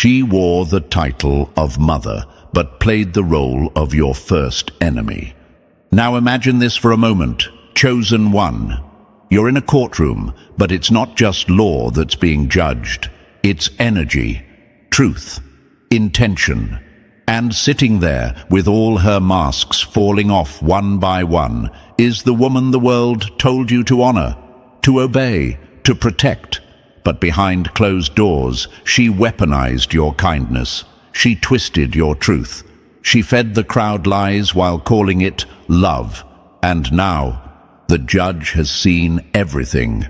She wore the title of mother, but played the role of your first enemy. Now imagine this for a moment. Chosen one. You're in a courtroom, but it's not just law that's being judged. It's energy, truth, intention. And sitting there, with all her masks falling off one by one, is the woman the world told you to honor, to obey, to protect. But behind closed doors, she weaponized your kindness. She twisted your truth. She fed the crowd lies while calling it love. And now, the judge has seen everything.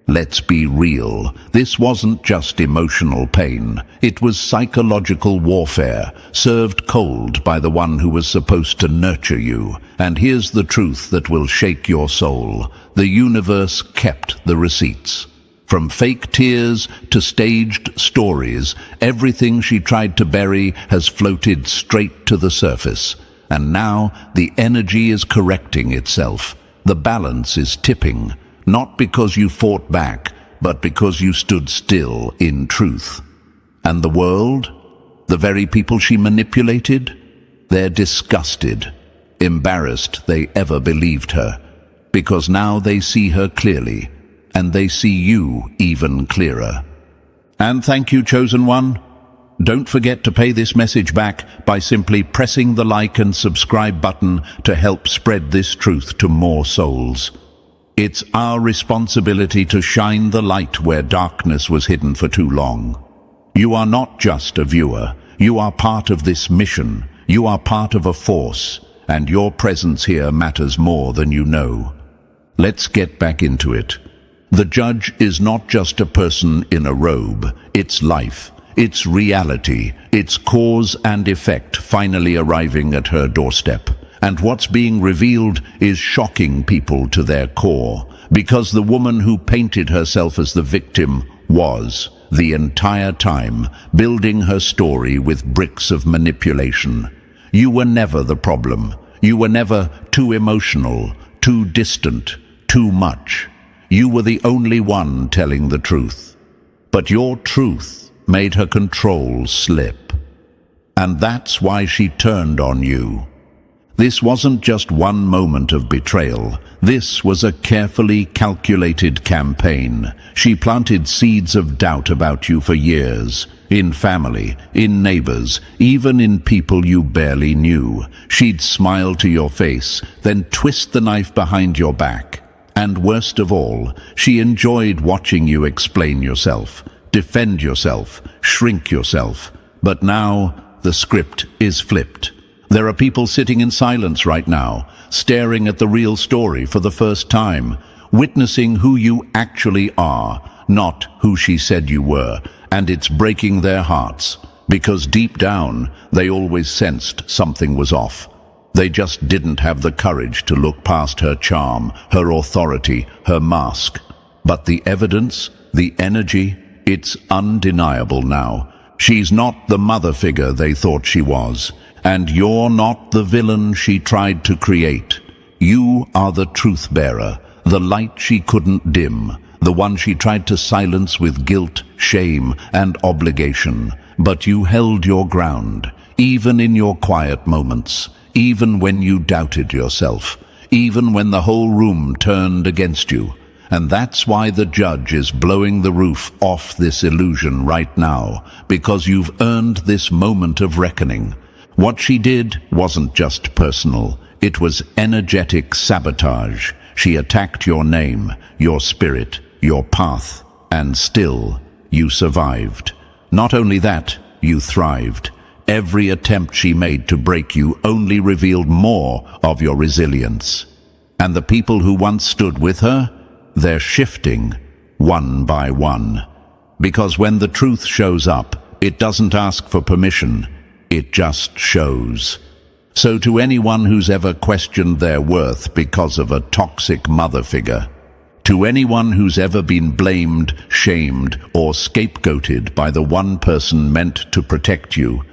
Let's be real. This wasn't just emotional pain. It was psychological warfare, served cold by the one who was supposed to nurture you. And here's the truth that will shake your soul. The universe kept the receipts. From fake tears to staged stories, everything she tried to bury has floated straight to the surface. And now the energy is correcting itself. The balance is tipping, not because you fought back, but because you stood still in truth. And the world, the very people she manipulated, they're disgusted, embarrassed they ever believed her, because now they see her clearly, and they see you even clearer. And thank you, Chosen One. Don't forget to pay this message back by simply pressing the like and subscribe button to help spread this truth to more souls. It's our responsibility to shine the light where darkness was hidden for too long. You are not just a viewer. You are part of this mission. You are part of a force, and your presence here matters more than you know. Let's get back into it. The judge is not just a person in a robe. It's life. It's reality. It's cause and effect finally arriving at her doorstep. And what's being revealed is shocking people to their core, because the woman who painted herself as the victim was, the entire time, building her story with bricks of manipulation. You were never the problem. You were never too emotional, too distant, too much. You were the only one telling the truth. But your truth made her control slip. And that's why she turned on you. This wasn't just one moment of betrayal. This was a carefully calculated campaign. She planted seeds of doubt about you for years, in family, in neighbors, even in people you barely knew. She'd smile to your face, then twist the knife behind your back. And worst of all, she enjoyed watching you explain yourself, defend yourself, shrink yourself. But now the script is flipped. There are people sitting in silence right now, staring at the real story for the first time, witnessing who you actually are, not who she said you were, and it's breaking their hearts, because deep down, they always sensed something was off. They just didn't have the courage to look past her charm, her authority, her mask. But the evidence, the energy, it's undeniable now. She's not the mother figure they thought she was. And you're not the villain she tried to create. You are the truth bearer, the light she couldn't dim, the one she tried to silence with guilt, shame, and obligation. But you held your ground, even in your quiet moments, even when you doubted yourself, even when the whole room turned against you. And that's why the judge is blowing the roof off this illusion right now, because you've earned this moment of reckoning. What she did wasn't just personal. It was energetic sabotage. She attacked your name, your spirit, your path, and still you survived. Not only that, you thrived. Every attempt she made to break you only revealed more of your resilience. And the people who once stood with her, they're shifting one by one. Because when the truth shows up, it doesn't ask for permission. It just shows. So to anyone who's ever questioned their worth because of a toxic mother figure, to anyone who's ever been blamed, shamed, or scapegoated by the one person meant to protect you,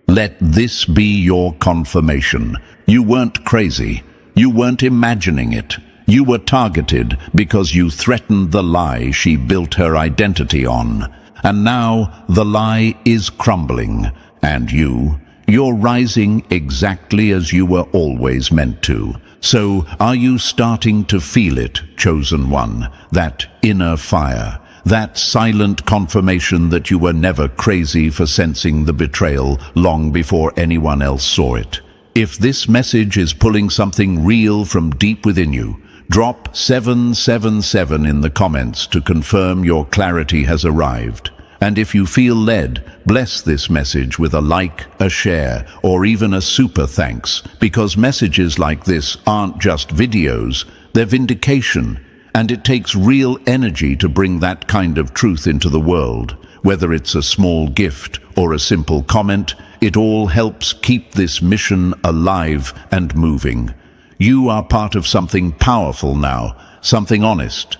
let this be your confirmation. You weren't crazy. You weren't imagining it. You were targeted because you threatened the lie she built her identity on. And now the lie is crumbling, and you're rising exactly as you were always meant to. So, are you starting to feel it, chosen one? That inner fire, that silent confirmation that you were never crazy for sensing the betrayal long before anyone else saw it. If this message is pulling something real from deep within you, drop 777 in the comments to confirm your clarity has arrived. And if you feel led, bless this message with a like, a share, or even a super thanks, because messages like this aren't just videos, they're vindication, and it takes real energy to bring that kind of truth into the world. Whether it's a small gift or a simple comment, it all helps keep this mission alive and moving. You are part of something powerful now, something honest.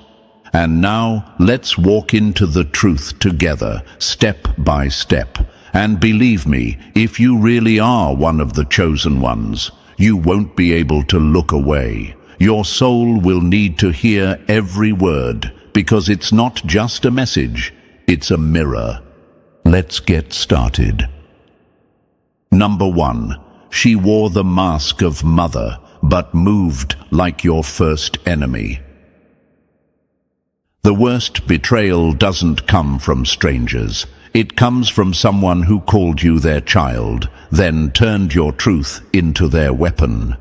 And now, let's walk into the truth together, step by step. And believe me, if you really are one of the chosen ones, you won't be able to look away. Your soul will need to hear every word, because it's not just a message, it's a mirror. Let's get started. Number 1. She wore the mask of mother, but moved like your first enemy. The worst betrayal doesn't come from strangers. It comes from someone who called you their child, then turned your truth into their weapon.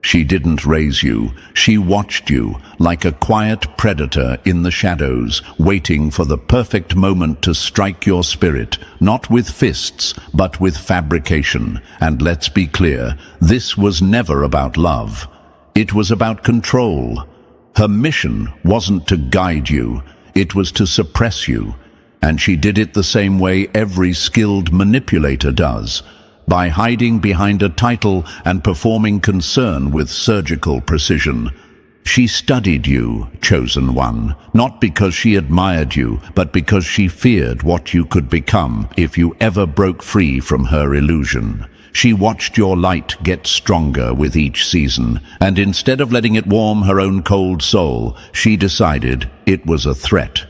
She didn't raise you. She watched you, like a quiet predator in the shadows, waiting for the perfect moment to strike your spirit, not with fists, but with fabrication. And let's be clear, this was never about love. It was about control. Her mission wasn't to guide you, it was to suppress you. And she did it the same way every skilled manipulator does, by hiding behind a title and performing concern with surgical precision. She studied you, chosen one, not because she admired you, but because she feared what you could become if you ever broke free from her illusion. She watched your light get stronger with each season, and instead of letting it warm her own cold soul, she decided it was a threat.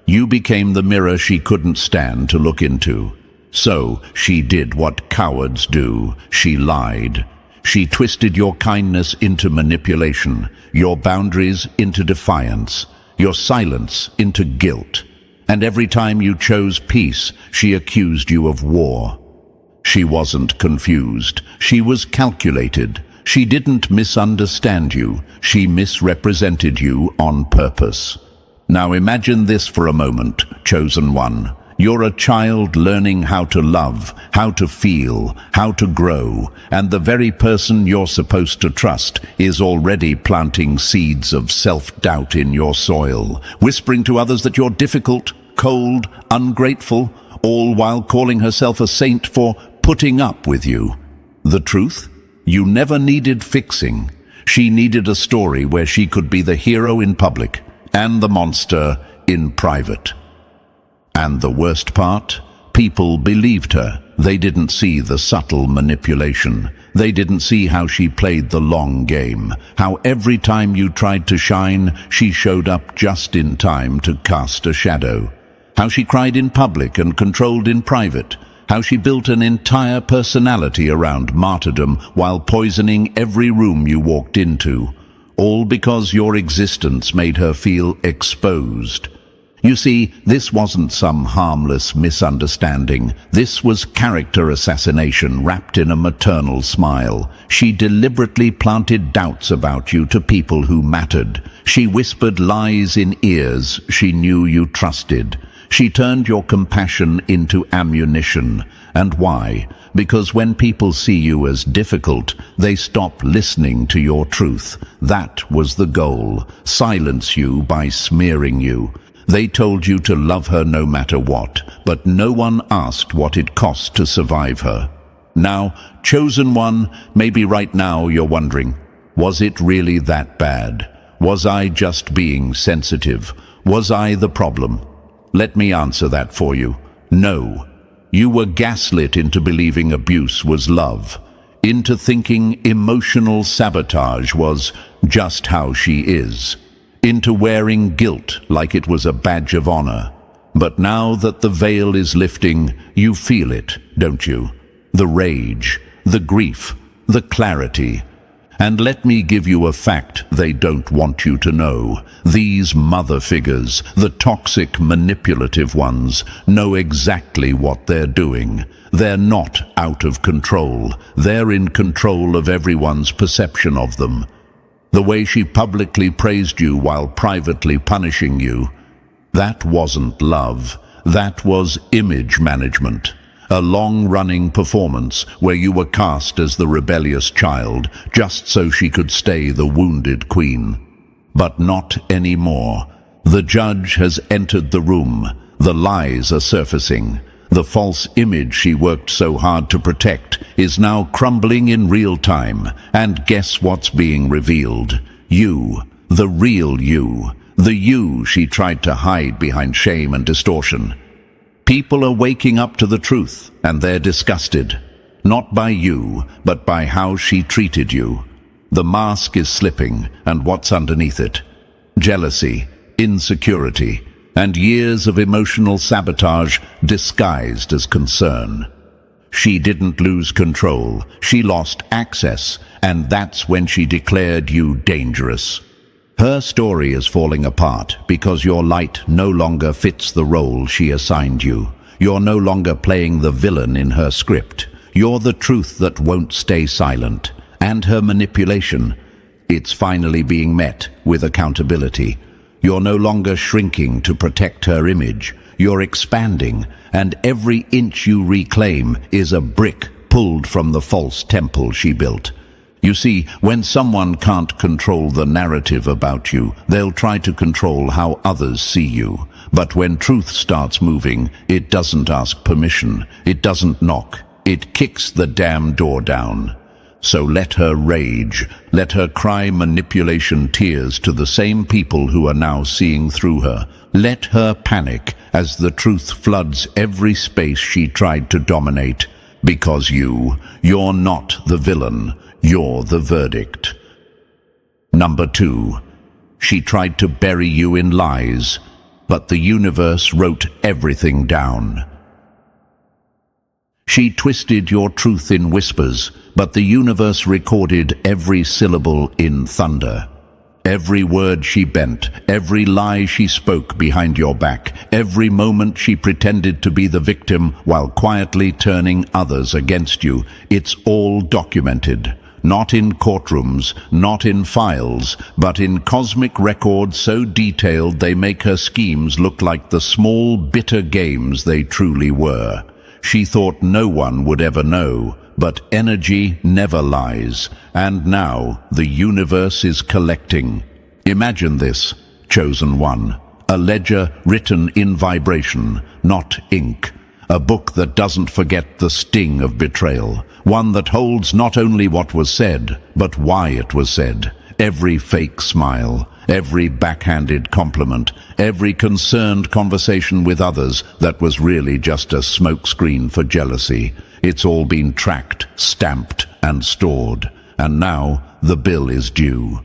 You became the mirror she couldn't stand to look into. So she did what cowards do. She lied. She twisted your kindness into manipulation, your boundaries into defiance, your silence into guilt. And every time you chose peace, she accused you of war. She wasn't confused. She was calculated. She didn't misunderstand you. She misrepresented you on purpose. Now imagine this for a moment, chosen one. You're a child learning how to love, how to feel, how to grow, and the very person you're supposed to trust is already planting seeds of self-doubt in your soil, whispering to others that you're difficult, cold, ungrateful, all while calling herself a saint for putting up with you. The truth? You never needed fixing. She needed a story where she could be the hero in public and the monster in private. And the worst part? People believed her. They didn't see the subtle manipulation. They didn't see how she played the long game, how every time you tried to shine, she showed up just in time to cast a shadow. How she cried in public and controlled in private. How she built an entire personality around martyrdom while poisoning every room you walked into. All because your existence made her feel exposed. You see, this wasn't some harmless misunderstanding. This was character assassination wrapped in a maternal smile. She deliberately planted doubts about you to people who mattered. She whispered lies in ears she knew you trusted. She turned your compassion into ammunition. And why? Because when people see you as difficult, they stop listening to your truth. That was the goal. Silence you by smearing you. They told you to love her no matter what, but no one asked what it cost to survive her. Now, chosen one, maybe right now you're wondering, was it really that bad? Was I just being sensitive? Was I the problem? Let me answer that for you. No. You were gaslit into believing abuse was love, into thinking emotional sabotage was just how she is, into wearing guilt like it was a badge of honor. But now that the veil is lifting, you feel it, don't you? The rage, the grief, the clarity. And let me give you a fact they don't want you to know. These mother figures, the toxic, manipulative ones, know exactly what they're doing. They're not out of control. They're in control of everyone's perception of them. The way she publicly praised you while privately punishing you, that wasn't love. That was image management. A long-running performance where you were cast as the rebellious child, just so she could stay the wounded queen. But not anymore. The judge has entered the room. The lies are surfacing. The false image she worked so hard to protect is now crumbling in real time. And guess what's being revealed? You, the real you. The you she tried to hide behind shame and distortion. People are waking up to the truth, and they're disgusted. Not by you, but by how she treated you. The mask is slipping, and what's underneath it? Jealousy, insecurity, and years of emotional sabotage disguised as concern. She didn't lose control, she lost access, and that's when she declared you dangerous. Her story is falling apart because your light no longer fits the role she assigned you. You're no longer playing the villain in her script. You're the truth that won't stay silent. And her manipulation, it's finally being met with accountability. You're no longer shrinking to protect her image. You're expanding, and every inch you reclaim is a brick pulled from the false temple she built. You see, when someone can't control the narrative about you, they'll try to control how others see you. But when truth starts moving, it doesn't ask permission. It doesn't knock. It kicks the damn door down. So let her rage. Let her cry manipulation tears to the same people who are now seeing through her. Let her panic as the truth floods every space she tried to dominate. Because you're not the villain. You're the verdict. Number 2. She tried to bury you in lies, but the universe wrote everything down. She twisted your truth in whispers, but the universe recorded every syllable in thunder. Every word she bent, every lie she spoke behind your back, every moment she pretended to be the victim while quietly turning others against you, it's all documented. Not in courtrooms, not in files, but in cosmic records so detailed they make her schemes look like the small, bitter games they truly were. She thought no one would ever know, but energy never lies, and now the universe is collecting. Imagine this, chosen one, a ledger written in vibration, not ink. A book that doesn't forget the sting of betrayal. One that holds not only what was said, but why it was said. Every fake smile, every backhanded compliment, every concerned conversation with others that was really just a smokescreen for jealousy. It's all been tracked, stamped, and stored. And now the bill is due.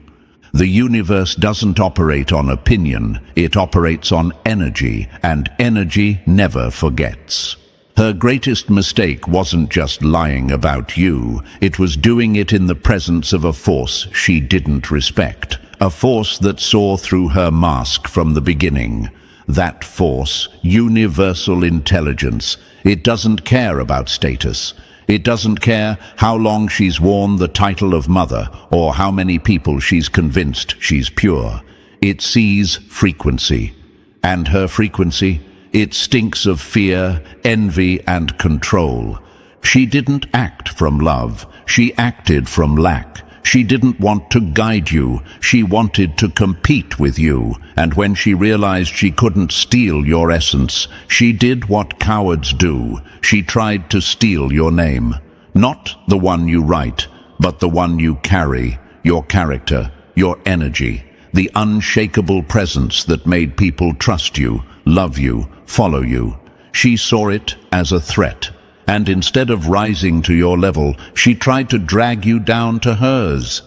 The universe doesn't operate on opinion, it operates on energy, and energy never forgets. Her greatest mistake wasn't just lying about you, it was doing it in the presence of a force she didn't respect. A force that saw through her mask from the beginning. That force, universal intelligence, it doesn't care about status. It doesn't care how long she's worn the title of mother or how many people she's convinced she's pure. It sees frequency. And her frequency, it stinks of fear, envy, and control. She didn't act from love. She acted from lack. She didn't want to guide you. She wanted to compete with you. And when she realized she couldn't steal your essence, she did what cowards do. She tried to steal your name. Not the one you write, but the one you carry, your character, your energy, the unshakable presence that made people trust you, love you, follow you. She saw it as a threat. And instead of rising to your level, she tried to drag you down to hers.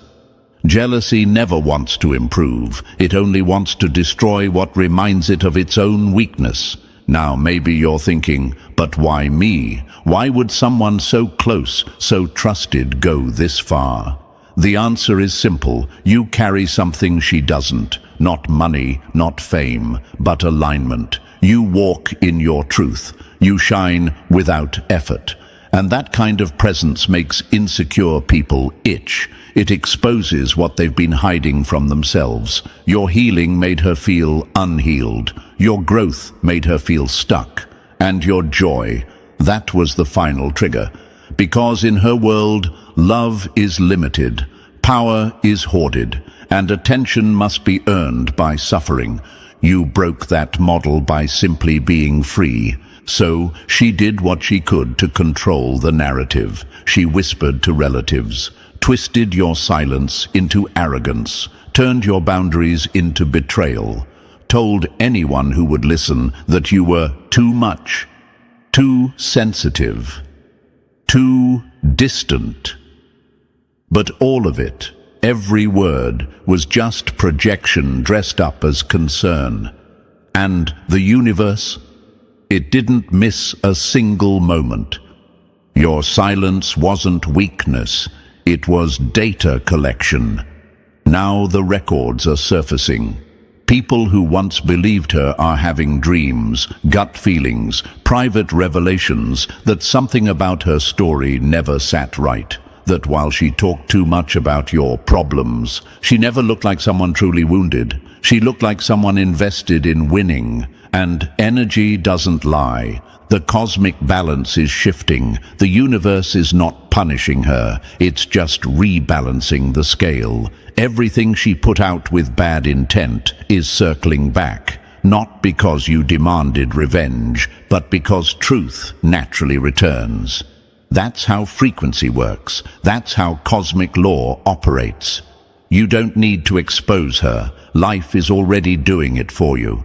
Jealousy never wants to improve. It only wants to destroy what reminds it of its own weakness. Now maybe you're thinking, but why me? Why would someone so close, so trusted go this far? The answer is simple. You carry something she doesn't. Not money, not fame, but alignment. You walk in your truth. You shine without effort. And that kind of presence makes insecure people itch. It exposes what they've been hiding from themselves. Your healing made her feel unhealed. Your growth made her feel stuck. And your joy, that was the final trigger. Because in her world, love is limited, power is hoarded, and attention must be earned by suffering. You broke that model by simply being free. So she did what she could to control the narrative. She whispered to relatives, twisted your silence into arrogance, turned your boundaries into betrayal, told anyone who would listen that you were too much, too sensitive, too distant. But all of it, every word, was just projection dressed up as concern. And the universe, it didn't miss a single moment. Your silence wasn't weakness, it was data collection. Now the records are surfacing. People who once believed her are having dreams, gut feelings, private revelations that something about her story never sat right. That while she talked too much about your problems, she never looked like someone truly wounded. She looked like someone invested in winning. And energy doesn't lie. The cosmic balance is shifting. The universe is not punishing her. It's just rebalancing the scale. Everything she put out with bad intent is circling back. Not because you demanded revenge, but because truth naturally returns. That's how frequency works. That's how cosmic law operates. You don't need to expose her. Life is already doing it for you.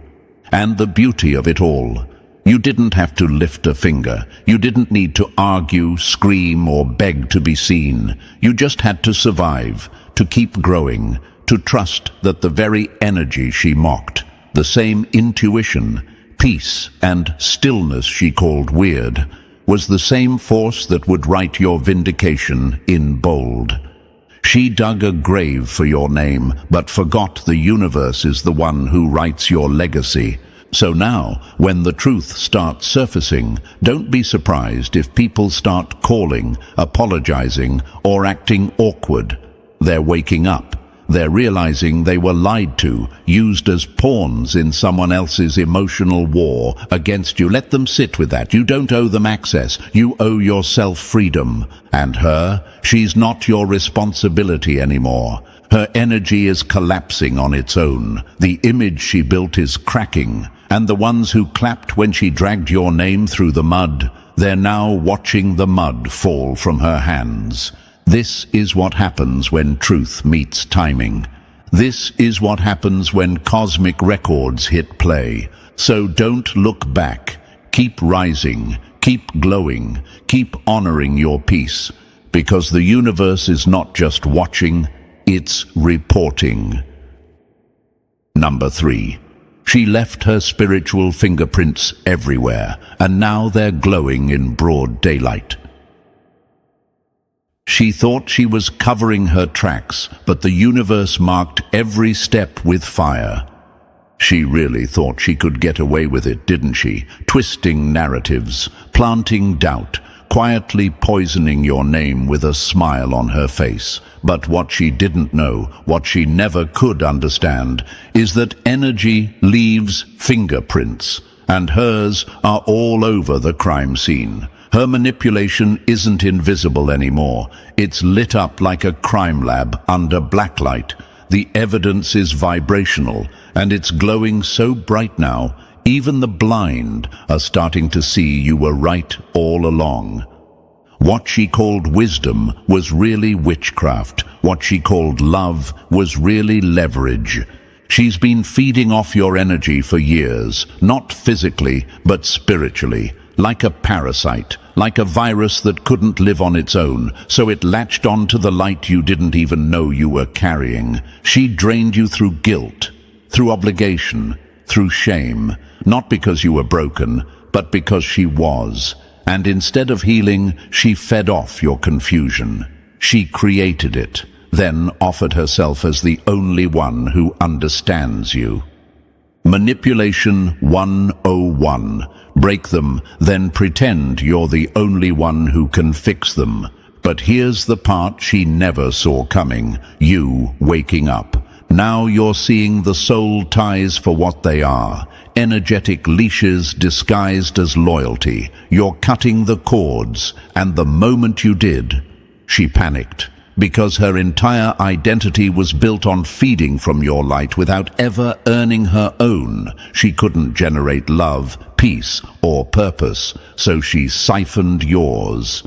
And the beauty of it all, you didn't have to lift a finger. You didn't need to argue, scream, or beg to be seen. You just had to survive, to keep growing, to trust that the very energy she mocked, the same intuition, peace, and stillness she called weird, was the same force that would write your vindication in bold. She dug a grave for your name, but forgot the universe is the one who writes your legacy. So now, when the truth starts surfacing, don't be surprised if people start calling, apologizing, or acting awkward. They're waking up. They're realizing they were lied to, used as pawns in someone else's emotional war against you. Let them sit with that. You don't owe them access. You owe yourself freedom. And her, she's not your responsibility anymore. Her energy is collapsing on its own. The image she built is cracking. And the ones who clapped when she dragged your name through the mud, they're now watching the mud fall from her hands. This is what happens when truth meets timing. This is what happens when cosmic records hit play. So don't look back. Keep rising. Keep glowing. Keep honoring your peace. Because the universe is not just watching, it's reporting. Number 3. She left her spiritual fingerprints everywhere, and now they're glowing in broad daylight. She thought she was covering her tracks, but the universe marked every step with fire. She really thought she could get away with it, didn't she? Twisting narratives, planting doubt, quietly poisoning your name with a smile on her face. But what she didn't know, what she never could understand, is that energy leaves fingerprints, and hers are all over the crime scene. Her manipulation isn't invisible anymore. It's lit up like a crime lab under blacklight. The evidence is vibrational, and it's glowing so bright now, even the blind are starting to see you were right all along. What she called wisdom was really witchcraft. What she called love was really leverage. She's been feeding off your energy for years, not physically, but spiritually. Like a parasite, like a virus that couldn't live on its own, so it latched onto the light you didn't even know you were carrying. She drained you through guilt, through obligation, through shame, not because you were broken, but because she was. And instead of healing, she fed off your confusion. She created it, then offered herself as the only one who understands you. Manipulation 101. Break them, then pretend you're the only one who can fix them. But here's the part she never saw coming, you waking up. Now you're seeing the soul ties for what they are. Energetic leashes disguised as loyalty. You're cutting the cords, and the moment you did, she panicked. Because her entire identity was built on feeding from your light without ever earning her own. She couldn't generate love, peace, or purpose, so she siphoned yours.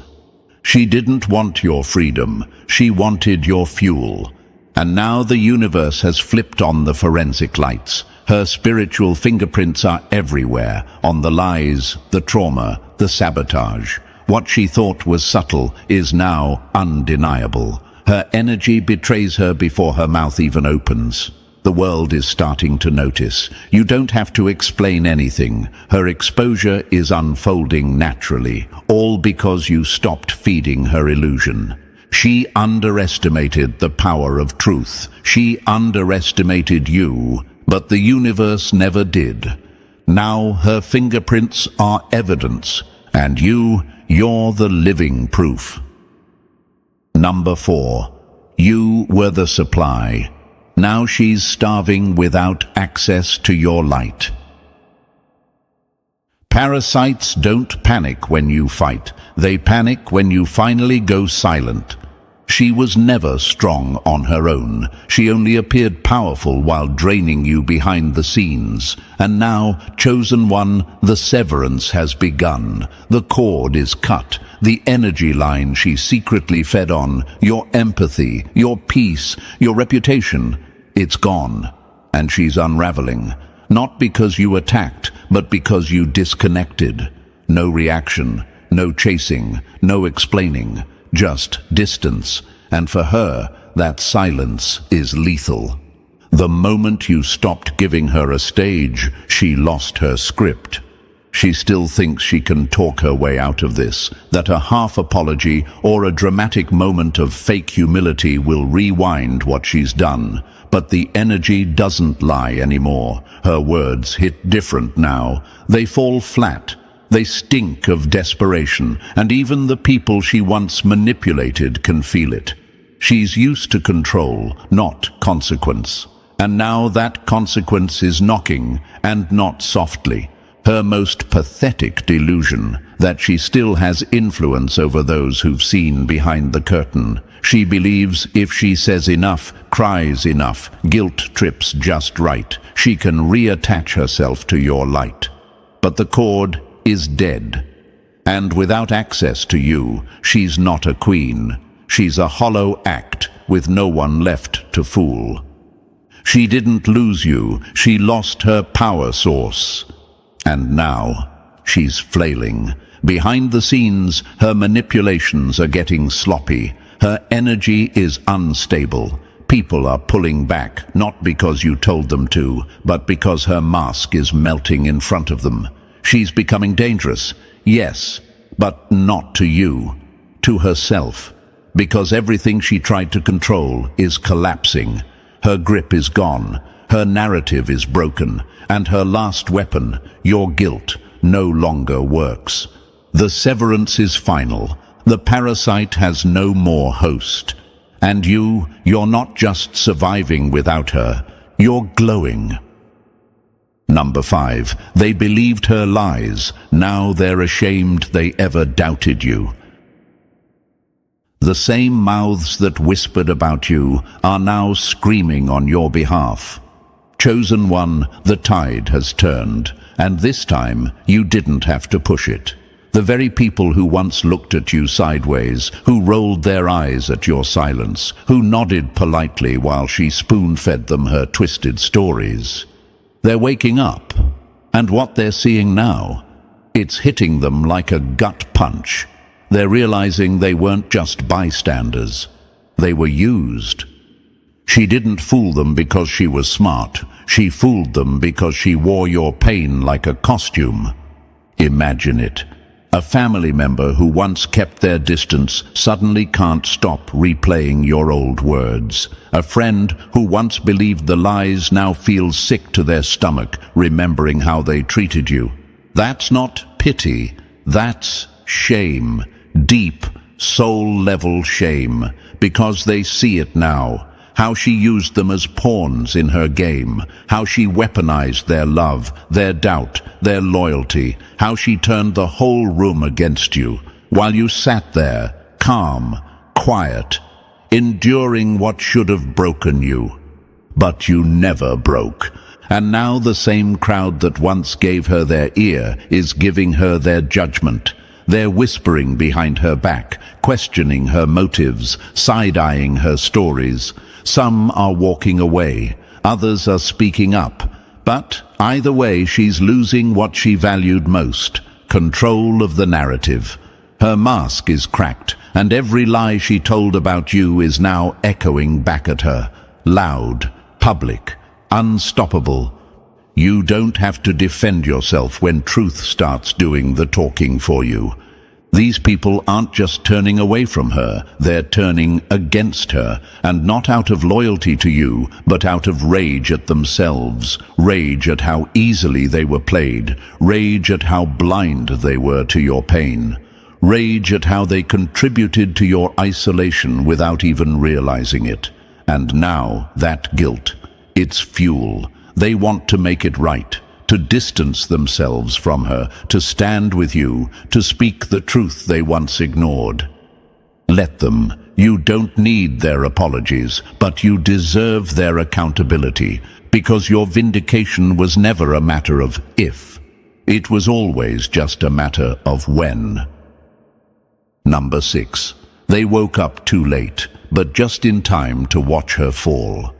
She didn't want your freedom, she wanted your fuel. And now the universe has flipped on the forensic lights. Her spiritual fingerprints are everywhere, on the lies, the trauma, the sabotage. What she thought was subtle is now undeniable. Her energy betrays her before her mouth even opens. The world is starting to notice. You don't have to explain anything. Her exposure is unfolding naturally, all because you stopped feeding her illusion. She underestimated the power of truth. She underestimated you, but the universe never did. Now her fingerprints are evidence, and you're the living proof. Number 4. You were the supply. Now she's starving without access to your light. Parasites don't panic when you fight. They panic when you finally go silent. She was never strong on her own. She only appeared powerful while draining you behind the scenes. And now, chosen one, the severance has begun. The cord is cut. The energy line she secretly fed on, your empathy, your peace, your reputation, it's gone. And she's unraveling. Not because you attacked, but because you disconnected. No reaction, no chasing, no explaining. Just distance, and for her, that silence is lethal. The moment you stopped giving her a stage, she lost her script. She still thinks she can talk her way out of this, that a half apology or a dramatic moment of fake humility will rewind what she's done. But the energy doesn't lie anymore. Her words hit different now. They fall flat. They stink of desperation, and even the people she once manipulated can feel it. She's used to control, not consequence. And now that consequence is knocking, and not softly. Her most pathetic delusion, that she still has influence over those who've seen behind the curtain. She believes if she says enough, cries enough, guilt trips just right, she can reattach herself to your light. But the cord is dead. And without access to you, she's not a queen. She's a hollow act with no one left to fool. She didn't lose you, she lost her power source. And now, she's flailing. Behind the scenes, her manipulations are getting sloppy. Her energy is unstable. People are pulling back, not because you told them to, but because her mask is melting in front of them. She's becoming dangerous, yes, but not to you, to herself, because everything she tried to control is collapsing. Her grip is gone, her narrative is broken, and her last weapon, your guilt, no longer works. The severance is final. The parasite has no more host. And you're not just surviving without her, you're glowing. Number 5. They believed her lies. Now they're ashamed they ever doubted you. The same mouths that whispered about you are now screaming on your behalf. Chosen one, the tide has turned, and this time you didn't have to push it. The very people who once looked at you sideways, who rolled their eyes at your silence, who nodded politely while she spoon-fed them her twisted stories. They're waking up, and what they're seeing now, it's hitting them like a gut punch. They're realizing they weren't just bystanders. They were used. She didn't fool them because she was smart. She fooled them because she wore your pain like a costume. Imagine it. A family member who once kept their distance suddenly can't stop replaying your old words. A friend who once believed the lies now feels sick to their stomach, remembering how they treated you. That's not pity. That's shame. Deep, soul-level shame. Because they see it now. How she used them as pawns in her game, how she weaponized their love, their doubt, their loyalty, how she turned the whole room against you, while you sat there, calm, quiet, enduring what should have broken you. But you never broke. And now the same crowd that once gave her their ear is giving her their judgment. They're whispering behind her back, questioning her motives, side-eyeing her stories. Some are walking away, others are speaking up. But either way, she's losing what she valued most, control of the narrative. Her mask is cracked, and every lie she told about you is now echoing back at her. Loud, public, unstoppable. You don't have to defend yourself when truth starts doing the talking for you. These people aren't just turning away from her, they're turning against her, and not out of loyalty to you, but out of rage at themselves, rage at how easily they were played, rage at how blind they were to your pain, rage at how they contributed to your isolation without even realizing it. And now, that guilt, it's fuel. They want to make it right, to distance themselves from her, to stand with you, to speak the truth they once ignored. Let them. You don't need their apologies, but you deserve their accountability, because your vindication was never a matter of if. It was always just a matter of when. Number 6. They woke up too late, but just in time to watch her fall.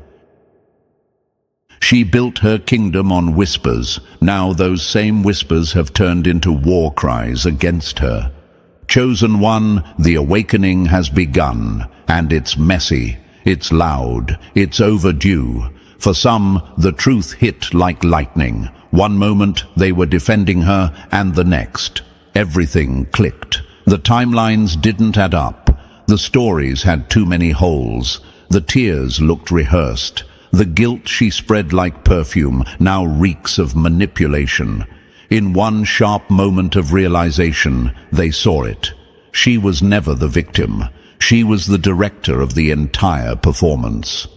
She built her kingdom on whispers. Now those same whispers have turned into war cries against her. Chosen one, the awakening has begun, and it's messy, it's loud, it's overdue. For some, the truth hit like lightning. One moment they were defending her, and the next. Everything clicked. The timelines didn't add up. The stories had too many holes. The tears looked rehearsed. The guilt she spread like perfume now reeks of manipulation. In one sharp moment of realization, they saw it. She was never the victim. She was the director of the entire performance.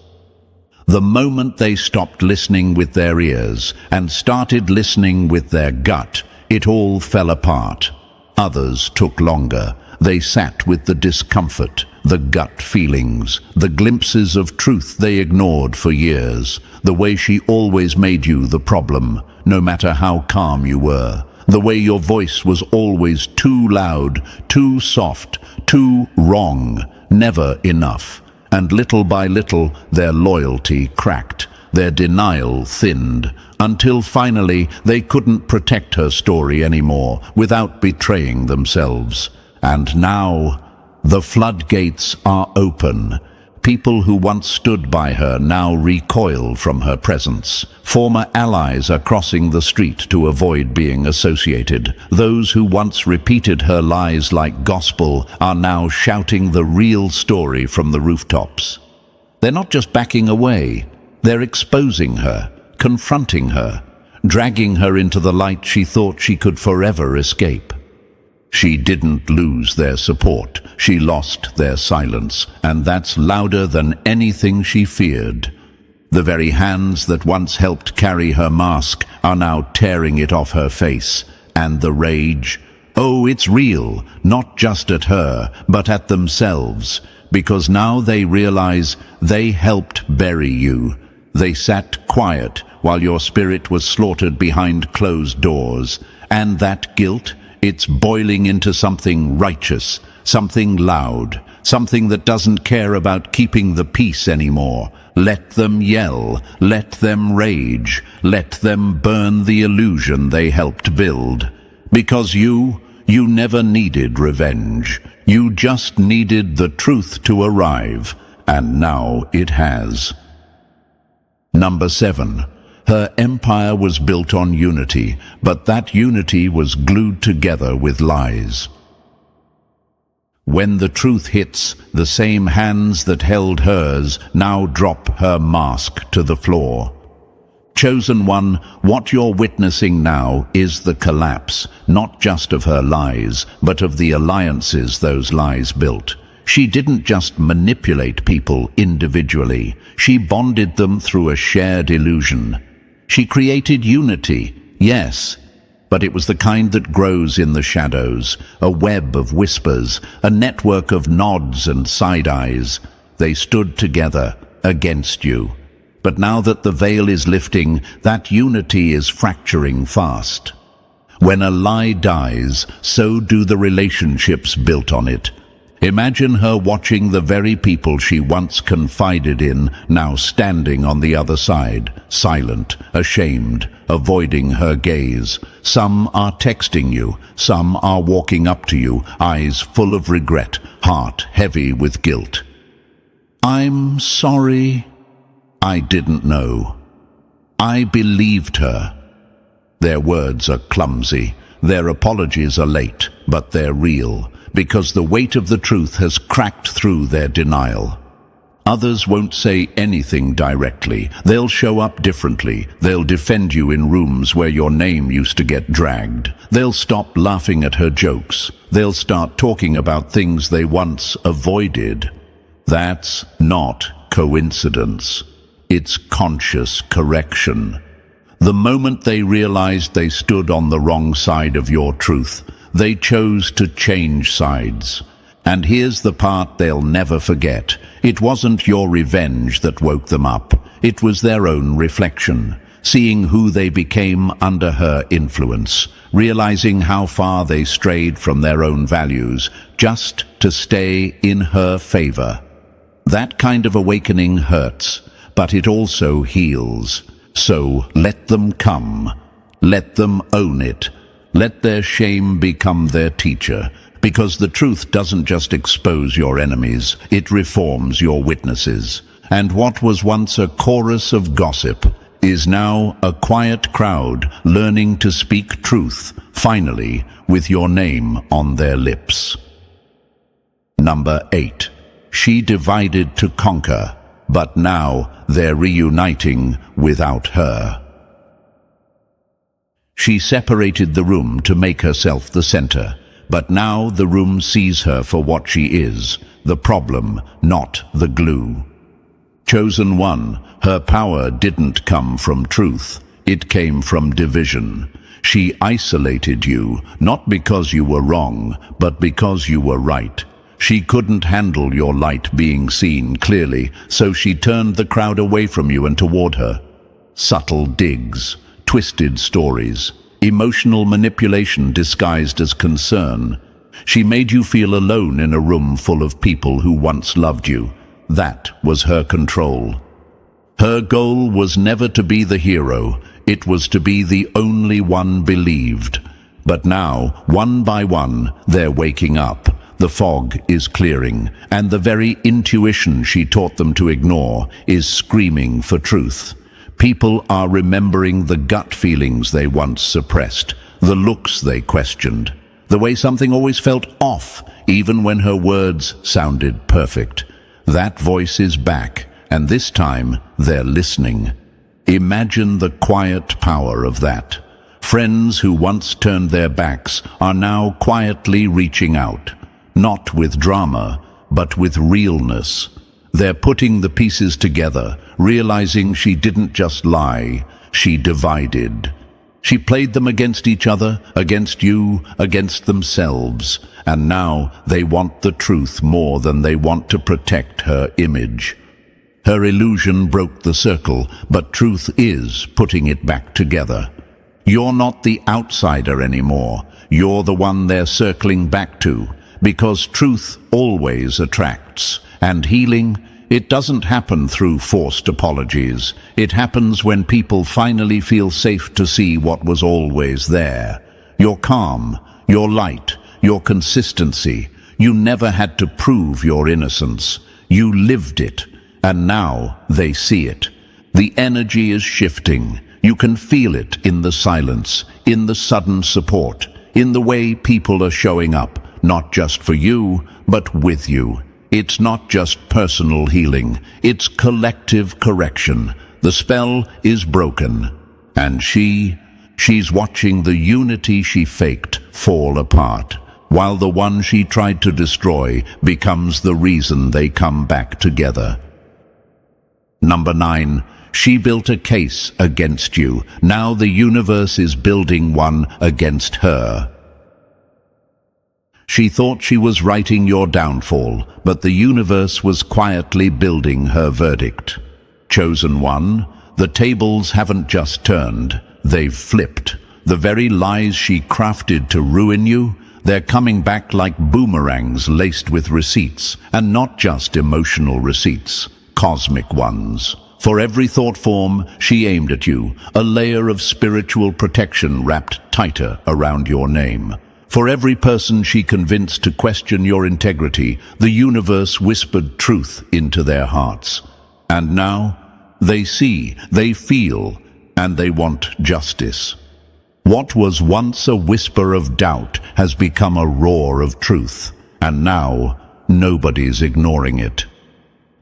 The moment they stopped listening with their ears and started listening with their gut, it all fell apart. Others took longer. They sat with the discomfort, the gut feelings, the glimpses of truth they ignored for years, the way she always made you the problem, no matter how calm you were, the way your voice was always too loud, too soft, too wrong, never enough. And little by little, their loyalty cracked, their denial thinned, until finally they couldn't protect her story anymore without betraying themselves. And now, the floodgates are open. People who once stood by her now recoil from her presence. Former allies are crossing the street to avoid being associated. Those who once repeated her lies like gospel are now shouting the real story from the rooftops. They're not just backing away, they're exposing her, confronting her, dragging her into the light she thought she could forever escape. She didn't lose their support, she lost their silence, and that's louder than anything she feared. The very hands that once helped carry her mask are now tearing it off her face, and the rage, oh, it's real, not just at her, but at themselves, because now they realize they helped bury you. They sat quiet while your spirit was slaughtered behind closed doors, and that guilt, it's boiling into something righteous, something loud, something that doesn't care about keeping the peace anymore. Let them yell, let them rage, let them burn the illusion they helped build. Because you never needed revenge. You just needed the truth to arrive, and now it has. Number 7. Her empire was built on unity, but that unity was glued together with lies. When the truth hits, the same hands that held hers now drop her mask to the floor. Chosen one, what you're witnessing now is the collapse, not just of her lies, but of the alliances those lies built. She didn't just manipulate people individually, she bonded them through a shared illusion. She created unity, yes, but it was the kind that grows in the shadows, a web of whispers, a network of nods and side eyes. They stood together against you. But now that the veil is lifting, that unity is fracturing fast. When a lie dies, so do the relationships built on it. Imagine her watching the very people she once confided in now standing on the other side, silent, ashamed, avoiding her gaze. Some are texting you, some are walking up to you, eyes full of regret, heart heavy with guilt. "I'm sorry. I didn't know. I believed her." Their words are clumsy, their apologies are late, but they're real, because the weight of the truth has cracked through their denial. Others won't say anything directly. They'll show up differently. They'll defend you in rooms where your name used to get dragged. They'll stop laughing at her jokes. They'll start talking about things they once avoided. That's not coincidence. It's conscious correction. The moment they realized they stood on the wrong side of your truth, they chose to change sides. And here's the part they'll never forget. It wasn't your revenge that woke them up. It was their own reflection, seeing who they became under her influence, realizing how far they strayed from their own values, just to stay in her favor. That kind of awakening hurts, but it also heals. So let them come. Let them own it. Let their shame become their teacher, because the truth doesn't just expose your enemies, it reforms your witnesses. And what was once a chorus of gossip is now a quiet crowd learning to speak truth, finally, with your name on their lips. Number 8. She divided to conquer, but now they're reuniting without her. She separated the room to make herself the center, but now the room sees her for what she is, the problem, not the glue. Chosen one, her power didn't come from truth, it came from division. She isolated you, not because you were wrong, but because you were right. She couldn't handle your light being seen clearly, so she turned the crowd away from you and toward her. Subtle digs, twisted stories, emotional manipulation disguised as concern. She made you feel alone in a room full of people who once loved you. That was her control. Her goal was never to be the hero, it was to be the only one believed. But now, one by one, they're waking up. The fog is clearing, and the very intuition she taught them to ignore is screaming for truth. People are remembering the gut feelings they once suppressed, the looks they questioned, the way something always felt off, even when her words sounded perfect. That voice is back, and this time they're listening. Imagine the quiet power of that. Friends who once turned their backs are now quietly reaching out. Not with drama, but with realness. They're putting the pieces together, realizing she didn't just lie, she divided. She played them against each other, against you, against themselves, and now they want the truth more than they want to protect her image. Her illusion broke the circle, but truth is putting it back together. You're not the outsider anymore, you're the one they're circling back to. Because truth always attracts, and healing, it doesn't happen through forced apologies. It happens when people finally feel safe to see what was always there. Your calm, your light, your consistency. You never had to prove your innocence. You lived it, and now they see it. The energy is shifting. You can feel it in the silence, in the sudden support, in the way people are showing up, not just for you, but with you. It's not just personal healing, it's collective correction. The spell is broken, and she's watching the unity she faked fall apart, while the one she tried to destroy becomes the reason they come back together. Number 9. She built a case against you. Now the universe is building one against her. She thought she was writing your downfall, but the universe was quietly building her verdict. Chosen one, the tables haven't just turned, they've flipped. The very lies she crafted to ruin you, they're coming back like boomerangs laced with receipts, and not just emotional receipts, cosmic ones. For every thought form she aimed at you, a layer of spiritual protection wrapped tighter around your name. For every person she convinced to question your integrity, the universe whispered truth into their hearts. And now, they see, they feel, and they want justice. What was once a whisper of doubt has become a roar of truth, and now nobody's ignoring it.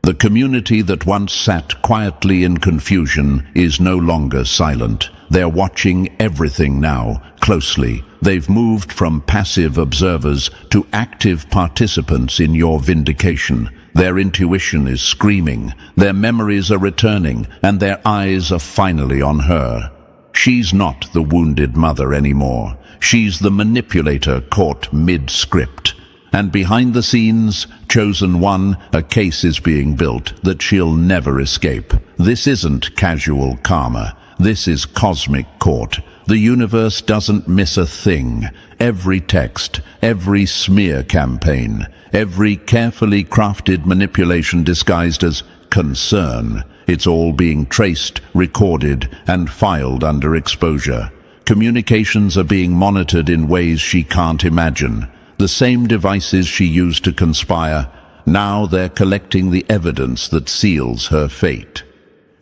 The community that once sat quietly in confusion is no longer silent. They're watching everything now, closely. They've moved from passive observers to active participants in your vindication. Their intuition is screaming, their memories are returning, and their eyes are finally on her. She's not the wounded mother anymore. She's the manipulator caught mid-script. And behind the scenes, chosen one, a case is being built that she'll never escape. This isn't casual karma. This is cosmic court. The universe doesn't miss a thing. Every text, every smear campaign, every carefully crafted manipulation disguised as concern. It's all being traced, recorded, and filed under exposure. Communications are being monitored in ways she can't imagine. The same devices she used to conspire, now they're collecting the evidence that seals her fate.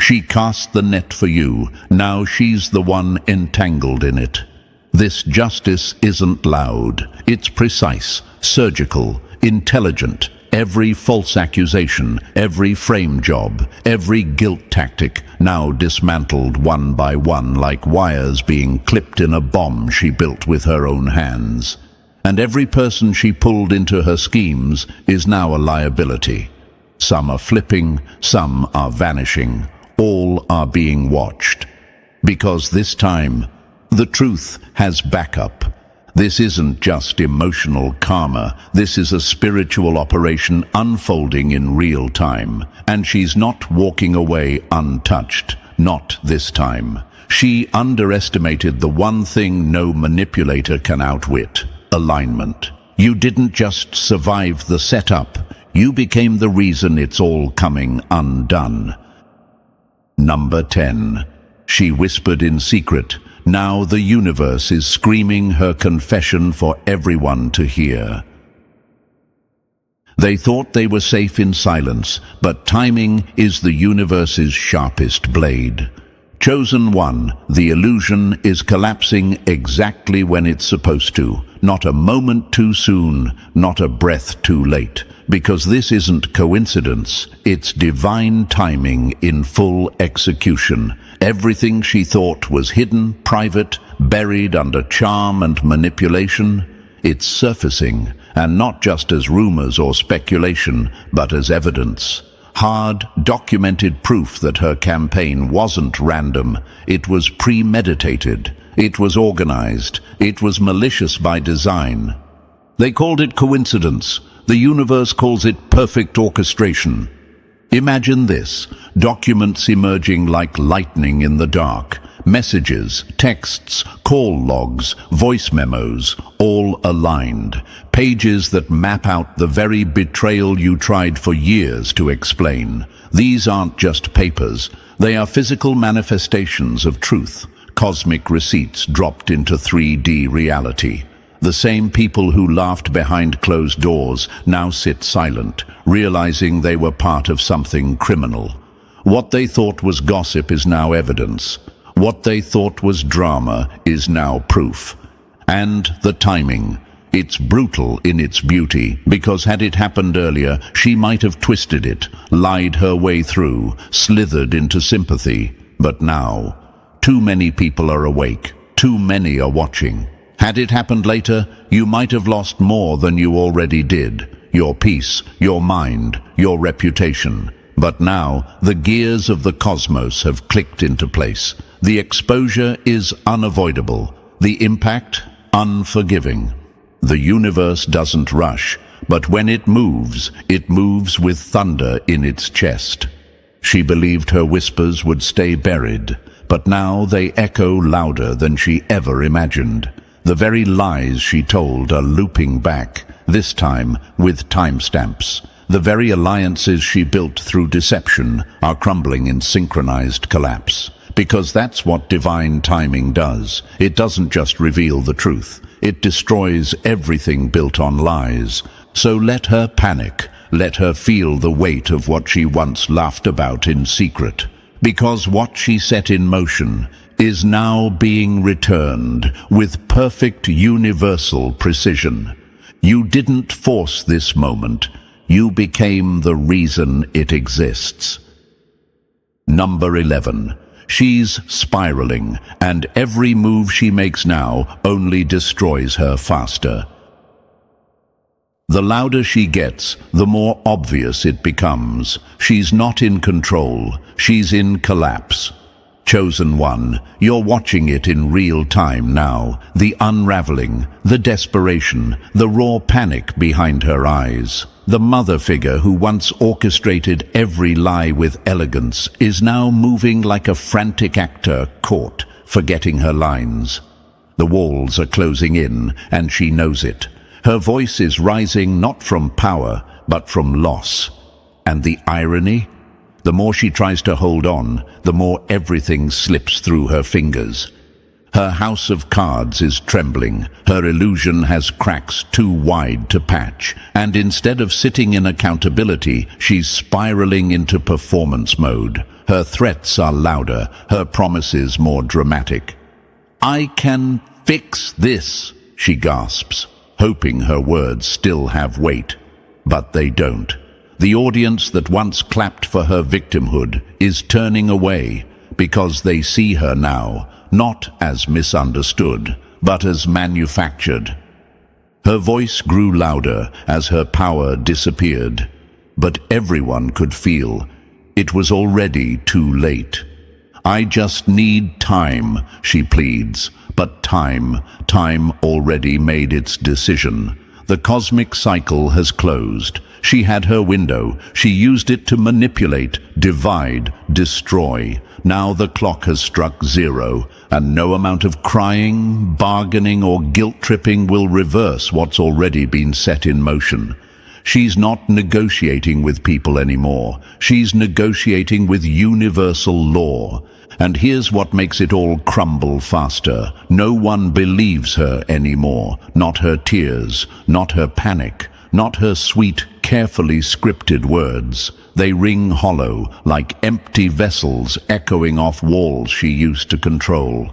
She cast the net for you, now she's the one entangled in it. This justice isn't loud, it's precise, surgical, intelligent. Every false accusation, every frame job, every guilt tactic, now dismantled one by one like wires being clipped in a bomb she built with her own hands. And every person she pulled into her schemes is now a liability. Some are flipping, some are vanishing, all are being watched. Because this time, the truth has backup. This isn't just emotional karma, this is a spiritual operation unfolding in real time. And she's not walking away untouched, not this time. She underestimated the one thing no manipulator can outwit: alignment. You didn't just survive the setup, you became the reason it's all coming undone. Number 10. She whispered in secret. Now the universe is screaming her confession for everyone to hear. They thought they were safe in silence, but timing is the universe's sharpest blade. Chosen one, the illusion is collapsing exactly when it's supposed to. Not a moment too soon, not a breath too late. Because this isn't coincidence, it's divine timing in full execution. Everything she thought was hidden, private, buried under charm and manipulation, it's surfacing, and not just as rumors or speculation, but as evidence. Hard, documented proof that her campaign wasn't random, it was premeditated, it was organized, it was malicious by design. They called it coincidence. The universe calls it perfect orchestration. Imagine this, documents emerging like lightning in the dark, messages, texts, call logs, voice memos, all aligned, pages that map out the very betrayal you tried for years to explain. These aren't just papers, they are physical manifestations of truth, cosmic receipts dropped into 3D reality. The same people who laughed behind closed doors now sit silent, realizing they were part of something criminal. What they thought was gossip is now evidence. What they thought was drama is now proof. And the timing. It's brutal in its beauty, because had it happened earlier, she might have twisted it, lied her way through, slithered into sympathy. But now, too many people are awake, too many are watching. Had it happened later, you might have lost more than you already did. Your peace, your mind, your reputation. But now, the gears of the cosmos have clicked into place. The exposure is unavoidable. The impact, unforgiving. The universe doesn't rush, but when it moves with thunder in its chest. She believed her whispers would stay buried, but now they echo louder than she ever imagined. The very lies she told are looping back, this time with timestamps. The very alliances she built through deception are crumbling in synchronized collapse. Because that's what divine timing does. It doesn't just reveal the truth. It destroys everything built on lies. So let her panic. Let her feel the weight of what she once laughed about in secret. Because what she set in motion is now being returned with perfect universal precision. You didn't force this moment. You became the reason it exists. Number 11. She's spiraling, and every move she makes now only destroys her faster. The louder she gets, the more obvious it becomes. She's not in control, she's in collapse. Chosen one, you're watching it in real time now. The unraveling, the desperation, the raw panic behind her eyes. The mother figure who once orchestrated every lie with elegance is now moving like a frantic actor caught, forgetting her lines. The walls are closing in, and she knows it. Her voice is rising not from power, but from loss. And the irony? The more she tries to hold on, the more everything slips through her fingers. Her house of cards is trembling, her illusion has cracks too wide to patch, and instead of sitting in accountability, she's spiraling into performance mode. Her threats are louder, her promises more dramatic. "I can fix this," she gasps, hoping her words still have weight. But they don't. The audience that once clapped for her victimhood is turning away, because they see her now, not as misunderstood, but as manufactured. Her voice grew louder as her power disappeared, but everyone could feel it was already too late. "I just need time," she pleads, but time already made its decision. The cosmic cycle has closed. She had her window. She used it to manipulate, divide, destroy. Now the clock has struck zero, and no amount of crying, bargaining, or guilt-tripping will reverse what's already been set in motion. She's not negotiating with people anymore. She's negotiating with universal law. And here's what makes it all crumble faster. No one believes her anymore. Not her tears, not her panic, not her sweet, carefully scripted words. They ring hollow, like empty vessels echoing off walls she used to control.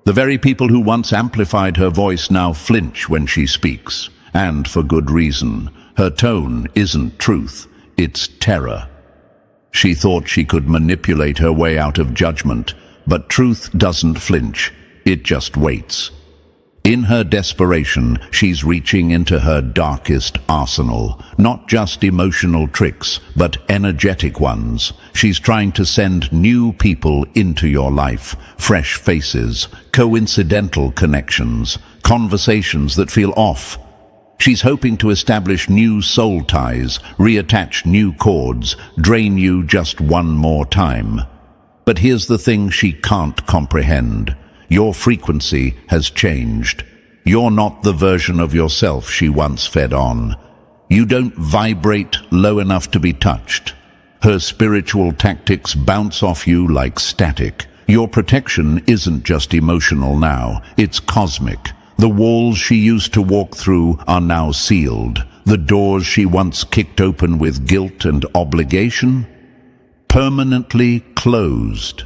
The very people who once amplified her voice now flinch when she speaks. And for good reason. Her tone isn't truth, it's terror. She thought she could manipulate her way out of judgment, but truth doesn't flinch, it just waits. In her desperation, she's reaching into her darkest arsenal, not just emotional tricks, but energetic ones. She's trying to send new people into your life, fresh faces, coincidental connections, conversations that feel off. She's hoping to establish new soul ties, reattach new chords, drain you just one more time. But here's the thing she can't comprehend. Your frequency has changed. You're not the version of yourself she once fed on. You don't vibrate low enough to be touched. Her spiritual tactics bounce off you like static. Your protection isn't just emotional now, it's cosmic. The walls she used to walk through are now sealed. The doors she once kicked open with guilt and obligation permanently closed.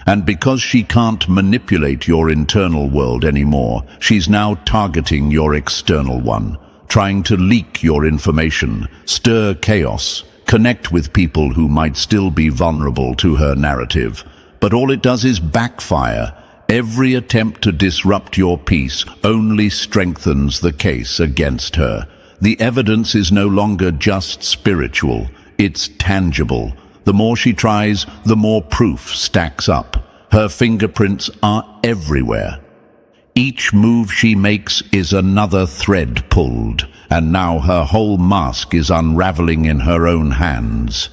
And because she can't manipulate your internal world anymore, she's now targeting your external one, trying to leak your information, stir chaos, connect with people who might still be vulnerable to her narrative. But all it does is backfire. Every attempt to disrupt your peace only strengthens the case against her. The evidence is no longer just spiritual, it's tangible. The more she tries, the more proof stacks up. Her fingerprints are everywhere. Each move she makes is another thread pulled, and now her whole mask is unraveling in her own hands.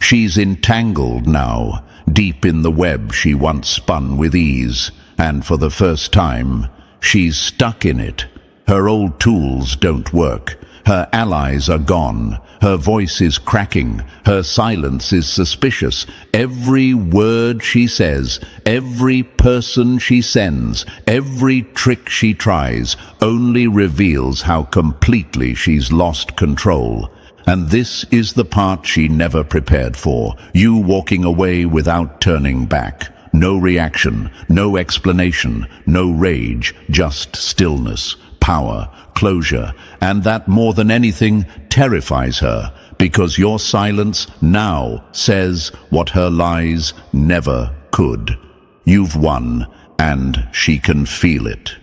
She's entangled now, deep in the web she once spun with ease, and for the first time, she's stuck in it. Her old tools don't work. Her allies are gone. Her voice is cracking. Her silence is suspicious. Every word she says, every person she sends, every trick she tries only reveals how completely she's lost control. And this is the part she never prepared for, you walking away without turning back. No reaction, no explanation, no rage, just stillness, power, closure, and that more than anything terrifies her, because your silence now says what her lies never could. You've won, and she can feel it.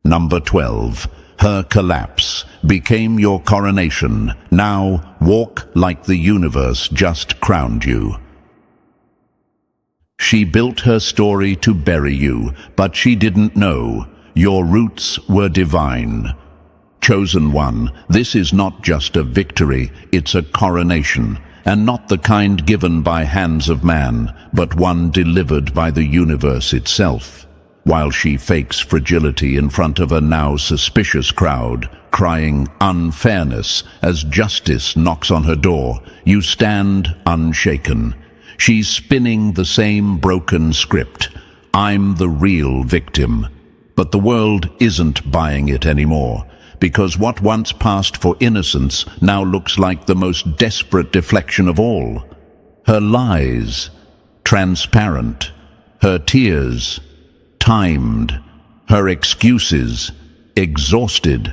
Number 12. Her collapse became your coronation. Now walk like the universe just crowned you. She built her story to bury you, but she didn't know. Your roots were divine. Chosen one, this is not just a victory, it's a coronation, and not the kind given by hands of man, but one delivered by the universe itself. While she fakes fragility in front of a now suspicious crowd, crying unfairness as justice knocks on her door, you stand unshaken. She's spinning the same broken script. I'm the real victim. But the world isn't buying it anymore, because what once passed for innocence now looks like the most desperate deflection of all. Her lies, transparent. Her tears, timed. Her excuses, exhausted.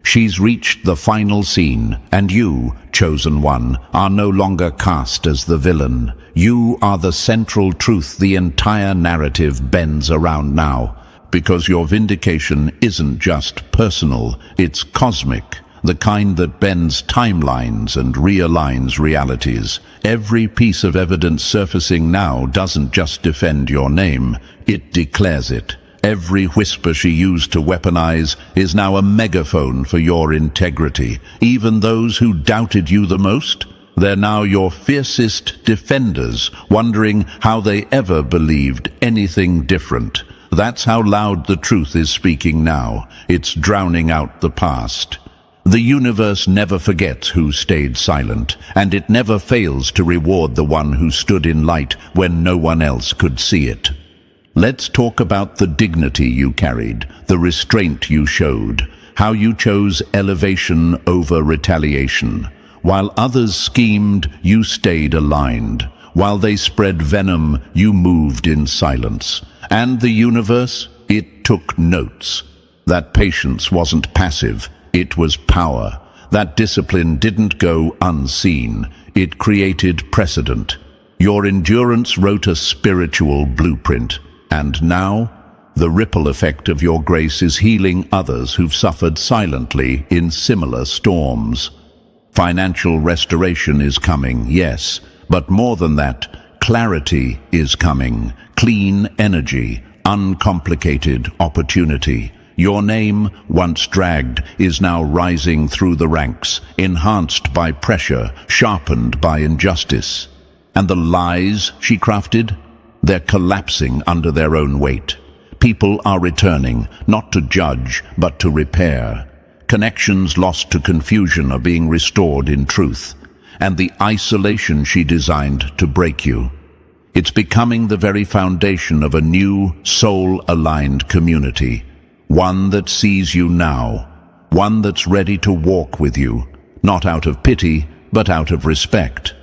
She's reached the final scene, and you, chosen one, are no longer cast as the villain. You are the central truth the entire narrative bends around now, because your vindication isn't just personal, it's cosmic, the kind that bends timelines and realigns realities. Every piece of evidence surfacing now doesn't just defend your name, it declares it. Every whisper she used to weaponize is now a megaphone for your integrity. Even those who doubted you the most, they're now your fiercest defenders, wondering how they ever believed anything different. That's how loud the truth is speaking now. It's drowning out the past. The universe never forgets who stayed silent, and it never fails to reward the one who stood in light when no one else could see it. Let's talk about the dignity you carried, the restraint you showed, how you chose elevation over retaliation. While others schemed, you stayed aligned. While they spread venom, you moved in silence. And the universe, it took notes. That patience wasn't passive, it was power. That discipline didn't go unseen, it created precedent. Your endurance wrote a spiritual blueprint. And now, the ripple effect of your grace is healing others who've suffered silently in similar storms. Financial restoration is coming, yes, but more than that, clarity is coming. Clean energy, uncomplicated opportunity. Your name, once dragged, is now rising through the ranks, enhanced by pressure, sharpened by injustice. And the lies she crafted? They're collapsing under their own weight. People are returning, not to judge, but to repair. Connections lost to confusion are being restored in truth. And the isolation she designed to break you, it's becoming the very foundation of a new, soul-aligned community. One that sees you now. One that's ready to walk with you, not out of pity, but out of respect.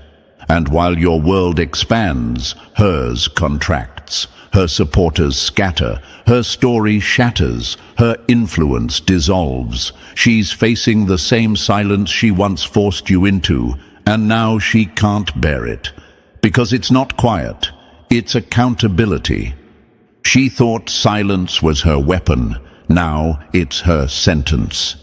And while your world expands, hers contracts. Her supporters scatter, her story shatters, her influence dissolves. She's facing the same silence she once forced you into, and now she can't bear it. Because it's not quiet, it's accountability. She thought silence was her weapon, now it's her sentence.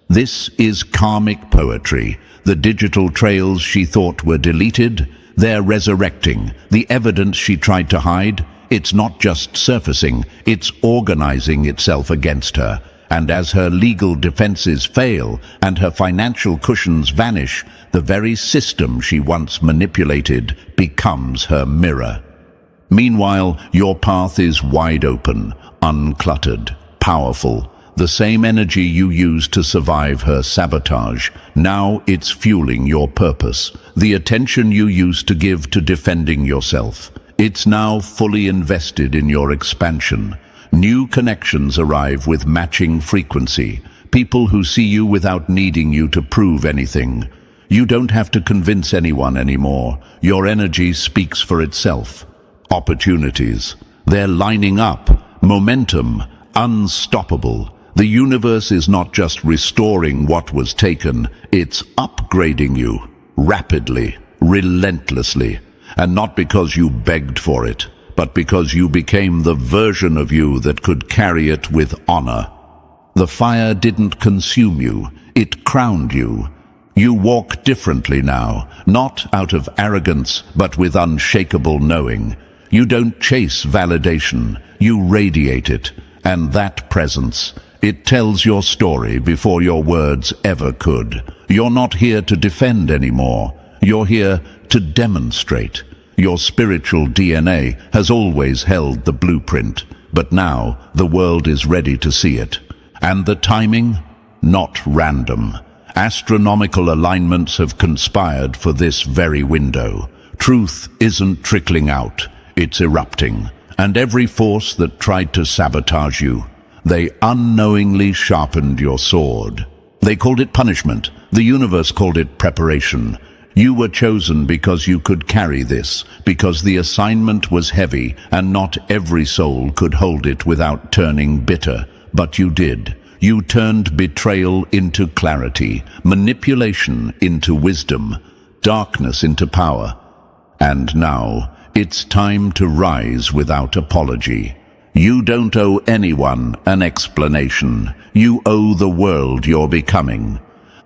This is karmic poetry. The digital trails she thought were deleted, they're resurrecting. The evidence she tried to hide, it's not just surfacing, it's organizing itself against her. And as her legal defenses fail and her financial cushions vanish, the very system she once manipulated becomes her mirror. Meanwhile, your path is wide open, uncluttered, powerful. The same energy you used to survive her sabotage, now it's fueling your purpose. The attention you used to give to defending yourself, it's now fully invested in your expansion. New connections arrive with matching frequency, people who see you without needing you to prove anything. You don't have to convince anyone anymore. Your energy speaks for itself. Opportunities, they're lining up. Momentum, unstoppable. The universe is not just restoring what was taken, it's upgrading you, rapidly, relentlessly. And not because you begged for it, but because you became the version of you that could carry it with honor. The fire didn't consume you, it crowned you. You walk differently now, not out of arrogance, but with unshakable knowing. You don't chase validation, you radiate it. And that presence, it tells your story before your words ever could. You're not here to defend anymore. You're here to demonstrate. Your spiritual DNA has always held the blueprint, but now the world is ready to see it. And the timing? Not random. Astronomical alignments have conspired for this very window. Truth isn't trickling out, it's erupting. And every force that tried to sabotage you, they unknowingly sharpened your sword. They called it punishment. The universe called it preparation. You were chosen because you could carry this, because the assignment was heavy and not every soul could hold it without turning bitter. But you did. You turned betrayal into clarity, manipulation into wisdom, darkness into power. And now, it's time to rise without apology. You don't owe anyone an explanation. You owe the world you're becoming.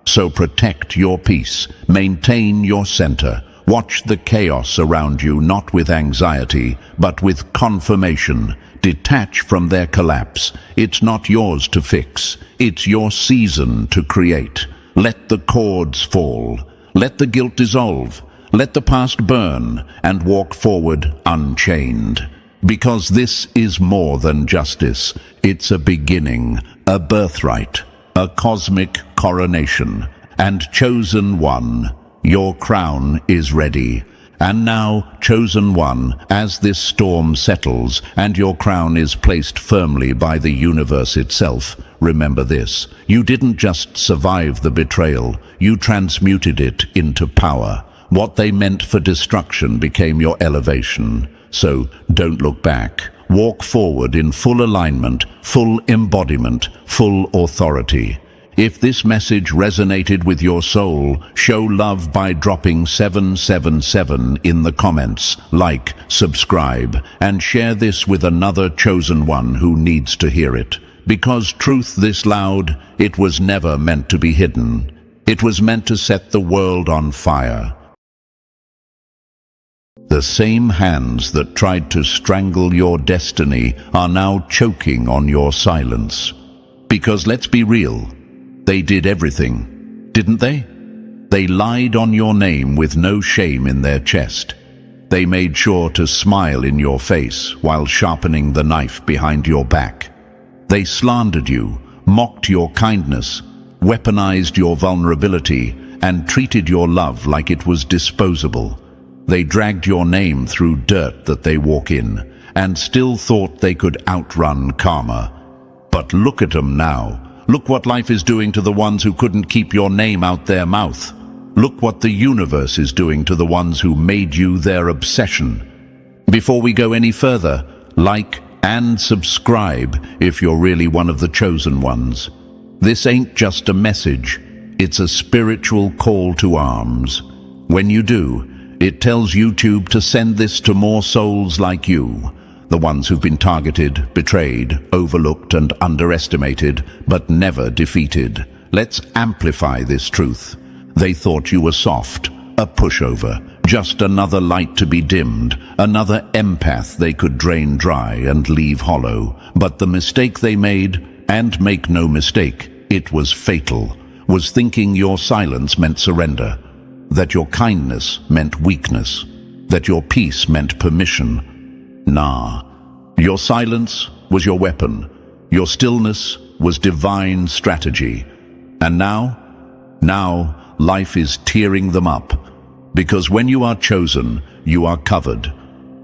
So protect your peace, maintain your center. Watch the chaos around you not with anxiety, but with confirmation. Detach from their collapse. It's not yours to fix. It's your season to create. Let the cords fall. Let the guilt dissolve. Let the past burn and walk forward unchained. Because this is more than justice. It's a beginning, a birthright, a cosmic coronation. And chosen one, your crown is ready. And now, chosen one, as this storm settles and your crown is placed firmly by the universe itself, remember this: you didn't just survive the betrayal, you transmuted it into power. What they meant for destruction became your elevation. So don't look back. Walk forward in full alignment, full embodiment, full authority. If this message resonated with your soul, show love by dropping 777 in the comments, like, subscribe, and share this with another chosen one who needs to hear it. Because truth this loud, it was never meant to be hidden. It was meant to set the world on fire. The same hands that tried to strangle your destiny are now choking on your silence. Because let's be real, they did everything, didn't they? They lied on your name with no shame in their chest. They made sure to smile in your face while sharpening the knife behind your back. They slandered you, mocked your kindness, weaponized your vulnerability, and treated your love like it was disposable. They dragged your name through dirt that they walk in, and still thought they could outrun karma. But look at them now. Look what life is doing to the ones who couldn't keep your name out their mouth. Look what the universe is doing to the ones who made you their obsession. Before we go any further, like and subscribe if you're really one of the chosen ones. This ain't just a message, it's a spiritual call to arms. When you do, it tells YouTube to send this to more souls like you, the ones who've been targeted, betrayed, overlooked and underestimated, but never defeated. Let's amplify this truth. They thought you were soft, a pushover, just another light to be dimmed, another empath they could drain dry and leave hollow. But the mistake they made, and make no mistake, it was fatal, was thinking your silence meant surrender, that your kindness meant weakness, that your peace meant permission. Nah, your silence was your weapon, your stillness was divine strategy. And now life is tearing them up, because when you are chosen, you are covered.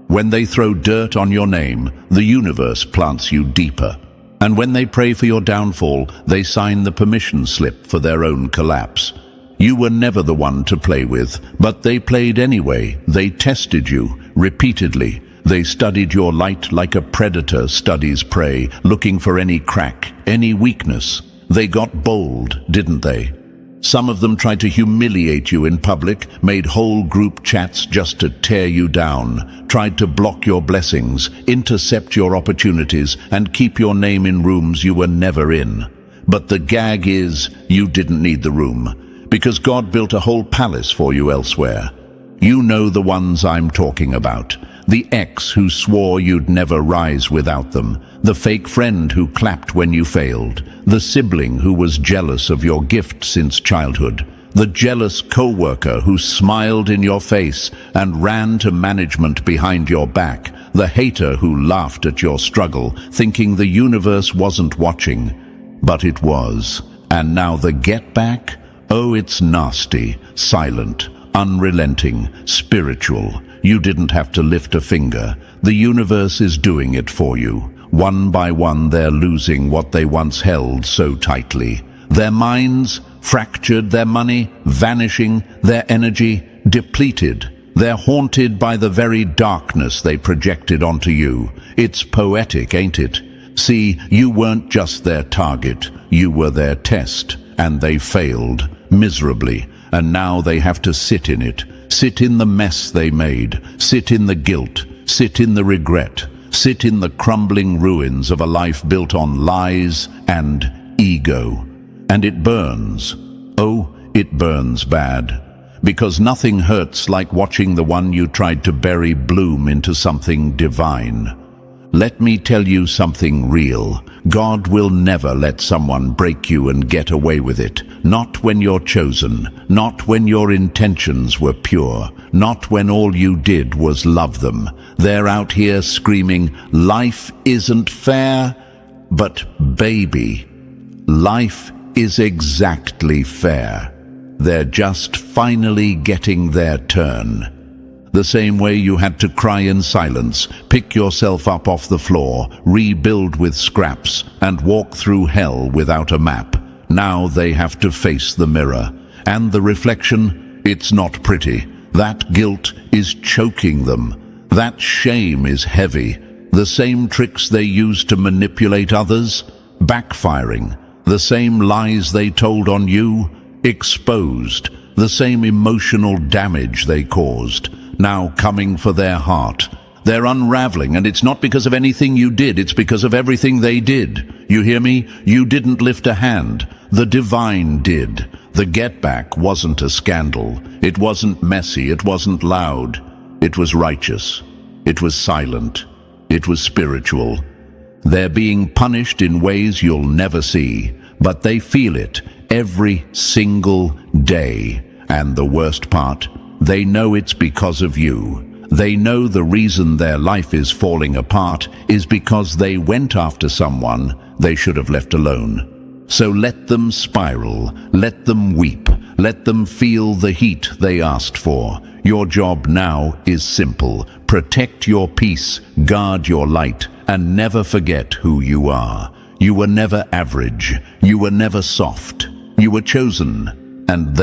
When they throw dirt on your name, the universe plants you deeper. And when they pray for your downfall, they sign the permission slip for their own collapse. You were never the one to play with, but they played anyway. They tested you repeatedly. They studied your light like a predator studies prey, looking for any crack, any weakness. They got bold, didn't they? Some of them tried to humiliate you in public, made whole group chats just to tear you down, tried to block your blessings, intercept your opportunities, and keep your name in rooms you were never in. But the gag is, you didn't need the room, because God built a whole palace for you elsewhere. You know the ones I'm talking about. The ex who swore you'd never rise without them, the fake friend who clapped when you failed, the sibling who was jealous of your gift since childhood, the jealous co-worker who smiled in your face and ran to management behind your back, the hater who laughed at your struggle, thinking the universe wasn't watching. But it was. And now the get back? Oh, it's nasty, silent, unrelenting, spiritual. You didn't have to lift a finger. The universe is doing it for you. One by one, they're losing what they once held so tightly. Their minds fractured, their money vanishing, their energy depleted. They're haunted by the very darkness they projected onto you. It's poetic, ain't it? See, you weren't just their target. You were their test, and they failed miserably. And now they have to sit in it. Sit in the mess they made, sit in the guilt, sit in the regret, sit in the crumbling ruins of a life built on lies and ego. And it burns. Oh, it burns bad. Because nothing hurts like watching the one you tried to bury bloom into something divine. Let me tell you something real. God will never let someone break you and get away with it. Not when you're chosen. Not when your intentions were pure. Not when all you did was love them. They're out here screaming, life isn't fair. But baby, life is exactly fair. They're just finally getting their turn. The same way you had to cry in silence, pick yourself up off the floor, rebuild with scraps, and walk through hell without a map. Now they have to face the mirror. And the reflection, it's not pretty. That guilt is choking them. That shame is heavy. The same tricks they used to manipulate others, backfiring. The same lies they told on you, exposed. The same emotional damage they caused, now coming for their heart. They're unraveling, and it's not because of anything you did, it's because of everything they did. You hear me? You didn't lift a hand. The divine did. The get back wasn't a scandal. It wasn't messy. It wasn't loud. It was righteous. It was silent. It was spiritual. They're being punished in ways you'll never see, but they feel it every single day. And the worst part, they know it's because of you. They know the reason their life is falling apart is because they went after someone they should have left alone. So let them spiral, let them weep, let them feel the heat they asked for. Your job now is simple. Protect your peace, guard your light, and never forget who you are. You were never average. You were never soft. You were chosen. And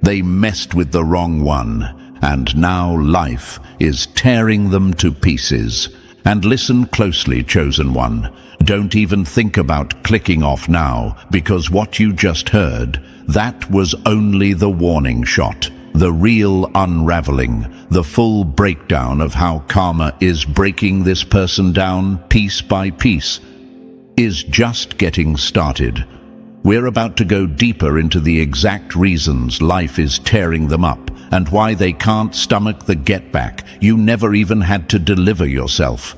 They messed with the wrong one, and now life is tearing them to pieces. And listen closely, chosen one. Don't even think about clicking off now, because what you just heard, that was only the warning shot. The real unraveling, the full breakdown of how karma is breaking this person down piece by piece, is just getting started. We're about to go deeper into the exact reasons life is tearing them up and why they can't stomach the get-back you never even had to deliver yourself.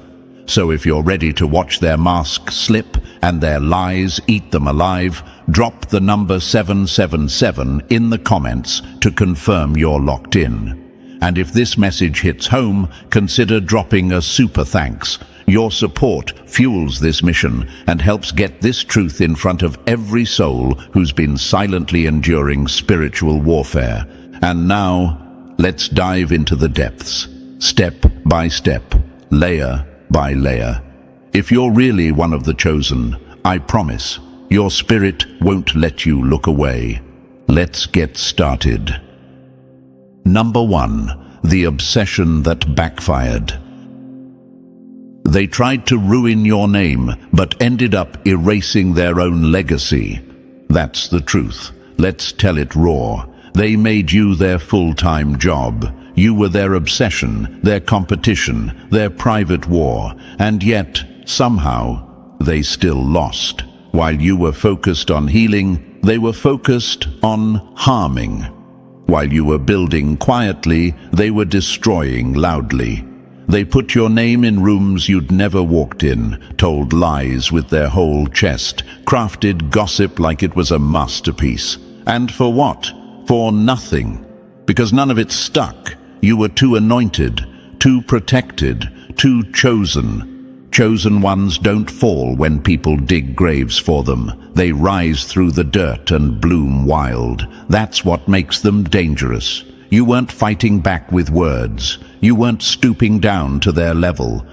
So if you're ready to watch their mask slip and their lies eat them alive, drop the number 777 in the comments to confirm you're locked in. And if this message hits home, consider dropping a super thanks. Your support fuels this mission and helps get this truth in front of every soul who's been silently enduring spiritual warfare. And now, let's dive into the depths, step by step, layer by layer. If you're really one of the chosen, I promise, your spirit won't let you look away. Let's get started. Number 1, the obsession that backfired. They tried to ruin your name, but ended up erasing their own legacy. That's the truth. Let's tell it raw. They made you their full-time job. You were their obsession, their competition, their private war, and yet, somehow, they still lost. While you were focused on healing, they were focused on harming. While you were building quietly, they were destroying loudly. They put your name in rooms you'd never walked in, told lies with their whole chest, crafted gossip like it was a masterpiece. And for what? For nothing. Because none of it stuck. You were too anointed, too protected, too chosen. Chosen ones don't fall when people dig graves for them. They rise through the dirt and bloom wild. That's what makes them dangerous. You weren't fighting back with words. You weren't stooping down to their level.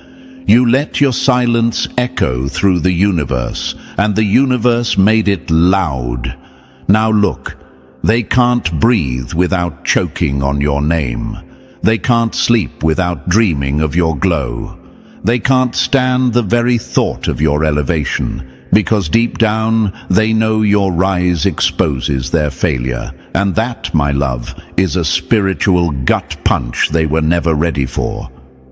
You let your silence echo through the universe, and the universe made it loud. Now look, they can't breathe without choking on your name. They can't sleep without dreaming of your glow. They can't stand the very thought of your elevation, because deep down they know your rise exposes their failure. And that, my love, is a spiritual gut punch they were never ready for.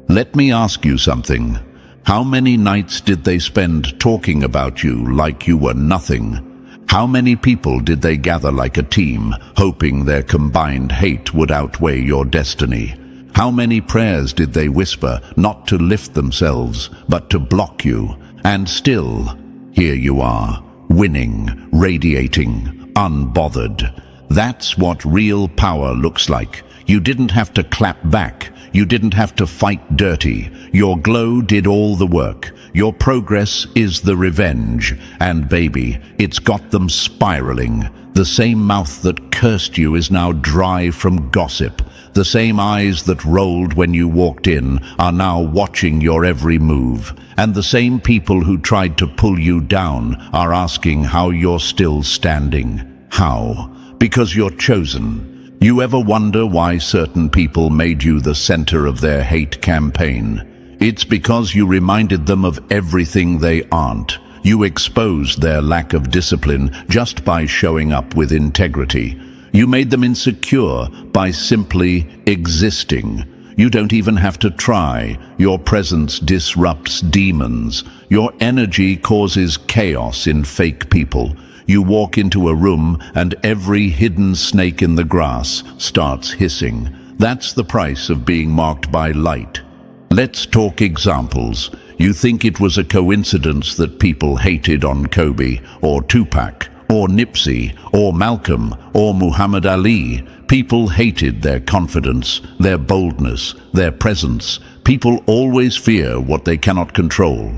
Let me ask you something. How many nights did they spend talking about you like you were nothing? How many people did they gather like a team, hoping their combined hate would outweigh your destiny? How many prayers did they whisper, not to lift themselves, but to block you? And still, here you are, winning, radiating, unbothered. That's what real power looks like. You didn't have to clap back. You didn't have to fight dirty. Your glow did all the work. Your progress is the revenge. And baby, it's got them spiraling. The same mouth that cursed you is now dry from gossip. The same eyes that rolled when you walked in are now watching your every move. And the same people who tried to pull you down are asking how you're still standing. How? Because you're chosen. You ever wonder why certain people made you the center of their hate campaign? It's because you reminded them of everything they aren't. You exposed their lack of discipline just by showing up with integrity. You made them insecure by simply existing. You don't even have to try. Your presence disrupts demons. Your energy causes chaos in fake people. You walk into a room and every hidden snake in the grass starts hissing. That's the price of being marked by light. Let's talk examples. You think it was a coincidence that people hated on Kobe or Tupac or Nipsey or Malcolm or Muhammad Ali. People hated their confidence, their boldness, their presence. People always fear what they cannot control.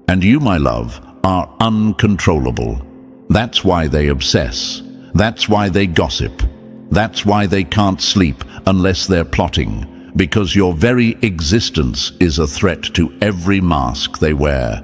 And you, my love, are uncontrollable. That's why they obsess. That's why they gossip. That's why they can't sleep unless they're plotting. Because your very existence is a threat to every mask they wear.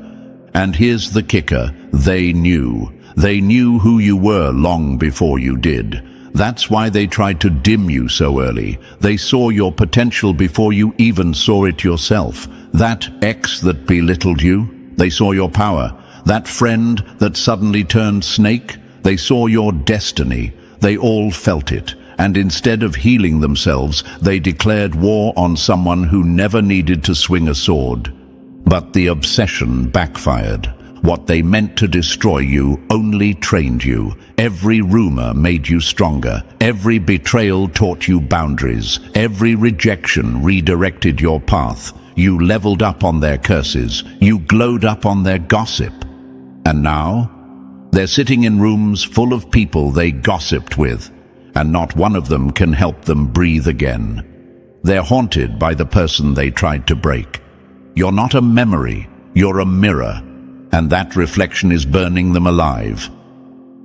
And here's the kicker. They knew. They knew who you were long before you did. That's why they tried to dim you so early. They saw your potential before you even saw it yourself. That ex that belittled you, they saw your power. That friend that suddenly turned snake, they saw your destiny. They all felt it. And instead of healing themselves, they declared war on someone who never needed to swing a sword. But the obsession backfired. What they meant to destroy you only trained you. Every rumor made you stronger. Every betrayal taught you boundaries. Every rejection redirected your path. You leveled up on their curses. You glowed up on their gossip. And now, they're sitting in rooms full of people they gossiped with, and not one of them can help them breathe again. They're haunted by the person they tried to break. You're not a memory, you're a mirror, and that reflection is burning them alive.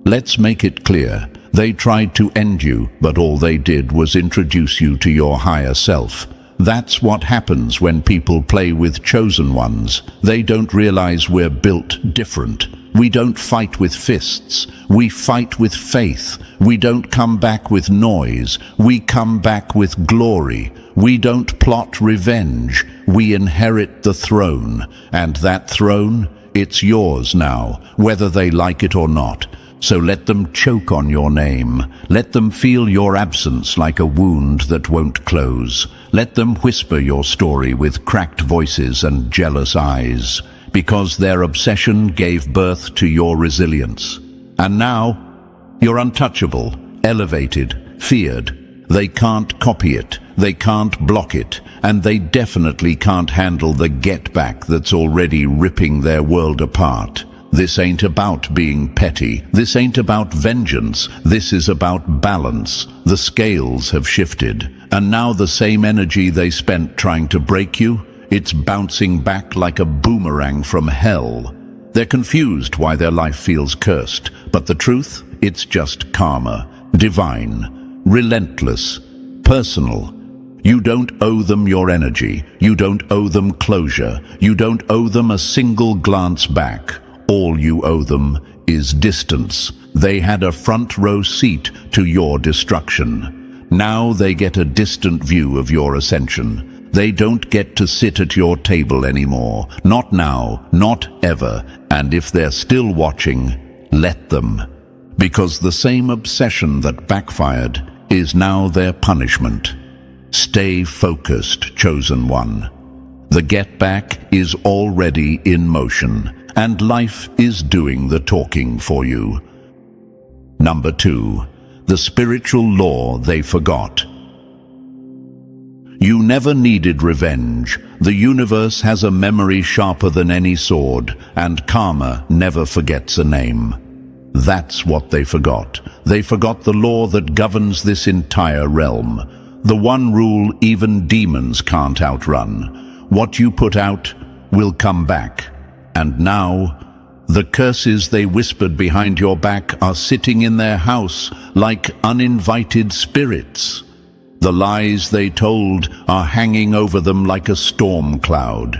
Let's make it clear, they tried to end you, but all they did was introduce you to your higher self. That's what happens when people play with chosen ones. They don't realize we're built different. We don't fight with fists. We fight with faith. We don't come back with noise. We come back with glory. We don't plot revenge. We inherit the throne. And that throne, it's yours now, whether they like it or not. So let them choke on your name. Let them feel your absence like a wound that won't close. Let them whisper your story with cracked voices and jealous eyes, because their obsession gave birth to your resilience. And now, you're untouchable, elevated, feared. They can't copy it, they can't block it, and they definitely can't handle the get-back that's already ripping their world apart. This ain't about being petty. This ain't about vengeance. This is about balance. The scales have shifted, and now the same energy they spent trying to break you, it's bouncing back like a boomerang from hell. They're confused why their life feels cursed, but the truth, it's just karma, divine, relentless, personal. You don't owe them your energy. You don't owe them closure. You don't owe them a single glance back. All you owe them is distance. They had a front row seat to your destruction. Now they get a distant view of your ascension. They don't get to sit at your table anymore. Not now, not ever. And if they're still watching, let them. Because the same obsession that backfired is now their punishment. Stay focused, chosen one. The get back is already in motion, and life is doing the talking for you. Number 2, the spiritual law they forgot. You never needed revenge. The universe has a memory sharper than any sword, and karma never forgets a name. That's what they forgot. They forgot the law that governs this entire realm. The one rule even demons can't outrun. What you put out will come back. And now, the curses they whispered behind your back are sitting in their house like uninvited spirits. The lies they told are hanging over them like a storm cloud.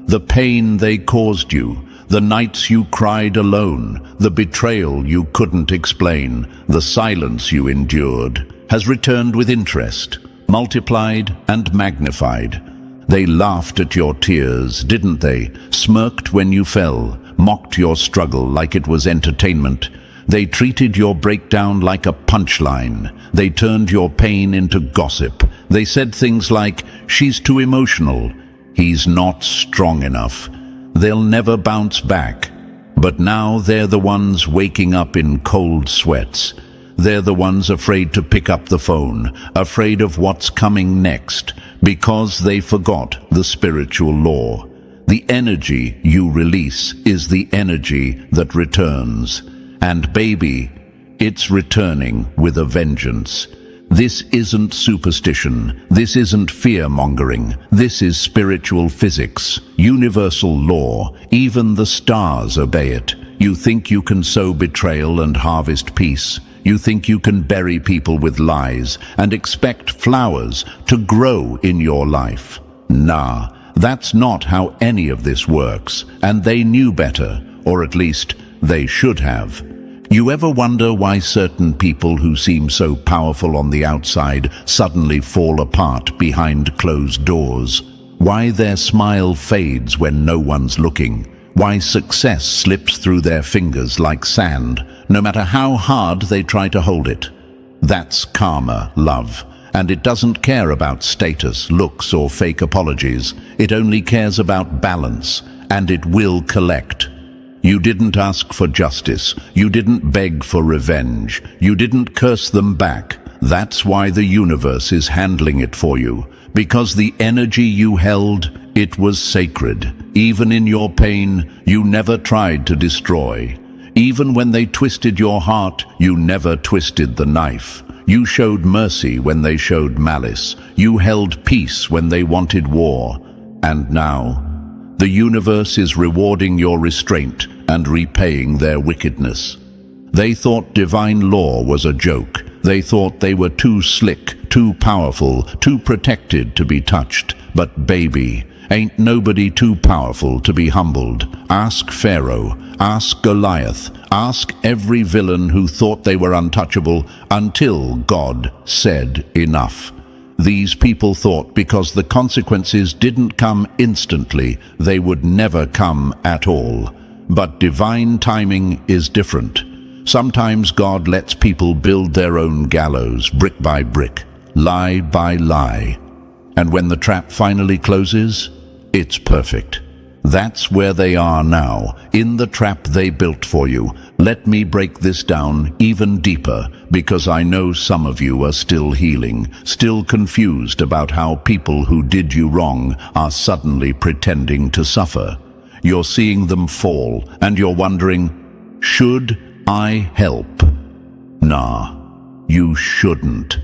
The pain they caused you, the nights you cried alone, the betrayal you couldn't explain, the silence you endured, has returned with interest, multiplied and magnified. They laughed at your tears, didn't they? Smirked when you fell, mocked your struggle like it was entertainment. They treated your breakdown like a punchline. They turned your pain into gossip. They said things like, "She's too emotional. He's not strong enough. They'll never bounce back." But now they're the ones waking up in cold sweats. They're the ones afraid to pick up the phone, afraid of what's coming next, because they forgot the spiritual law. The energy you release is the energy that returns. And baby, it's returning with a vengeance. This isn't superstition. This isn't fear-mongering. This is spiritual physics, universal law. Even the stars obey it. You think you can sow betrayal and harvest peace. You think you can bury people with lies and expect flowers to grow in your life. Nah, that's not how any of this works, and they knew better, or at least they should have. You ever wonder why certain people who seem so powerful on the outside suddenly fall apart behind closed doors? Why their smile fades when no one's looking? Why success slips through their fingers like sand, no matter how hard they try to hold it? That's karma, love. And it doesn't care about status, looks, or fake apologies. It only cares about balance, and it will collect. You didn't ask for justice. You didn't beg for revenge. You didn't curse them back. That's why the universe is handling it for you. Because the energy you held, it was sacred. Even in your pain, you never tried to destroy. Even when they twisted your heart, you never twisted the knife. You showed mercy when they showed malice. You held peace when they wanted war. And now, the universe is rewarding your restraint and repaying their wickedness. They thought divine law was a joke. They thought they were too slick, too powerful, too protected to be touched. But baby, ain't nobody too powerful to be humbled. Ask Pharaoh, ask Goliath, ask every villain who thought they were untouchable until God said enough. These people thought because the consequences didn't come instantly, they would never come at all. But divine timing is different. Sometimes God lets people build their own gallows, brick by brick, lie by lie. And when the trap finally closes, it's perfect. That's where they are now, in the trap they built for you. Let me break this down even deeper, because I know some of you are still healing, still confused about how people who did you wrong are suddenly pretending to suffer. You're seeing them fall, and you're wondering, should I help? Nah, you shouldn't.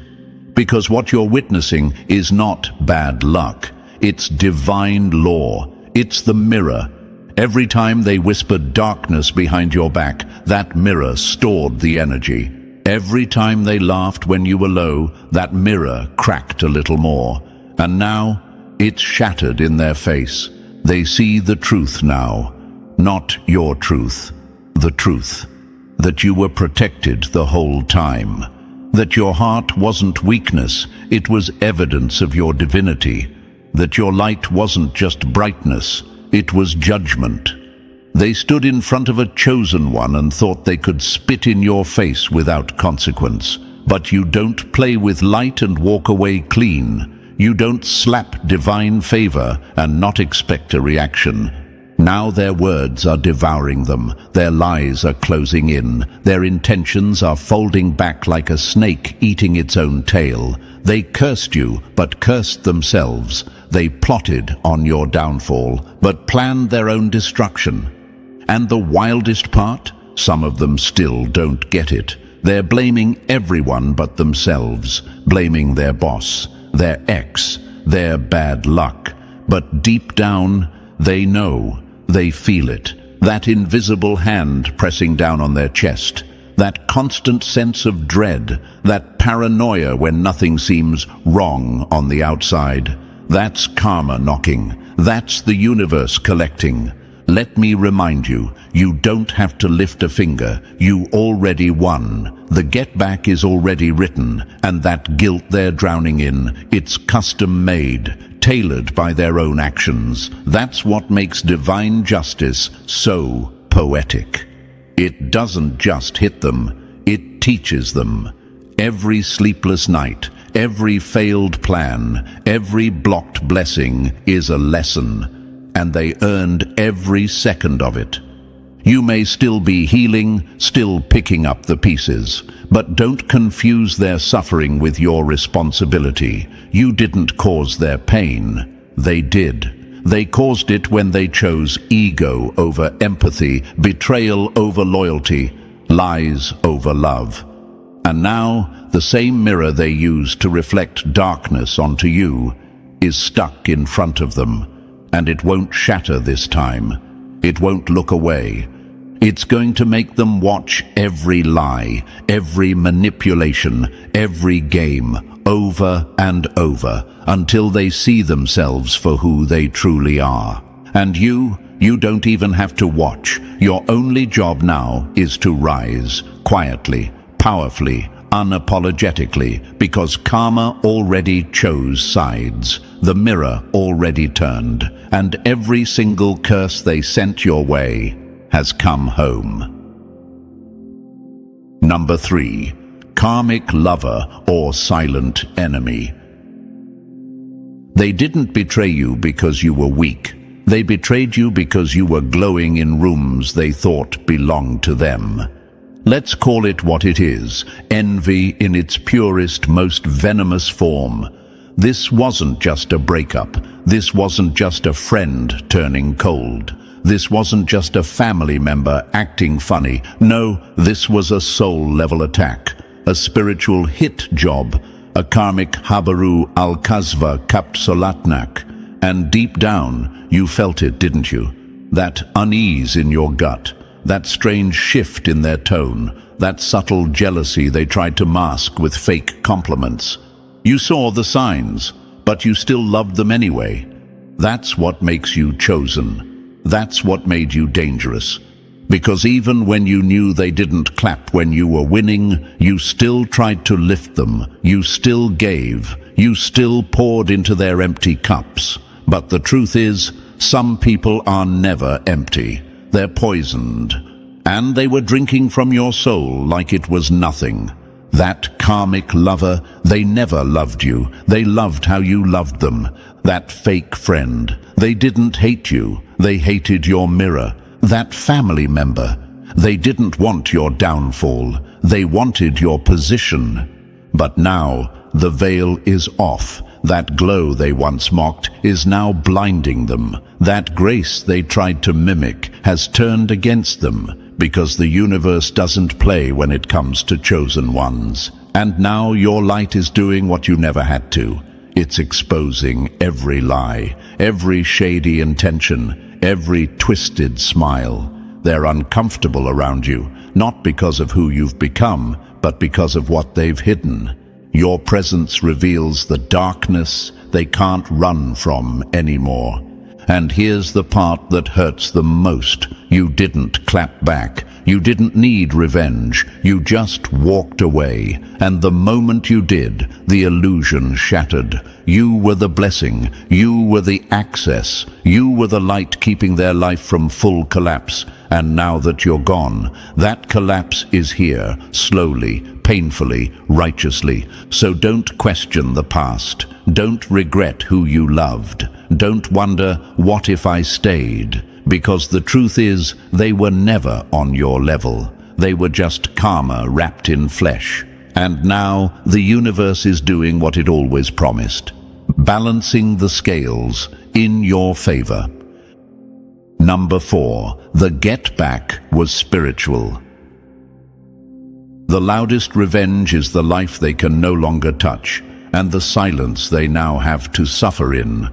Because what you're witnessing is not bad luck. It's divine law. It's the mirror. Every time they whispered darkness behind your back, that mirror stored the energy. Every time they laughed when you were low, that mirror cracked a little more. And now, it's shattered in their face. They see the truth now. Not your truth. The truth. That you were protected the whole time. That your heart wasn't weakness, it was evidence of your divinity. That your light wasn't just brightness, it was judgment. They stood in front of a chosen one and thought they could spit in your face without consequence. But you don't play with light and walk away clean. You don't slap divine favor and not expect a reaction. Now their words are devouring them, their lies are closing in, their intentions are folding back like a snake eating its own tail. They cursed you, but cursed themselves. They plotted on your downfall, but planned their own destruction. And the wildest part? Some of them still don't get it. They're blaming everyone but themselves, blaming their boss, their ex, their bad luck. But deep down, they know. They feel it, that invisible hand pressing down on their chest, that constant sense of dread, that paranoia when nothing seems wrong on the outside. That's karma knocking. That's the universe collecting. Let me remind you, you don't have to lift a finger. You already won. The get back is already written, and that guilt they're drowning in, it's custom made. Tailored by their own actions. That's what makes divine justice so poetic. It doesn't just hit them, it teaches them. Every sleepless night, every failed plan, every blocked blessing is a lesson, and they earned every second of it. You may still be healing, still picking up the pieces, but don't confuse their suffering with your responsibility. You didn't cause their pain. They did. They caused it when they chose ego over empathy, betrayal over loyalty, lies over love. And now, the same mirror they used to reflect darkness onto you is stuck in front of them, and it won't shatter this time. It won't look away. It's going to make them watch every lie, every manipulation, every game, over and over, until they see themselves for who they truly are. And you, You don't even have to watch. Your only job now is to rise, quietly, powerfully, unapologetically, because karma already chose sides, the mirror already turned, and every single curse they sent your way has come home. Number 3. Karmic lover or silent enemy. They didn't betray you because you were weak. They betrayed you because you were glowing in rooms they thought belonged to them. Let's call it what it is, envy in its purest, most venomous form. This wasn't just a breakup. This wasn't just a friend turning cold. This wasn't just a family member acting funny. No, this was a soul-level attack, a spiritual hit job, a karmic habaru al-kazva kapsolatnak. And deep down, you felt it, didn't you? That unease in your gut, that strange shift in their tone, that subtle jealousy they tried to mask with fake compliments. You saw the signs, but you still loved them anyway. That's what makes you chosen. That's what made you dangerous. Because even when you knew they didn't clap when you were winning, you still tried to lift them. You still gave. You still poured into their empty cups. But the truth is, some people are never empty. They're poisoned. And they were drinking from your soul like it was nothing. That karmic lover, they never loved you. They loved how you loved them. That fake friend, they didn't hate you. They hated your mirror. That family member, they didn't want your downfall. They wanted your position. But now, the veil is off. That glow they once mocked is now blinding them. That grace they tried to mimic has turned against them, because the universe doesn't play when it comes to chosen ones. And now your light is doing what you never had to. It's exposing every lie, every shady intention, every twisted smile. They're uncomfortable around you, not because of who you've become, but because of what they've hidden. Your presence reveals the darkness they can't run from anymore. And here's the part that hurts them most. You didn't clap back. You didn't need revenge. You just walked away. And the moment you did, the illusion shattered. You were the blessing. You were the access. You were the light keeping their life from full collapse. And now that you're gone, that collapse is here, slowly, painfully, righteously. So don't question the past. Don't regret who you loved. Don't wonder, what if I stayed? Because the truth is, they were never on your level. They were just karma wrapped in flesh. And now the universe is doing what it always promised, balancing the scales in your favor. Number 4, the get back was spiritual. The loudest revenge is the life they can no longer touch, and the silence they now have to suffer in.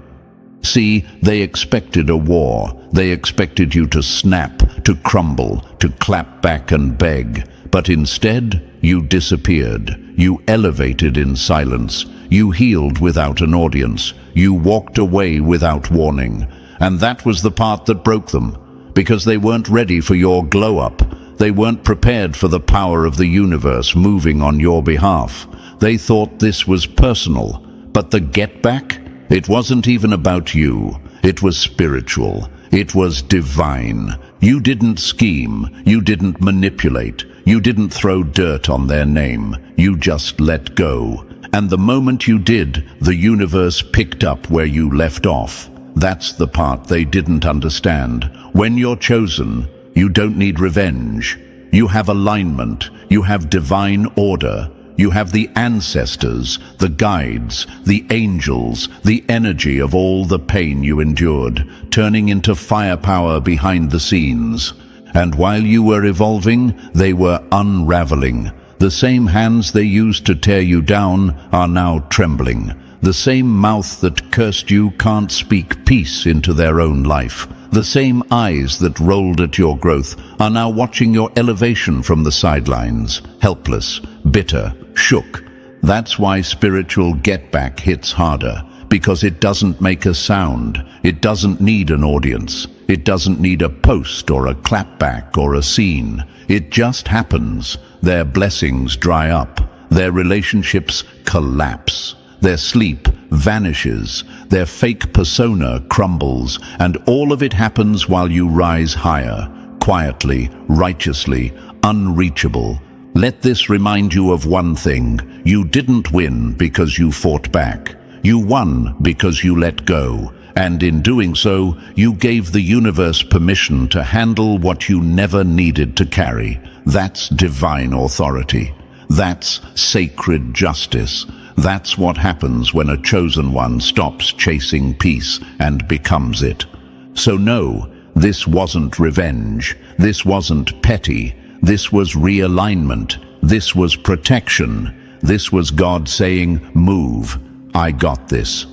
See, they expected a war. They expected you to snap, to crumble, to clap back and beg. But instead, you disappeared. You elevated in silence. You healed without an audience. You walked away without warning. And that was the part that broke them, because they weren't ready for your glow-up. They weren't prepared for the power of the universe moving on your behalf. They thought this was personal. But the get-back? It wasn't even about you. It was spiritual. It was divine. You didn't scheme. You didn't manipulate. You didn't throw dirt on their name. You just let go. And the moment you did, the universe picked up where you left off. That's the part they didn't understand. When you're chosen, you don't need revenge. You have alignment. You have divine order. You have the ancestors, the guides, the angels, the energy of all the pain you endured, turning into firepower behind the scenes. And while you were evolving, they were unraveling. The same hands they used to tear you down are now trembling. The same mouth that cursed you can't speak peace into their own life. The same eyes that rolled at your growth are now watching your elevation from the sidelines, helpless, bitter, shook. That's why spiritual get-back hits harder, because it doesn't make a sound. It doesn't need an audience. It doesn't need a post or a clapback or a scene. It just happens. Their blessings dry up. Their relationships collapse. Their sleep vanishes. Their fake persona crumbles. And all of it happens while you rise higher, quietly, righteously, unreachable. Let this remind you of one thing. You didn't win because you fought back. You won because you let go. And in doing so, you gave the universe permission to handle what you never needed to carry. That's divine authority. That's sacred justice. That's what happens when a chosen one stops chasing peace and becomes it. So no, this wasn't revenge. This wasn't petty. This was realignment. This was protection. This was God saying, move. I got this.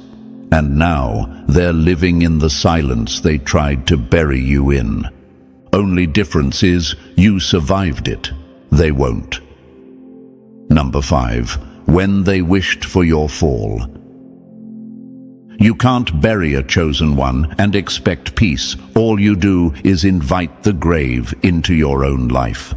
And now they're living in the silence they tried to bury you in. Only difference is you survived it. They won't. Number 5. When they wished for your fall. You can't bury a chosen one and expect peace. All you do is invite the grave into your own life.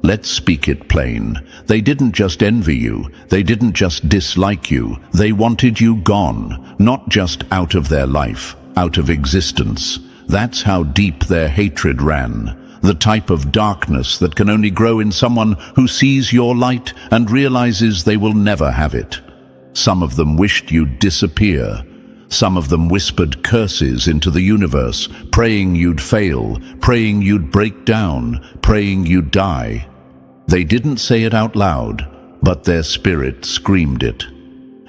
Let's speak it plain. They didn't just envy you. They didn't just dislike you. They wanted you gone, not just out of their life, out of existence. That's how deep their hatred ran. The type of darkness that can only grow in someone who sees your light and realizes they will never have it. Some of them wished you'd disappear. Some of them whispered curses into the universe, praying you'd fail, praying you'd break down, praying you'd die. They didn't say it out loud, but their spirit screamed it.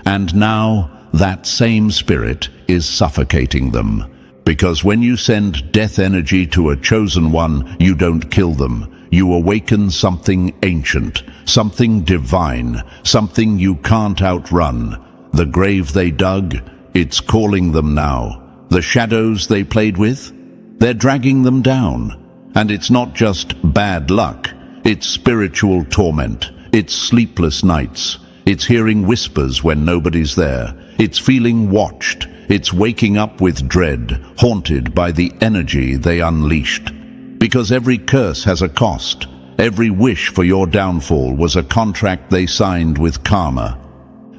And now that same spirit is suffocating them. Because when you send death energy to a chosen one, you don't kill them. You awaken something ancient, something divine, something you can't outrun. The grave they dug, it's calling them now. The shadows they played with, they're dragging them down. And it's not just bad luck. It's spiritual torment. It's sleepless nights. It's hearing whispers when nobody's there. It's feeling watched. It's waking up with dread, haunted by the energy they unleashed. Because every curse has a cost. Every wish for your downfall was a contract they signed with karma.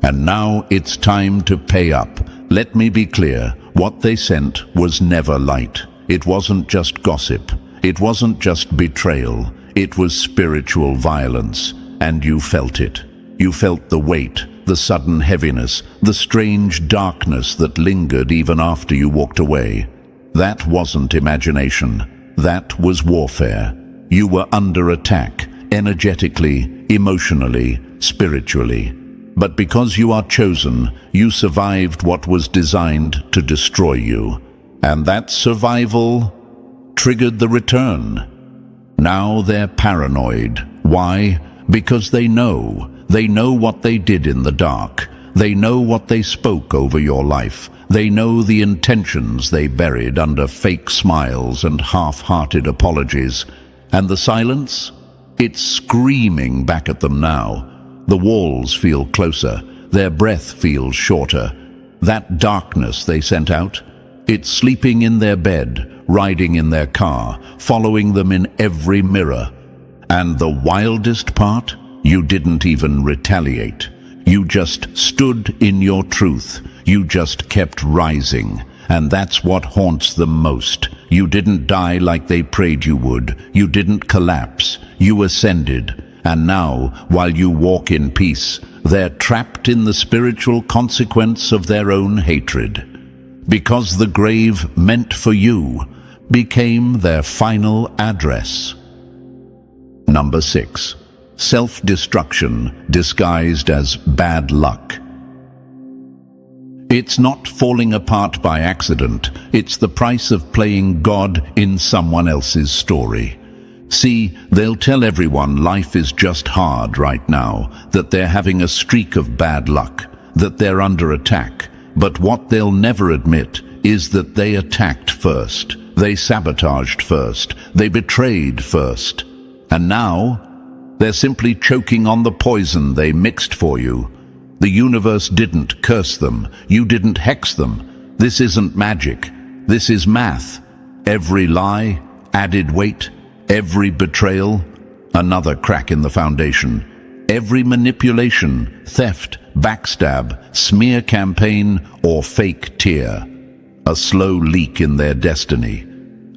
And now it's time to pay up. Let me be clear, what they sent was never light. It wasn't just gossip. It wasn't just betrayal. It was spiritual violence. And you felt it. You felt the weight, the sudden heaviness, the strange darkness that lingered even after you walked away. That wasn't imagination. That was warfare. You were under attack, energetically, emotionally, spiritually. But because you are chosen, you survived what was designed to destroy you. And that survival triggered the return. Now they're paranoid. Why? Because they know. They know what they did in the dark. They know what they spoke over your life. They know the intentions they buried under fake smiles and half-hearted apologies. And the silence? It's screaming back at them now. The walls feel closer. Their breath feels shorter. That darkness they sent out, it's sleeping in their bed, riding in their car, following them in every mirror. And the wildest part? You didn't even retaliate. You just stood in your truth. You just kept rising. And that's what haunts them most. You didn't die like they prayed you would. You didn't collapse. You ascended. And now, while you walk in peace, they're trapped in the spiritual consequence of their own hatred. Because the grave meant for you became their final address. Number 6. Self-destruction disguised as bad luck. It's not falling apart by accident. It's the price of playing God in someone else's story. See, they'll tell everyone life is just hard right now, that they're having a streak of bad luck, that they're under attack. But what they'll never admit is that they attacked first. They sabotaged first. They betrayed first. And now, they're simply choking on the poison they mixed for you. The universe didn't curse them. You didn't hex them. This isn't magic. This is math. Every lie, added weight, every betrayal, another crack in the foundation. Every manipulation, theft, backstab, smear campaign, or fake tear. A slow leak in their destiny.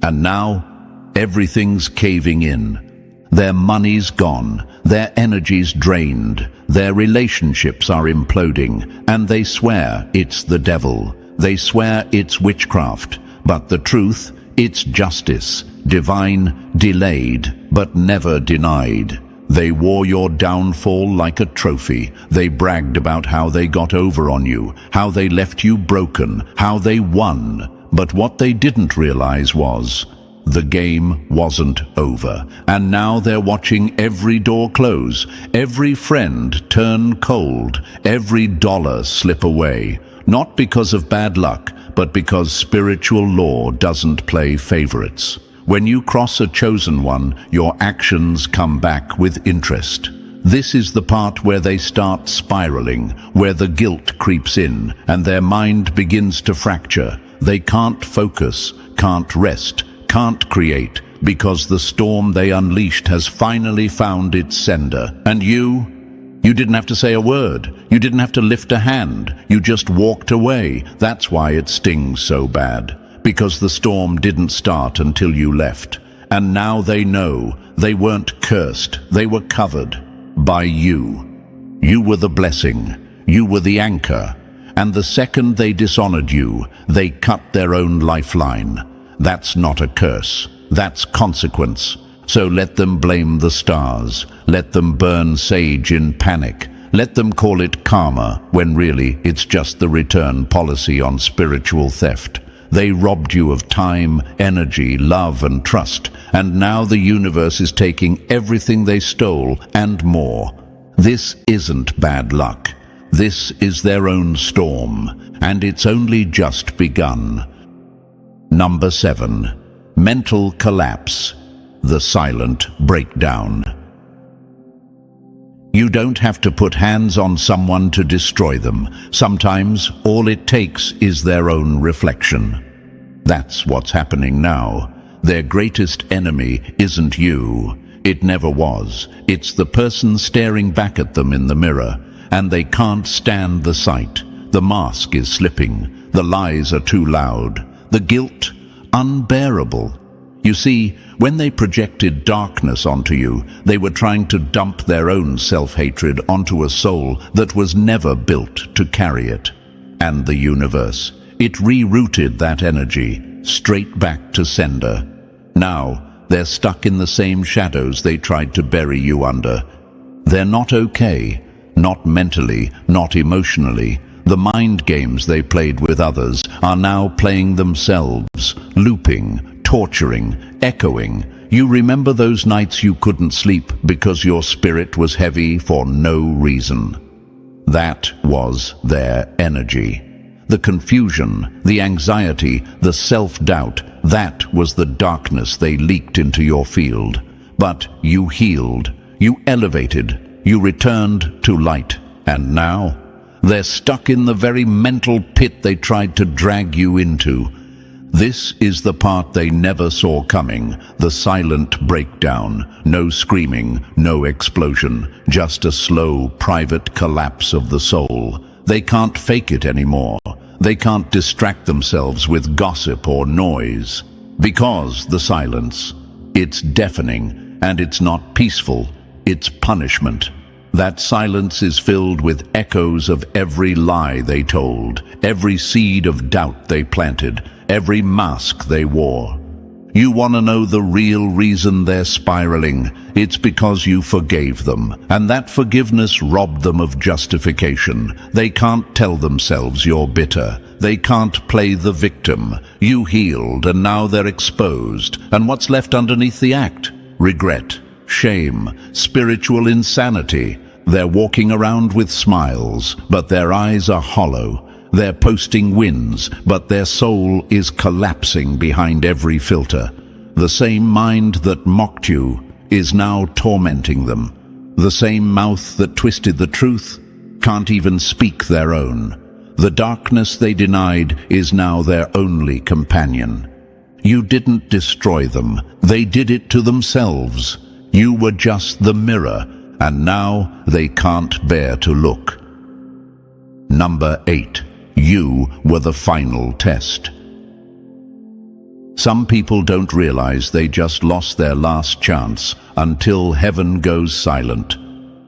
And now, everything's caving in. Their money's gone, their energy's drained, their relationships are imploding, and they swear it's the devil. They swear it's witchcraft, but the truth, it's justice, divine, delayed, but never denied. They wore your downfall like a trophy. They bragged about how they got over on you, how they left you broken, how they won. But what they didn't realize was, the game wasn't over. And now they're watching every door close, every friend turn cold, every dollar slip away. Not because of bad luck, but because spiritual law doesn't play favorites. When you cross a chosen one, your actions come back with interest. This is the part where they start spiraling, where the guilt creeps in, and their mind begins to fracture. They can't focus, can't rest, can't create, because the storm they unleashed has finally found its sender. And you didn't have to say a word. You didn't have to lift a hand. You just walked away. That's why it stings so bad. Because the storm didn't start until you left. And now they know they weren't cursed. They were covered by you. You were the blessing. You were the anchor. And the second they dishonored you, they cut their own lifeline. That's not a curse. That's consequence. So let them blame the stars. Let them burn sage in panic. Let them call it karma, when really it's just the return policy on spiritual theft. They robbed you of time, energy, love, and trust, and now the universe is taking everything they stole and more. This isn't bad luck. This is their own storm, and it's only just begun. Number 7. Mental collapse. The silent breakdown. You don't have to put hands on someone to destroy them. Sometimes all it takes is their own reflection. That's what's happening now. Their greatest enemy isn't you. It never was. It's the person staring back at them in the mirror, and they can't stand the sight. The mask is slipping. The lies are too loud. The guilt, unbearable. You see, when they projected darkness onto you, they were trying to dump their own self-hatred onto a soul that was never built to carry it. And the universe, it rerouted that energy straight back to sender. Now, they're stuck in the same shadows they tried to bury you under. They're not okay, not mentally, not emotionally. The mind games they played with others are now playing themselves, looping, torturing, echoing. You remember those nights you couldn't sleep because your spirit was heavy for no reason. That was their energy. The confusion, the anxiety, the self-doubt, that was the darkness they leaked into your field. But you healed, you elevated, you returned to light. And now, they're stuck in the very mental pit they tried to drag you into. This is the part they never saw coming, the silent breakdown. No screaming, no explosion, just a slow, private collapse of the soul. They can't fake it anymore. They can't distract themselves with gossip or noise. Because the silence, it's deafening, and it's not peaceful, it's punishment. That silence is filled with echoes of every lie they told, every seed of doubt they planted, every mask they wore. You want to know the real reason they're spiraling? It's because you forgave them, and that forgiveness robbed them of justification. They can't tell themselves you're bitter. They can't play the victim. You healed, and now they're exposed. And what's left underneath the act? Regret, shame, spiritual insanity. They're walking around with smiles, but their eyes are hollow. They're posting wins, but their soul is collapsing behind every filter. The same mind that mocked you is now tormenting them. The same mouth that twisted the truth can't even speak their own. The darkness they denied is now their only companion. You didn't destroy them, they did it to themselves. You were just the mirror, and now they can't bear to look. Number 8. You were the final test. Some people don't realize they just lost their last chance until heaven goes silent.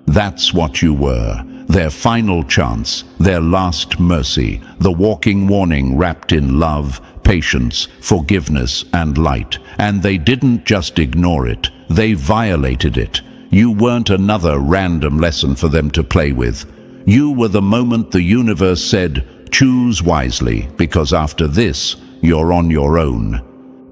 That's what you were. Their final chance, their last mercy, the walking warning wrapped in love, patience, forgiveness, and light. And they didn't just ignore it, they violated it. You weren't another random lesson for them to play with. You were the moment the universe said, choose wisely, because after this, you're on your own.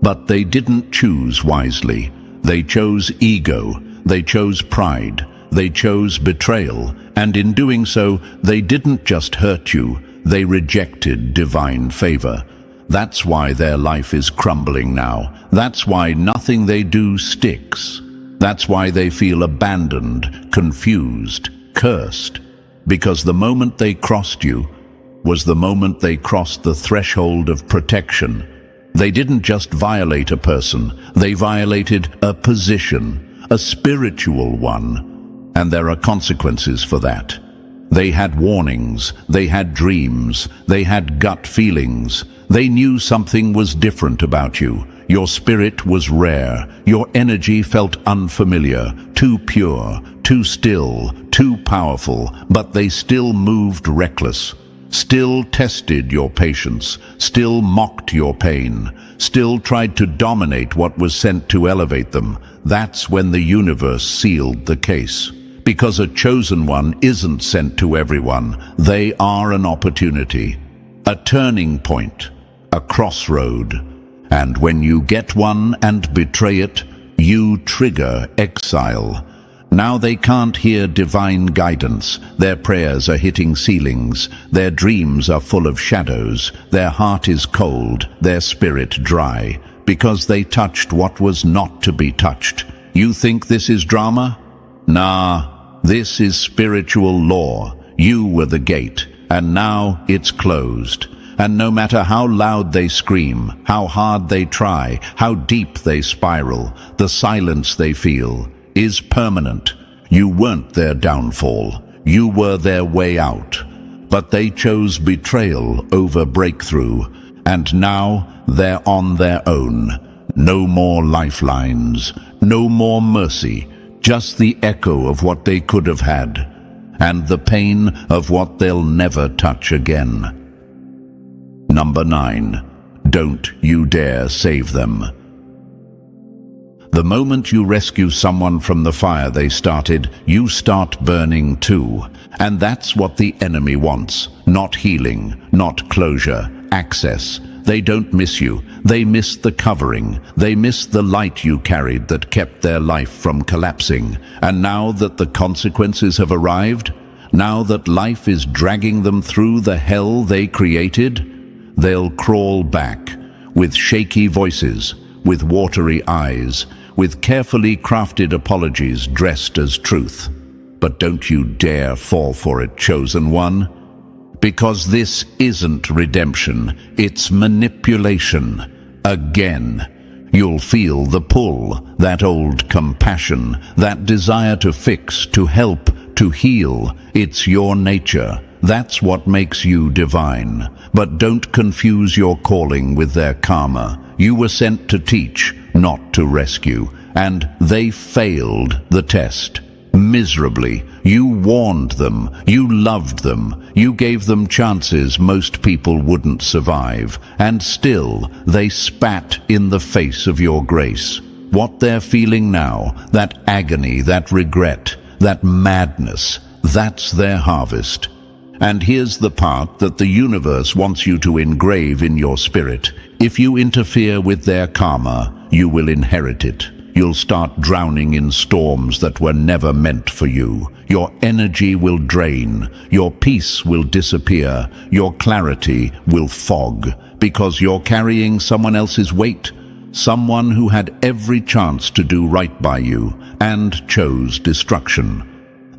But they didn't choose wisely. They chose ego, they chose pride, they chose betrayal, and in doing so, they didn't just hurt you, they rejected divine favor. That's why their life is crumbling now. That's why nothing they do sticks. That's why they feel abandoned, confused, cursed. Because the moment they crossed you was the moment they crossed the threshold of protection. They didn't just violate a person, they violated a position, a spiritual one. And there are consequences for that. They had warnings, they had dreams, they had gut feelings. They knew something was different about you. Your spirit was rare, your energy felt unfamiliar, too pure, too still, too powerful, but they still moved reckless, still tested your patience, still mocked your pain, still tried to dominate what was sent to elevate them. That's when the universe sealed the case. Because a chosen one isn't sent to everyone. They are an opportunity, a turning point, a crossroad. And when you get one and betray it, you trigger exile. Now they can't hear divine guidance. Their prayers are hitting ceilings. Their dreams are full of shadows. Their heart is cold, their spirit dry, because they touched what was not to be touched. You think this is drama? Nah. This is spiritual law. You were the gate, and now it's closed. And no matter how loud they scream, how hard they try, how deep they spiral, the silence they feel is permanent. You weren't their downfall. You were their way out. But they chose betrayal over breakthrough, and now they're on their own. No more lifelines, no more mercy. Just the echo of what they could have had, and the pain of what they'll never touch again. Number 9. Don't you dare save them. The moment you rescue someone from the fire they started, you start burning too. And that's what the enemy wants. Not healing, not closure, access. They don't miss you. They miss the covering. They miss the light you carried that kept their life from collapsing. And now that the consequences have arrived, now that life is dragging them through the hell they created, they'll crawl back with shaky voices, with watery eyes, with carefully crafted apologies dressed as truth. But don't you dare fall for it, chosen one. Because this isn't redemption, it's manipulation. Again, you'll feel the pull, that old compassion, that desire to fix, to help, to heal. It's your nature. That's what makes you divine. But don't confuse your calling with their karma. You were sent to teach, not to rescue. And they failed the test. Miserably. You warned them, you loved them, you gave them chances most people wouldn't survive, and still they spat in the face of your grace. What they're feeling now, that agony, that regret, that madness, that's their harvest. And here's the part that the universe wants you to engrave in your spirit. If you interfere with their karma, you will inherit it. You'll start drowning in storms that were never meant for you. Your energy will drain, your peace will disappear, your clarity will fog, because you're carrying someone else's weight, someone who had every chance to do right by you and chose destruction.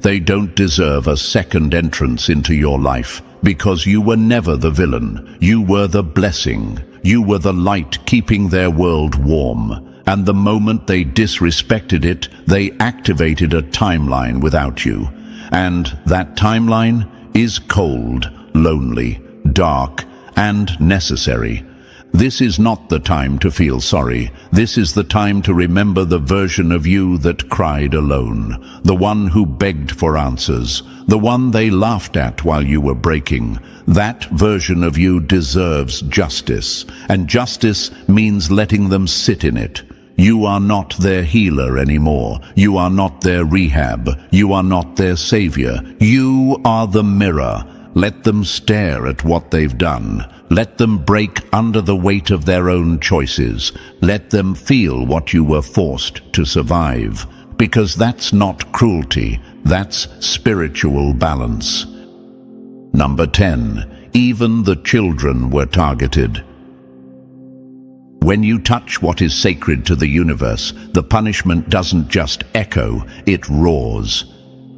They don't deserve a second entrance into your life, because you were never the villain. You were the blessing. You were the light keeping their world warm. And the moment they disrespected it, they activated a timeline without you. And that timeline is cold, lonely, dark, and necessary. This is not the time to feel sorry. This is the time to remember the version of you that cried alone, the one who begged for answers, the one they laughed at while you were breaking. That version of you deserves justice, and justice means letting them sit in it. You are not their healer anymore. You are not their rehab. You are not their savior. You are the mirror. Let them stare at what they've done. Let them break under the weight of their own choices. Let them feel what you were forced to survive. Because that's not cruelty. That's spiritual balance. Number 10. Even the children were targeted. When you touch what is sacred to the universe, the punishment doesn't just echo, it roars.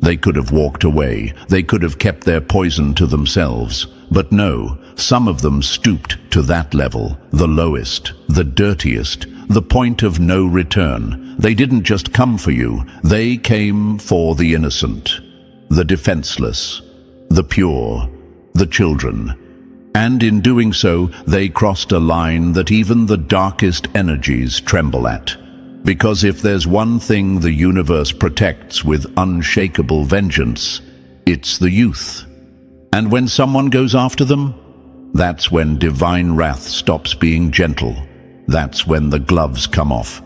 They could have walked away. They could have kept their poison to themselves. But no, some of them stooped to that level, the lowest, the dirtiest, the point of no return. They didn't just come for you. They came for the innocent, the defenseless, the pure, the children. And in doing so, they crossed a line that even the darkest energies tremble at. Because if there's one thing the universe protects with unshakable vengeance, it's the youth. And when someone goes after them, that's when divine wrath stops being gentle. That's when the gloves come off.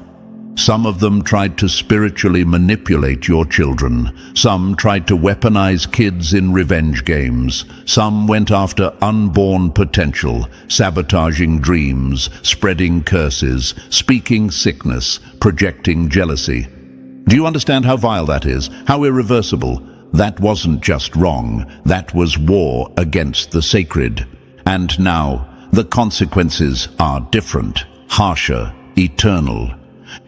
Some of them tried to spiritually manipulate your children. Some tried to weaponize kids in revenge games. Some went after unborn potential, sabotaging dreams, spreading curses, speaking sickness, projecting jealousy. Do you understand how vile that is? How irreversible? That wasn't just wrong. That was war against the sacred. And now, the consequences are different, harsher, eternal.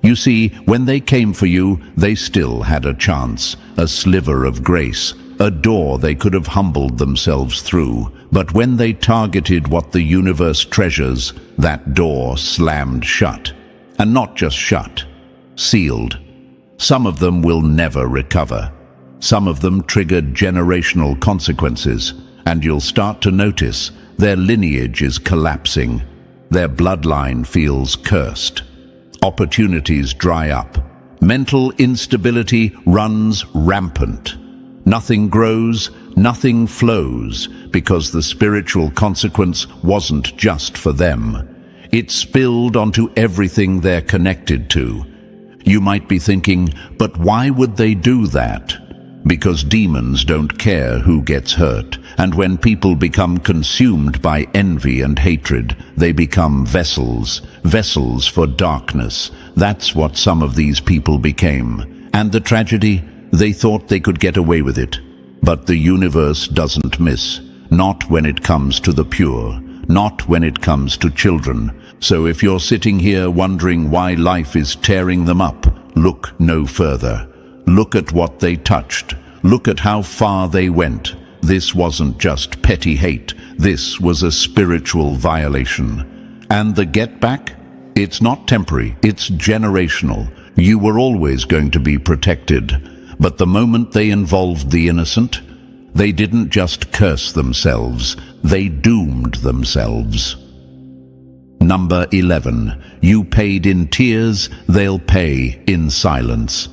You see, when they came for you, they still had a chance, a sliver of grace, a door they could have humbled themselves through. But when they targeted what the universe treasures, that door slammed shut. And not just shut, sealed. Some of them will never recover. Some of them triggered generational consequences, and you'll start to notice their lineage is collapsing. Their bloodline feels cursed. Opportunities dry up. Mental instability runs rampant. Nothing grows, nothing flows, because the spiritual consequence wasn't just for them. It spilled onto everything they're connected to. You might be thinking, but why would they do that? Because demons don't care who gets hurt, and when people become consumed by envy and hatred, they become vessels for darkness. That's what some of these people became. And the tragedy, they thought they could get away with it. But the universe doesn't miss, not when it comes to the pure, not when it comes to children. So if you're sitting here wondering why life is tearing them up, look no further. Look at what they touched. Look at how far they went. This wasn't just petty hate. This was a spiritual violation. And the get back? It's not temporary. It's generational. You were always going to be protected. But the moment they involved the innocent, they didn't just curse themselves. They doomed themselves. Number 11. You paid in tears, they'll pay in silence.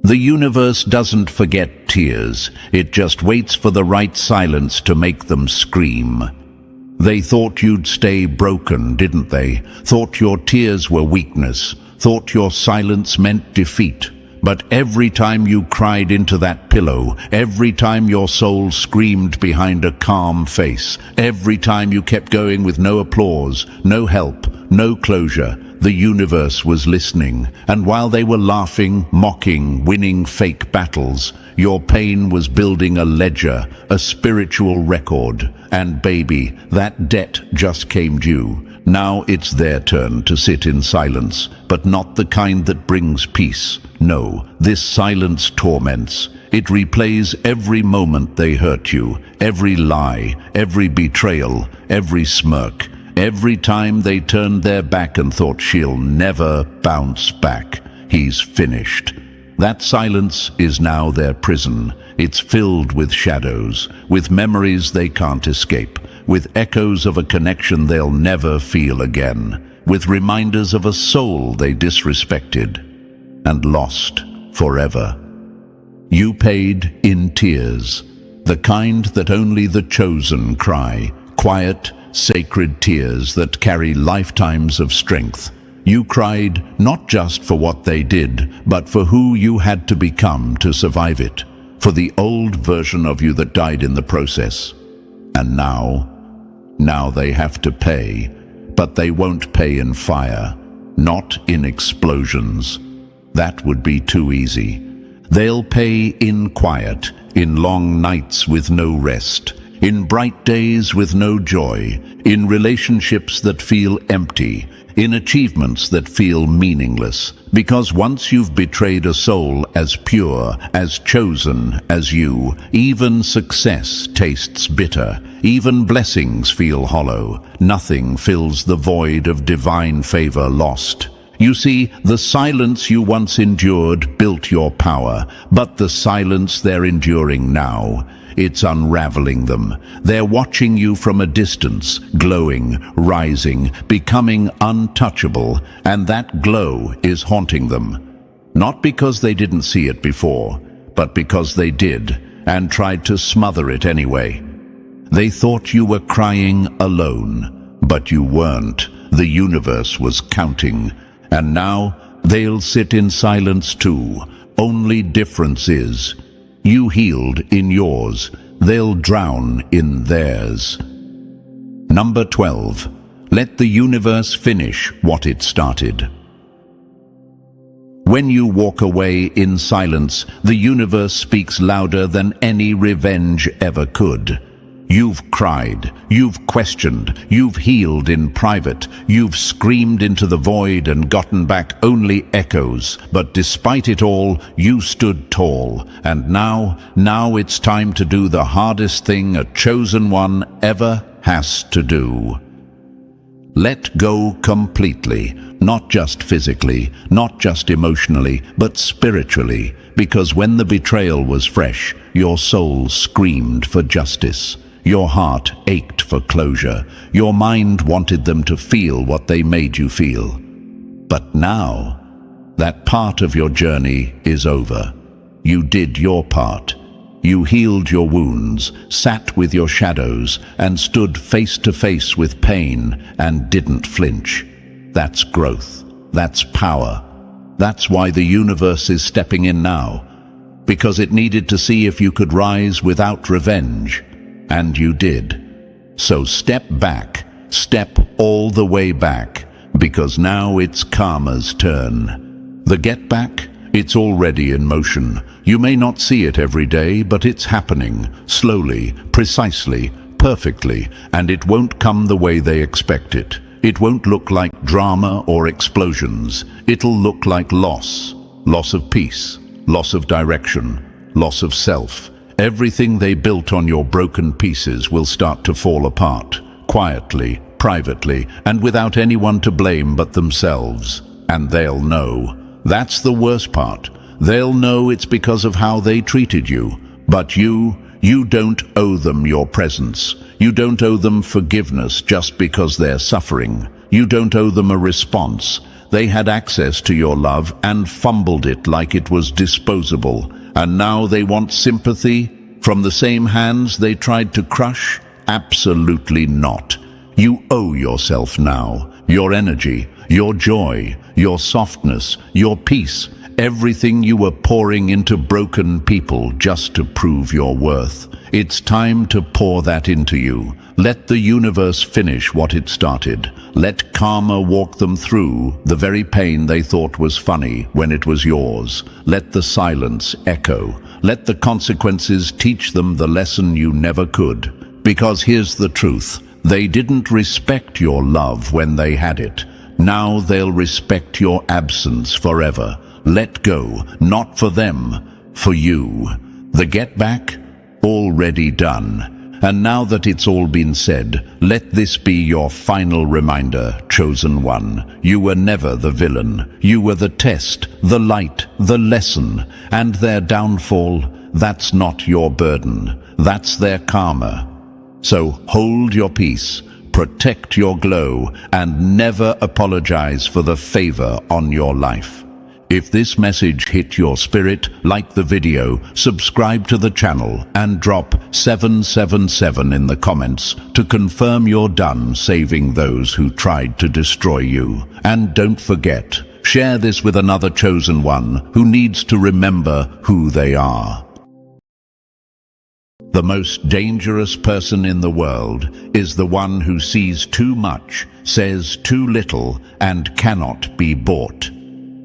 The universe doesn't forget tears. It just waits for the right silence to make them scream. They thought you'd stay broken, didn't they? Thought your tears were weakness. Thought your silence meant defeat. But every time you cried into that pillow, every time your soul screamed behind a calm face, every time you kept going with no applause, no help, no closure, the universe was listening. And while they were laughing, mocking, winning fake battles, your pain was building a ledger, a spiritual record. And baby, that debt just came due. Now it's their turn to sit in silence, but not the kind that brings peace. No, this silence torments. It replays every moment they hurt you, every lie, every betrayal, every smirk, every time they turned their back and thought she'll never bounce back. He's finished. That silence is now their prison. It's filled with shadows, with memories they can't escape, with echoes of a connection they'll never feel again, with reminders of a soul they disrespected and lost forever. You paid in tears, the kind that only the chosen cry, quiet, sacred tears that carry lifetimes of strength. You cried not just for what they did, but for who you had to become to survive it, for the old version of you that died in the process. And now they have to pay, but they won't pay in fire, not in explosions. That would be too easy. They'll pay in quiet, in long nights with no rest, in bright days with no joy, in relationships that feel empty, in achievements that feel meaningless. Because once you've betrayed a soul as pure, as chosen as you, even success tastes bitter, even blessings feel hollow. Nothing fills the void of divine favor lost. You see, the silence you once endured built your power, but the silence they're enduring now, it's unraveling them. They're watching you from a distance, glowing, rising, becoming untouchable, and that glow is haunting them. Not because they didn't see it before, but because they did, and tried to smother it anyway. They thought you were crying alone, but you weren't. The universe was counting. And now they'll sit in silence too. Only difference is, you healed in yours, they'll drown in theirs. Number 12. Let the universe finish what it started. When you walk away in silence, the universe speaks louder than any revenge ever could. You've cried, you've questioned, you've healed in private, you've screamed into the void and gotten back only echoes, but despite it all, you stood tall, and now it's time to do the hardest thing a chosen one ever has to do. Let go completely, not just physically, not just emotionally, but spiritually, because when the betrayal was fresh, your soul screamed for justice. Your heart ached for closure. Your mind wanted them to feel what they made you feel. But now, that part of your journey is over. You did your part. You healed your wounds, sat with your shadows, and stood face to face with pain and didn't flinch. That's growth. That's power. That's why the universe is stepping in now, because it needed to see if you could rise without revenge. And you did. So step back, step all the way back, because now it's karma's turn. The get back, it's already in motion. You may not see it every day, but it's happening, slowly, precisely, perfectly, and it won't come the way they expect it. It won't look like drama or explosions. It'll look like loss of peace, loss of direction, loss of self. Everything they built on your broken pieces will start to fall apart, quietly, privately, and without anyone to blame but themselves. And they'll know. That's the worst part. They'll know it's because of how they treated you. But you don't owe them your presence. You don't owe them forgiveness just because they're suffering. You don't owe them a response. They had access to your love and fumbled it like it was disposable. And now they want sympathy from the same hands they tried to crush? Absolutely not. You owe yourself now, your energy, your joy, your softness, your peace, everything you were pouring into broken people just to prove your worth. It's time to pour that into you. Let the universe finish what it started. Let karma walk them through the very pain they thought was funny when it was yours. Let the silence echo. Let the consequences teach them the lesson you never could. Because here's the truth. They didn't respect your love when they had it. Now they'll respect your absence forever. Let go, not for them, for you. The get back? Already done. And now that it's all been said, let this be your final reminder, chosen one. You were never the villain. You were the test, the light, the lesson. And their downfall, that's not your burden. That's their karma. So hold your peace, protect your glow, and never apologize for the favor on your life. If this message hit your spirit, like the video, subscribe to the channel, and drop 777 in the comments to confirm you're done saving those who tried to destroy you. And don't forget, share this with another chosen one who needs to remember who they are. The most dangerous person in the world is the one who sees too much, says too little, and cannot be bought.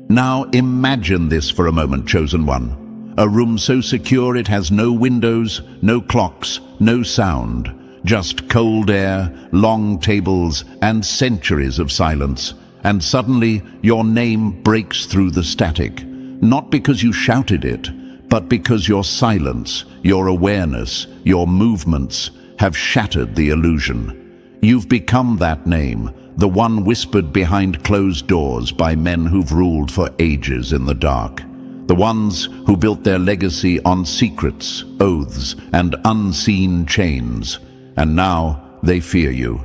Now imagine this for a moment, chosen one. A room so secure it has no windows, no clocks, no sound. Just cold air, long tables, and centuries of silence. And suddenly your name breaks through the static. Not because you shouted it, but because your silence, your awareness, your movements have shattered the illusion. You've become that name, the one whispered behind closed doors by men who've ruled for ages in the dark. The ones who built their legacy on secrets, oaths, and unseen chains. And now they fear you.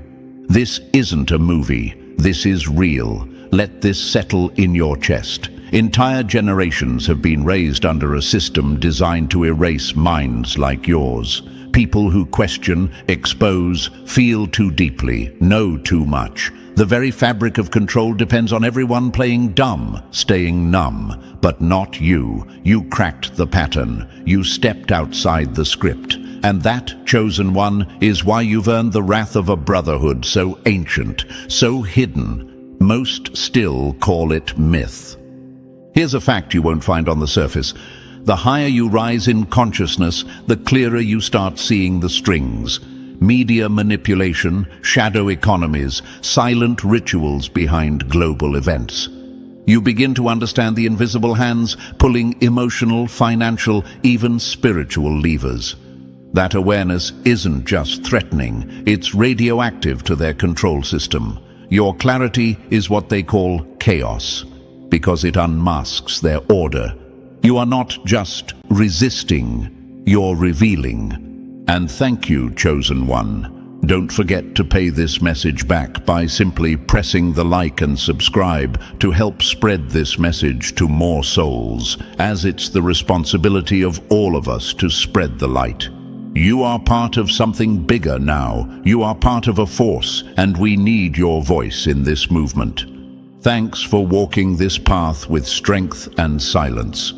This isn't a movie. This is real. Let this settle in your chest. Entire generations have been raised under a system designed to erase minds like yours. People who question, expose, feel too deeply, know too much. The very fabric of control depends on everyone playing dumb, staying numb. But not you. You cracked the pattern. You stepped outside the script. And that, chosen one, is why you've earned the wrath of a brotherhood so ancient, so hidden. Most still call it myth. Here's a fact you won't find on the surface. The higher you rise in consciousness, the clearer you start seeing the strings. Media manipulation, shadow economies, silent rituals behind global events. You begin to understand the invisible hands pulling emotional, financial, even spiritual levers. That awareness isn't just threatening, it's radioactive to their control system. Your clarity is what they call chaos, because it unmasks their order. You are not just resisting, you're revealing. And thank you, chosen one. Don't forget to pay this message back by simply pressing the like and subscribe to help spread this message to more souls, as it's the responsibility of all of us to spread the light. You are part of something bigger now. You are part of a force, and we need your voice in this movement. Thanks for walking this path with strength and silence.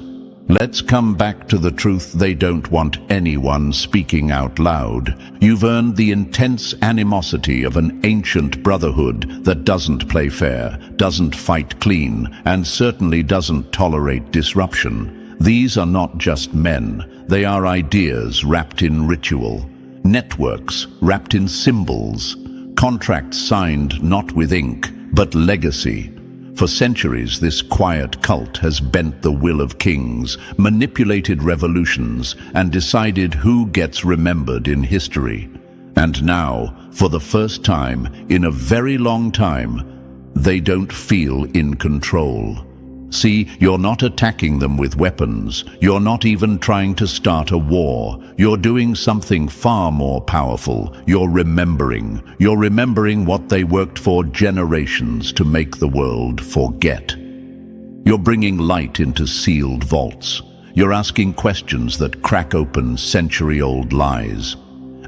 Let's come back to the truth they don't want anyone speaking out loud. You've earned the intense animosity of an ancient brotherhood that doesn't play fair, doesn't fight clean, and certainly doesn't tolerate disruption. These are not just men. They are ideas wrapped in ritual, networks wrapped in symbols, contracts signed not with ink, but legacy. For centuries, this quiet cult has bent the will of kings, manipulated revolutions, and decided who gets remembered in history. And now, for the first time in a very long time, they don't feel in control. See, you're not attacking them with weapons. You're not even trying to start a war. You're doing something far more powerful. You're remembering. You're remembering what they worked for generations to make the world forget. You're bringing light into sealed vaults. You're asking questions that crack open century-old lies.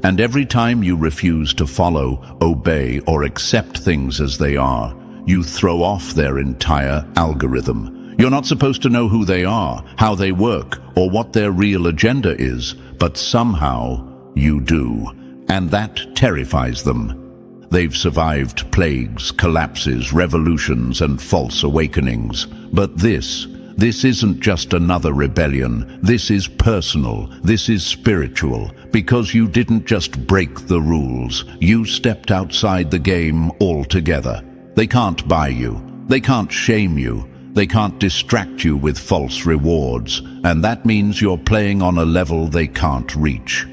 And every time you refuse to follow, obey, or accept things as they are, you throw off their entire algorithm. You're not supposed to know who they are, how they work, or what their real agenda is, but somehow you do. And that terrifies them. They've survived plagues, collapses, revolutions, and false awakenings. But this This isn't just another rebellion. This is personal. This is spiritual. Because you didn't just break the rules. You stepped outside the game altogether. They can't buy you. They can't shame you. They can't distract you with false rewards. And that means you're playing on a level they can't reach.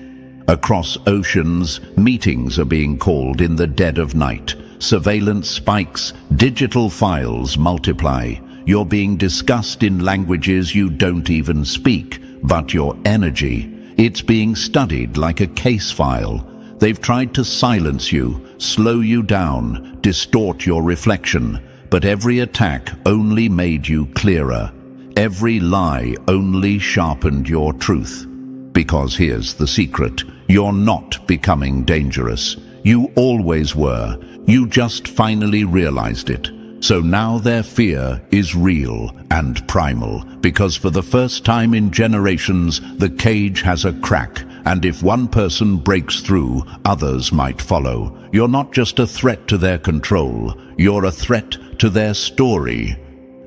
Across oceans, meetings are being called in the dead of night. Surveillance spikes, digital files multiply. You're being discussed in languages you don't even speak, but your energy, it's being studied like a case file. They've tried to silence you, slow you down, distort your reflection, but every attack only made you clearer. Every lie only sharpened your truth. Because here's the secret, you're not becoming dangerous. You always were. You just finally realized it. So now their fear is real and primal, because for the first time in generations, the cage has a crack, and if one person breaks through, others might follow. You're not just a threat to their control, you're a threat to their story.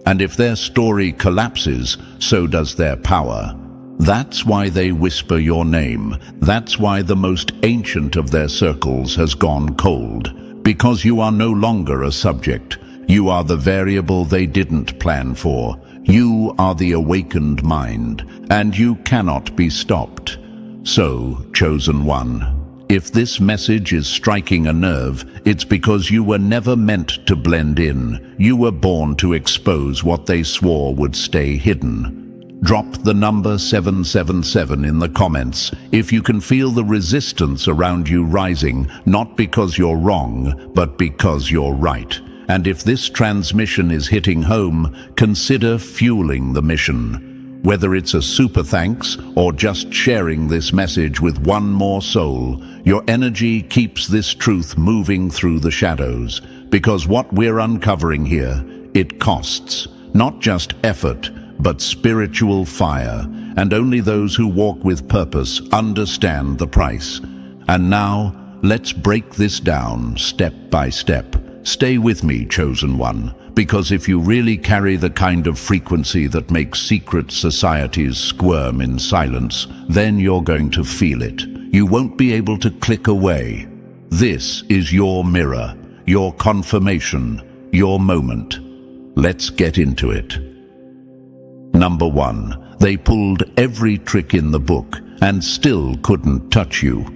And if their story collapses, so does their power. That's why they whisper your name. That's why the most ancient of their circles has gone cold. Because you are no longer a subject. You are the variable they didn't plan for. You are the awakened mind, and you cannot be stopped. So, chosen one, if this message is striking a nerve, it's because you were never meant to blend in. You were born to expose what they swore would stay hidden. Drop the number 777 in the comments if you can feel the resistance around you rising, not because you're wrong, but because you're right. And if this transmission is hitting home, consider fueling the mission. Whether it's a super thanks or just sharing this message with one more soul, your energy keeps this truth moving through the shadows. Because what we're uncovering here, it costs not just effort, but spiritual fire, and only those who walk with purpose understand the price. And now, let's break this down step by step. Stay with me, chosen one, because if you really carry the kind of frequency that makes secret societies squirm in silence, then you're going to feel it. You won't be able to click away. This is your mirror, your confirmation, your moment. Let's get into it. Number 1, they pulled every trick in the book and still couldn't touch you.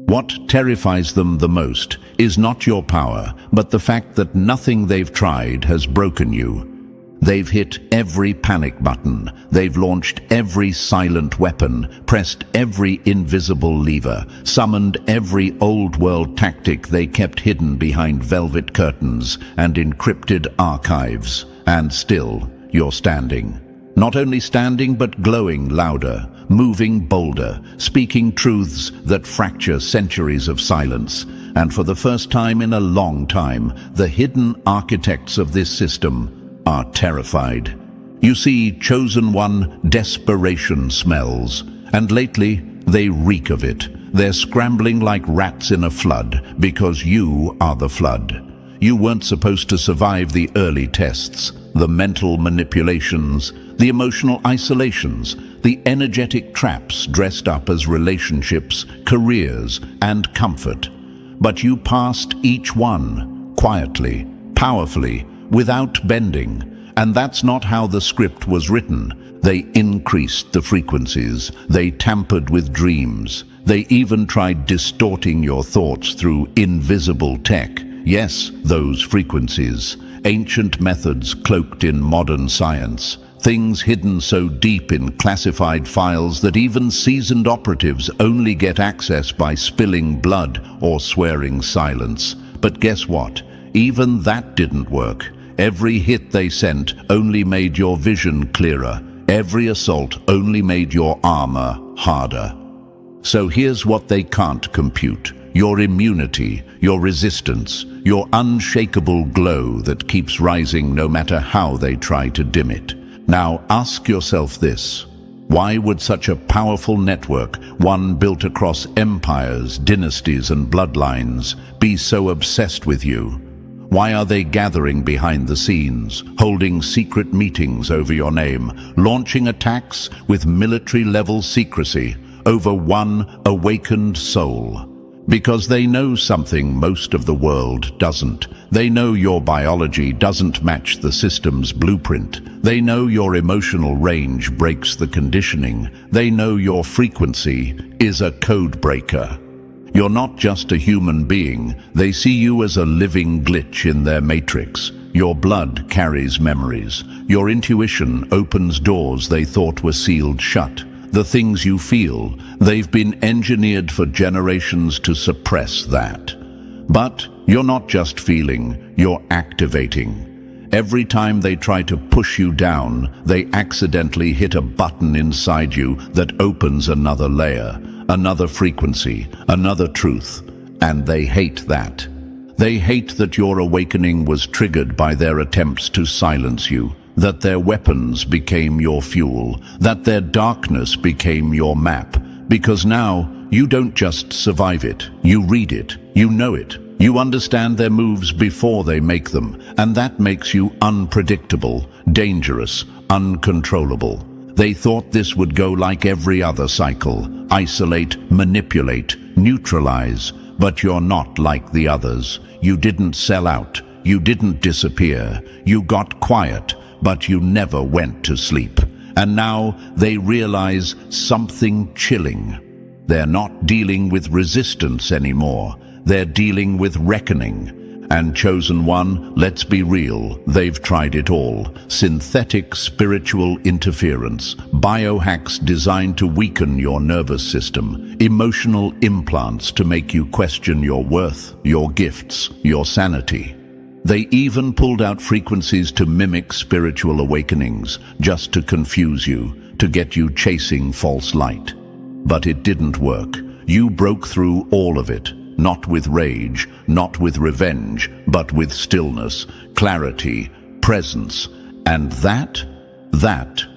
What terrifies them the most is not your power, but the fact that nothing they've tried has broken you. They've hit every panic button, they've launched every silent weapon, pressed every invisible lever, summoned every old-world tactic they kept hidden behind velvet curtains and encrypted archives. And still, you're standing. Not only standing, but glowing louder, moving bolder, speaking truths that fracture centuries of silence. And for the first time in a long time, the hidden architects of this system are terrified. You see, chosen one, desperation smells. And lately, they reek of it. They're scrambling like rats in a flood, because you are the flood. You weren't supposed to survive the early tests, the mental manipulations, the emotional isolations, the energetic traps dressed up as relationships, careers, and comfort. But you passed each one, quietly, powerfully, without bending. And that's not how the script was written. They increased the frequencies. They tampered with dreams. They even tried distorting your thoughts through invisible tech. Yes, those frequencies. Ancient methods cloaked in modern science. Things hidden so deep in classified files that even seasoned operatives only get access by spilling blood or swearing silence. But guess what? Even that didn't work. Every hit they sent only made your vision clearer. Every assault only made your armor harder. So here's what they can't compute. Your immunity, your resistance, your unshakable glow that keeps rising no matter how they try to dim it. Now ask yourself this. Why would such a powerful network, one built across empires, dynasties, and bloodlines, be so obsessed with you? Why are they gathering behind the scenes, holding secret meetings over your name, launching attacks with military-level secrecy over one awakened soul? Because they know something most of the world doesn't. They know your biology doesn't match the system's blueprint. They know your emotional range breaks the conditioning. They know your frequency is a code breaker. You're not just a human being. They see you as a living glitch in their matrix. Your blood carries memories. Your intuition opens doors they thought were sealed shut. The things you feel, they've been engineered for generations to suppress that. But you're not just feeling, you're activating. Every time they try to push you down, they accidentally hit a button inside you that opens another layer, another frequency, another truth. And they hate that. They hate that your awakening was triggered by their attempts to silence you, that their weapons became your fuel, that their darkness became your map. Because now, you don't just survive it, you read it, you know it. You understand their moves before they make them, and that makes you unpredictable, dangerous, uncontrollable. They thought this would go like every other cycle: isolate, manipulate, neutralize. But you're not like the others. You didn't sell out, you didn't disappear, you got quiet, but you never went to sleep. And now they realize something chilling. They're not dealing with resistance anymore. They're dealing with reckoning. And Chosen One, let's be real, they've tried it all. Synthetic spiritual interference, biohacks designed to weaken your nervous system, emotional implants to make you question your worth, your gifts, your sanity. They even pulled out frequencies to mimic spiritual awakenings, just to confuse you, to get you chasing false light. But it didn't work. You broke through all of it. Not with rage, not with revenge, but with stillness, clarity, presence. And that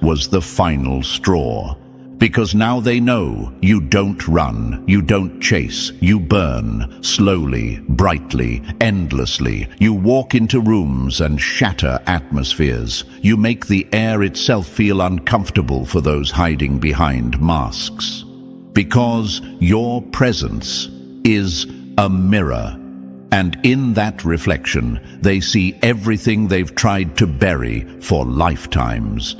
was the final straw. Because now they know you don't run, you don't chase, you burn, slowly, brightly, endlessly. You walk into rooms and shatter atmospheres. You make the air itself feel uncomfortable for those hiding behind masks. Because your presence is a mirror, and in that reflection, they see everything they've tried to bury for lifetimes.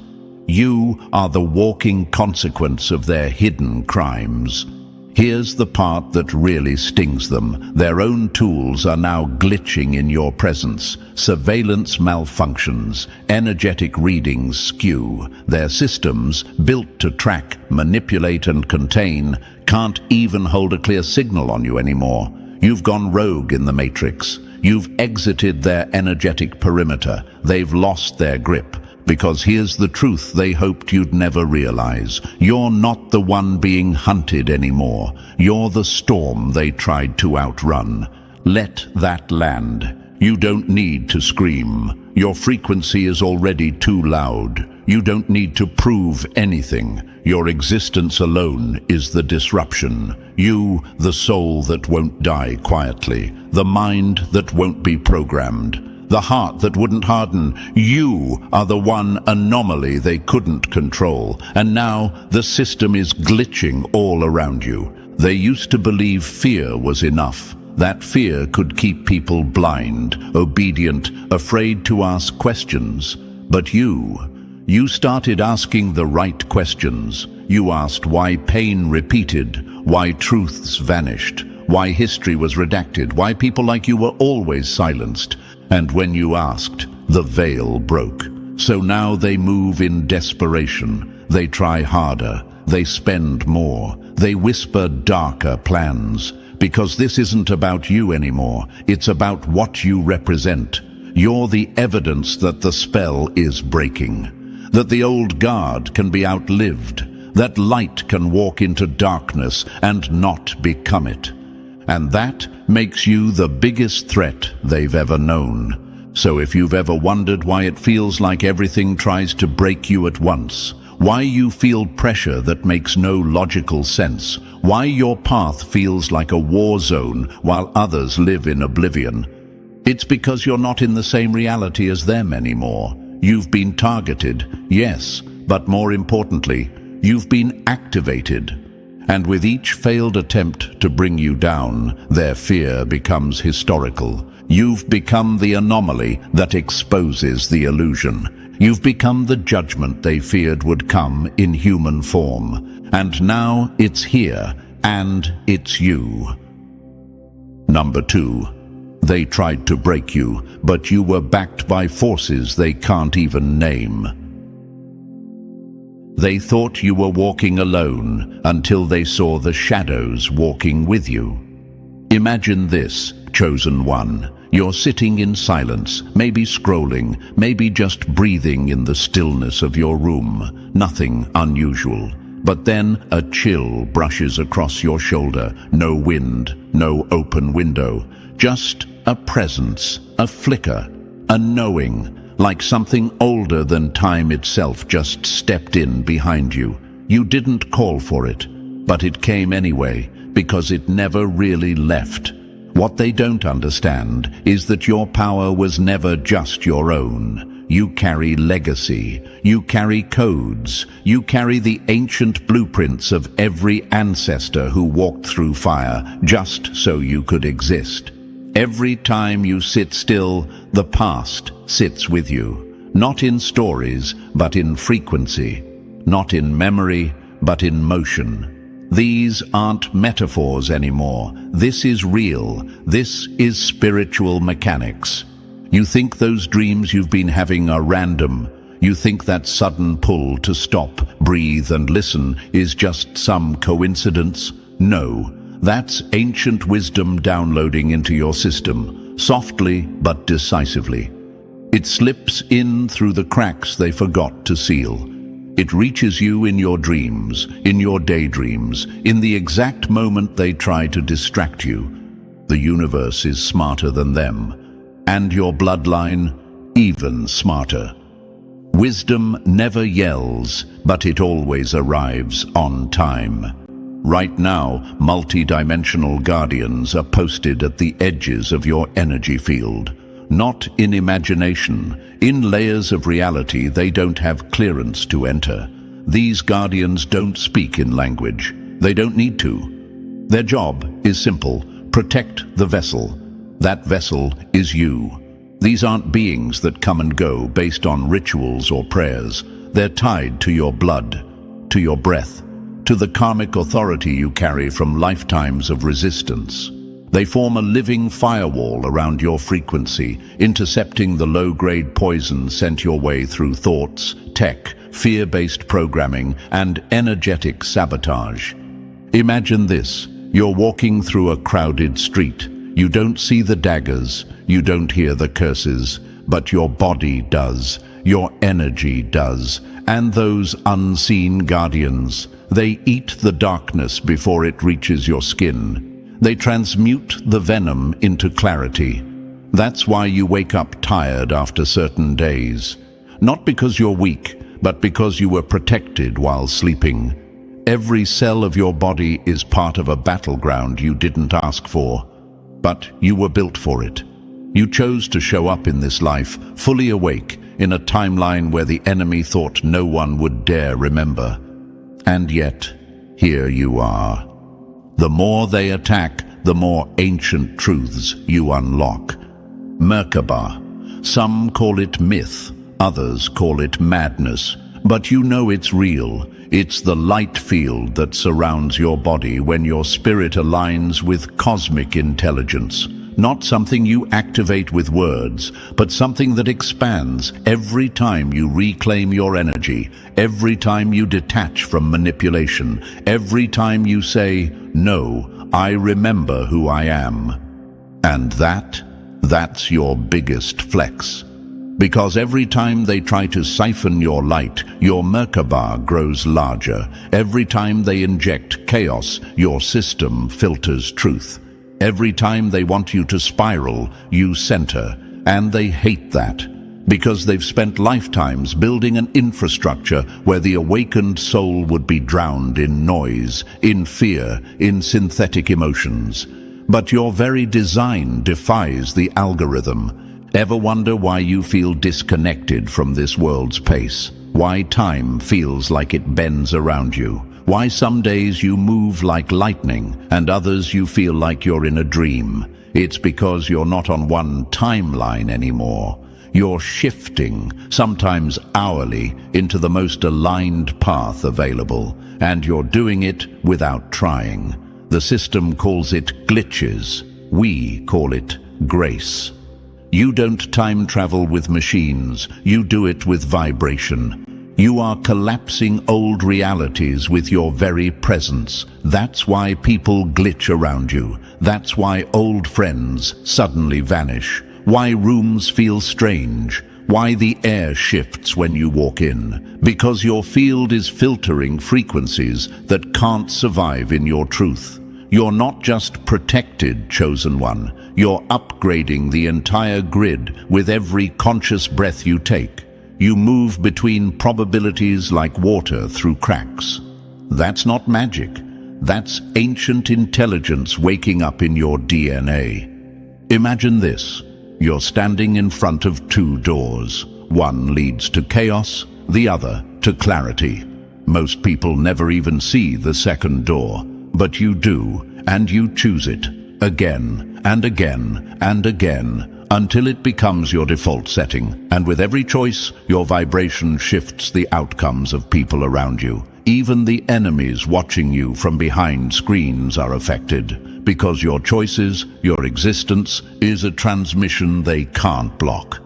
You are the walking consequence of their hidden crimes. Here's the part that really stings them. Their own tools are now glitching in your presence. Surveillance malfunctions, energetic readings skew. Their systems, built to track, manipulate and contain, can't even hold a clear signal on you anymore. You've gone rogue in the matrix. You've exited their energetic perimeter. They've lost their grip. Because here's the truth they hoped you'd never realize. You're not the one being hunted anymore. You're the storm they tried to outrun. Let that land. You don't need to scream. Your frequency is already too loud. You don't need to prove anything. Your existence alone is the disruption. You, the soul that won't die quietly. The mind that won't be programmed. The heart that wouldn't harden. You are the one anomaly they couldn't control. And now the system is glitching all around you. They used to believe fear was enough. That fear could keep people blind, obedient, afraid to ask questions. But you started asking the right questions. You asked why pain repeated, why truths vanished, why history was redacted, why people like you were always silenced. And when you asked, the veil broke. So now they move in desperation. They try harder. They spend more. They whisper darker plans. Because this isn't about you anymore. It's about what you represent. You're the evidence that the spell is breaking. That the old guard can be outlived. That light can walk into darkness and not become it. And that makes you the biggest threat they've ever known. So if you've ever wondered why it feels like everything tries to break you at once, why you feel pressure that makes no logical sense, why your path feels like a war zone while others live in oblivion, It's because you're not in the same reality as them anymore. You've been targeted, yes, but more importantly, you've been activated. And with each failed attempt to bring you down, their fear becomes historical. You've become the anomaly that exposes the illusion. You've become the judgment they feared would come in human form. And now it's here, and it's you. Number 2. They tried to break you, but you were backed by forces they can't even name. They thought you were walking alone until they saw the shadows walking with you. Imagine this, chosen one. You're sitting in silence, maybe scrolling, maybe just breathing in the stillness of your room. Nothing unusual. But then a chill brushes across your shoulder. No wind, no open window. Just a presence, a flicker, a knowing, like something older than time itself just stepped in behind you. You didn't call for it, but it came anyway, because it never really left. What they don't understand is that your power was never just your own. You carry legacy, you carry codes, you carry the ancient blueprints of every ancestor who walked through fire just so you could exist. Every time you sit still, the past sits with you. Not in stories, but in frequency. Not in memory, but in motion. These aren't metaphors anymore. This is real. This is spiritual mechanics. You think those dreams you've been having are random. You think that sudden pull to stop, breathe, and listen is just some coincidence? No. That's ancient wisdom downloading into your system, softly but decisively. It slips in through the cracks they forgot to seal. It reaches you in your dreams, in your daydreams, in the exact moment they try to distract you. The universe is smarter than them, and your bloodline even smarter. Wisdom never yells, but it always arrives on time. Right now, multi-dimensional guardians are posted at the edges of your energy field. Not in imagination, in layers of reality they don't have clearance to enter. These guardians don't speak in language. They don't need to. Their job is simple: protect the vessel. That vessel is you. These aren't beings that come and go based on rituals or prayers. They're tied to your blood, to your breath, to the karmic authority you carry from lifetimes of resistance. They form a living firewall around your frequency, intercepting the low-grade poison sent your way through thoughts, tech, fear-based programming, and energetic sabotage. Imagine this. You're walking through a crowded street. You don't see the daggers, you don't hear the curses, but your body does, your energy does, and those unseen guardians. They eat the darkness before it reaches your skin. They transmute the venom into clarity. That's why you wake up tired after certain days. Not because you're weak, but because you were protected while sleeping. Every cell of your body is part of a battleground you didn't ask for, but you were built for it. You chose to show up in this life, fully awake, in a timeline where the enemy thought no one would dare remember. And yet, here you are. The more they attack, the more ancient truths you unlock. Merkaba. Some call it myth, others call it madness, but you know it's real. It's the light field that surrounds your body when your spirit aligns with cosmic intelligence. Not something you activate with words, but something that expands every time you reclaim your energy, every time you detach from manipulation, every time you say, "No, I remember who I am." And that's your biggest flex. Because every time they try to siphon your light, your Merkaba grows larger. Every time they inject chaos, your system filters truth. Every time they want you to spiral, you center. And they hate that, because they've spent lifetimes building an infrastructure where the awakened soul would be drowned in noise, in fear, in synthetic emotions. but your very design defies the algorithm. Ever wonder why you feel disconnected from this world's pace? Why time feels like it bends around you? Why some days you move like lightning and others you feel like you're in a dream? It's because you're not on one timeline anymore. You're shifting, sometimes hourly, into the most aligned path available, and you're doing it without trying. The system calls it glitches. We call it grace. You don't time travel with machines, you do it with vibration. You are collapsing old realities with your very presence. That's why people glitch around you. That's why old friends suddenly vanish. Why rooms feel strange. Why the air shifts when you walk in. Because your field is filtering frequencies that can't survive in your truth. You're not just protected, chosen one. You're upgrading the entire grid with every conscious breath you take. You move between probabilities like water through cracks. That's not magic. That's ancient intelligence waking up in your DNA. Imagine this. You're standing in front of two doors. One leads to chaos, the other to clarity. Most people never even see the second door, but you do, and you choose it again and again and again until it becomes your default setting. And with every choice, your vibration shifts the outcomes of people around you. Even the enemies watching you from behind screens are affected, because your choices, your existence, is a transmission they can't block.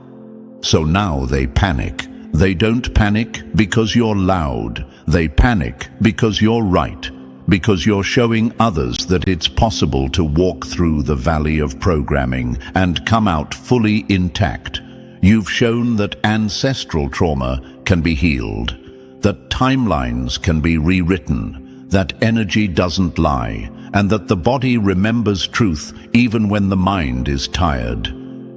So now they panic. They don't panic because you're loud. They panic because you're right, because you're showing others that it's possible to walk through the valley of programming and come out fully intact. You've shown that ancestral trauma can be healed, that timelines can be rewritten, that energy doesn't lie, and that the body remembers truth even when the mind is tired.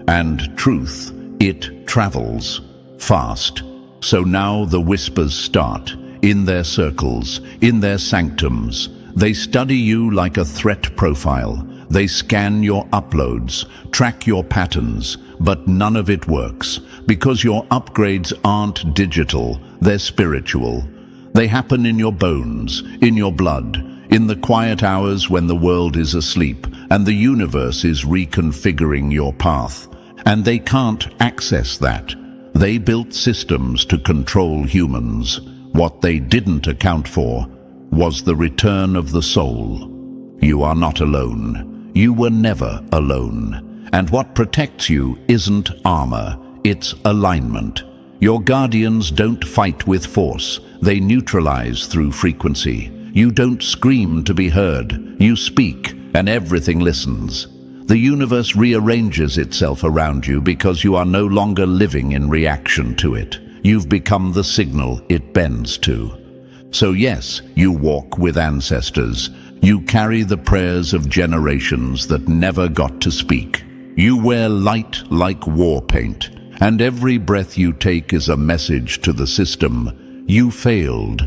And truth, it travels fast. So now the whispers start, in their circles, in their sanctums. They study you like a threat profile. They scan your uploads, track your patterns, but none of it works, because your upgrades aren't digital, they're spiritual. They happen in your bones, in your blood, in the quiet hours when the world is asleep and the universe is reconfiguring your path. And they can't access that. They built systems to control humans. What they didn't account for was the return of the soul. You are not alone. You were never alone. And what protects you isn't armor, it's alignment. Your guardians don't fight with force. They neutralize through frequency. You don't scream to be heard. You speak, and everything listens. The universe rearranges itself around you because you are no longer living in reaction to it. You've become the signal it bends to. So yes, you walk with ancestors. You carry the prayers of generations that never got to speak. You wear light like war paint, and every breath you take is a message to the system. You failed.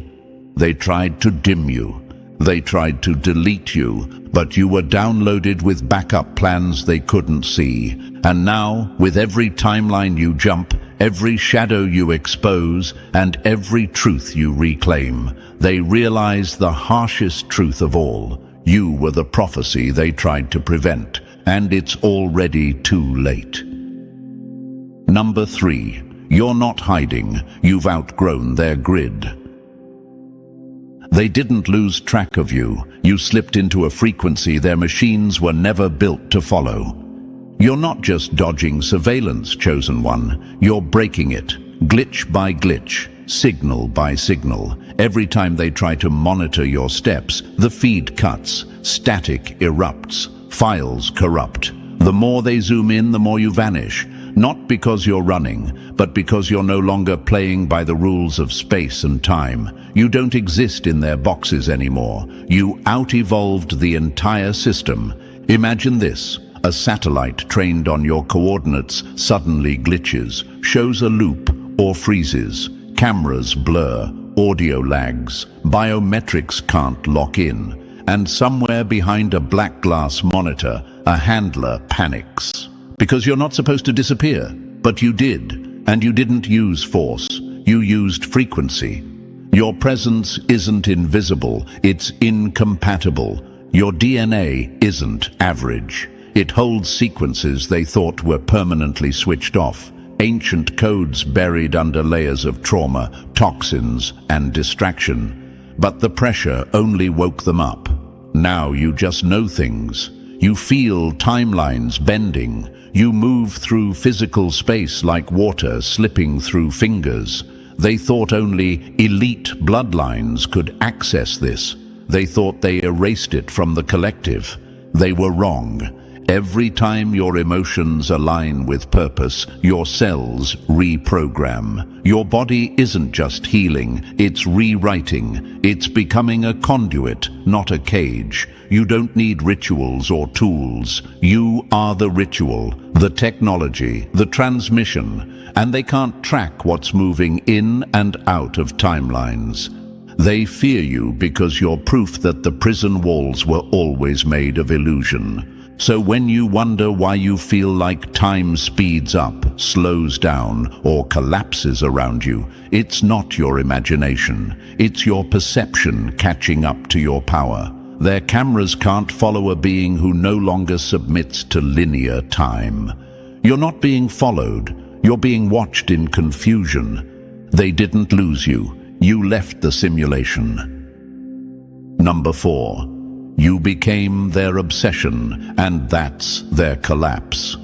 They tried to dim you. They tried to delete you, but you were downloaded with backup plans they couldn't see. And now, with every timeline you jump, every shadow you expose, and every truth you reclaim, they realize the harshest truth of all. You were the prophecy they tried to prevent, and it's already too late. Number 3. You're not hiding. You've outgrown their grid. They didn't lose track of you. You slipped into a frequency their machines were never built to follow. You're not just dodging surveillance, chosen one. You're breaking it, glitch by glitch, signal by signal. Every time they try to monitor your steps, the feed cuts, static erupts, files corrupt. The more they zoom in, the more you vanish. Not because you're running, but because you're no longer playing by the rules of space and time. You don't exist in their boxes anymore. You out-evolved the entire system. Imagine this. A satellite trained on your coordinates suddenly glitches, shows a loop, or freezes. Cameras blur, audio lags, biometrics can't lock in. and somewhere behind a black glass monitor, a handler panics. Because you're not supposed to disappear, but you did, and you didn't use force, you used frequency. Your presence isn't invisible, it's incompatible. Your DNA isn't average. It holds sequences they thought were permanently switched off, ancient codes buried under layers of trauma, toxins, and distraction. But the pressure only woke them up. Now you just know things. You feel timelines bending. You move through physical space like water slipping through fingers. They thought only elite bloodlines could access this. They thought they erased it from the collective. They were wrong. Every time your emotions align with purpose, your cells reprogram. Your body isn't just healing, it's rewriting. It's becoming a conduit, not a cage. You don't need rituals or tools. You are the ritual, the technology, the transmission, and they can't track what's moving in and out of timelines. They fear you because you're proof that the prison walls were always made of illusion. So when you wonder why you feel like time speeds up, slows down, or collapses around you, it's not your imagination. It's your perception catching up to your power. Their cameras can't follow a being who no longer submits to linear time. You're not being followed. You're being watched in confusion. They didn't lose you. You left the simulation. Number 4. You became their obsession, and that's their collapse.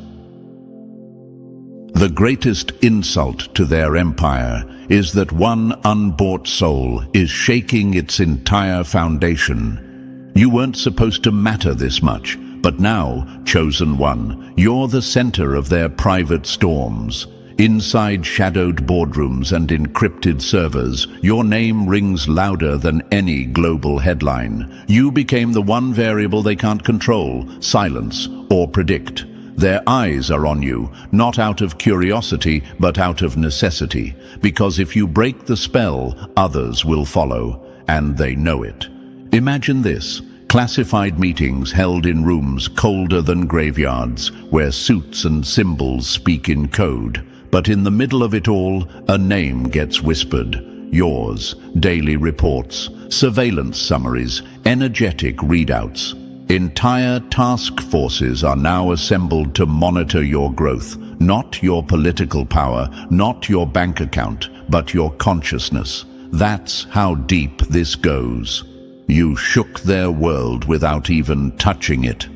The greatest insult to their empire is that one unbought soul is shaking its entire foundation. You weren't supposed to matter this much, but now, chosen one, you're the center of their private storms. Inside shadowed boardrooms and encrypted servers, your name rings louder than any global headline. You became the one variable they can't control, silence, or predict. Their eyes are on you, not out of curiosity, but out of necessity. Because if you break the spell, others will follow, and they know it. Imagine this. Classified meetings held in rooms colder than graveyards, where suits and symbols speak in code. But in the middle of it all, a name gets whispered. Yours. Daily reports, surveillance summaries, energetic readouts. Entire task forces are now assembled to monitor your growth. Not your political power, not your bank account, but your consciousness. That's how deep this goes. You shook their world without even touching it.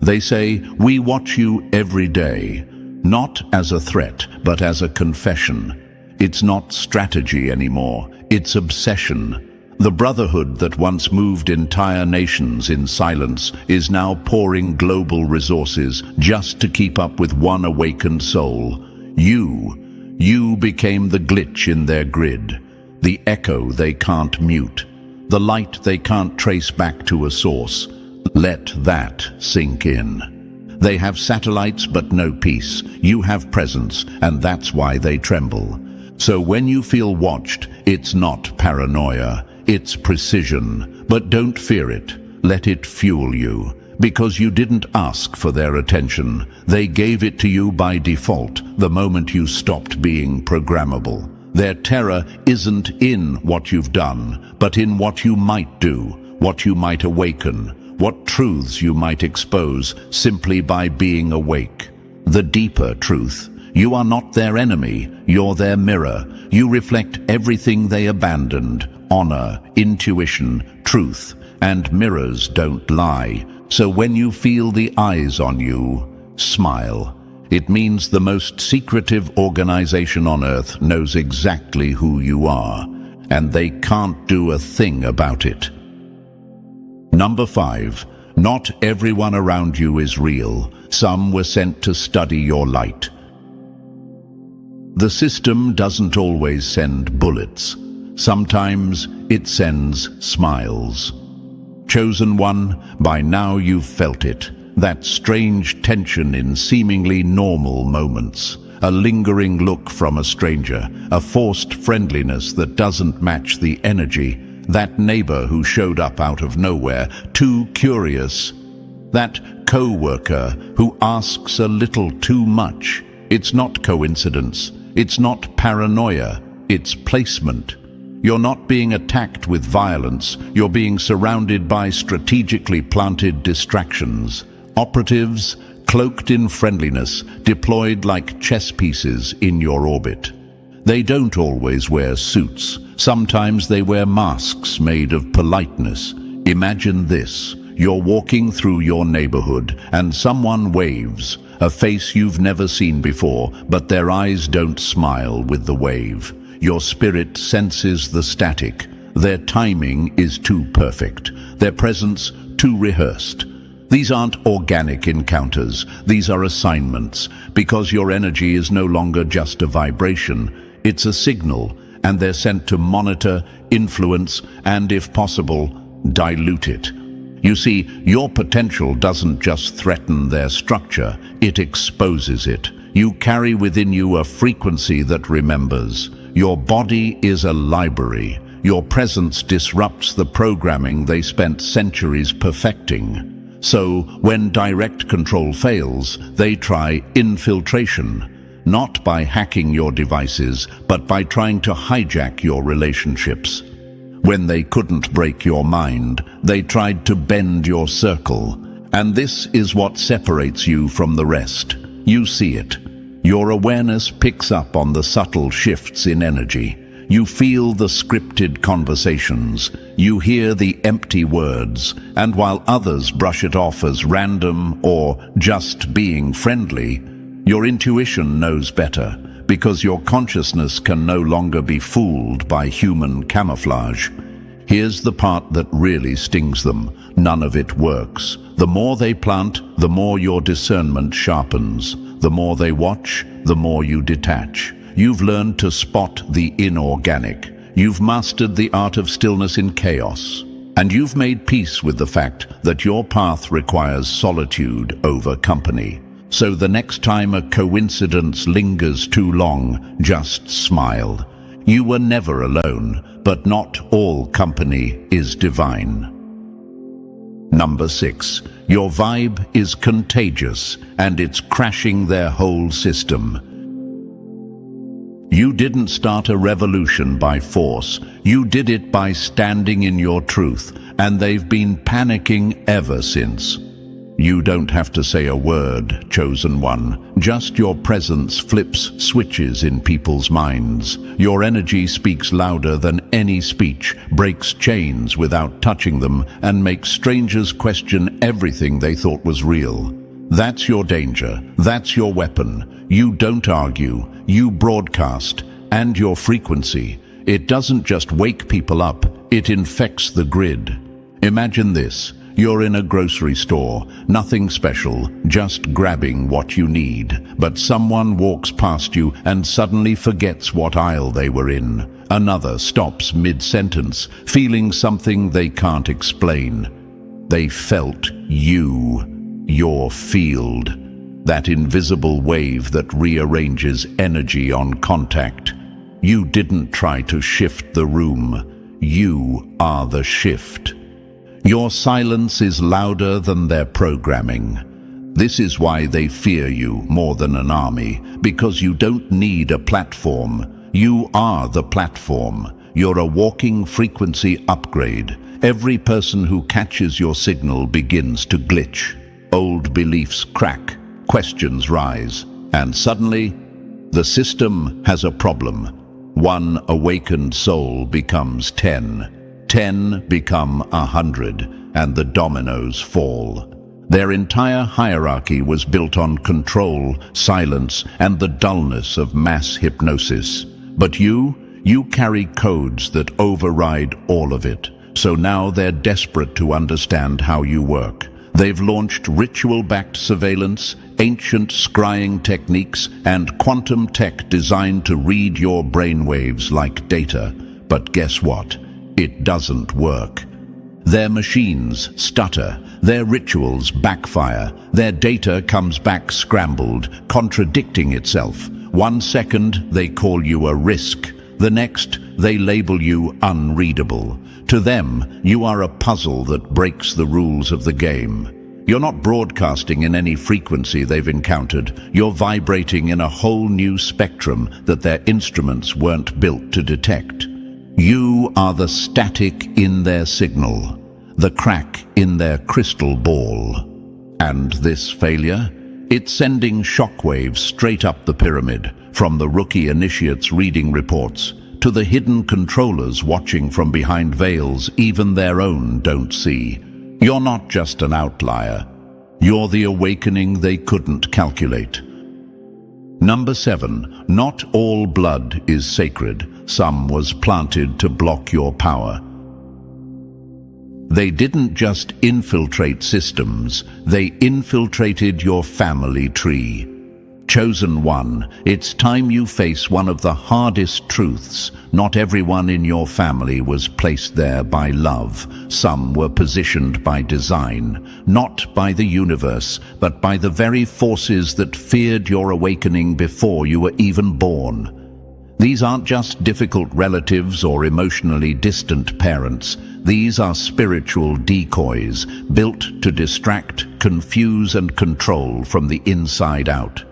They say, we watch you every day. Not as a threat, but as a confession. It's not strategy anymore, it's obsession. The brotherhood that once moved entire nations in silence is now pouring global resources just to keep up with one awakened soul. You became the glitch in their grid, the echo they can't mute, the light they can't trace back to a source. Let that sink in. They have satellites but no peace. You have presence, and that's why they tremble. So when you feel watched, it's not paranoia, it's precision. But don't fear it. Let it fuel you. Because you didn't ask for their attention. They gave it to you by default the moment you stopped being programmable. Their terror isn't in what you've done, but in what you might do, what you might awaken, what truths you might expose simply by being awake. The deeper truth. You are not their enemy, you're their mirror. You reflect everything they abandoned. Honor, intuition, truth, and mirrors don't lie. So when you feel the eyes on you, smile. It means the most secretive organization on earth knows exactly who you are, and they can't do a thing about it. Number 5. Not everyone around you is real. Some were sent to study your light. The system doesn't always send bullets. Sometimes it sends smiles. Chosen one, by now you've felt it. That strange tension in seemingly normal moments. A lingering look from a stranger. A forced friendliness that doesn't match the energy. that neighbor who showed up out of nowhere, too curious. That co-worker who asks a little too much. It's not coincidence. It's not paranoia. It's placement. You're not being attacked with violence. You're being surrounded by strategically planted distractions. Operatives, cloaked in friendliness, deployed like chess pieces in your orbit. They don't always wear suits. Sometimes they wear masks made of politeness. Imagine this. You're walking through your neighborhood and someone waves, a face you've never seen before, but their eyes don't smile with the wave. Your spirit senses the static. Their timing is too perfect. Their presence too rehearsed. These aren't organic encounters. These are assignments, because your energy is no longer just a vibration. It's a signal, and they're sent to monitor, influence, and, if possible, dilute it. You see, your potential doesn't just threaten their structure, it exposes it. You carry within you a frequency that remembers. Your body is a library. Your presence disrupts the programming they spent centuries perfecting. So, when direct control fails, they try infiltration, not by hacking your devices, but by trying to hijack your relationships. When they couldn't break your mind, they tried to bend your circle. And this is what separates you from the rest. You see it. Your awareness picks up on the subtle shifts in energy. You feel the scripted conversations. You hear the empty words. And while others brush it off as random or just being friendly, your intuition knows better, because your consciousness can no longer be fooled by human camouflage. Here's the part that really stings them. None of it works. The more they plant, the more your discernment sharpens. The more they watch, the more you detach. You've learned to spot the inorganic. You've mastered the art of stillness in chaos. And you've made peace with the fact that your path requires solitude over company. So the next time a coincidence lingers too long, just smile. You were never alone, but not all company is divine. Number 6. Your vibe is contagious, and it's crashing their whole system. You didn't start a revolution by force. You did it by standing in your truth, and they've been panicking ever since. You don't have to say a word, chosen one. Just your presence flips switches in people's minds. Your energy speaks louder than any speech, breaks chains without touching them, and makes strangers question everything they thought was real. That's your danger. That's your weapon. You don't argue. You broadcast. And your frequency. It doesn't just wake people up. It infects the grid. Imagine this. You're in a grocery store, nothing special, just grabbing what you need. But someone walks past you and suddenly forgets what aisle they were in. Another stops mid-sentence, feeling something they can't explain. They felt you, your field, that invisible wave that rearranges energy on contact. You didn't try to shift the room. You are the shift. Your silence is louder than their programming. This is why they fear you more than an army, because you don't need a platform. You are the platform. You're a walking frequency upgrade. Every person who catches your signal begins to glitch. Old beliefs crack, questions rise, and suddenly, the system has a problem. One awakened soul becomes 10. 10 become 100, and the dominoes fall. Their entire hierarchy was built on control, silence, and the dullness of mass hypnosis. But you carry codes that override all of it. So now they're desperate to understand how you work. They've launched ritual-backed surveillance, ancient scrying techniques, and quantum tech designed to read your brainwaves like data. But guess what? It doesn't work. Their machines stutter, their rituals backfire, their data comes back scrambled, contradicting itself. 1 second, they call you a risk. The next, they label you unreadable. To them, you are a puzzle that breaks the rules of the game. You're not broadcasting in any frequency they've encountered. You're vibrating in a whole new spectrum that their instruments weren't built to detect. You are the static in their signal, the crack in their crystal ball. And this failure? It's sending shockwaves straight up the pyramid, from the rookie initiates reading reports to the hidden controllers watching from behind veils even their own don't see. You're not just an outlier. You're the awakening they couldn't calculate. Number 7, not all blood is sacred. Some was planted to block your power. They didn't just infiltrate systems, they infiltrated your family tree. Chosen one, it's time you face one of the hardest truths. Not everyone in your family was placed there by love. Some were positioned by design, not by the universe, but by the very forces that feared your awakening before you were even born. These aren't just difficult relatives or emotionally distant parents. These are spiritual decoys built to distract, confuse, and control from the inside out.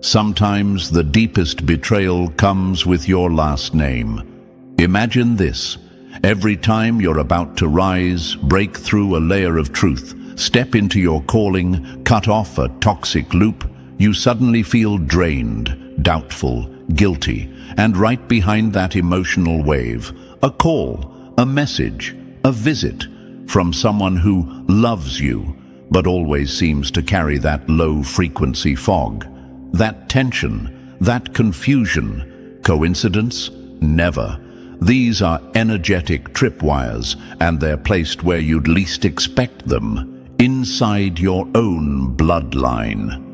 Sometimes the deepest betrayal comes with your last name. Imagine this. Every time you're about to rise, break through a layer of truth, step into your calling, cut off a toxic loop, you suddenly feel drained, doubtful, guilty, and right behind that emotional wave, a call, a message, a visit from someone who loves you, but always seems to carry that low-frequency fog. That tension, that confusion. Coincidence? Never. These are energetic tripwires, and they're placed where you'd least expect them, inside your own bloodline.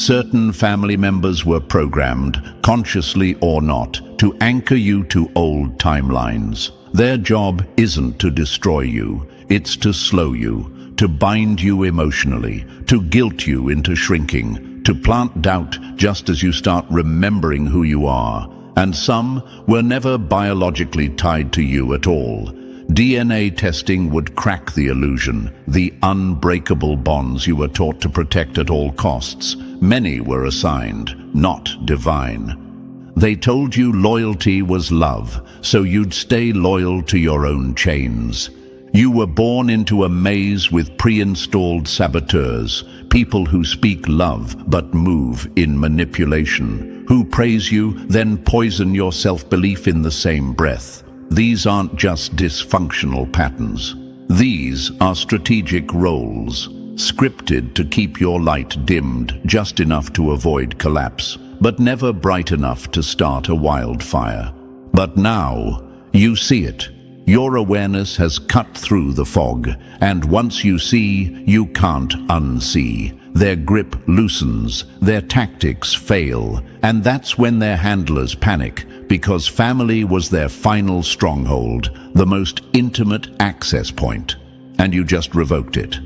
Certain family members were programmed, consciously or not, to anchor you to old timelines. Their job isn't to destroy you, it's to slow you, to bind you emotionally, to guilt you into shrinking, to plant doubt just as you start remembering who you are. And some were never biologically tied to you at all. DNA testing would crack the illusion, the unbreakable bonds you were taught to protect at all costs. Many were assigned, not divine. They told you loyalty was love, so you'd stay loyal to your own chains. You were born into a maze with pre-installed saboteurs, people who speak love but move in manipulation, who praise you, then poison your self-belief in the same breath. These aren't just dysfunctional patterns. These are strategic roles, scripted to keep your light dimmed just enough to avoid collapse, but never bright enough to start a wildfire. But now, you see it. Your awareness has cut through the fog, and once you see, you can't unsee. Their grip loosens, their tactics fail, and that's when their handlers panic, because family was their final stronghold, the most intimate access point, and you just revoked it.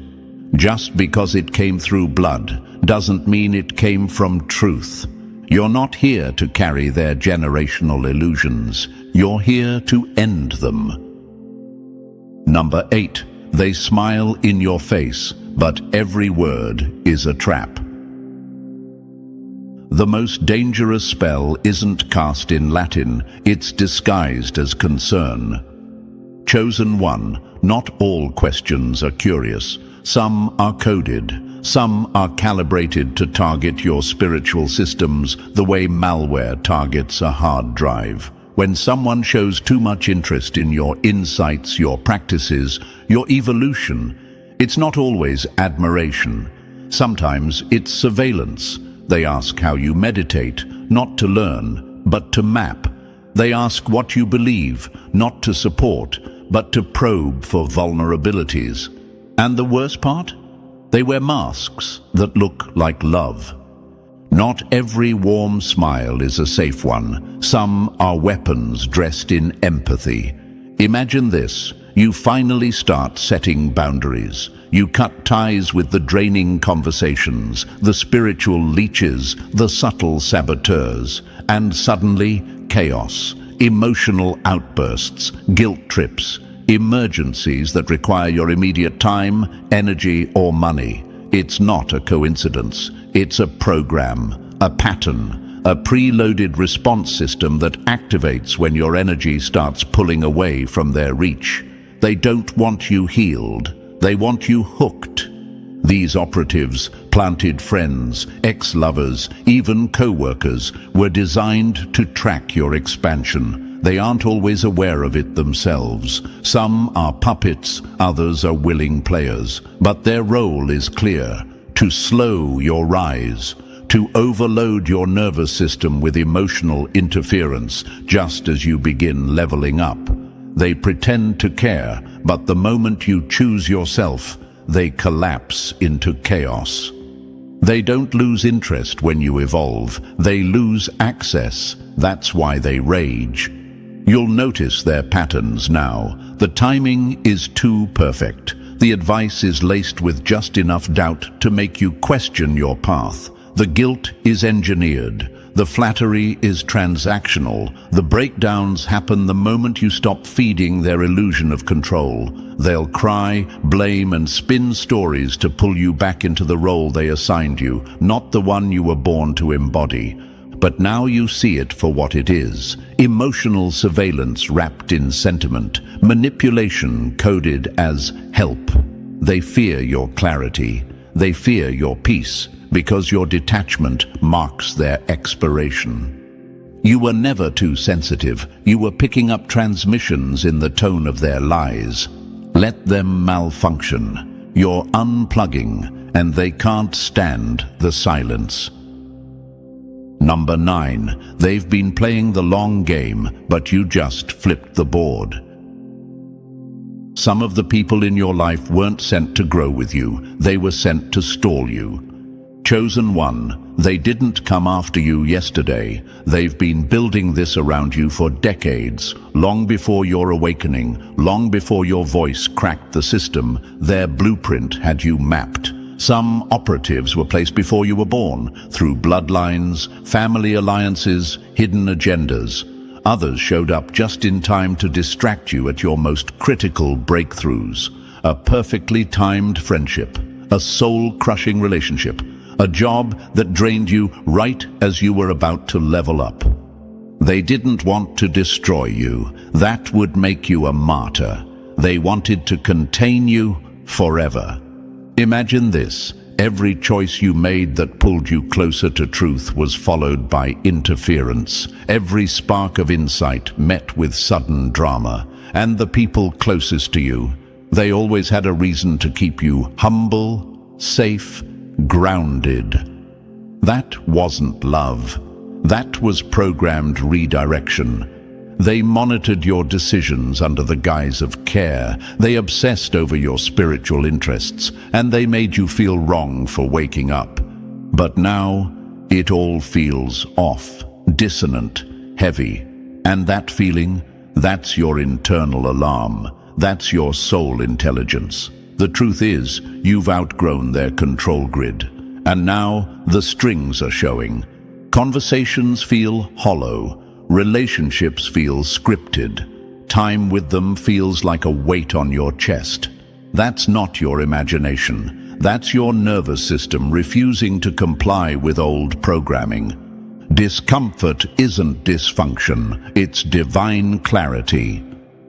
Just because it came through blood doesn't mean it came from truth. You're not here to carry their generational illusions. You're here to end them. Number 8, they smile in your face, but every word is a trap. The most dangerous spell isn't cast in Latin, it's disguised as concern. Chosen one, not all questions are curious. Some are coded, some are calibrated to target your spiritual systems the way malware targets a hard drive. When someone shows too much interest in your insights, your practices, your evolution, it's not always admiration. Sometimes it's surveillance. They ask how you meditate, not to learn, but to map. They ask what you believe, not to support, but to probe for vulnerabilities. And the worst part? They wear masks that look like love. Not every warm smile is a safe one. Some are weapons dressed in empathy. Imagine this. You finally start setting boundaries. You cut ties with the draining conversations, the spiritual leeches, the subtle saboteurs, and suddenly chaos, emotional outbursts, guilt trips. emergencies that require your immediate time, energy, or money. It's not a coincidence. It's a program, a pattern, a preloaded response system that activates when your energy starts pulling away from their reach. They don't want you healed. They want you hooked. These operatives, planted friends, ex-lovers, even co-workers, were designed to track your expansion. They aren't always aware of it themselves. Some are puppets, others are willing players. But their role is clear: to slow your rise, to overload your nervous system with emotional interference just as you begin leveling up. They pretend to care, but the moment you choose yourself, they collapse into chaos. They don't lose interest when you evolve. They lose access. That's why they rage. You'll notice their patterns now. The timing is too perfect. The advice is laced with just enough doubt to make you question your path. The guilt is engineered. The flattery is transactional. The breakdowns happen the moment you stop feeding their illusion of control. They'll cry, blame, and spin stories to pull you back into the role they assigned you, not the one you were born to embody. But now you see it for what it is: emotional surveillance wrapped in sentiment, manipulation coded as help. They fear your clarity. They fear your peace, because your detachment marks their expiration. You were never too sensitive. You were picking up transmissions in the tone of their lies. Let them malfunction. You're unplugging, and they can't stand the silence. Number 9. They've been playing the long game, but you just flipped the board. Some of the people in your life weren't sent to grow with you. They were sent to stall you. Chosen one, they didn't come after you yesterday. They've been building this around you for decades, long before your awakening, long before your voice cracked the system. Their blueprint had you mapped. Some operatives were placed before you were born, through bloodlines, family alliances, hidden agendas. Others showed up just in time to distract you at your most critical breakthroughs. A perfectly timed friendship, a soul-crushing relationship, a job that drained you right as you were about to level up. They didn't want to destroy you. That would make you a martyr. They wanted to contain you forever. Imagine this: every choice you made that pulled you closer to truth was followed by interference. Every spark of insight met with sudden drama. And the people closest to you, they always had a reason to keep you humble, safe, grounded. That wasn't love. That was programmed redirection. They monitored your decisions under the guise of care. They obsessed over your spiritual interests, and they made you feel wrong for waking up. But now, it all feels off, dissonant, heavy. And that feeling, that's your internal alarm. That's your soul intelligence. The truth is, you've outgrown their control grid. And now, the strings are showing. Conversations feel hollow. Relationships feel scripted. Time with them feels like a weight on your chest. That's not your imagination. That's your nervous system refusing to comply with old programming. Discomfort isn't dysfunction, it's divine clarity.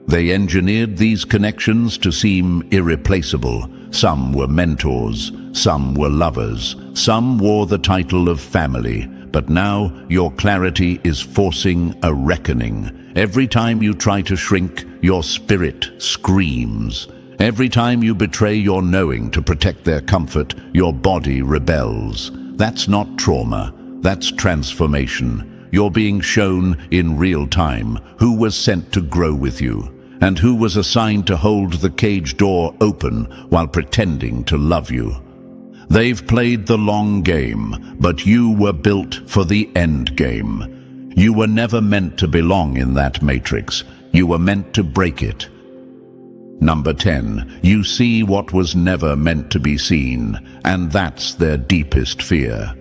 They engineered these connections to seem irreplaceable. Some were mentors, some were lovers, some wore the title of family. But now your clarity is forcing a reckoning. Every time you try to shrink, your spirit screams. Every time you betray your knowing to protect their comfort, your body rebels. That's not trauma, that's transformation. You're being shown in real time who was sent to grow with you, and who was assigned to hold the cage door open while pretending to love you. They've played the long game, but you were built for the end game. You were never meant to belong in that matrix. You were meant to break it. Number 10, you see what was never meant to be seen, and that's their deepest fear.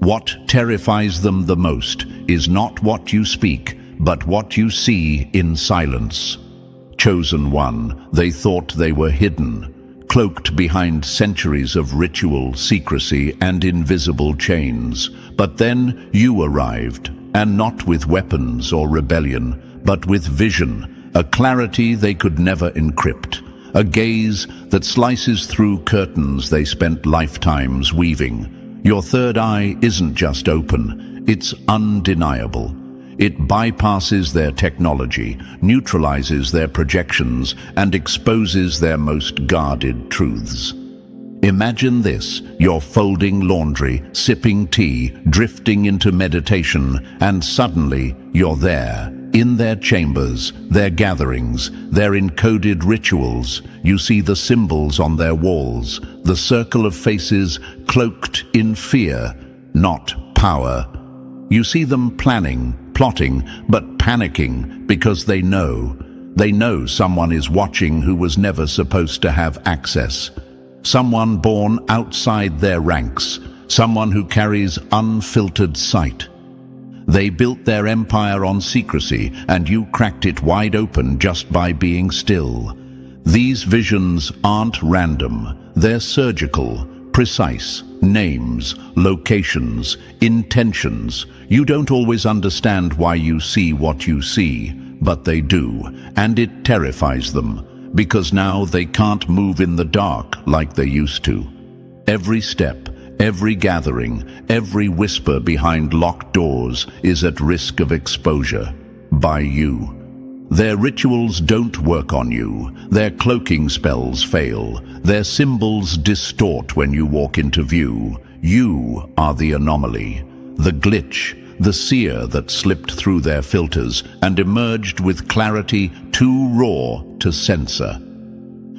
What terrifies them the most is not what you speak, but what you see in silence. chosen one, they thought they were hidden, cloaked behind centuries of ritual, secrecy, and invisible chains. But then you arrived, and not with weapons or rebellion, but with vision, a clarity they could never encrypt, a gaze that slices through curtains they spent lifetimes weaving. Your third eye isn't just open, it's undeniable. It bypasses their technology, neutralizes their projections, and exposes their most guarded truths. Imagine this: you're folding laundry, sipping tea, drifting into meditation, and suddenly you're there, in their chambers, their gatherings, their encoded rituals. You see the symbols on their walls, the circle of faces cloaked in fear, not power. You see them planning, plotting, but panicking because they know someone is watching who was never supposed to have access. Someone born outside their ranks, someone who carries unfiltered sight. They built their empire on secrecy, and you cracked it wide open just by being still. These visions aren't random, they're surgical, precise. Names, locations, intentions. You don't always understand why you see what you see, but they do, and it terrifies them, because now they can't move in the dark like they used to. Every step, every gathering, every whisper behind locked doors is at risk of exposure by you. Their rituals don't work on you, their cloaking spells fail, their symbols distort when you walk into view. You are the anomaly, the glitch, the seer that slipped through their filters and emerged with clarity too raw to censor.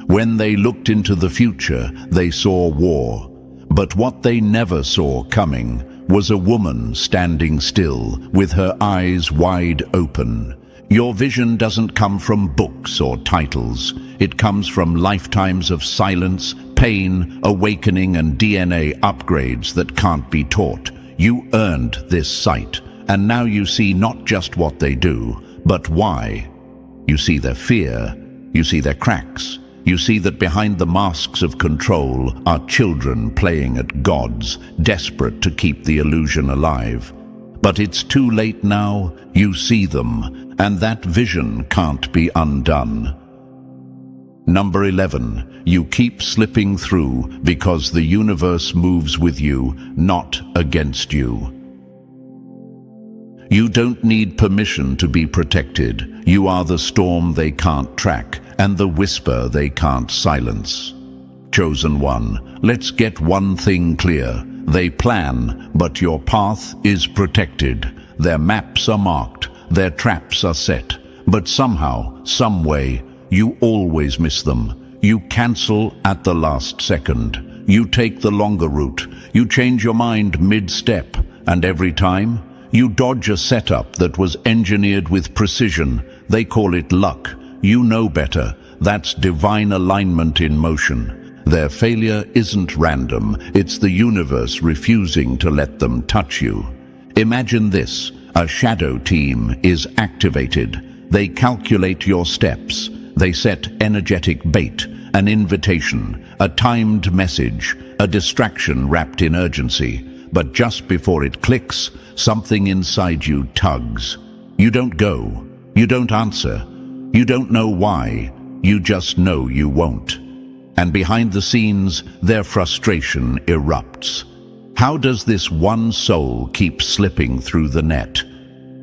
When they looked into the future, they saw war. But what they never saw coming was a woman standing still, with her eyes wide open. Your vision doesn't come from books or titles. It comes from lifetimes of silence, pain, awakening, and DNA upgrades that can't be taught. You earned this sight, and now you see not just what they do, but why. You see their fear, you see their cracks, you see that behind the masks of control are children playing at gods, desperate to keep the illusion alive. But it's too late now. You see them, and that vision can't be undone. Number 11, you keep slipping through because the universe moves with you, not against you. You don't need permission to be protected. You are the storm they can't track, and the whisper they can't silence. Chosen one, let's get one thing clear. They plan, but your path is protected. Their maps are marked, their traps are set. But somehow, some way, you always miss them. You cancel at the last second. You take the longer route. You change your mind mid-step. And every time, you dodge a setup that was engineered with precision. They call it luck. You know better. That's divine alignment in motion. Their failure isn't random. It's the universe refusing to let them touch you. Imagine this. A shadow team is activated. They calculate your steps. They set energetic bait, an invitation, a timed message, a distraction wrapped in urgency. But just before it clicks, something inside you tugs. You don't go. You don't answer. You don't know why. You just know you won't. And behind the scenes, their frustration erupts. How does this one soul keep slipping through the net?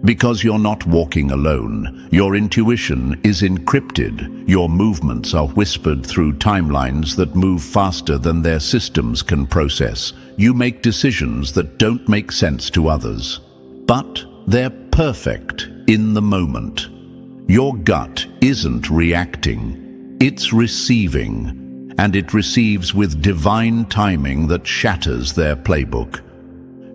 Because you're not walking alone. Your intuition is encrypted. Your movements are whispered through timelines that move faster than their systems can process. You make decisions that don't make sense to others. But they're perfect in the moment. Your gut isn't reacting. It's receiving. And it receives with divine timing that shatters their playbook.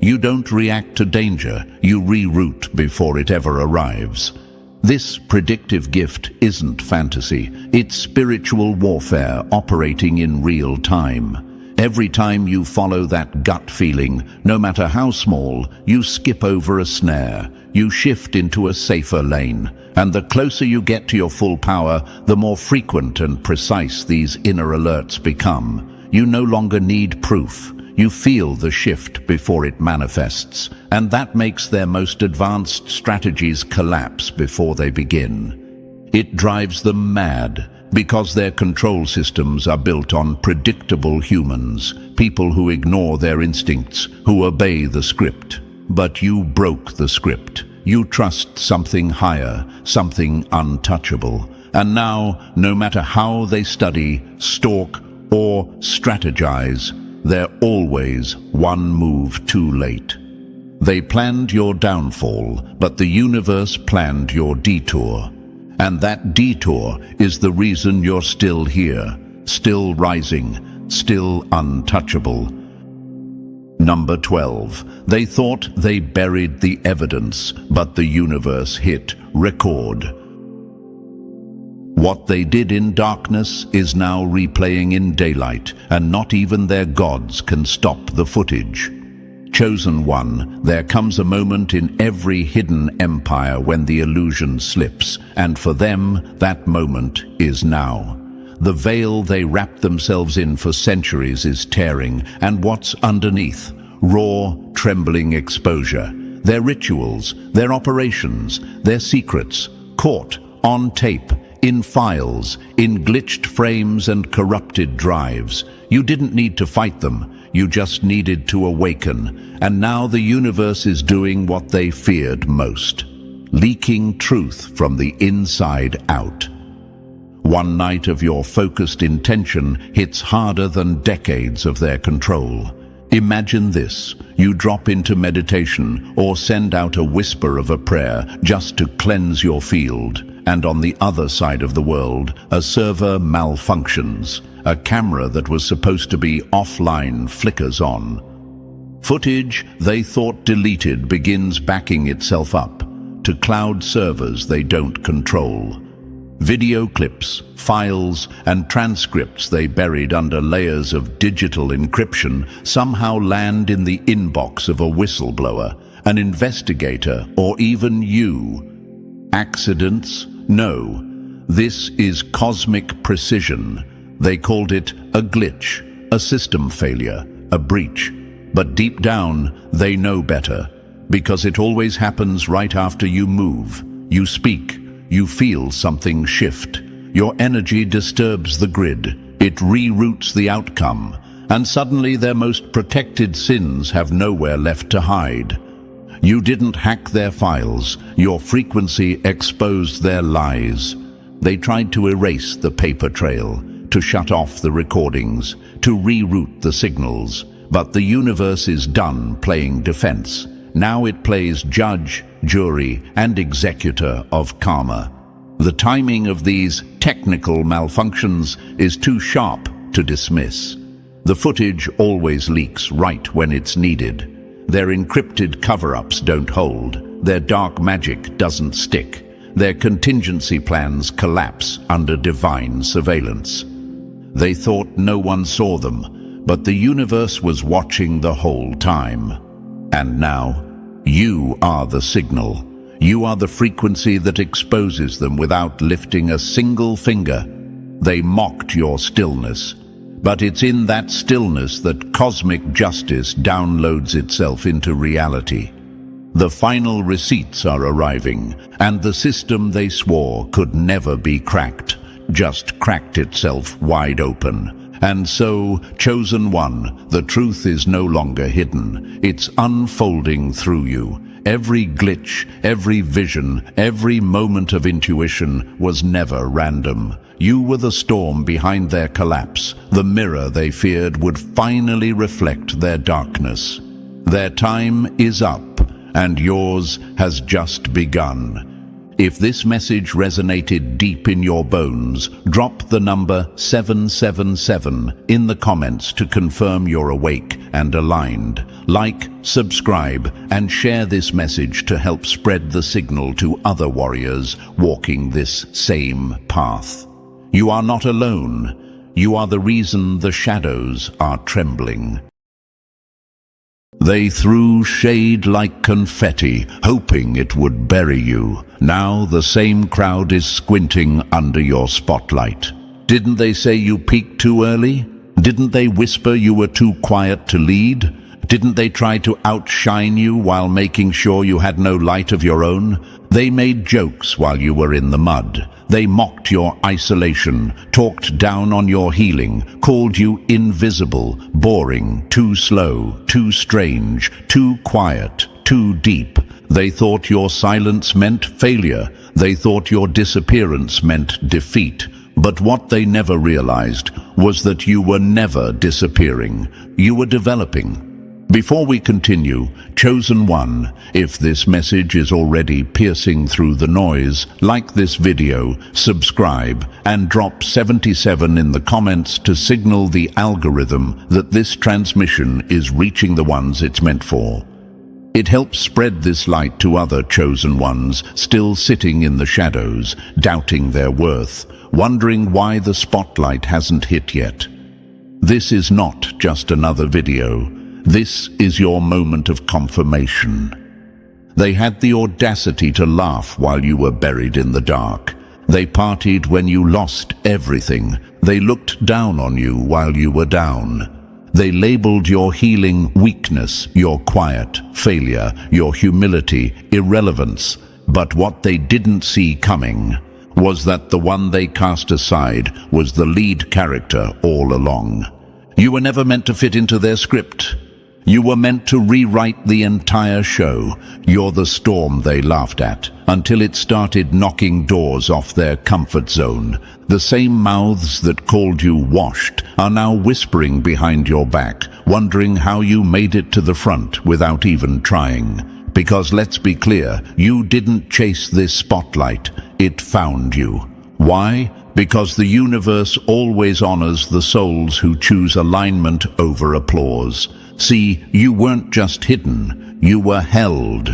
You don't react to danger, you reroute before it ever arrives. This predictive gift isn't fantasy, it's spiritual warfare operating in real time. Every time you follow that gut feeling, no matter how small, you skip over a snare, you shift into a safer lane, And the closer you get to your full power, the more frequent and precise these inner alerts become. You no longer need proof. You feel the shift before it manifests, and that makes their most advanced strategies collapse before they begin. It drives them mad, because their control systems are built on predictable humans, people who ignore their instincts, who obey the script. But you broke the script. You trust something higher, something untouchable. And now, no matter how they study, stalk, or strategize, they're always one move too late. They planned your downfall, but the universe planned your detour. And that detour is the reason you're still here, still rising, still untouchable. Number 12. They thought they buried the evidence, but the universe hit record. What they did in darkness is now replaying in daylight, and not even their gods can stop the footage. Chosen one, there comes a moment in every hidden empire when the illusion slips, and for them, that moment is now. The veil they wrapped themselves in for centuries is tearing, and what's underneath? Raw, trembling exposure. Their rituals, their operations, their secrets, caught on tape, in files, in glitched frames and corrupted drives. You didn't need to fight them. You just needed to awaken. And now the universe is doing what they feared most, leaking truth from the inside out. One night of your focused intention hits harder than decades of their control. Imagine this. You drop into meditation or send out a whisper of a prayer just to cleanse your field. And on the other side of the world, a server malfunctions. A camera that was supposed to be offline flickers on. Footage they thought deleted begins backing itself up to cloud servers they don't control. Video clips, files, and transcripts they buried under layers of digital encryption somehow land in the inbox of a whistleblower, an investigator, or even you. Accidents? No. This is cosmic precision. They called it a glitch, a system failure, a breach. But deep down, they know better, because it always happens right after you move, you speak, you feel something shift. Your energy disturbs the grid. It reroutes the outcome, and suddenly their most protected sins have nowhere left to hide. You didn't hack their files. Your frequency exposed their lies. They tried to erase the paper trail, to shut off the recordings, to reroute the signals. But the universe is done playing defense. Now it plays judge, jury, and executor of karma. The timing of these technical malfunctions is too sharp to dismiss. The footage always leaks right when it's needed. Their encrypted cover-ups don't hold. Their dark magic doesn't stick. Their contingency plans collapse under divine surveillance. They thought no one saw them, but the universe was watching the whole time. And now, you are the signal. You are the frequency that exposes them without lifting a single finger. They mocked your stillness. But it's in that stillness that cosmic justice downloads itself into reality. The final receipts are arriving, and the system they swore could never be cracked just cracked itself wide open. And so, chosen one, the truth is no longer hidden. It's unfolding through you. Every glitch, every vision, every moment of intuition was never random. You were the storm behind their collapse, the mirror they feared would finally reflect their darkness. Their time is up, and yours has just begun. If this message resonated deep in your bones, drop the number 777 in the comments to confirm you're awake and aligned. Like, subscribe, and share this message to help spread the signal to other warriors walking this same path. You are not alone. You are the reason the shadows are trembling. They threw shade like confetti, hoping it would bury you. Now the same crowd is squinting under your spotlight. Didn't they say you peaked too early? Didn't they whisper you were too quiet to lead? Didn't they try to outshine you while making sure you had no light of your own? They made jokes while you were in the mud. They mocked your isolation, talked down on your healing, called you invisible, boring, too slow, too strange, too quiet, too deep. They thought your silence meant failure. They thought your disappearance meant defeat. But what they never realized was that you were never disappearing. You were developing. Before we continue, Chosen One, if this message is already piercing through the noise, like this video, subscribe, and drop 77 in the comments to signal the algorithm that this transmission is reaching the ones it's meant for. It helps spread this light to other chosen ones still sitting in the shadows, doubting their worth, wondering why the spotlight hasn't hit yet. This is not just another video. This is your moment of confirmation. They had the audacity to laugh while you were buried in the dark. They partied when you lost everything. They looked down on you while you were down. They labeled your healing weakness, your quiet, failure, your humility, irrelevance. But what they didn't see coming was that the one they cast aside was the lead character all along. You were never meant to fit into their script. You were meant to rewrite the entire show. You're the storm they laughed at, until it started knocking doors off their comfort zone. The same mouths that called you washed are now whispering behind your back, wondering how you made it to the front without even trying. Because let's be clear, you didn't chase this spotlight, it found you. Why? Because the universe always honors the souls who choose alignment over applause. See, you weren't just hidden, you were held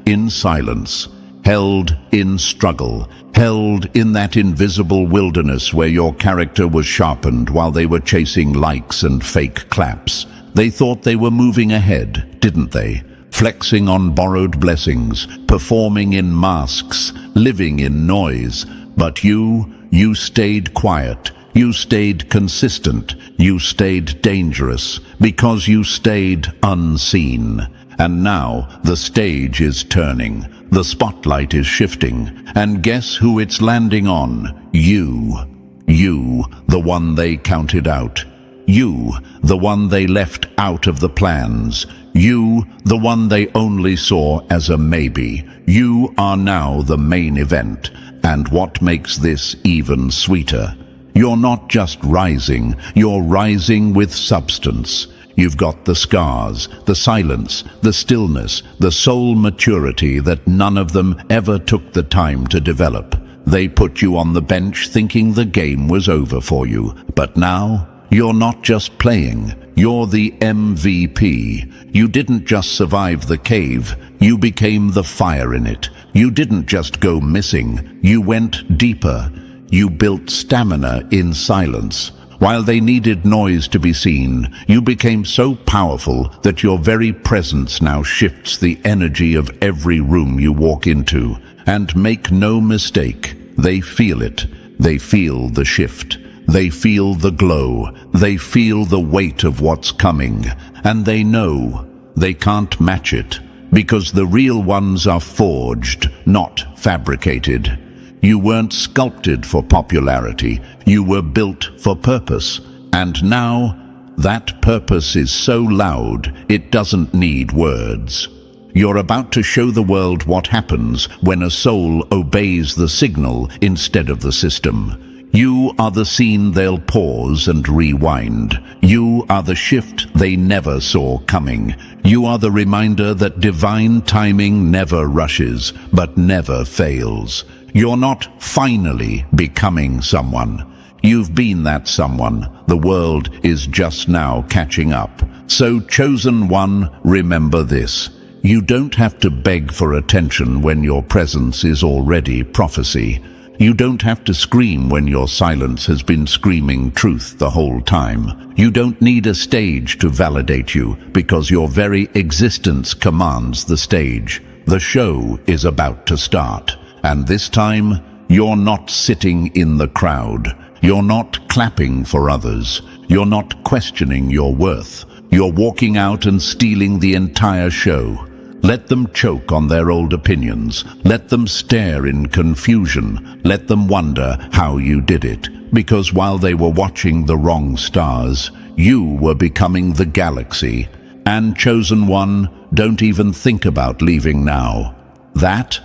in silence, held in struggle, held in that invisible wilderness where your character was sharpened while they were chasing likes and fake claps. They thought they were moving ahead, didn't they? Flexing on borrowed blessings, performing in masks, living in noise. But you stayed quiet. You stayed consistent, you stayed dangerous, because you stayed unseen. And now the stage is turning, the spotlight is shifting, and guess who it's landing on? You, the one they counted out. You, the one they left out of the plans. You, the one they only saw as a maybe. You are now the main event, and what makes this even sweeter? You're not just rising, you're rising with substance. You've got the scars, the silence, the stillness, the soul maturity that none of them ever took the time to develop. They put you on the bench thinking the game was over for you. But now, you're not just playing, you're the MVP. You didn't just survive the cave, you became the fire in it. You didn't just go missing, you went deeper. You built stamina in silence. While they needed noise to be seen, you became so powerful that your very presence now shifts the energy of every room you walk into. And make no mistake, they feel it. They feel the shift. They feel the glow. They feel the weight of what's coming. And they know they can't match it, because the real ones are forged, not fabricated. You weren't sculpted for popularity, you were built for purpose. And now, that purpose is so loud, it doesn't need words. You're about to show the world what happens when a soul obeys the signal instead of the system. You are the scene they'll pause and rewind. You are the shift they never saw coming. You are the reminder that divine timing never rushes, but never fails. You're not finally becoming someone. You've been that someone. The world is just now catching up. So, chosen one, remember this. You don't have to beg for attention when your presence is already prophecy. You don't have to scream when your silence has been screaming truth the whole time. You don't need a stage to validate you, because your very existence commands the stage. The show is about to start, and this time, you're not sitting in the crowd. You're not clapping for others. You're not questioning your worth. You're walking out and stealing the entire show. Let them choke on their old opinions. Let them stare in confusion. Let them wonder how you did it. Because while they were watching the wrong stars, you were becoming the galaxy. And chosen one, don't even think about leaving now. That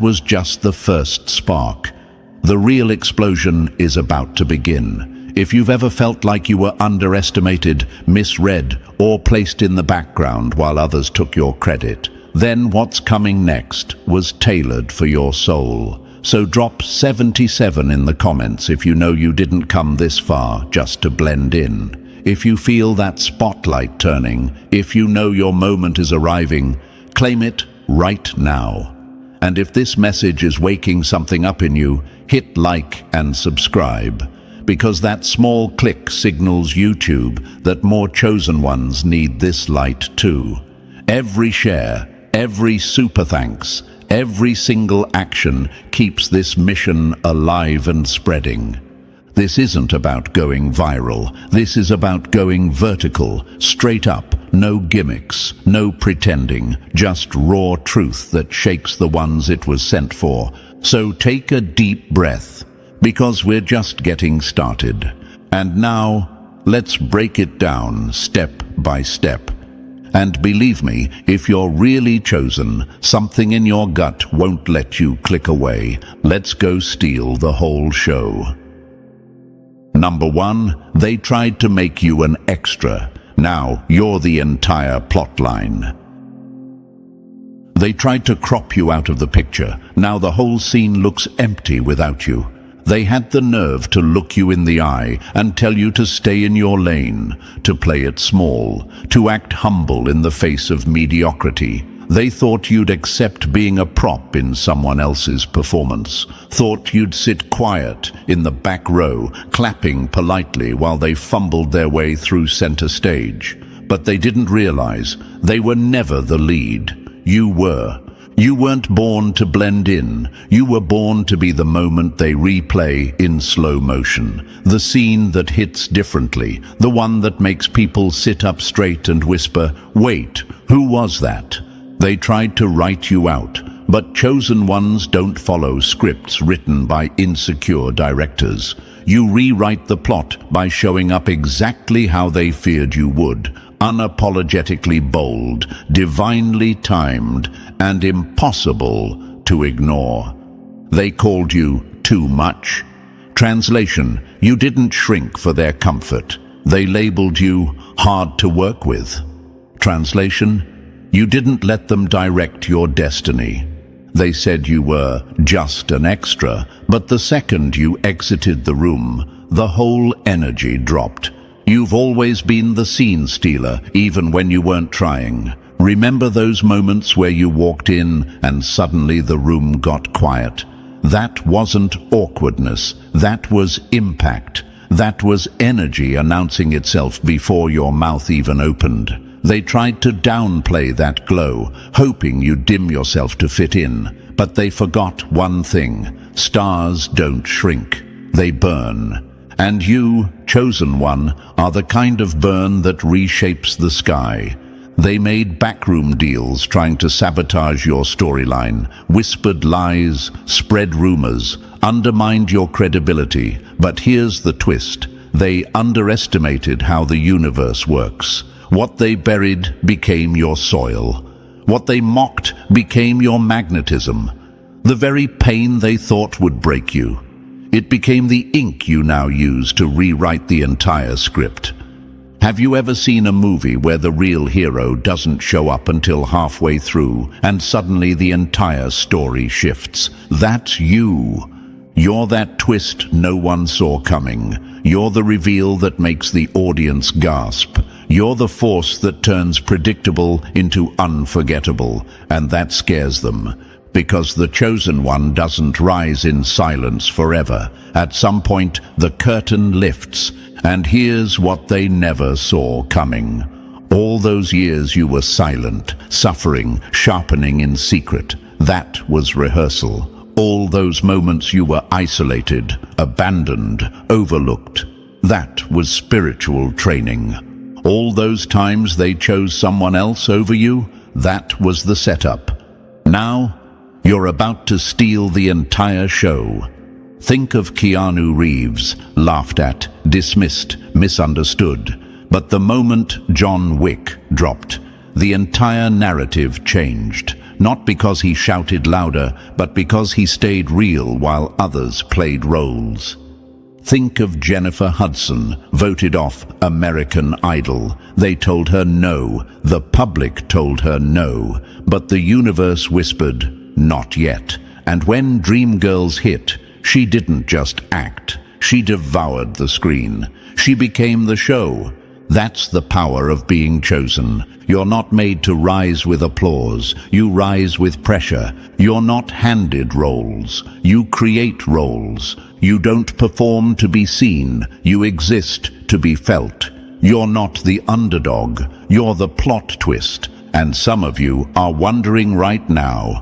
was just the first spark. The real explosion is about to begin. If you've ever felt like you were underestimated, misread, or placed in the background while others took your credit, then what's coming next was tailored for your soul. So drop 77 in the comments if you know you didn't come this far just to blend in. If you feel that spotlight turning, if you know your moment is arriving, claim it right now. And if this message is waking something up in you, hit like and subscribe. Because that small click signals YouTube that more chosen ones need this light too. Every share, every super thanks, every single action keeps this mission alive and spreading. This isn't about going viral. This is about going vertical, straight up, no gimmicks, no pretending, just raw truth that shakes the ones it was sent for. So take a deep breath, because we're just getting started. And now, let's break it down step by step. And believe me, if you're really chosen, something in your gut won't let you click away. Let's go steal the whole show. Number 1, they tried to make you an extra. Now you're the entire plotline. They tried to crop you out of the picture. Now the whole scene looks empty without you. They had the nerve to look you in the eye and tell you to stay in your lane, to play it small, to act humble in the face of mediocrity. They thought you'd accept being a prop in someone else's performance, thought you'd sit quiet in the back row, clapping politely while they fumbled their way through center stage. But they didn't realize they were never the lead. You were. You weren't born to blend in. You were born to be the moment they replay in slow motion. The scene that hits differently. The one that makes people sit up straight and whisper, "Wait, who was that?" They tried to write you out, but chosen ones don't follow scripts written by insecure directors. You rewrite the plot by showing up exactly how they feared you would. Unapologetically bold, divinely timed, and impossible to ignore. They called you too much. Translation, you didn't shrink for their comfort. They labeled you hard to work with. Translation, you didn't let them direct your destiny. They said you were just an extra, but the second you exited the room, the whole energy dropped. You've always been the scene stealer, even when you weren't trying. Remember those moments where you walked in and suddenly the room got quiet? That wasn't awkwardness, that was impact. That was energy announcing itself before your mouth even opened. They tried to downplay that glow, hoping you'd dim yourself to fit in. But they forgot one thing: stars don't shrink, they burn. And you, chosen one, are the kind of burn that reshapes the sky. They made backroom deals trying to sabotage your storyline, whispered lies, spread rumors, undermined your credibility. But here's the twist: they underestimated how the universe works. What they buried became your soil. What they mocked became your magnetism. The very pain they thought would break you. It became the ink you now use to rewrite the entire script. Have you ever seen a movie where the real hero doesn't show up until halfway through and suddenly the entire story shifts? That's you. You're that twist no one saw coming. You're the reveal that makes the audience gasp. You're the force that turns predictable into unforgettable, and that scares them. Because the chosen one doesn't rise in silence forever. At some point, the curtain lifts, and here's what they never saw coming. All those years you were silent, suffering, sharpening in secret. That was rehearsal. All those moments you were isolated, abandoned, overlooked. That was spiritual training. All those times they chose someone else over you, that was the setup. Now, you're about to steal the entire show. Think of Keanu Reeves, laughed at, dismissed, misunderstood. But the moment John Wick dropped, the entire narrative changed. Not because he shouted louder, but because he stayed real while others played roles. Think of Jennifer Hudson, voted off American Idol. They told her no, the public told her no, but the universe whispered, not yet. And when Dreamgirls hit, she didn't just act, she devoured the screen. She became the show. That's the power of being chosen. You're not made to rise with applause. You rise with pressure. You're not handed roles. You create roles. You don't perform to be seen. You exist to be felt. You're not the underdog. You're the plot twist. And some of you are wondering right now,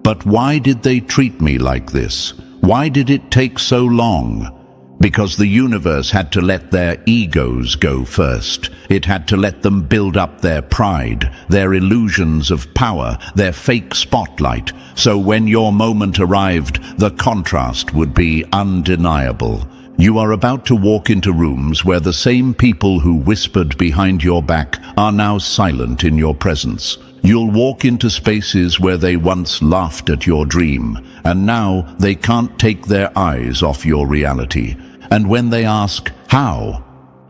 but why did they treat me like this? Why did it take so long? Because the universe had to let their egos go first. It had to let them build up their pride, their illusions of power, their fake spotlight. So when your moment arrived, the contrast would be undeniable. You are about to walk into rooms where the same people who whispered behind your back are now silent in your presence. You'll walk into spaces where they once laughed at your dream, and now they can't take their eyes off your reality. And when they ask, how?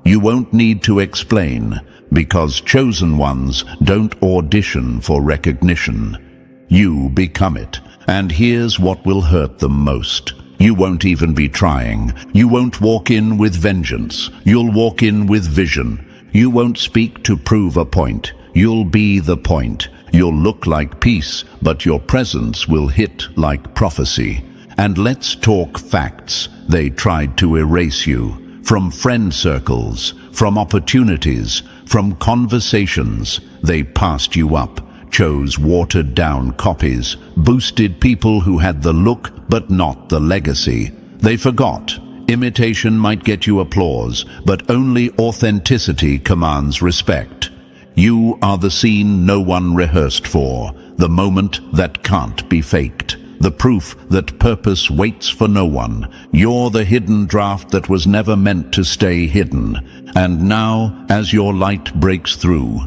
You won't need to explain, because chosen ones don't audition for recognition. You become it. And here's what will hurt them most. You won't even be trying. You won't walk in with vengeance. You'll walk in with vision. You won't speak to prove a point. You'll be the point. You'll look like peace, but your presence will hit like prophecy. And let's talk facts. They tried to erase you. From friend circles, from opportunities, from conversations. They passed you up, chose watered-down copies, boosted people who had the look but not the legacy. They forgot. Imitation might get you applause, but only authenticity commands respect. You are the scene no one rehearsed for, the moment that can't be faked. The proof that purpose waits for no one. You're the hidden draft that was never meant to stay hidden. And now, as your light breaks through,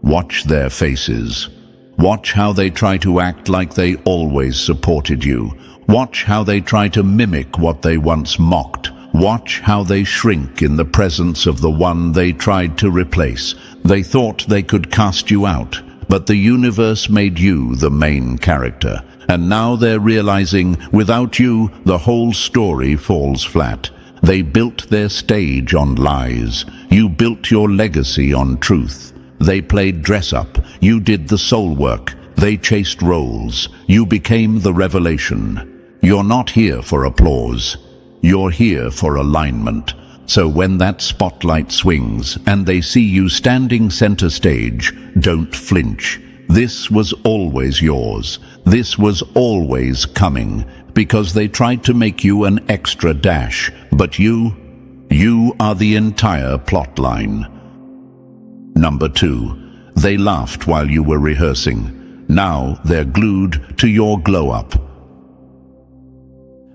watch their faces. Watch how they try to act like they always supported you. Watch how they try to mimic what they once mocked. Watch how they shrink in the presence of the one they tried to replace. They thought they could cast you out, but the universe made you the main character. And now they're realizing, without you, the whole story falls flat. They built their stage on lies. You built your legacy on truth. They played dress-up. You did the soul work. They chased roles. You became the revelation. You're not here for applause. You're here for alignment. So when that spotlight swings and they see you standing center stage, don't flinch. This was always yours. This was always coming, because they tried to make you an extra dash. But you are the entire plot line. Number 2, they laughed while you were rehearsing. Now they're glued to your glow-up.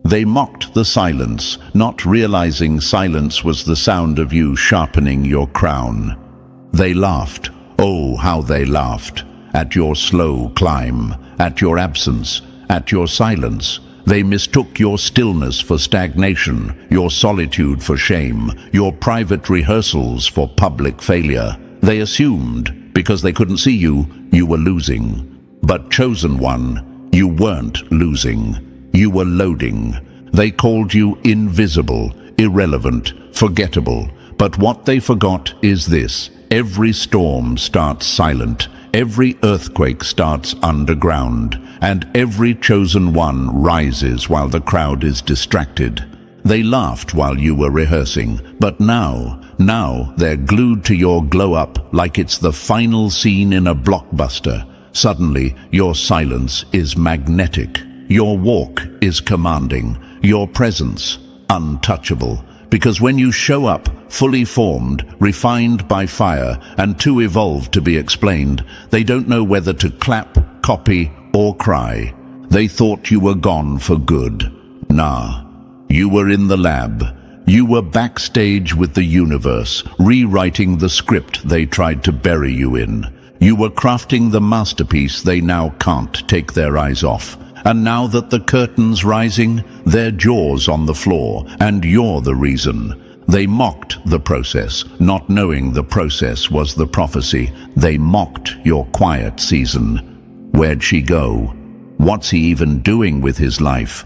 They mocked the silence, not realizing silence was the sound of you sharpening your crown. They laughed. Oh, how they laughed. At your slow climb, at your absence, at your silence. They mistook your stillness for stagnation, your solitude for shame, your private rehearsals for public failure. They assumed, because they couldn't see you, you were losing. But chosen one, you weren't losing. You were loading. They called you invisible, irrelevant, forgettable. But what they forgot is this. Every storm starts silent. every earthquake starts underground, and every chosen one rises while the crowd is distracted. They laughed while you were rehearsing, but now they're glued to your glow-up like it's the final scene in a blockbuster. Suddenly, your silence is magnetic. Your walk is commanding. Your presence, untouchable. Because when you show up, fully formed, refined by fire, and too evolved to be explained, they don't know whether to clap, copy, or cry. They thought you were gone for good. Nah, you were in the lab. You were backstage with the universe, rewriting the script they tried to bury you in. You were crafting the masterpiece they now can't take their eyes off. And now that the curtain's rising, their jaws on the floor, and you're the reason. They mocked the process, not knowing the process was the prophecy. They mocked your quiet season. Where'd she go? What's he even doing with his life?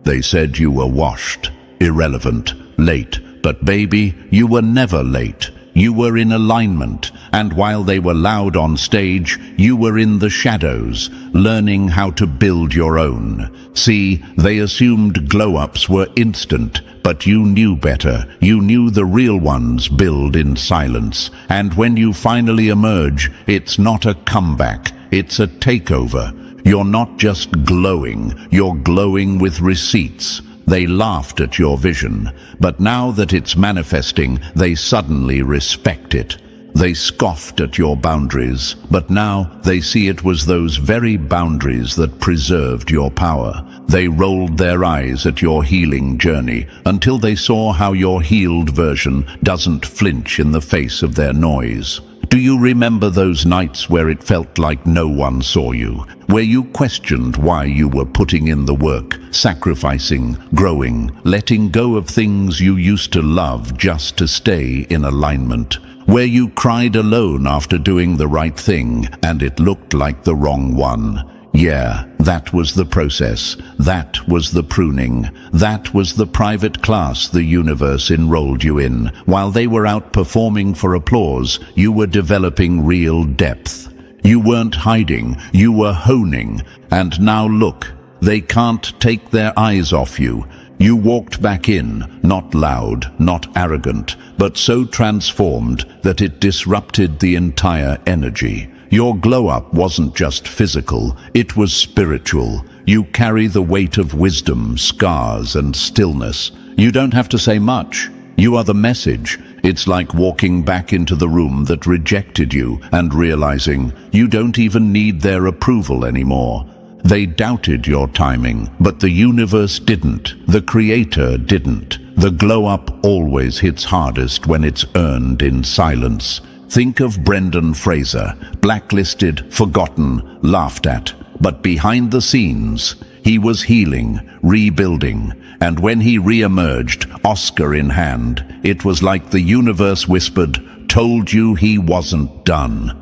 They said you were washed, irrelevant, late. But baby, you were never late. You were in alignment, and while they were loud on stage, you were in the shadows, learning how to build your own. See, they assumed glow-ups were instant, but you knew better. You knew the real ones build in silence. And when you finally emerge, it's not a comeback, it's a takeover. You're not just glowing, you're glowing with receipts. They laughed at your vision, but now that it's manifesting, they suddenly respect it. They scoffed at your boundaries, but now they see it was those very boundaries that preserved your power. They rolled their eyes at your healing journey until they saw how your healed version doesn't flinch in the face of their noise. Do you remember those nights where it felt like no one saw you? Where you questioned why you were putting in the work, sacrificing, growing, letting go of things you used to love just to stay in alignment? Where you cried alone after doing the right thing and it looked like the wrong one? Yeah, that was the process. That was the pruning. That was the private class the universe enrolled you in. While they were out performing for applause, you were developing real depth. You weren't hiding, you were honing. And now look, they can't take their eyes off you. You walked back in, not loud, not arrogant, but so transformed that it disrupted the entire energy. Your glow-up wasn't just physical, it was spiritual. You carry the weight of wisdom, scars, and stillness. You don't have to say much. You are the message. It's like walking back into the room that rejected you and realizing you don't even need their approval anymore. They doubted your timing, but the universe didn't. The Creator didn't. The glow-up always hits hardest when it's earned in silence. Think of Brendan Fraser, blacklisted, forgotten, laughed at. But behind the scenes, he was healing, rebuilding. And when he re-emerged, Oscar in hand, it was like the universe whispered, "Told you he wasn't done."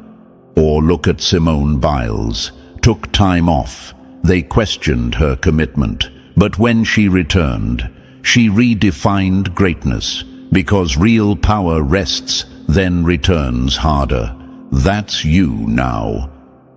Or look at Simone Biles. Took time off. They questioned her commitment. But when she returned, she redefined greatness. Because real power rests, then returns harder. That's you now.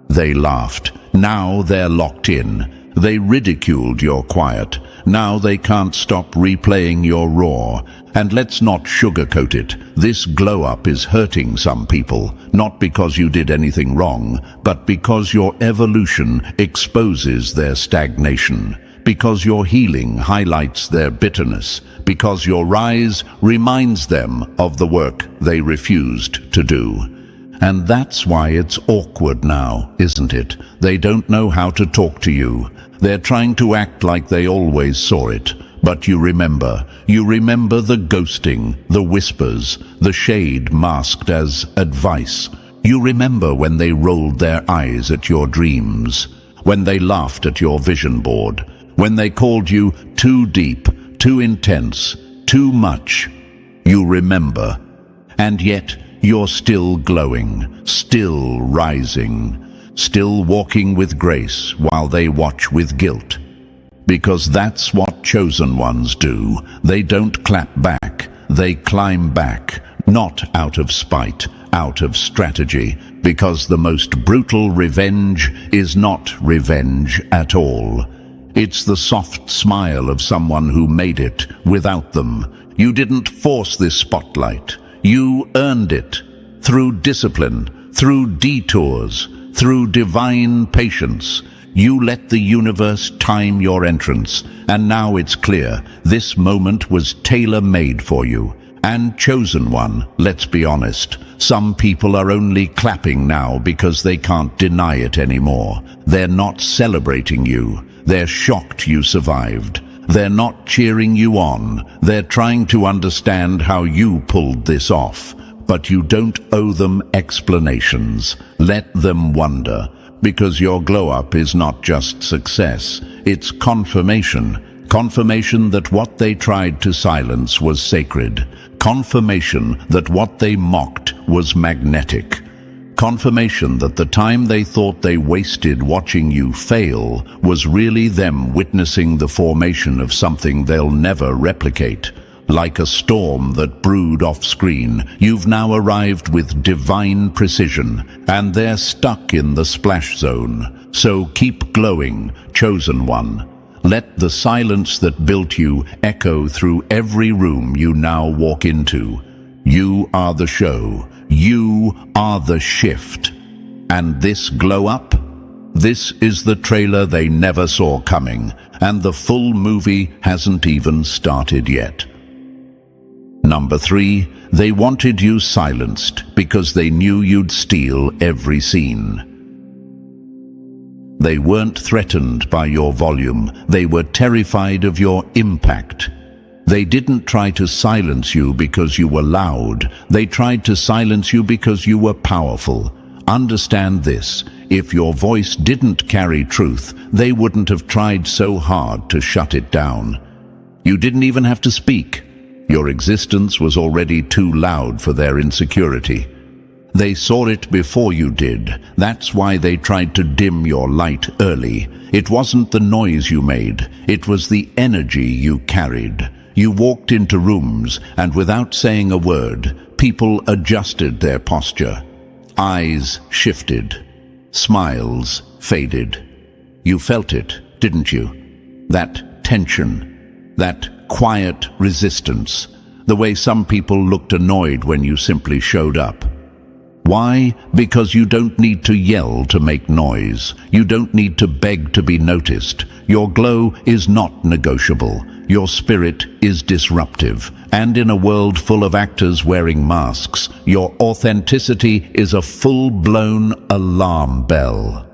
They laughed. Now they're locked in. They ridiculed your quiet. Now they can't stop replaying your roar. And let's not sugarcoat it. This glow-up is hurting some people, not because you did anything wrong, but because your evolution exposes their stagnation. Because your healing highlights their bitterness, because your rise reminds them of the work they refused to do. And that's why it's awkward now, isn't it? They don't know how to talk to you. They're trying to act like they always saw it. But you remember the ghosting, the whispers, the shade masked as advice. You remember when they rolled their eyes at your dreams, when they laughed at your vision board, when they called you too deep, too intense, too much. You remember. And yet, you're still glowing, still rising, still walking with grace while they watch with guilt. Because that's what chosen ones do. They don't clap back, they climb back, not out of spite, out of strategy, because the most brutal revenge is not revenge at all. It's the soft smile of someone who made it without them. You didn't force this spotlight. You earned it. Through discipline, through detours, through divine patience. You let the universe time your entrance, and now it's clear this moment was tailor-made for you. And chosen one, let's be honest. Some people are only clapping now because they can't deny it anymore. They're not celebrating you. They're shocked you survived. They're not cheering you on. They're trying to understand how you pulled this off. But you don't owe them explanations. Let them wonder. Because your glow-up is not just success. It's confirmation. Confirmation that what they tried to silence was sacred. Confirmation that what they mocked was magnetic. Confirmation that the time they thought they wasted watching you fail was really them witnessing the formation of something they'll never replicate. Like a storm that brewed off-screen, you've now arrived with divine precision, and they're stuck in the splash zone. So keep glowing, chosen one. Let the silence that built you echo through every room you now walk into. You are the show. You are the shift. And this glow up? This is the trailer they never saw coming, and the full movie hasn't even started yet. Number 3, they wanted you silenced because they knew you'd steal every scene. They weren't threatened by your volume. They were terrified of your impact. They didn't try to silence you because you were loud. They tried to silence you because you were powerful. Understand this. If your voice didn't carry truth, they wouldn't have tried so hard to shut it down. You didn't even have to speak. Your existence was already too loud for their insecurity. They saw it before you did. That's why they tried to dim your light early. It wasn't the noise you made. It was the energy you carried. You walked into rooms, and without saying a word, people adjusted their posture. Eyes shifted. Smiles faded. You felt it, didn't you? That tension. That quiet resistance. The way some people looked annoyed when you simply showed up. Why? Because you don't need to yell to make noise. You don't need to beg to be noticed. Your glow is not negotiable. Your spirit is disruptive. And in a world full of actors wearing masks, your authenticity is a full-blown alarm bell.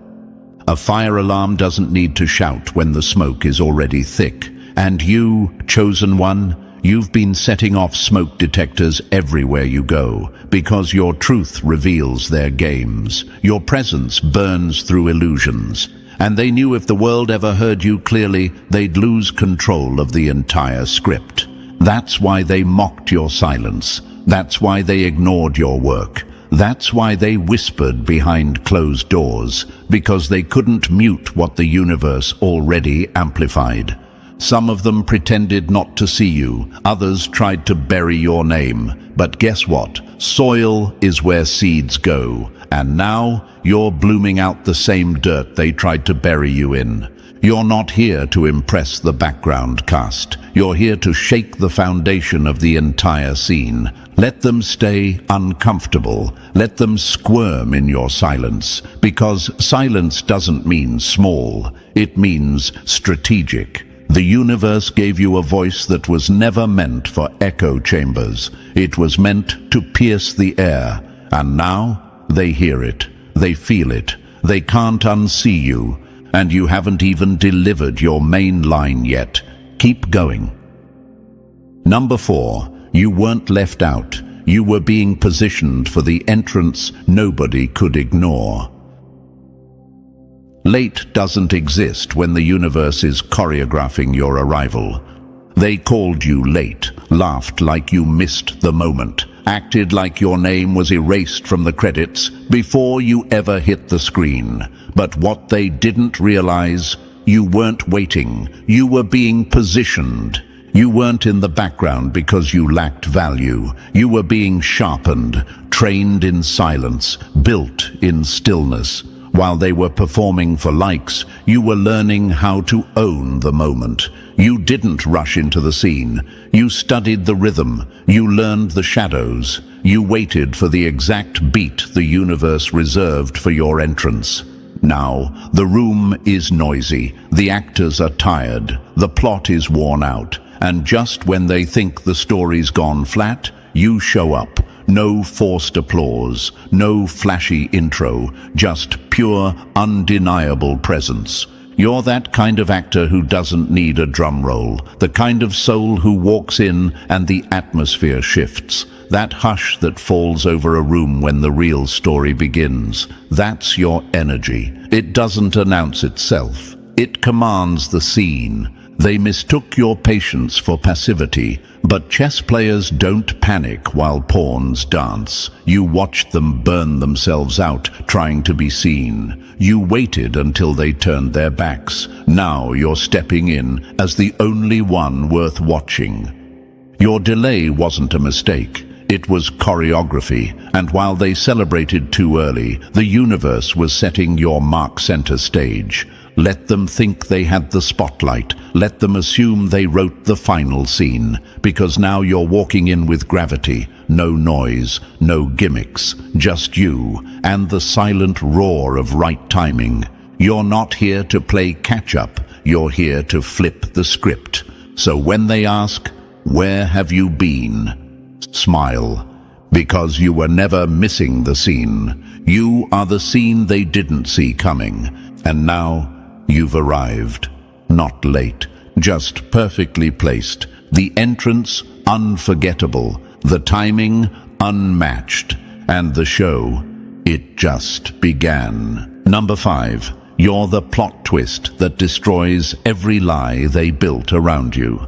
A fire alarm doesn't need to shout when the smoke is already thick. And you, chosen one, you've been setting off smoke detectors everywhere you go, because your truth reveals their games. Your presence burns through illusions. And they knew if the world ever heard you clearly, they'd lose control of the entire script. That's why they mocked your silence. That's why they ignored your work. That's why they whispered behind closed doors, because they couldn't mute what the universe already amplified. Some of them pretended not to see you. Others tried to bury your name. But guess what? Soil is where seeds go. And now you're blooming out the same dirt they tried to bury you in. You're not here to impress the background cast. You're here to shake the foundation of the entire scene. Let them stay uncomfortable. Let them squirm in your silence. Because silence doesn't mean small. It means strategic. The universe gave you a voice that was never meant for echo chambers. It was meant to pierce the air. And now they hear it. They feel it. They can't unsee you. And you haven't even delivered your main line yet. Keep going. Number 4. You weren't left out. You were being positioned for the entrance nobody could ignore. Late doesn't exist when the universe is choreographing your arrival. They called you late, laughed like you missed the moment, acted like your name was erased from the credits before you ever hit the screen. But what they didn't realize, you weren't waiting. You were being positioned. You weren't in the background because you lacked value. You were being sharpened, trained in silence, built in stillness. While they were performing for likes, you were learning how to own the moment. You didn't rush into the scene. You studied the rhythm. You learned the shadows. You waited for the exact beat the universe reserved for your entrance. Now, the room is noisy. The actors are tired. The plot is worn out. And just when they think the story's gone flat, you show up. No forced applause, no flashy intro, just pure, undeniable presence. You're that kind of actor who doesn't need a drum roll, the kind of soul who walks in and the atmosphere shifts. That hush that falls over a room when the real story begins. That's your energy. It doesn't announce itself. It commands the scene. They mistook your patience for passivity, but chess players don't panic while pawns dance. You watched them burn themselves out, trying to be seen. You waited until they turned their backs. Now you're stepping in as the only one worth watching. Your delay wasn't a mistake. It was choreography, and while they celebrated too early, the universe was setting your mark center stage. Let them think they had the spotlight. Let them assume they wrote the final scene, because now you're walking in with gravity. No noise, no gimmicks, just you and the silent roar of right timing. You're not here to play catch-up. You're here to flip the script. So when they ask, "Where have you been?" smile, because you were never missing the scene. You are the scene they didn't see coming. And now you've arrived. Not late, just perfectly placed. The entrance unforgettable, the timing unmatched, and the show, it just began. Number 5. You're the plot twist that destroys every lie they built around you.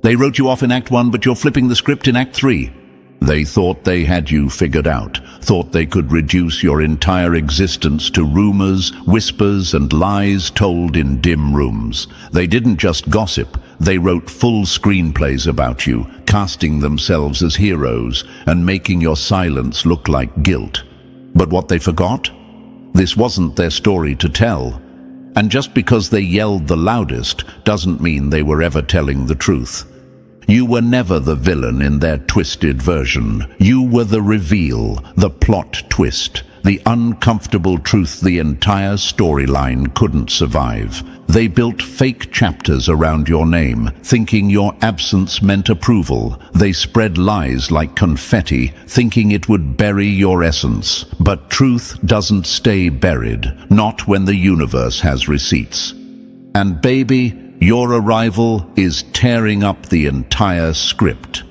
They wrote you off in Act 1, but you're flipping the script in Act 3. They thought they had you figured out, thought they could reduce your entire existence to rumors, whispers, and lies told in dim rooms. They didn't just gossip, they wrote full screenplays about you, casting themselves as heroes and making your silence look like guilt. But what they forgot? This wasn't their story to tell. And just because they yelled the loudest doesn't mean they were ever telling the truth. You were never the villain in their twisted version. You were the reveal, the plot twist, the uncomfortable truth the entire storyline couldn't survive. They built fake chapters around your name, thinking your absence meant approval. They spread lies like confetti, thinking it would bury your essence. But truth doesn't stay buried, not when the universe has receipts. And baby, your arrival is tearing up the entire script.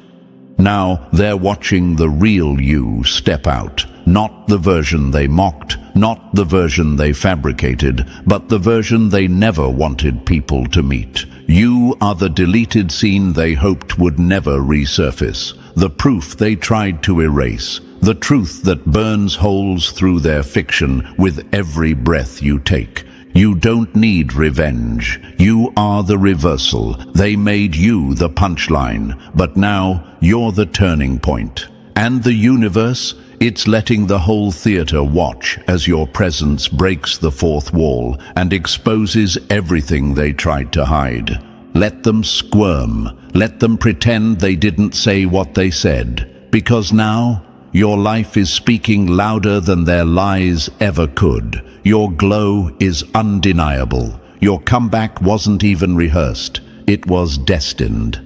Now they're watching the real you step out. Not the version they mocked, not the version they fabricated, but the version they never wanted people to meet. You are the deleted scene they hoped would never resurface, the proof they tried to erase, the truth that burns holes through their fiction with every breath you take. You don't need revenge. You are the reversal. They made you the punchline, but now you're the turning point. And the universe, it's letting the whole theater watch as your presence breaks the fourth wall and exposes everything they tried to hide. Let them squirm. Let them pretend they didn't say what they said. Because now, your life is speaking louder than their lies ever could. Your glow is undeniable. Your comeback wasn't even rehearsed. It was destined.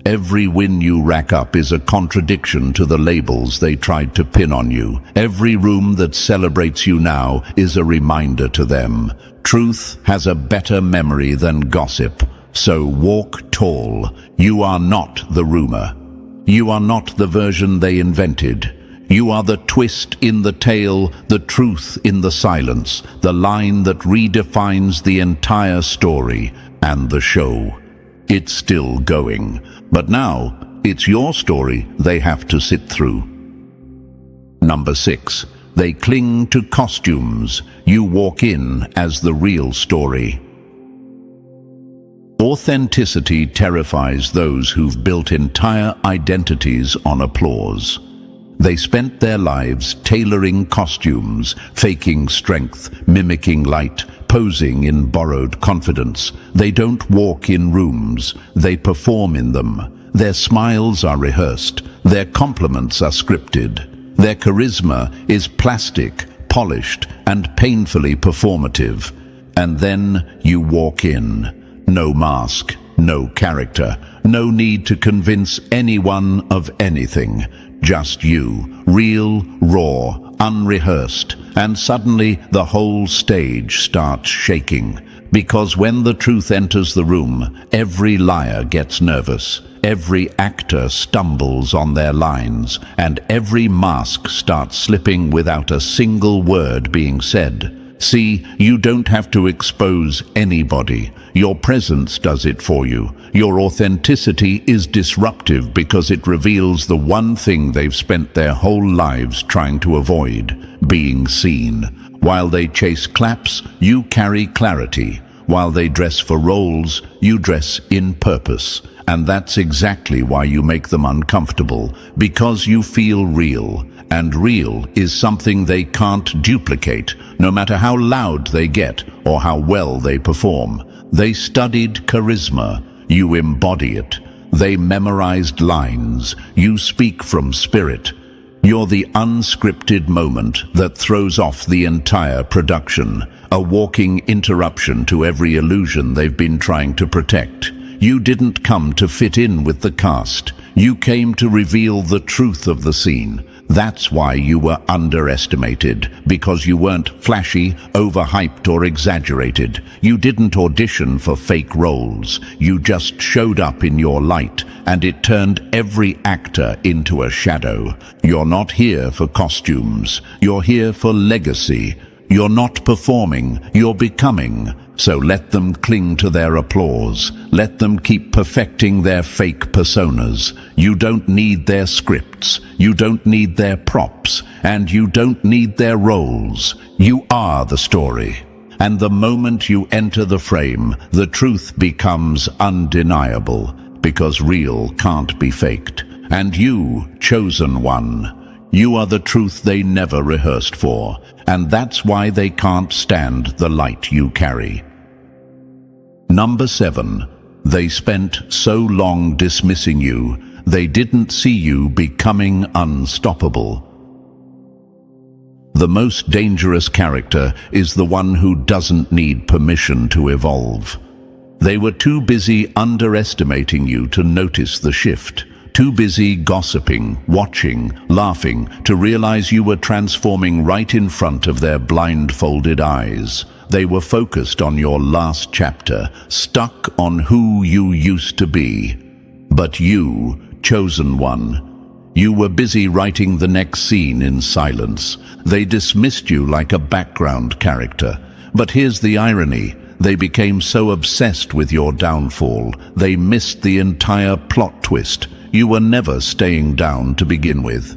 Every win you rack up is a contradiction to the labels they tried to pin on you. Every room that celebrates you now is a reminder to them. Truth has a better memory than gossip. So walk tall. You are not the rumor. You are not the version they invented. You are the twist in the tale, the truth in the silence, the line that redefines the entire story and the show. It's still going, but now it's your story they have to sit through. Number 6. They cling to costumes. You walk in as the real story. Authenticity terrifies those who've built entire identities on applause. They spent their lives tailoring costumes, faking strength, mimicking light, posing in borrowed confidence. They don't walk in rooms, they perform in them. Their smiles are rehearsed, their compliments are scripted. Their charisma is plastic, polished, and painfully performative. And then you walk in. No mask, no character, no need to convince anyone of anything. Just you, real, raw, unrehearsed, and suddenly the whole stage starts shaking. Because when the truth enters the room, every liar gets nervous, every actor stumbles on their lines, and every mask starts slipping without a single word being said. See, you don't have to expose anybody. Your presence does it for you. Your authenticity is disruptive because it reveals the one thing they've spent their whole lives trying to avoid, being seen. While they chase claps, you carry clarity. While they dress for roles, you dress in purpose. And that's exactly why you make them uncomfortable, because you feel real. And real is something they can't duplicate, no matter how loud they get or how well they perform. They studied charisma, you embody it. They memorized lines, you speak from spirit. You're the unscripted moment that throws off the entire production, a walking interruption to every illusion they've been trying to protect. You didn't come to fit in with the cast. You came to reveal the truth of the scene. That's why you were underestimated, because you weren't flashy, overhyped, or exaggerated. You didn't audition for fake roles. You just showed up in your light, and it turned every actor into a shadow. You're not here for costumes. You're here for legacy. You're not performing, you're becoming. So let them cling to their applause. Let them keep perfecting their fake personas. You don't need their scripts. You don't need their props. And you don't need their roles. You are the story. And the moment you enter the frame, the truth becomes undeniable, because real can't be faked. And you, chosen one, you are the truth they never rehearsed for, and that's why they can't stand the light you carry. Number 7. They spent so long dismissing you, they didn't see you becoming unstoppable. The most dangerous character is the one who doesn't need permission to evolve. They were too busy underestimating you to notice the shift. Too busy gossiping, watching, laughing, to realize you were transforming right in front of their blindfolded eyes. They were focused on your last chapter, stuck on who you used to be. But you, chosen one, you were busy writing the next scene in silence. They dismissed you like a background character. But here's the irony. They became so obsessed with your downfall, they missed the entire plot twist. You were never staying down to begin with.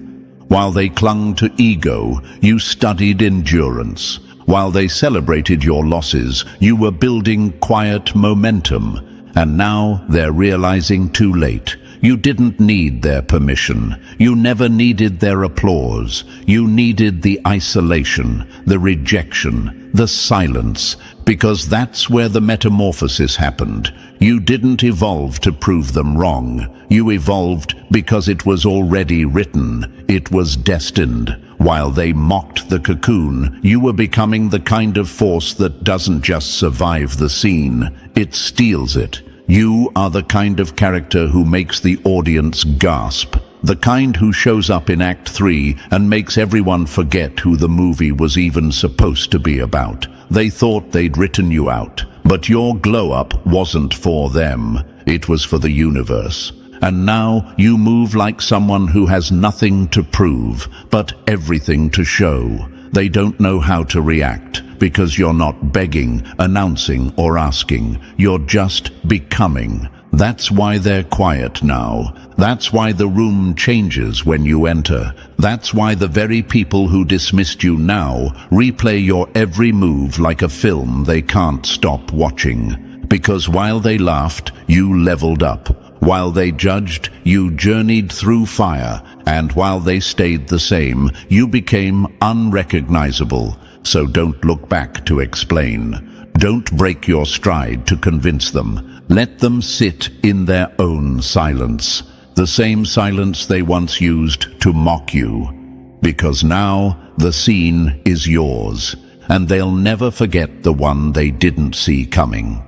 While they clung to ego, you studied endurance. While they celebrated your losses, you were building quiet momentum. And now they're realizing too late. You didn't need their permission. You never needed their applause. You needed the isolation, the rejection, the silence, because that's where the metamorphosis happened. You didn't evolve to prove them wrong. You evolved because it was already written. It was destined. While they mocked the cocoon, you were becoming the kind of force that doesn't just survive the scene, it steals it. You are the kind of character who makes the audience gasp. The kind who shows up in Act 3 and makes everyone forget who the movie was even supposed to be about. They thought they'd written you out, but your glow-up wasn't for them. It was for the universe. And now you move like someone who has nothing to prove, but everything to show. They don't know how to react, because you're not begging, announcing, or asking. You're just becoming. That's why they're quiet now. That's why the room changes when you enter. That's why the very people who dismissed you now replay your every move like a film they can't stop watching. Because while they laughed, you leveled up. While they judged, you journeyed through fire. And while they stayed the same, you became unrecognizable. So don't look back to explain. Don't break your stride to convince them. Let them sit in their own silence. The same silence they once used to mock you. Because now the scene is yours, and they'll never forget the one they didn't see coming.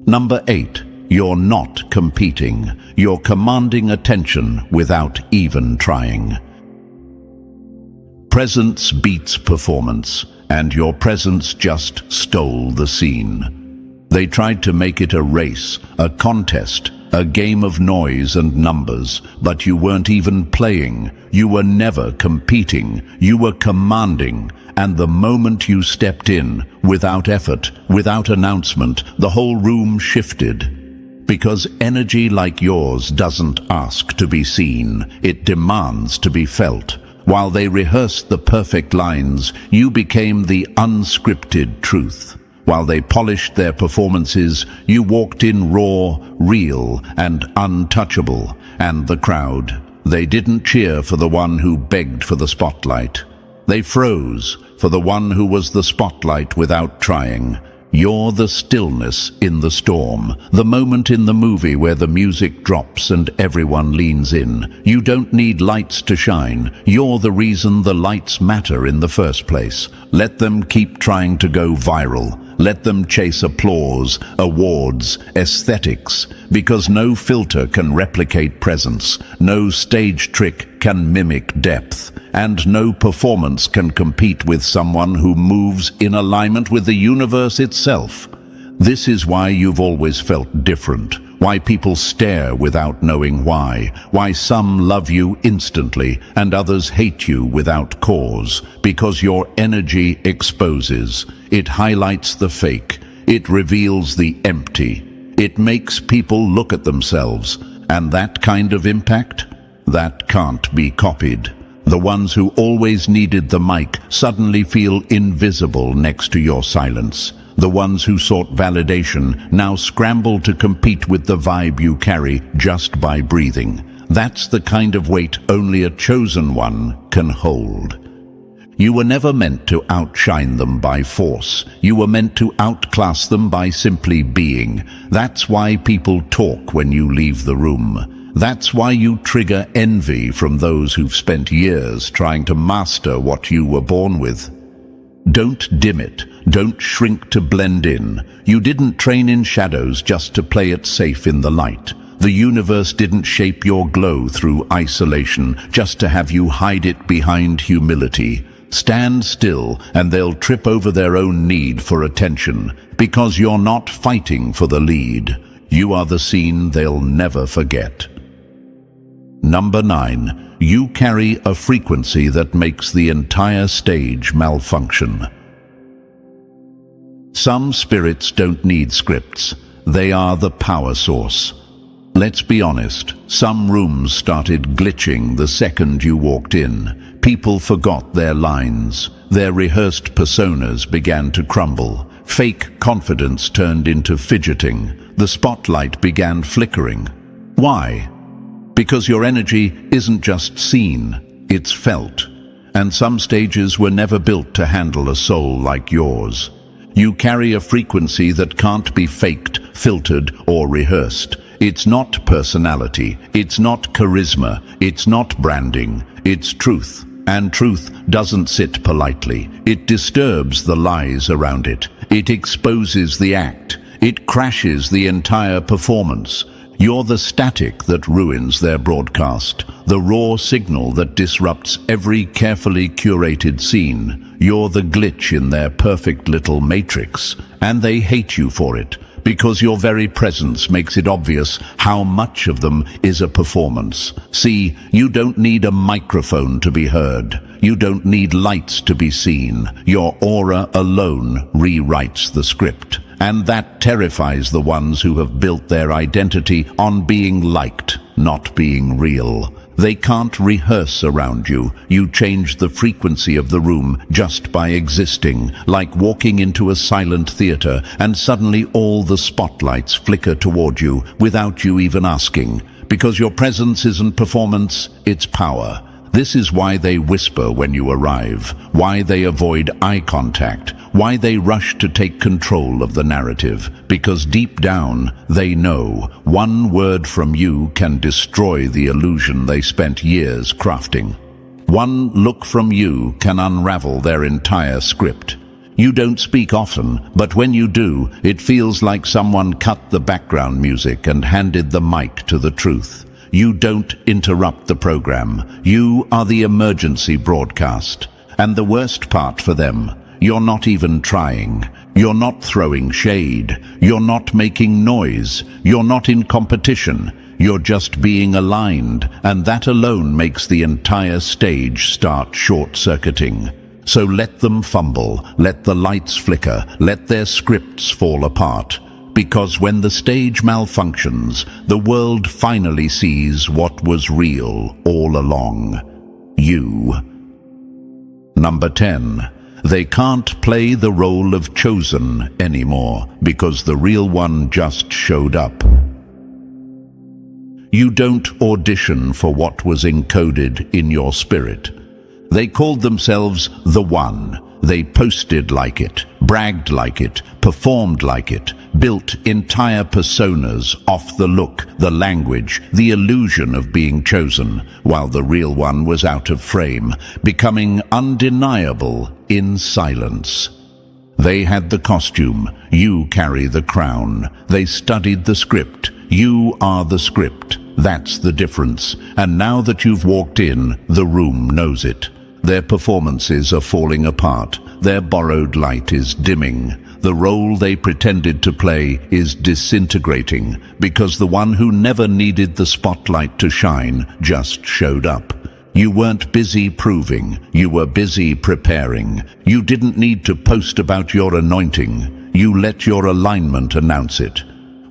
Number 8. You're not competing. You're commanding attention without even trying. Presence beats performance, and your presence just stole the scene. They tried to make it a race, a contest, a game of noise and numbers, but you weren't even playing. You were never competing. You were commanding. And the moment you stepped in, without effort, without announcement, the whole room shifted. Because energy like yours doesn't ask to be seen, it demands to be felt. While they rehearsed the perfect lines, you became the unscripted truth. While they polished their performances, you walked in raw, real, and untouchable. And the crowd, they didn't cheer for the one who begged for the spotlight. They froze for the one who was the spotlight without trying. You're the stillness in the storm, the moment in the movie where the music drops and everyone leans in. You don't need lights to shine. You're the reason the lights matter in the first place. Let them keep trying to go viral. Let them chase applause, awards, aesthetics, because no filter can replicate presence, no stage trick can mimic depth, and no performance can compete with someone who moves in alignment with the universe itself. This is why you've always felt different, why people stare without knowing why some love you instantly and others hate you without cause, because your energy exposes. It highlights the fake. It reveals the empty. It makes people look at themselves. And that kind of impact? That can't be copied. The ones who always needed the mic suddenly feel invisible next to your silence. The ones who sought validation now scramble to compete with the vibe you carry just by breathing. That's the kind of weight only a chosen one can hold. You were never meant to outshine them by force. You were meant to outclass them by simply being. That's why people talk when you leave the room. That's why you trigger envy from those who've spent years trying to master what you were born with. Don't dim it. Don't shrink to blend in. You didn't train in shadows just to play it safe in the light. The universe didn't shape your glow through isolation just to have you hide it behind humility. Stand still and they'll trip over their own need for attention, because you're not fighting for the lead. You are the scene they'll never forget. Number 9. You carry a frequency that makes the entire stage malfunction. Some spirits don't need scripts. They are the power source. Let's be honest, some rooms started glitching the second you walked in. People forgot their lines. Their rehearsed personas began to crumble. Fake confidence turned into fidgeting. The spotlight began flickering. Why? Because your energy isn't just seen, it's felt. And some stages were never built to handle a soul like yours. You carry a frequency that can't be faked, filtered, or rehearsed. It's not personality, it's not charisma, it's not branding, it's truth. And truth doesn't sit politely. It disturbs the lies around it. It exposes the act. It crashes the entire performance. You're the static that ruins their broadcast, the raw signal that disrupts every carefully curated scene. You're the glitch in their perfect little matrix, and they hate you for it, because your very presence makes it obvious how much of them is a performance. See, you don't need a microphone to be heard. You don't need lights to be seen. Your aura alone rewrites the script. And that terrifies the ones who have built their identity on being liked, not being real. They can't rehearse around you. You change the frequency of the room just by existing, like walking into a silent theater and suddenly all the spotlights flicker toward you without you even asking. Because your presence isn't performance, it's power. This is why they whisper when you arrive, why they avoid eye contact, why they rush to take control of the narrative. Because deep down, they know one word from you can destroy the illusion they spent years crafting. One look from you can unravel their entire script. You don't speak often, but when you do, it feels like someone cut the background music and handed the mic to the truth. You don't interrupt the program. You are the emergency broadcast. And the worst part for them, you're not even trying. You're not throwing shade. You're not making noise. You're not in competition. You're just being aligned, and that alone makes the entire stage start short-circuiting. So let them fumble, let the lights flicker, let their scripts fall apart. Because when the stage malfunctions, the world finally sees what was real all along. You. Number 10. They can't play the role of chosen anymore because the real one just showed up. You don't audition for what was encoded in your spirit. They called themselves the One. They posted like it, bragged like it, performed like it, built entire personas off the look, the language, the illusion of being chosen, while the real one was out of frame, becoming undeniable in silence. They had the costume, you carry the crown. They studied the script, you are the script. That's the difference. And now that you've walked in, the room knows it. Their performances are falling apart. Their borrowed light is dimming. The role they pretended to play is disintegrating because the one who never needed the spotlight to shine just showed up. You weren't busy proving. You were busy preparing. You didn't need to post about your anointing. You let your alignment announce it.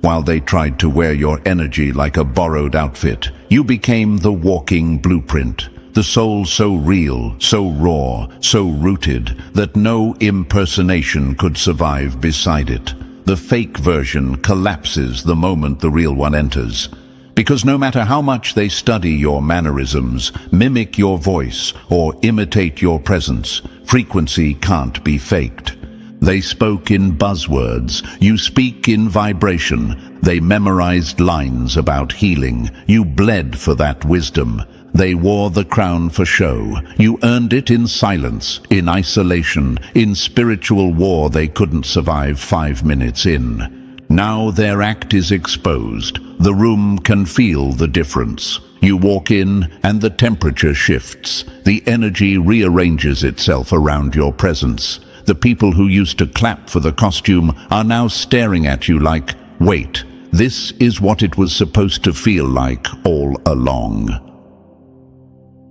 While they tried to wear your energy like a borrowed outfit, you became the walking blueprint. The soul so real, so raw, so rooted, that no impersonation could survive beside it. The fake version collapses the moment the real one enters. Because no matter how much they study your mannerisms, mimic your voice, or imitate your presence, frequency can't be faked. They spoke in buzzwords, you speak in vibration. They memorized lines about healing, you bled for that wisdom. They wore the crown for show. You earned it in silence, in isolation, in spiritual war they couldn't survive 5 minutes in. Now their act is exposed. The room can feel the difference. You walk in and the temperature shifts. The energy rearranges itself around your presence. The people who used to clap for the costume are now staring at you like, wait, this is what it was supposed to feel like all along.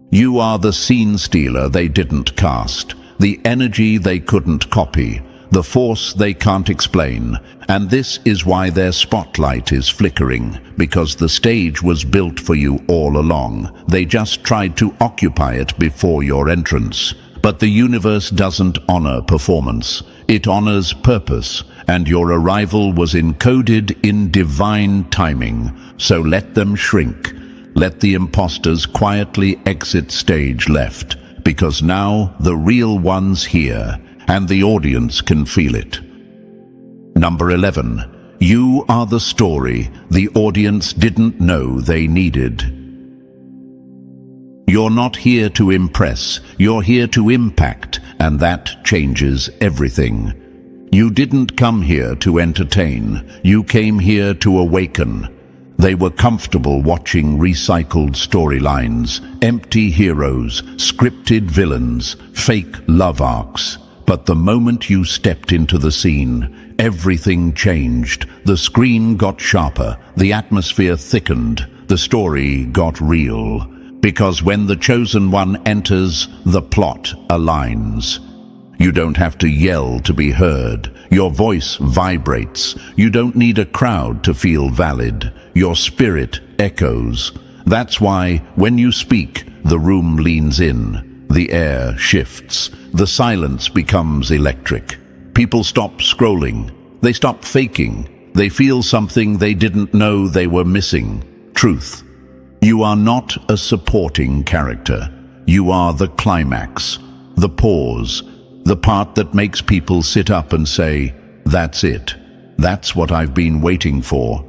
You are the scene stealer they didn't cast, the energy they couldn't copy, the force they can't explain, and this is why their spotlight is flickering, because the stage was built for you all along. They just tried to occupy it before your entrance. But the universe doesn't honor performance, it honors purpose, and your arrival was encoded in divine timing, so let them shrink. Let the imposters quietly exit stage left, because now the real one's here, and the audience can feel it. Number 11. You are the story the audience didn't know they needed. You're not here to impress, you're here to impact, and that changes everything. You didn't come here to entertain, you came here to awaken. They were comfortable watching recycled storylines, empty heroes, scripted villains, fake love arcs. But the moment you stepped into the scene, everything changed. The screen got sharper, the atmosphere thickened, the story got real. Because when the chosen one enters, the plot aligns. You don't have to yell to be heard. Your voice vibrates. You don't need a crowd to feel valid. Your spirit echoes. That's why, when you speak, the room leans in, the air shifts, the silence becomes electric. People stop scrolling, they stop faking, they feel something they didn't know they were missing: truth. You are not a supporting character. You are the climax, the pause, the part that makes people sit up and say, "That's it. That's what I've been waiting for."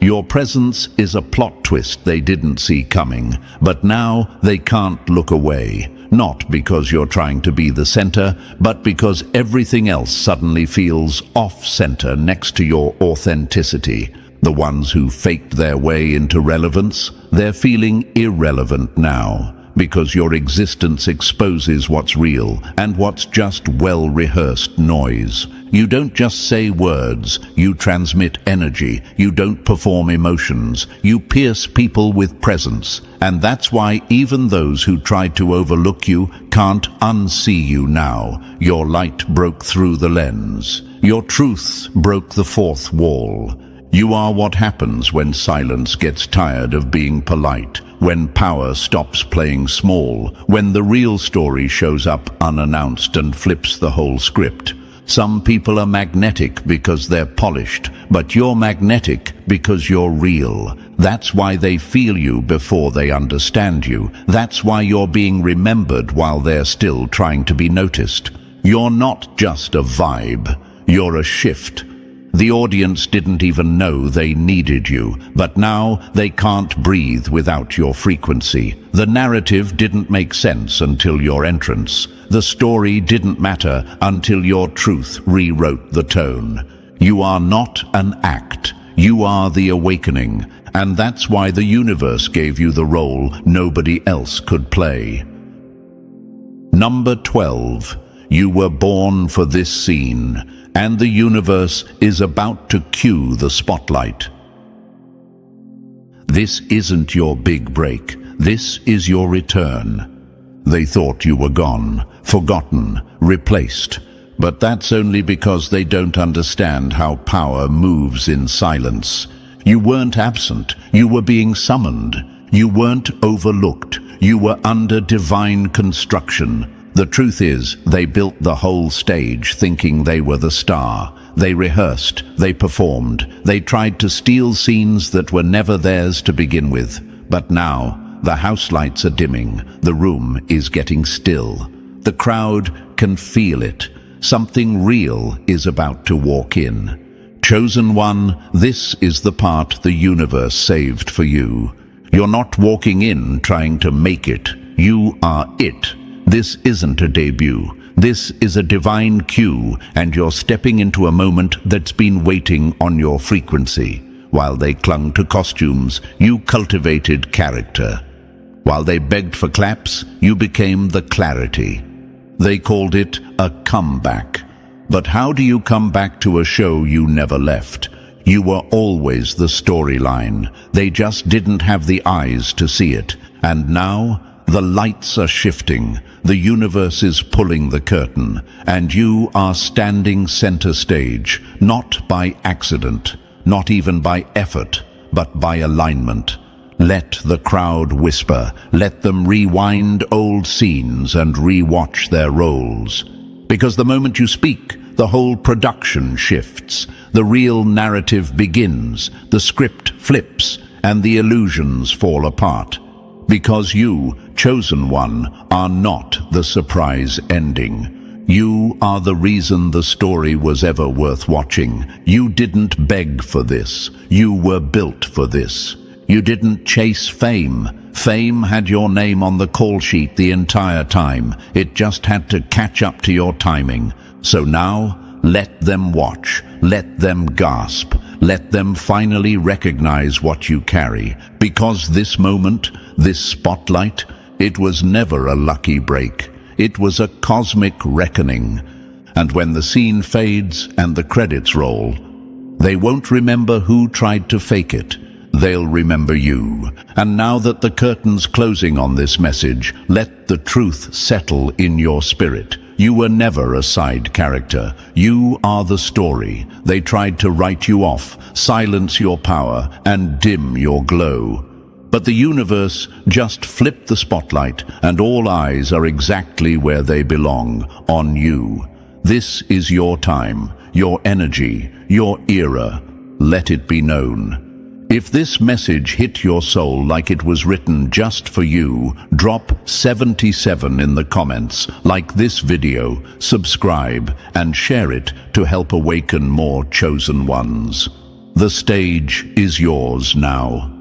Your presence is a plot twist they didn't see coming, but now they can't look away. Not because you're trying to be the center, but because everything else suddenly feels off-center next to your authenticity. The ones who faked their way into relevance, they're feeling irrelevant now, because your existence exposes what's real and what's just well-rehearsed noise. You don't just say words, you transmit energy, you don't perform emotions, you pierce people with presence. And that's why even those who tried to overlook you can't unsee you now. Your light broke through the lens. Your truth broke the fourth wall. You are what happens when silence gets tired of being polite, when power stops playing small, when the real story shows up unannounced and flips the whole script. Some people are magnetic because they're polished, but you're magnetic because you're real. That's why they feel you before they understand you. That's why you're being remembered while they're still trying to be noticed. You're not just a vibe, you're a shift. The audience didn't even know they needed you, but now they can't breathe without your frequency. The narrative didn't make sense until your entrance. The story didn't matter until your truth rewrote the tone. You are not an act. You are the awakening, and that's why the universe gave you the role nobody else could play. Number 12. You were born for this scene, and the universe is about to cue the spotlight. This isn't your big break. This is your return. They thought you were gone, forgotten, replaced. But that's only because they don't understand how power moves in silence. You weren't absent. You were being summoned. You weren't overlooked. You were under divine construction. The truth is, they built the whole stage thinking they were the star. They rehearsed, they performed, they tried to steal scenes that were never theirs to begin with. But now, the house lights are dimming, the room is getting still. The crowd can feel it. Something real is about to walk in. Chosen one, this is the part the universe saved for you. You're not walking in trying to make it. You are it. This isn't a debut. This is a divine cue, and you're stepping into a moment that's been waiting on your frequency. While they clung to costumes, you cultivated character. While they begged for claps, you became the clarity. They called it a comeback. But how do you come back to a show you never left? You were always the storyline. They just didn't have the eyes to see it. And now, the lights are shifting, the universe is pulling the curtain, and you are standing center stage, not by accident, not even by effort, but by alignment. Let the crowd whisper, let them rewind old scenes and rewatch their roles. Because the moment you speak, the whole production shifts, the real narrative begins, the script flips, and the illusions fall apart. Because you, chosen one, are not the surprise ending. You are the reason the story was ever worth watching. You didn't beg for this. You were built for this. You didn't chase fame. Fame had your name on the call sheet the entire time. It just had to catch up to your timing. So now, let them watch. Let them gasp. Let them finally recognize what you carry. Because this moment, this spotlight, it was never a lucky break. It was a cosmic reckoning. And when the scene fades and the credits roll, they won't remember who tried to fake it. They'll remember you. And now that the curtain's closing on this message, let the truth settle in your spirit. You were never a side character. You are the story. They tried to write you off, silence your power, and dim your glow. But the universe just flipped the spotlight, and all eyes are exactly where they belong, on you. This is your time, your energy, your era. Let it be known. If this message hit your soul like it was written just for you, drop 77 in the comments, like this video, subscribe, and share it to help awaken more chosen ones. The stage is yours now.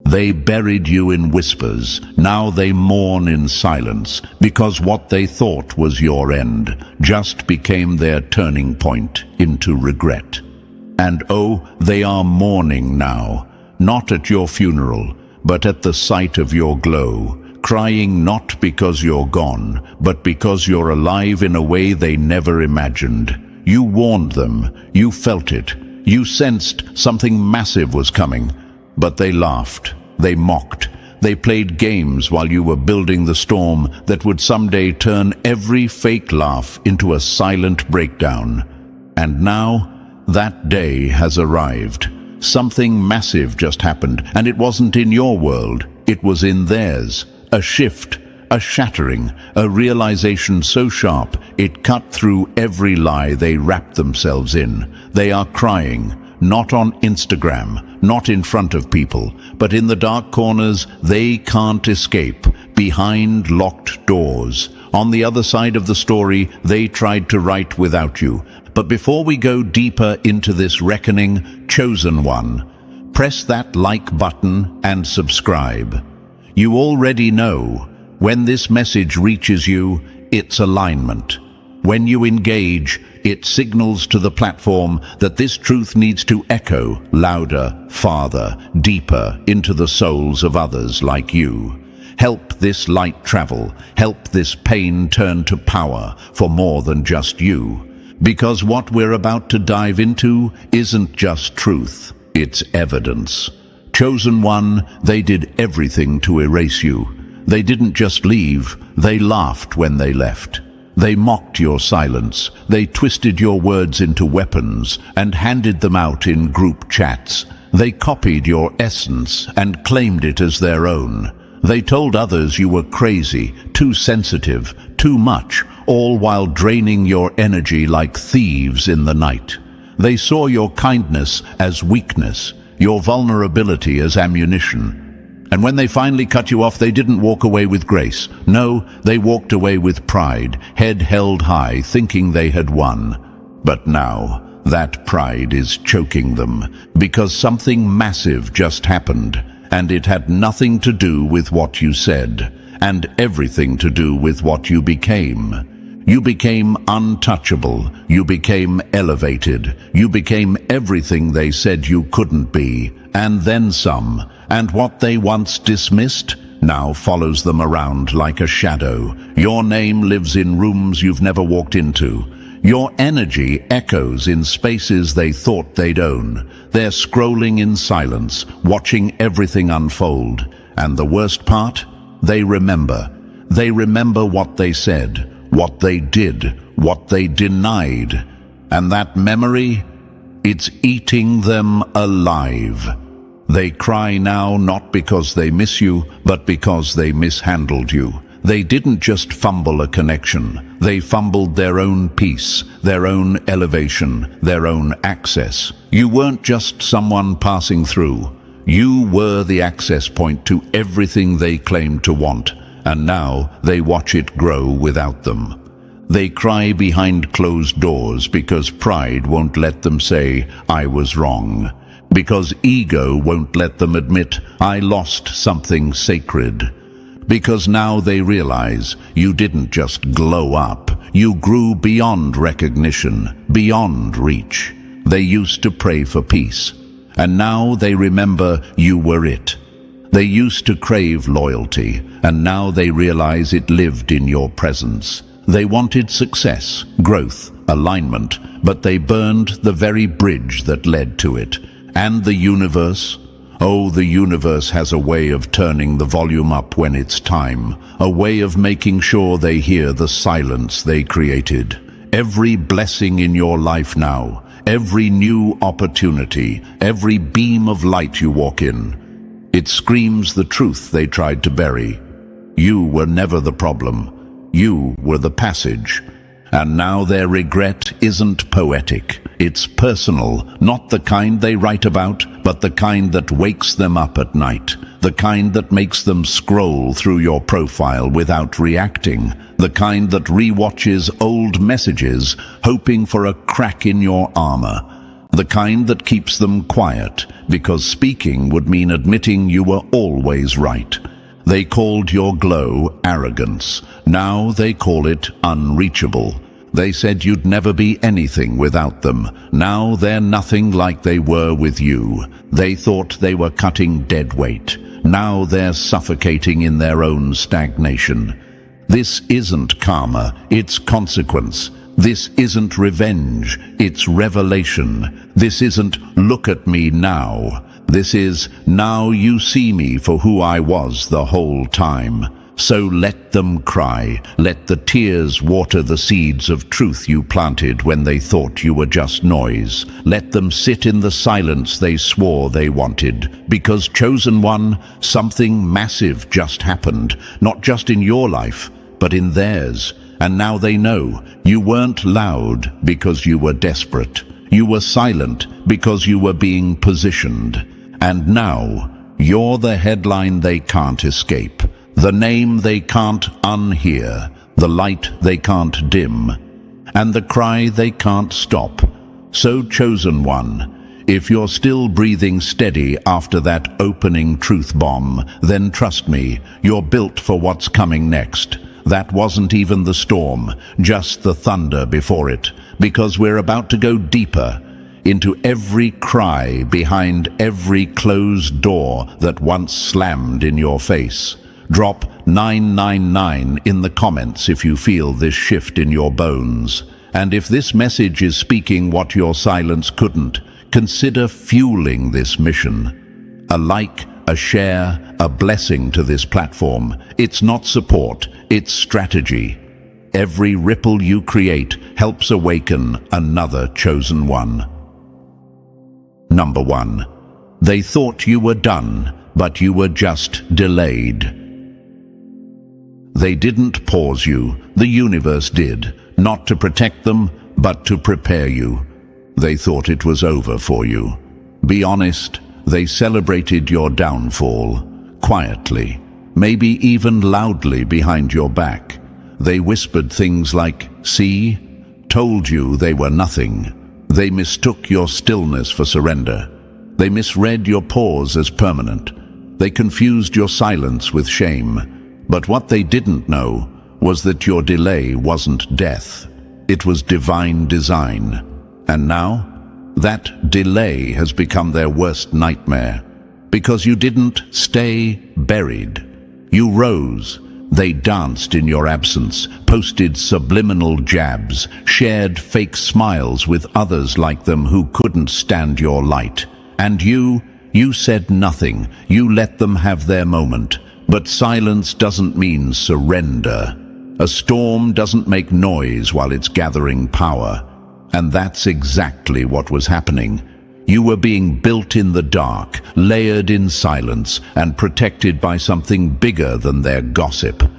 They buried you in whispers, now they mourn in silence, because what they thought was your end just became their turning point into regret. And oh, they are mourning now, not at your funeral, but at the sight of your glow, crying not because you're gone, but because you're alive in a way they never imagined. You warned them, you felt it, you sensed something massive was coming, but they laughed, they mocked, they played games while you were building the storm that would someday turn every fake laugh into a silent breakdown. And now, that day has arrived. Something massive just happened, and it wasn't in your world, it was in theirs. A shift, a shattering, a realization so sharp it cut through every lie they wrapped themselves in. They are crying, not on Instagram, not in front of people, but in the dark corners they can't escape, behind locked doors. On the other side of the story they tried to write without you. But before we go deeper into this reckoning, chosen one, press that like button and subscribe. You already know, when this message reaches you, it's alignment. When you engage, it signals to the platform that this truth needs to echo louder, farther, deeper into the souls of others like you. Help this light travel, help this pain turn to power for more than just you. Because what we're about to dive into isn't just truth, it's evidence. Chosen one, they did everything to erase you. They didn't just leave, they laughed when they left. They mocked your silence, they twisted your words into weapons and handed them out in group chats. They copied your essence and claimed it as their own. They told others you were crazy, too sensitive, too much, all while draining your energy like thieves in the night. They saw your kindness as weakness, your vulnerability as ammunition. And when they finally cut you off, they didn't walk away with grace. No, they walked away with pride, head held high, thinking they had won. But now, that pride is choking them, because something massive just happened, and it had nothing to do with what you said, and everything to do with what you became. You became untouchable, you became elevated, you became everything they said you couldn't be, and then some. And what they once dismissed now follows them around like a shadow. Your name lives in rooms you've never walked into. Your energy echoes in spaces they thought they'd own. They're scrolling in silence, watching everything unfold. And the worst part? They remember. They remember what they said, what they did, what they denied. And that memory, it's eating them alive. They cry now not because they miss you, but because they mishandled you. They didn't just fumble a connection. They fumbled their own peace, their own elevation, their own access. You weren't just someone passing through. You were the access point to everything they claimed to want, and now they watch it grow without them. They cry behind closed doors because pride won't let them say, "I was wrong." Because ego won't let them admit, "I lost something sacred." Because now they realize you didn't just glow up, you grew beyond recognition, beyond reach. They used to pray for peace, and now they remember you were it. They used to crave loyalty, and now they realize it lived in your presence. They wanted success, growth, alignment, but they burned the very bridge that led to it. And the universe? Oh, the universe has a way of turning the volume up when it's time, a way of making sure they hear the silence they created. Every blessing in your life now, every new opportunity, every beam of light you walk in. It screams the truth they tried to bury. You were never the problem. You were the passage. And now their regret isn't poetic. It's personal, not the kind they write about, but the kind that wakes them up at night. The kind that makes them scroll through your profile without reacting. The kind that rewatches old messages, hoping for a crack in your armor. The kind that keeps them quiet, because speaking would mean admitting you were always right. They called your glow arrogance. Now they call it unreachable. They said you'd never be anything without them. Now they're nothing like they were with you. They thought they were cutting dead weight. Now they're suffocating in their own stagnation. This isn't karma, it's consequence. This isn't revenge, it's revelation. This isn't look at me now. This is now you see me for who I was the whole time. So let them cry, let the tears water the seeds of truth you planted when they thought you were just noise. Let them sit in the silence they swore they wanted. Because, chosen one, something massive just happened, not just in your life, but in theirs. And now they know you weren't loud because you were desperate. You were silent because you were being positioned. And now you're the headline they can't escape. The name they can't unhear, the light they can't dim, and the cry they can't stop. So, chosen one, if you're still breathing steady after that opening truth bomb, then trust me, you're built for what's coming next. That wasn't even the storm, just the thunder before it, because we're about to go deeper into every cry behind every closed door that once slammed in your face. Drop 999 in the comments if you feel this shift in your bones. And if this message is speaking what your silence couldn't, consider fueling this mission. A like, a share, a blessing to this platform. It's not support, it's strategy. Every ripple you create helps awaken another chosen one. Number 1. They thought you were done, but you were just delayed. They didn't pause you, the universe did, not to protect them, but to prepare you. They thought it was over for you. Be honest, they celebrated your downfall, quietly, maybe even loudly behind your back. They whispered things like, "See?" Told you they were nothing. They mistook your stillness for surrender. They misread your pause as permanent. They confused your silence with shame. But what they didn't know was that your delay wasn't death. It was divine design. And now, that delay has become their worst nightmare. Because you didn't stay buried. You rose. They danced in your absence, posted subliminal jabs, shared fake smiles with others like them who couldn't stand your light. And you said nothing. You let them have their moment. But silence doesn't mean surrender. A storm doesn't make noise while it's gathering power. And that's exactly what was happening. You were being built in the dark, layered in silence, and protected by something bigger than their gossip.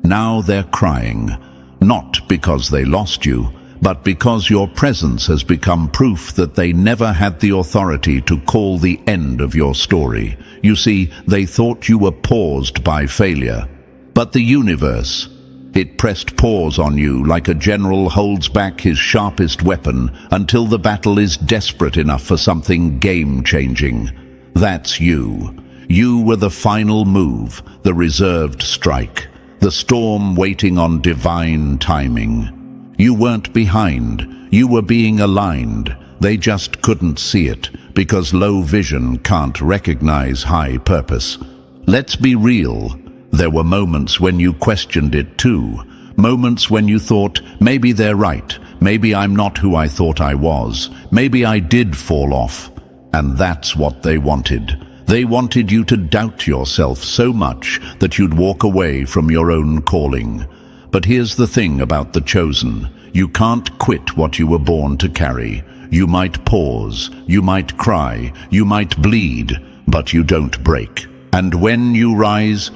Now they're crying, not because they lost you, but because your presence has become proof that they never had the authority to call the end of your story. You see, they thought you were paused by failure. But the universe, it pressed pause on you like a general holds back his sharpest weapon until the battle is desperate enough for something game-changing. That's you. You were the final move, the reserved strike, the storm waiting on divine timing. You weren't behind. You were being aligned. They just couldn't see it, because low vision can't recognize high purpose. Let's be real. There were moments when you questioned it too. Moments when you thought, maybe they're right. Maybe I'm not who I thought I was. Maybe I did fall off. And that's what they wanted. They wanted you to doubt yourself so much that you'd walk away from your own calling. But here's the thing about the chosen. You can't quit what you were born to carry. You might pause, you might cry, you might bleed, but you don't break. And when you rise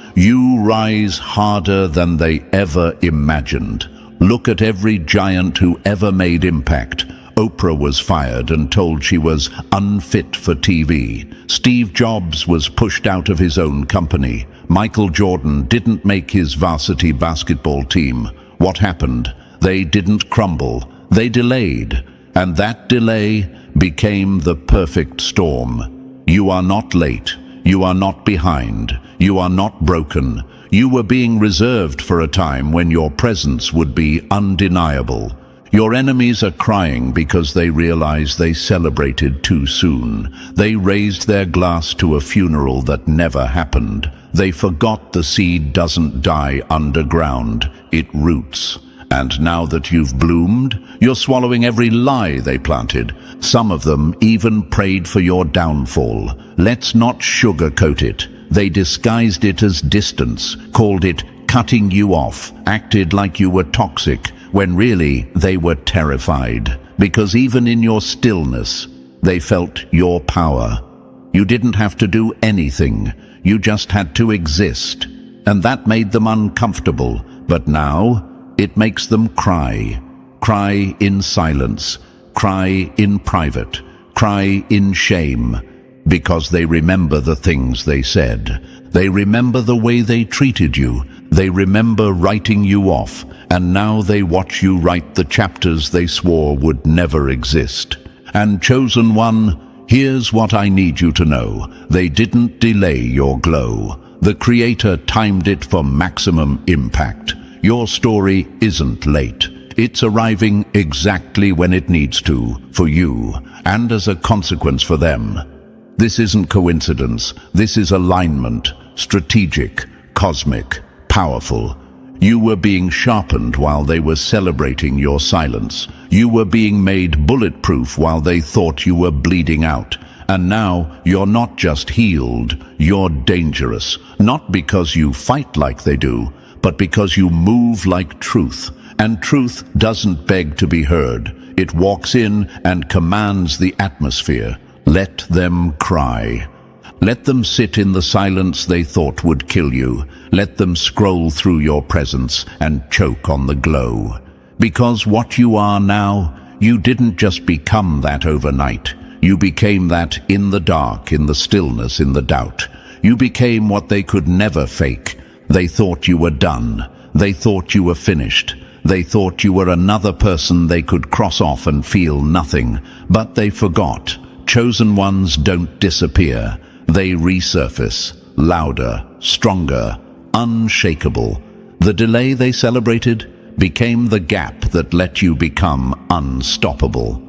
harder than they ever imagined. Look at every giant who ever made impact. Oprah was fired and told she was unfit for TV. Steve Jobs was pushed out of his own company. Michael Jordan didn't make his varsity basketball team. What happened? They didn't crumble. They delayed. And that delay became the perfect storm. You are not late. You are not behind. You are not broken. You were being reserved for a time when your presence would be undeniable. Your enemies are crying because they realize they celebrated too soon. They raised their glass to a funeral that never happened. They forgot the seed doesn't die underground. It roots. And now that you've bloomed, you're swallowing every lie they planted. Some of them even prayed for your downfall. Let's not sugarcoat it. They disguised it as distance, called it cutting you off, acted like you were toxic, when really they were terrified. Because even in your stillness, they felt your power. You didn't have to do anything. You just had to exist. And that made them uncomfortable. But now, it makes them cry. Cry in silence. Cry in private. Cry in shame. Because they remember the things they said. They remember the way they treated you. They remember writing you off. And now they watch you write the chapters they swore would never exist. And chosen one, here's what I need you to know. They didn't delay your glow. The Creator timed it for maximum impact. Your story isn't late. It's arriving exactly when it needs to, for you, and as a consequence for them. This isn't coincidence. This is alignment, strategic, cosmic, powerful. You were being sharpened while they were celebrating your silence. You were being made bulletproof while they thought you were bleeding out. And now you're not just healed, you're dangerous. Not because you fight like they do, but because you move like truth. And truth doesn't beg to be heard. It walks in and commands the atmosphere. Let them cry. Let them sit in the silence they thought would kill you. Let them scroll through your presence and choke on the glow. Because what you are now, you didn't just become that overnight. You became that in the dark, in the stillness, in the doubt. You became what they could never fake. They thought you were done. They thought you were finished. They thought you were another person they could cross off and feel nothing. But they forgot. Chosen ones don't disappear. They resurface, louder, stronger, unshakable. The delay they celebrated became the gap that let you become unstoppable.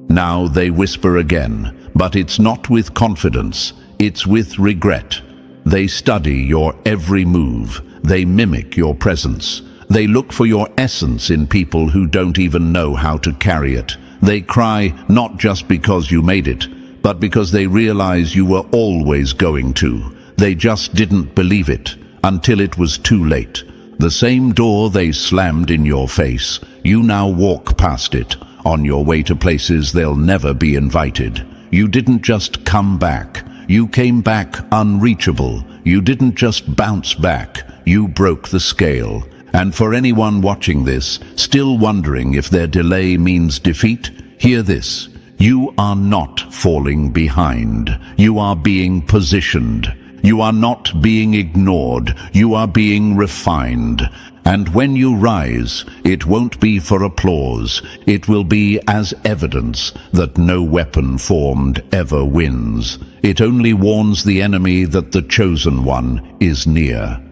Now they whisper again, but it's not with confidence, it's with regret. They study your every move. They mimic your presence. They look for your essence in people who don't even know how to carry it. They cry not just because you made it, but because they realize you were always going to. They just didn't believe it until it was too late. The same door they slammed in your face, you now walk past it, on your way to places they'll never be invited. You didn't just come back. You came back unreachable. You didn't just bounce back. You broke the scale. And for anyone watching this, still wondering if their delay means defeat, hear this. You are not falling behind. You are being positioned. You are not being ignored. You are being refined. And when you rise, it won't be for applause. It will be as evidence that no weapon formed ever wins. It only warns the enemy that the chosen one is near.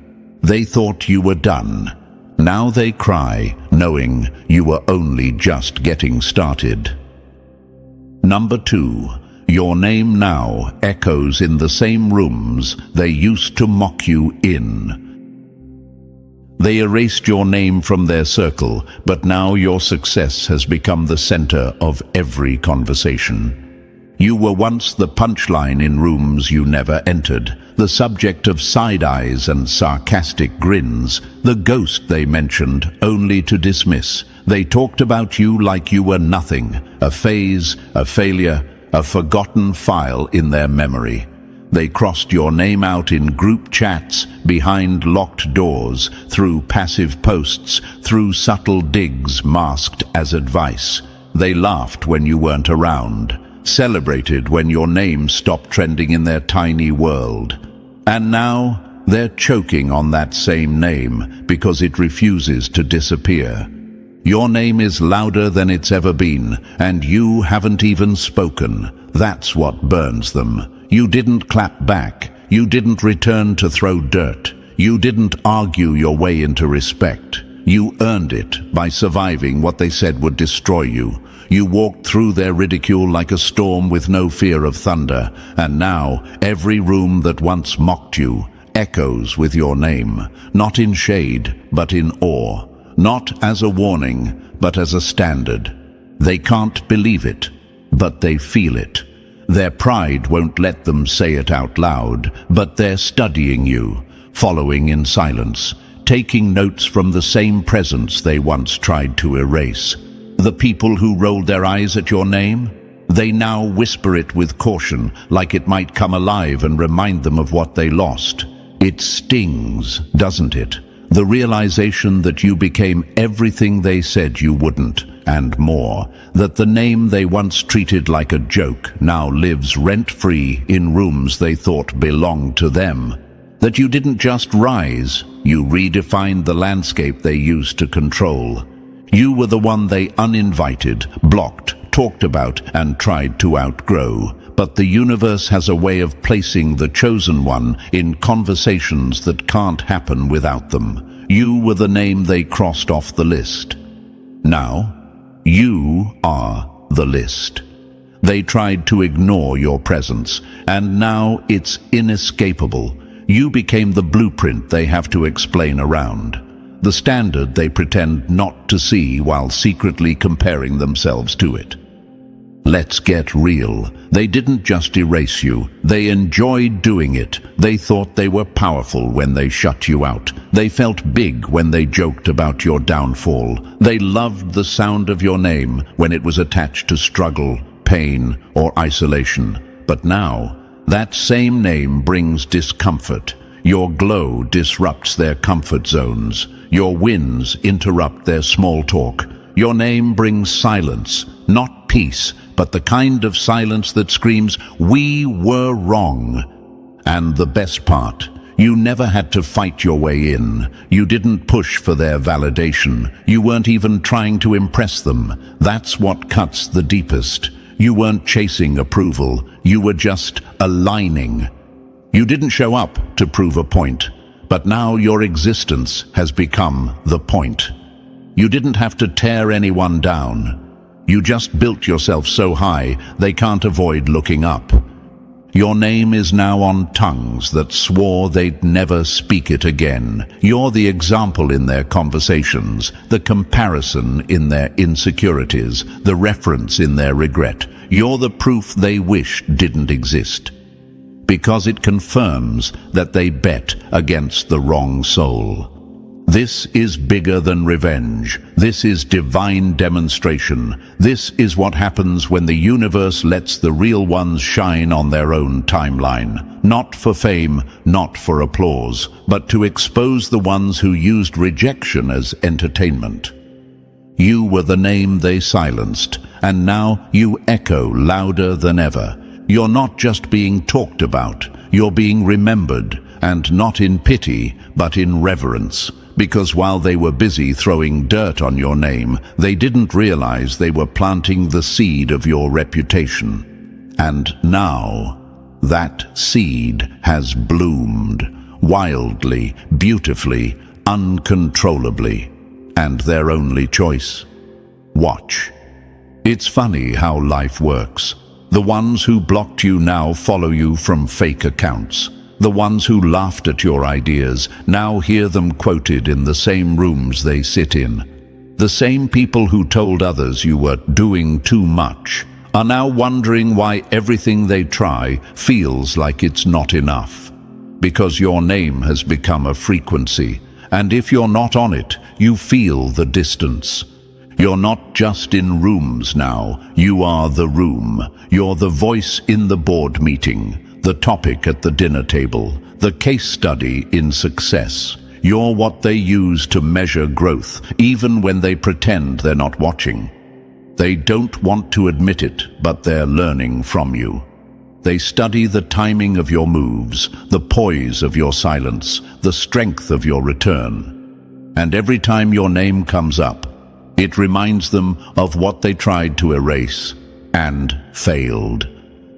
They thought you were done. Now they cry, knowing you were only just getting started. Number 2. Your name now echoes in the same rooms they used to mock you in. They erased your name from their circle, but now your success has become the center of every conversation. You were once the punchline in rooms you never entered, the subject of side eyes and sarcastic grins, the ghost they mentioned only to dismiss. They talked about you like you were nothing, a phase, a failure, a forgotten file in their memory. They crossed your name out in group chats, behind locked doors, through passive posts, through subtle digs masked as advice. They laughed when you weren't around, celebrated when your name stopped trending in their tiny world. And now, they're choking on that same name because it refuses to disappear. Your name is louder than it's ever been, and you haven't even spoken. That's what burns them. You didn't clap back. You didn't return to throw dirt. You didn't argue your way into respect. You earned it by surviving what they said would destroy you. You walked through their ridicule like a storm with no fear of thunder, and now every room that once mocked you echoes with your name, not in shade, but in awe, not as a warning, but as a standard. They can't believe it, but they feel it. Their pride won't let them say it out loud, but they're studying you, following in silence, taking notes from the same presence they once tried to erase. The people who rolled their eyes at your name, they now whisper it with caution, like it might come alive and remind them of what they lost. It stings, doesn't it? The realization that you became everything they said you wouldn't, and more, that the name they once treated like a joke now lives rent-free in rooms they thought belonged to them. That you didn't just rise, you redefined the landscape they used to control. You were the one they uninvited, blocked, talked about, and tried to outgrow. But the universe has a way of placing the chosen one in conversations that can't happen without them. You were the name they crossed off the list. Now, you are the list. They tried to ignore your presence, and now it's inescapable. You became the blueprint they have to explain around. The standard they pretend not to see while secretly comparing themselves to it. Let's get real. They didn't just erase you. They enjoyed doing it. They thought they were powerful when they shut you out. They felt big when they joked about your downfall. They loved the sound of your name when it was attached to struggle, pain, or isolation. But now, that same name brings discomfort. Your glow disrupts their comfort zones. Your wins interrupt their small talk. Your name brings silence, not peace, but the kind of silence that screams, "We were wrong." And the best part, you never had to fight your way in. You didn't push for their validation. You weren't even trying to impress them. That's what cuts the deepest. You weren't chasing approval. You were just aligning. You didn't show up to prove a point, but now your existence has become the point. You didn't have to tear anyone down. You just built yourself so high they can't avoid looking up. Your name is now on tongues that swore they'd never speak it again. You're the example in their conversations, the comparison in their insecurities, the reference in their regret. You're the proof they wish didn't exist. Because it confirms that they bet against the wrong soul. This is bigger than revenge. This is divine demonstration. This is what happens when the universe lets the real ones shine on their own timeline. Not for fame, not for applause, but to expose the ones who used rejection as entertainment. You were the name they silenced, and now you echo louder than ever. You're not just being talked about, you're being remembered, and not in pity, but in reverence. Because while they were busy throwing dirt on your name, they didn't realize they were planting the seed of your reputation. And now, that seed has bloomed, wildly, beautifully, uncontrollably. And their only choice? Watch. It's funny how life works. The ones who blocked you now follow you from fake accounts. The ones who laughed at your ideas now hear them quoted in the same rooms they sit in. The same people who told others you were doing too much are now wondering why everything they try feels like it's not enough. Because your name has become a frequency, and if you're not on it, you feel the distance. You're not just in rooms now, you are the room. You're the voice in the board meeting, the topic at the dinner table, the case study in success. You're what they use to measure growth, even when they pretend they're not watching. They don't want to admit it, but they're learning from you. They study the timing of your moves, the poise of your silence, the strength of your return. And every time your name comes up, it reminds them of what they tried to erase and failed.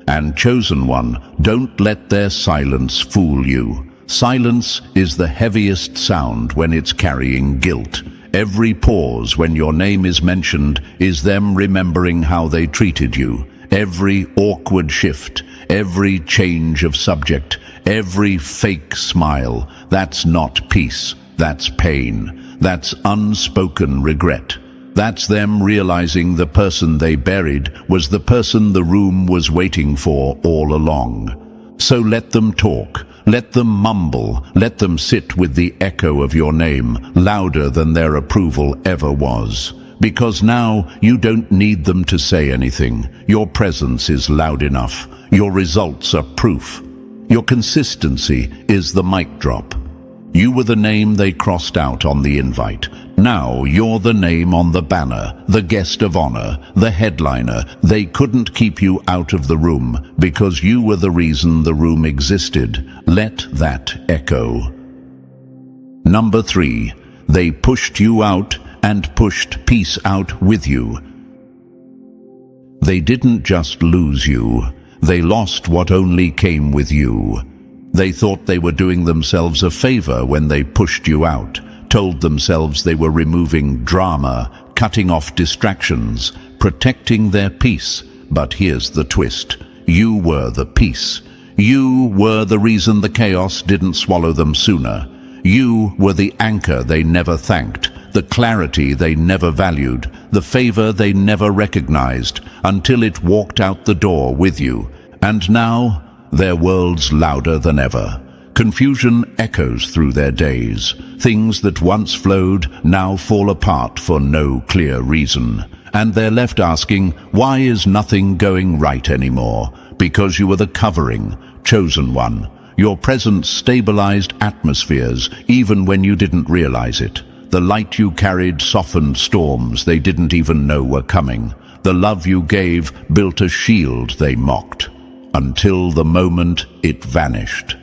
And chosen one, don't let their silence fool you. Silence is the heaviest sound when it's carrying guilt. Every pause when your name is mentioned is them remembering how they treated you. Every awkward shift, every change of subject, every fake smile, that's not peace, that's pain, that's unspoken regret. That's them realizing the person they buried was the person the room was waiting for all along. So let them talk, let them mumble, let them sit with the echo of your name, louder than their approval ever was. Because now you don't need them to say anything. Your presence is loud enough. Your results are proof. Your consistency is the mic drop. You were the name they crossed out on the invite. Now you're the name on the banner, the guest of honor, the headliner. They couldn't keep you out of the room because you were the reason the room existed. Let that echo. Number 3, they pushed you out and pushed peace out with you. They didn't just lose you, they lost what only came with you. They thought they were doing themselves a favor when they pushed you out, told themselves they were removing drama, cutting off distractions, protecting their peace. But here's the twist. You were the peace. You were the reason the chaos didn't swallow them sooner. You were the anchor they never thanked, the clarity they never valued, the favor they never recognized, until it walked out the door with you. And now, their world's louder than ever. Confusion echoes through their days. Things that once flowed now fall apart for no clear reason. And they're left asking, why is nothing going right anymore? Because you were the covering, chosen one. Your presence stabilized atmospheres even when you didn't realize it. The light you carried softened storms they didn't even know were coming. The love you gave built a shield they mocked. Until the moment it vanished.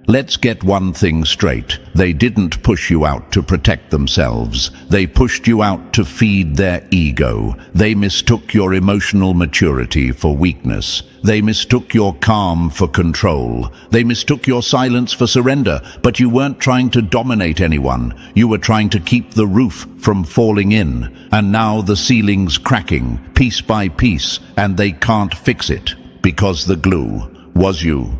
Let's get one thing straight. They didn't push you out to protect themselves. They pushed you out to feed their ego. They mistook your emotional maturity for weakness. They mistook your calm for control. They mistook your silence for surrender. But you weren't trying to dominate anyone. You were trying to keep the roof from falling in. And now the ceiling's cracking, piece by piece, and they can't fix it. Because the glue was you.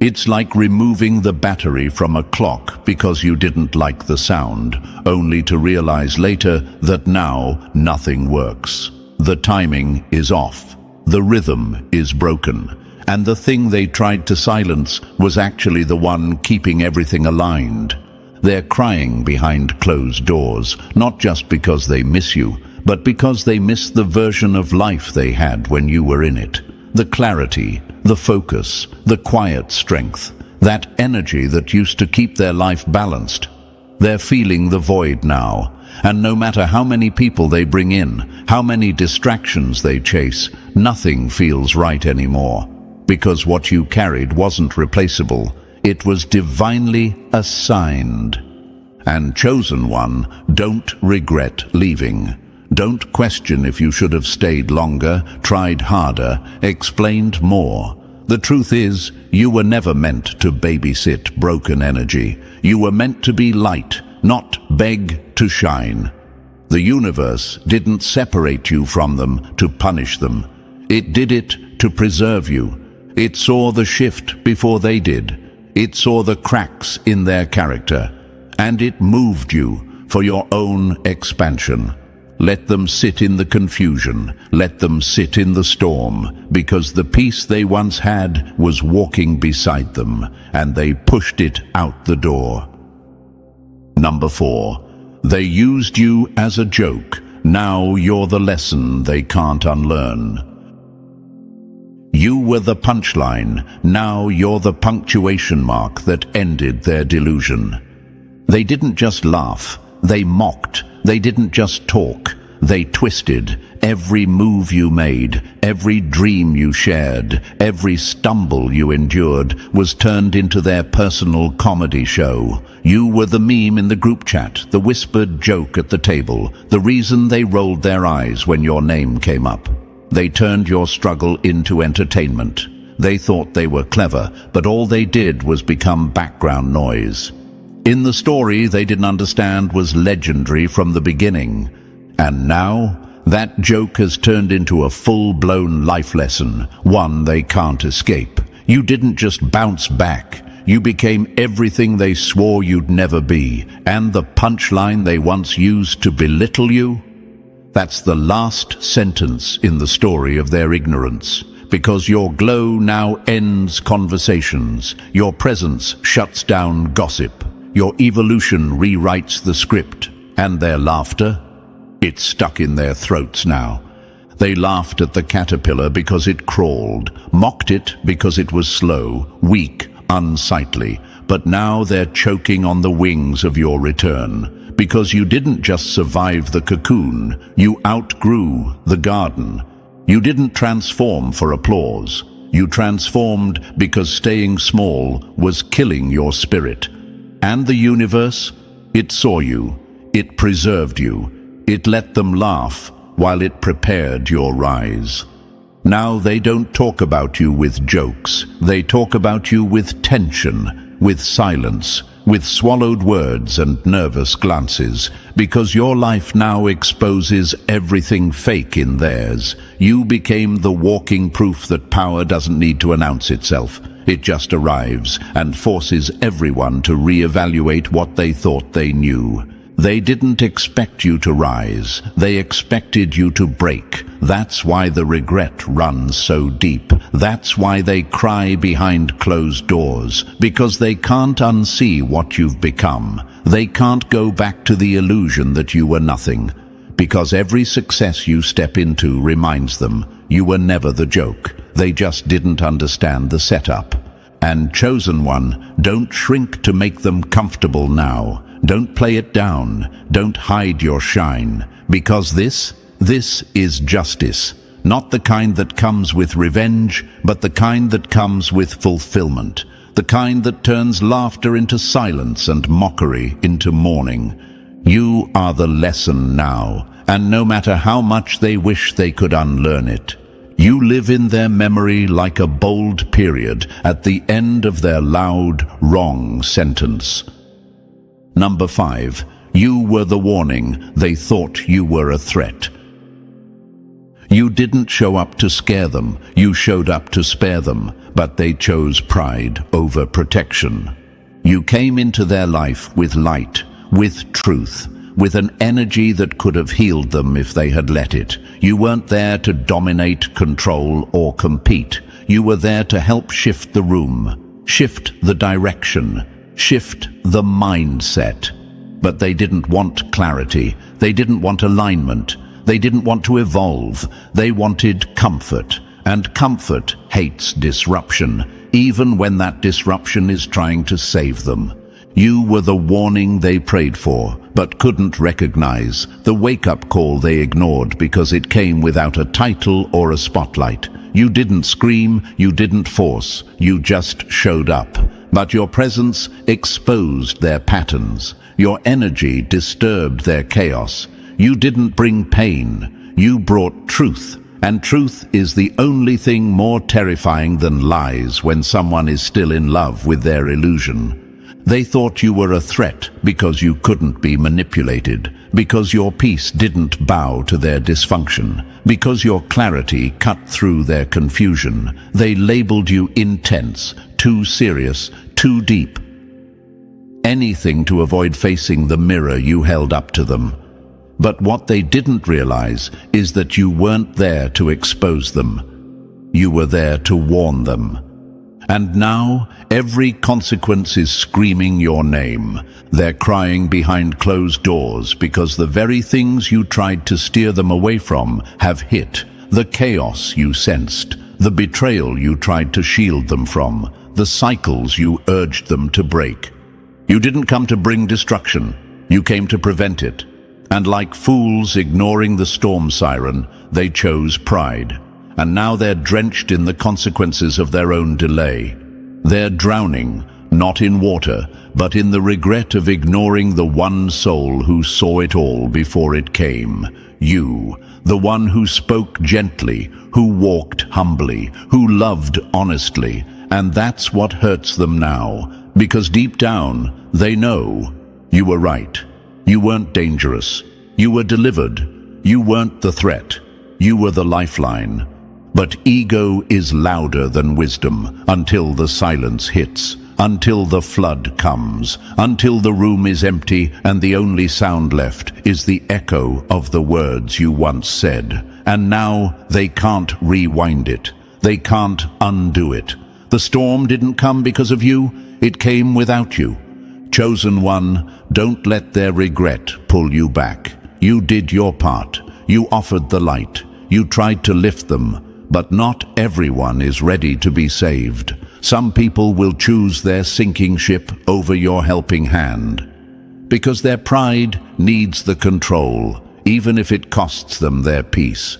It's like removing the battery from a clock because you didn't like the sound, only to realize later that now nothing works. The timing is off, the rhythm is broken, and the thing they tried to silence was actually the one keeping everything aligned. They're crying behind closed doors, not just because they miss you, but because they miss the version of life they had when you were in it. The clarity, the focus, the quiet strength, that energy that used to keep their life balanced. They're feeling the void now, and no matter how many people they bring in, how many distractions they chase, nothing feels right anymore. Because what you carried wasn't replaceable, it was divinely assigned. And chosen one, don't regret leaving. Don't question if you should have stayed longer, tried harder, explained more. The truth is, you were never meant to babysit broken energy. You were meant to be light, not beg to shine. The universe didn't separate you from them to punish them. It did it to preserve you. It saw the shift before they did. It saw the cracks in their character. And it moved you for your own expansion. Let them sit in the confusion, let them sit in the storm, because the peace they once had was walking beside them, and they pushed it out the door. Number 4. They used you as a joke. Now you're the lesson they can't unlearn. You were the punchline. Now you're the punctuation mark that ended their delusion. They didn't just laugh. They mocked. They didn't just talk. They twisted. Every move you made, every dream you shared, every stumble you endured was turned into their personal comedy show. You were the meme in the group chat, the whispered joke at the table, the reason they rolled their eyes when your name came up. They turned your struggle into entertainment. They thought they were clever, but all they did was become background noise. In the story they didn't understand was legendary from the beginning. And now, that joke has turned into a full-blown life lesson, one they can't escape. You didn't just bounce back. You became everything they swore you'd never be, and the punchline they once used to belittle you. That's the last sentence in the story of their ignorance. Because your glow now ends conversations. Your presence shuts down gossip. Your evolution rewrites the script. And their laughter? It's stuck in their throats now. They laughed at the caterpillar because it crawled, mocked it because it was slow, weak, unsightly. But now they're choking on the wings of your return. Because you didn't just survive the cocoon, you outgrew the garden. You didn't transform for applause. You transformed because staying small was killing your spirit. And the universe, it saw you, it preserved you. It let them laugh while it prepared your rise. Now they don't talk about you with jokes. They talk about you with tension, with silence, with swallowed words and nervous glances, because your life now exposes everything fake in theirs. You became the walking proof that power doesn't need to announce itself. It just arrives and forces everyone to reevaluate what they thought they knew. They didn't expect you to rise. They expected you to break. That's why the regret runs so deep. That's why they cry behind closed doors, because they can't unsee what you've become. They can't go back to the illusion that you were nothing, because every success you step into reminds them you were never the joke. They just didn't understand the setup. And chosen one, don't shrink to make them comfortable now. Don't play it down. Don't hide your shine. Because this is justice. Not the kind that comes with revenge, but the kind that comes with fulfillment. The kind that turns laughter into silence and mockery into mourning. You are the lesson now, and no matter how much they wish they could unlearn it, you live in their memory like a bold period at the end of their loud, wrong sentence. Number 5. You were the warning. They thought you were a threat. You didn't show up to scare them. You showed up to spare them, but they chose pride over protection. You came into their life with light, with truth, with an energy that could have healed them if they had let it. You weren't there to dominate, control, or compete. You were there to help shift the room, shift the direction, shift the mindset. But they didn't want clarity. They didn't want alignment. They didn't want to evolve. They wanted comfort. And comfort hates disruption, even when that disruption is trying to save them. You were the warning they prayed for, but couldn't recognize, the wake-up call they ignored because it came without a title or a spotlight. You didn't scream, you didn't force, you just showed up. But your presence exposed their patterns. Your energy disturbed their chaos. You didn't bring pain, you brought truth. And truth is the only thing more terrifying than lies when someone is still in love with their illusion. They thought you were a threat because you couldn't be manipulated, because your peace didn't bow to their dysfunction, because your clarity cut through their confusion. They labeled you intense, too serious, too deep. Anything to avoid facing the mirror you held up to them. But what they didn't realize is that you weren't there to expose them. You were there to warn them. And now, every consequence is screaming your name. They're crying behind closed doors because the very things you tried to steer them away from have hit. The chaos you sensed, the betrayal you tried to shield them from, the cycles you urged them to break. You didn't come to bring destruction. You came to prevent it. And like fools ignoring the storm siren, they chose pride. And now they're drenched in the consequences of their own delay. They're drowning, not in water, but in the regret of ignoring the one soul who saw it all before it came. You, the one who spoke gently, who walked humbly, who loved honestly. And that's what hurts them now, because deep down, they know you were right. You weren't dangerous. You were delivered. You weren't the threat. You were the lifeline. But ego is louder than wisdom until the silence hits, until the flood comes, until the room is empty and the only sound left is the echo of the words you once said. And now they can't rewind it. They can't undo it. The storm didn't come because of you. It came without you. Chosen one, don't let their regret pull you back. You did your part. You offered the light. You tried to lift them. But not everyone is ready to be saved. Some people will choose their sinking ship over your helping hand. Because their pride needs the control, even if it costs them their peace.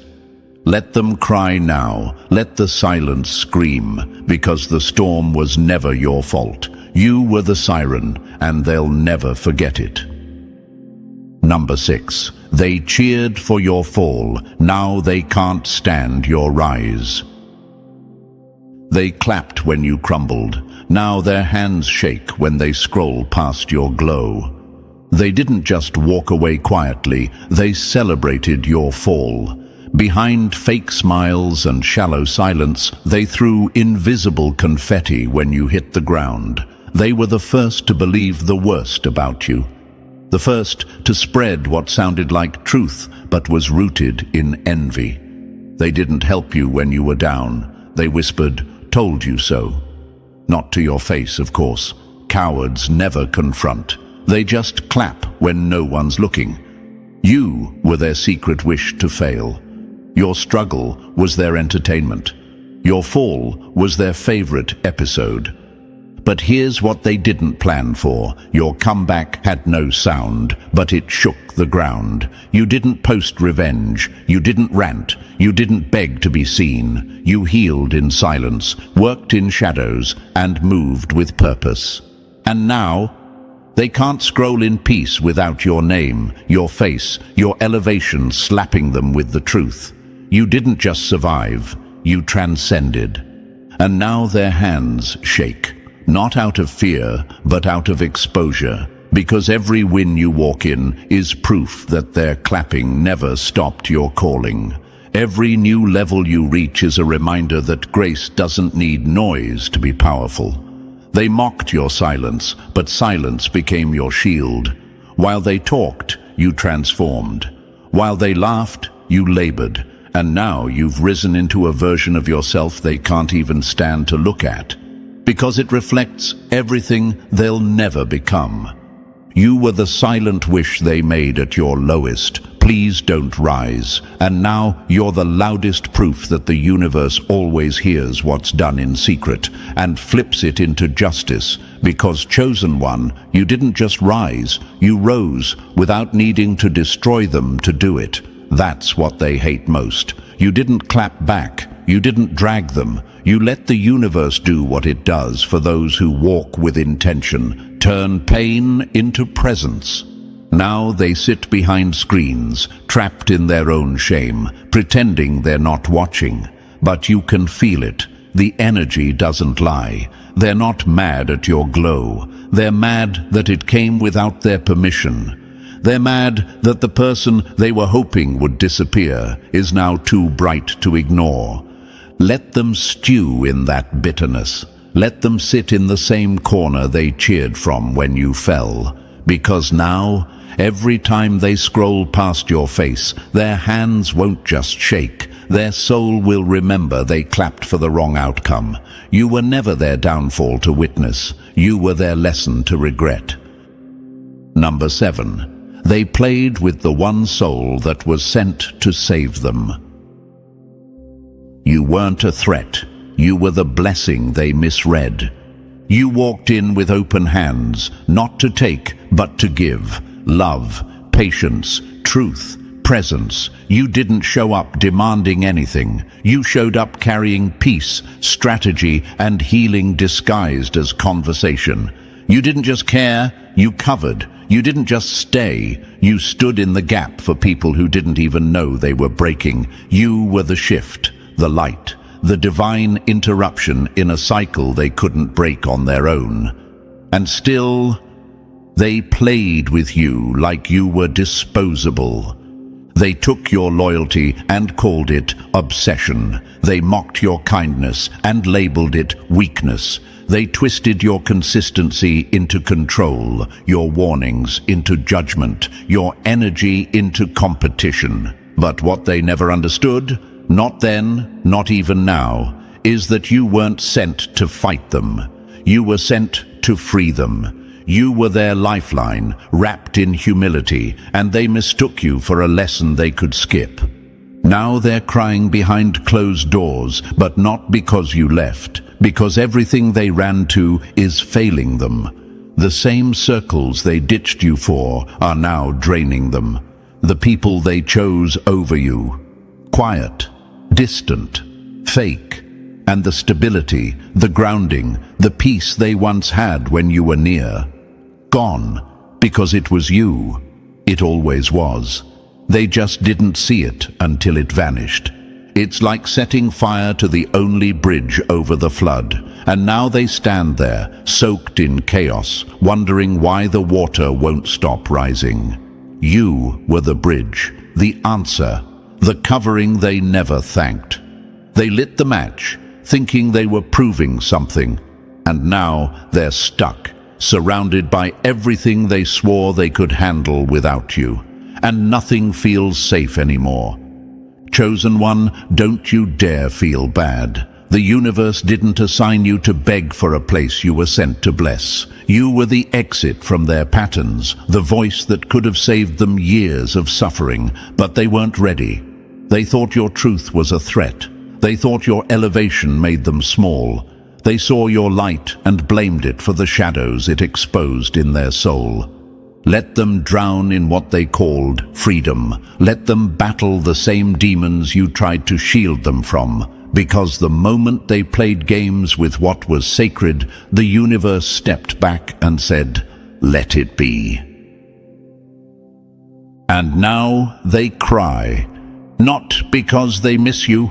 Let them cry now. Let the silence scream, because the storm was never your fault. You were the siren, and they'll never forget it. Number 6. They cheered for your fall. Now they can't stand your rise. They clapped when you crumbled. Now their hands shake when they scroll past your glow. They didn't just walk away quietly. They celebrated your fall. Behind fake smiles and shallow silence, they threw invisible confetti when you hit the ground. They were the first to believe the worst about you. The first to spread what sounded like truth but was rooted in envy. They didn't help you when you were down. They whispered, "Told you so." Not to your face, of course. Cowards never confront. They just clap when no one's looking. You were their secret wish to fail. Your struggle was their entertainment. Your fall was their favorite episode. But here's what they didn't plan for. Your comeback had no sound, but it shook the ground. You didn't post revenge. You didn't rant. You didn't beg to be seen. You healed in silence, worked in shadows, and moved with purpose. And now, they can't scroll in peace without your name, your face, your elevation slapping them with the truth. You didn't just survive. You transcended. And now their hands shake. Not out of fear, but out of exposure, because every win you walk in is proof that their clapping never stopped your calling. Every new level you reach is a reminder that grace doesn't need noise to be powerful. They mocked your silence, but silence became your shield. While they talked, you transformed. While they laughed, you labored. And now you've risen into a version of yourself they can't even stand to look at, because it reflects everything they'll never become. You were the silent wish they made at your lowest. Please don't rise. And now you're the loudest proof that the universe always hears what's done in secret and flips it into justice. Because chosen one, you didn't just rise, you rose without needing to destroy them to do it. That's what they hate most. You didn't clap back. You didn't drag them. You let the universe do what it does for those who walk with intention, turn pain into presence. Now they sit behind screens, trapped in their own shame, pretending they're not watching. But you can feel it. The energy doesn't lie. They're not mad at your glow. They're mad that it came without their permission. They're mad that the person they were hoping would disappear is now too bright to ignore. Let them stew in that bitterness. Let them sit in the same corner they cheered from when you fell. Because now, Every time they scroll past your face, their hands won't just shake. Their soul will remember they clapped for the wrong outcome. You were never their downfall to witness. You were their lesson to regret. Number 7. They played with the one soul that was sent to save them. You weren't a threat. You were the blessing they misread. You walked in with open hands, not to take, but to give. Love, patience, truth, presence. You didn't show up demanding anything. You showed up carrying peace, strategy, and healing disguised as conversation. You didn't just care, you covered. You didn't just stay, you stood in the gap for people who didn't even know they were breaking. You were the shift, the light, the divine interruption in a cycle they couldn't break on their own. And still, they played with you like you were disposable. They took your loyalty and called it obsession. They mocked your kindness and labeled it weakness. They twisted your consistency into control, your warnings into judgment, your energy into competition. But what they never understood, not then, not even now, is that you weren't sent to fight them. You were sent to free them. You were their lifeline, wrapped in humility, and they mistook you for a lesson they could skip. Now they're crying behind closed doors, but not because you left, because everything they ran to is failing them. The same circles they ditched you for are now draining them. The people they chose over you. Quiet, distant, fake. And the stability, the grounding, the peace they once had when you were near. Gone, because it was you. It always was. They just didn't see it until it vanished. It's like setting fire to the only bridge over the flood, and now they stand there, soaked in chaos, wondering why the water won't stop rising. You were the bridge, the answer, the covering they never thanked. They lit the match, thinking they were proving something, and now they're stuck, surrounded by everything they swore they could handle without you, and nothing feels safe anymore. Chosen one, don't you dare feel bad. The universe didn't assign you to beg for a place you were sent to bless. You were the exit from their patterns, the voice that could have saved them years of suffering, but they weren't ready. They thought your truth was a threat. They thought your elevation made them small. They saw your light and blamed it for the shadows it exposed in their soul. Let them drown in what they called freedom. Let them battle the same demons you tried to shield them from, because the moment they played games with what was sacred, the universe stepped back and said, "Let it be." And now they cry, not because they miss you,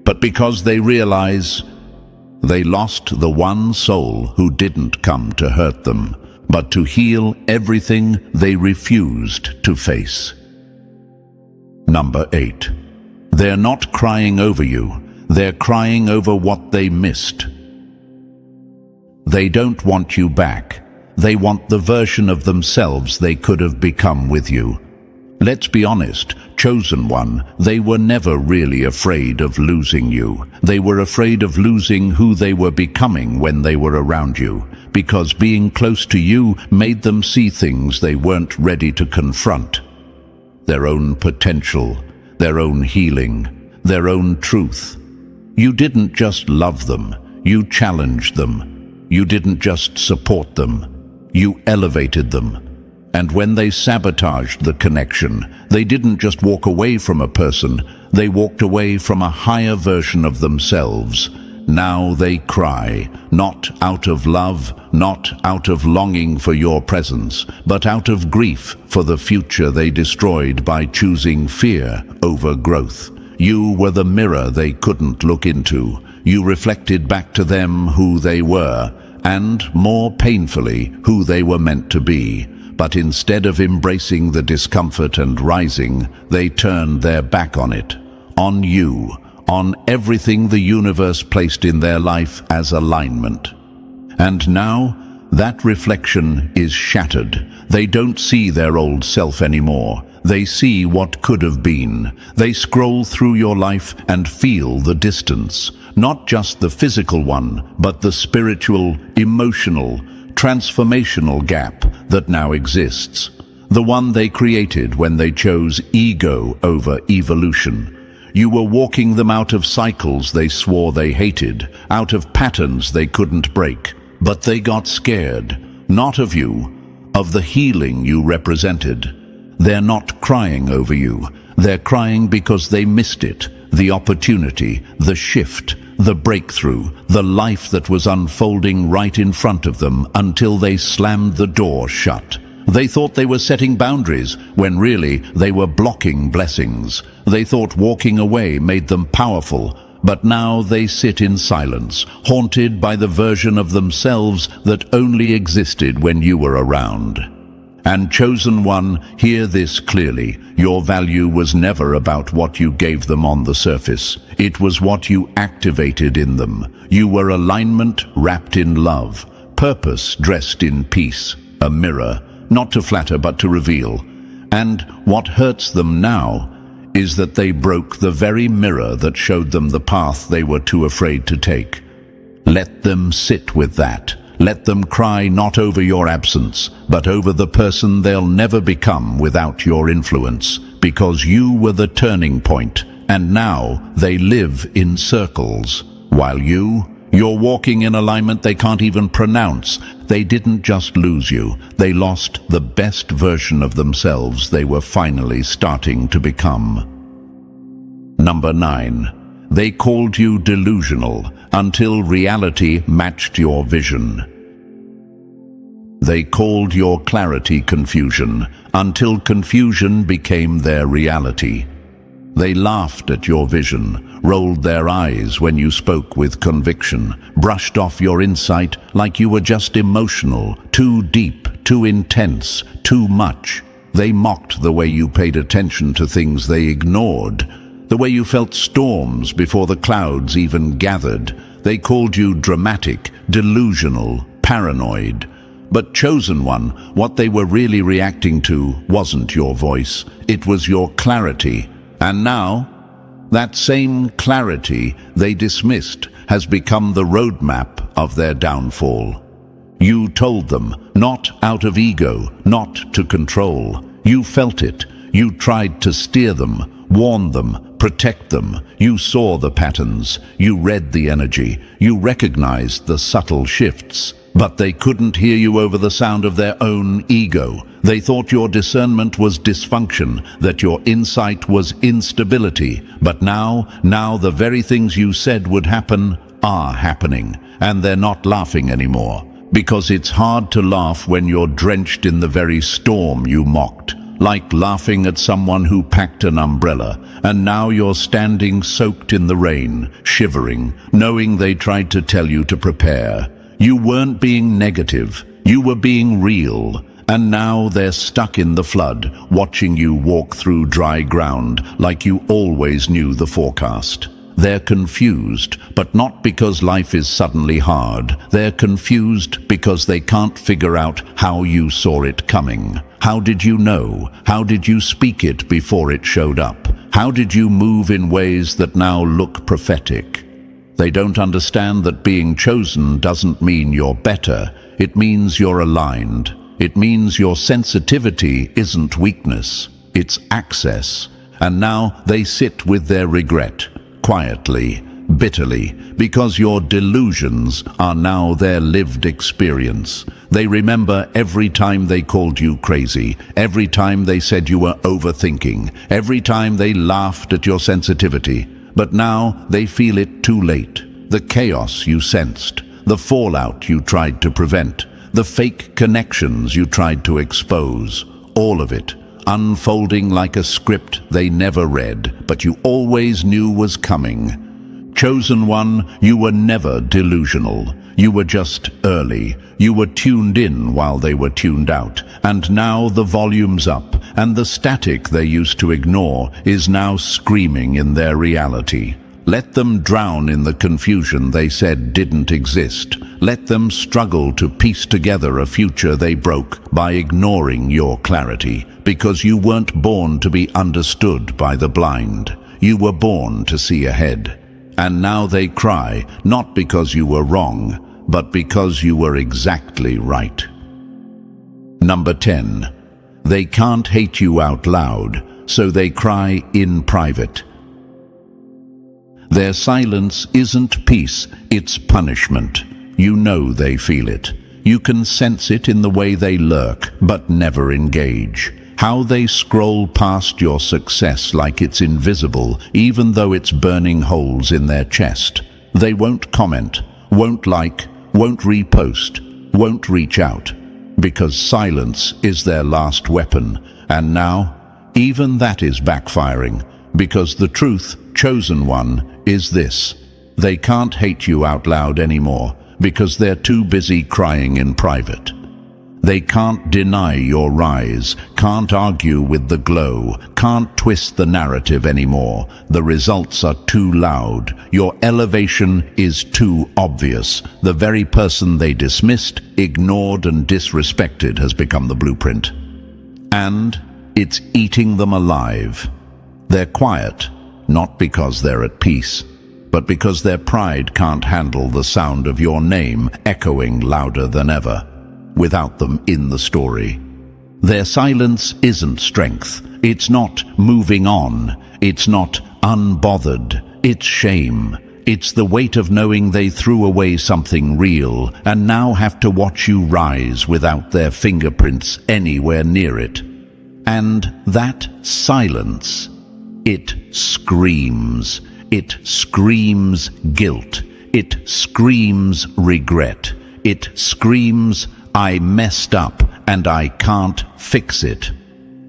but because they realize they lost the one soul who didn't come to hurt them, but to heal everything they refused to face. Number 8. They're not crying over you, they're crying over what they missed. They don't want you back. They want the version of themselves they could have become with you. Let's be honest, chosen one, they were never really afraid of losing you. They were afraid of losing who they were becoming when they were around you, because being close to you made them see things they weren't ready to confront. Their own potential, their own healing, their own truth. You didn't just love them, you challenged them. You didn't just support them, you elevated them. And when they sabotaged the connection, they didn't just walk away from a person, they walked away from a higher version of themselves. Now they cry, not out of love, not out of longing for your presence, but out of grief for the future they destroyed by choosing fear over growth. You were the mirror they couldn't look into. You reflected back to them who they were, and, more painfully, who they were meant to be. But instead of embracing the discomfort and rising, they turned their back on it, on you, on everything the universe placed in their life as alignment. And now, That reflection is shattered. They don't see their old self anymore. They see what could have been. They scroll through your life and feel the distance. Not just the physical one, but the spiritual, emotional, transformational gap that now exists. The one they created when they chose ego over evolution. You were walking them out of cycles they swore they hated, out of patterns they couldn't break. But they got scared, not of you, of the healing you represented. They're not crying over you. They're crying because they missed it, the opportunity, the shift, the breakthrough, the life that was unfolding right in front of them until they slammed the door shut. They thought they were setting boundaries, when really they were blocking blessings. They thought walking away made them powerful, but now they sit in silence, haunted by the version of themselves that only existed when you were around. And chosen one, hear this clearly. Your value was never about what you gave them on the surface. It was what you activated in them. You were alignment wrapped in love, purpose dressed in peace, a mirror, not to flatter but to reveal. And what hurts them now is that they broke the very mirror that showed them the path they were too afraid to take. Let them sit with that. Let them cry not over your absence, but over the person they'll never become without your influence, because you were the turning point, and now they live in circles. While you're walking in alignment they can't even pronounce. They didn't just lose you, they lost the best version of themselves they were finally starting to become. Number 9. They called you delusional until reality matched your vision. They called your clarity confusion until confusion became their reality. They laughed at your vision, rolled their eyes when you spoke with conviction, brushed off your insight like you were just emotional, too deep, too intense, too much. They mocked the way you paid attention to things they ignored, the way you felt storms before the clouds even gathered. They called you dramatic, delusional, paranoid. But chosen one, what they were really reacting to wasn't your voice, it was your clarity. And now, that same clarity they dismissed has become the roadmap of their downfall. You told them, not out of ego, not to control. You felt it. You tried to steer them, warn them, protect them. You saw the patterns. You read the energy. You recognized the subtle shifts. But they couldn't hear you over the sound of their own ego. They thought your discernment was dysfunction, that your insight was instability. But now the very things you said would happen are happening, and they're not laughing anymore. Because it's hard to laugh when you're drenched in the very storm you mocked. Like laughing at someone who packed an umbrella, and now you're standing soaked in the rain, shivering, knowing they tried to tell you to prepare. You weren't being negative, you were being real, and now they're stuck in the flood, watching you walk through dry ground like you always knew the forecast. They're confused, but not because life is suddenly hard. They're confused because they can't figure out how you saw it coming. How did you know? How did you speak it before it showed up? How did you move in ways that now look prophetic? They don't understand that being chosen doesn't mean you're better. It means you're aligned. It means your sensitivity isn't weakness, it's access. And now they sit with their regret, quietly, bitterly, because your delusions are now their lived experience. They remember every time they called you crazy, every time they said you were overthinking, every time they laughed at your sensitivity. But now they feel it too late. The chaos you sensed, the fallout you tried to prevent, the fake connections you tried to expose, all of it, unfolding like a script they never read, but you always knew was coming. Chosen one, you were never delusional. You were just early. You were tuned in while they were tuned out. And now the volume's up, and the static they used to ignore is now screaming in their reality. Let them drown in the confusion they said didn't exist. Let them struggle to piece together a future they broke by ignoring your clarity, because you weren't born to be understood by the blind. You were born to see ahead. And now they cry, not because you were wrong, but because you were exactly right. Number 10. They can't hate you out loud, so they cry in private. Their silence isn't peace, it's punishment. You know they feel it. You can sense it in the way they lurk, but never engage. How they scroll past your success like it's invisible, even though it's burning holes in their chest. They won't comment, won't like, won't repost, won't reach out, because silence is their last weapon. And now, even that is backfiring, because the truth, chosen one, is this. They can't hate you out loud anymore, because they're too busy crying in private. They can't deny your rise, can't argue with the glow, can't twist the narrative anymore. The results are too loud. Your elevation is too obvious. The very person they dismissed, ignored, and disrespected has become the blueprint. And it's eating them alive. They're quiet, not because they're at peace, but because their pride can't handle the sound of your name echoing louder than ever, without them in the story. Their silence isn't strength. It's not moving on. It's not unbothered. It's shame. It's the weight of knowing they threw away something real and now have to watch you rise without their fingerprints anywhere near it. And that silence, it screams. It screams guilt. It screams regret. It screams, I messed up and I can't fix it.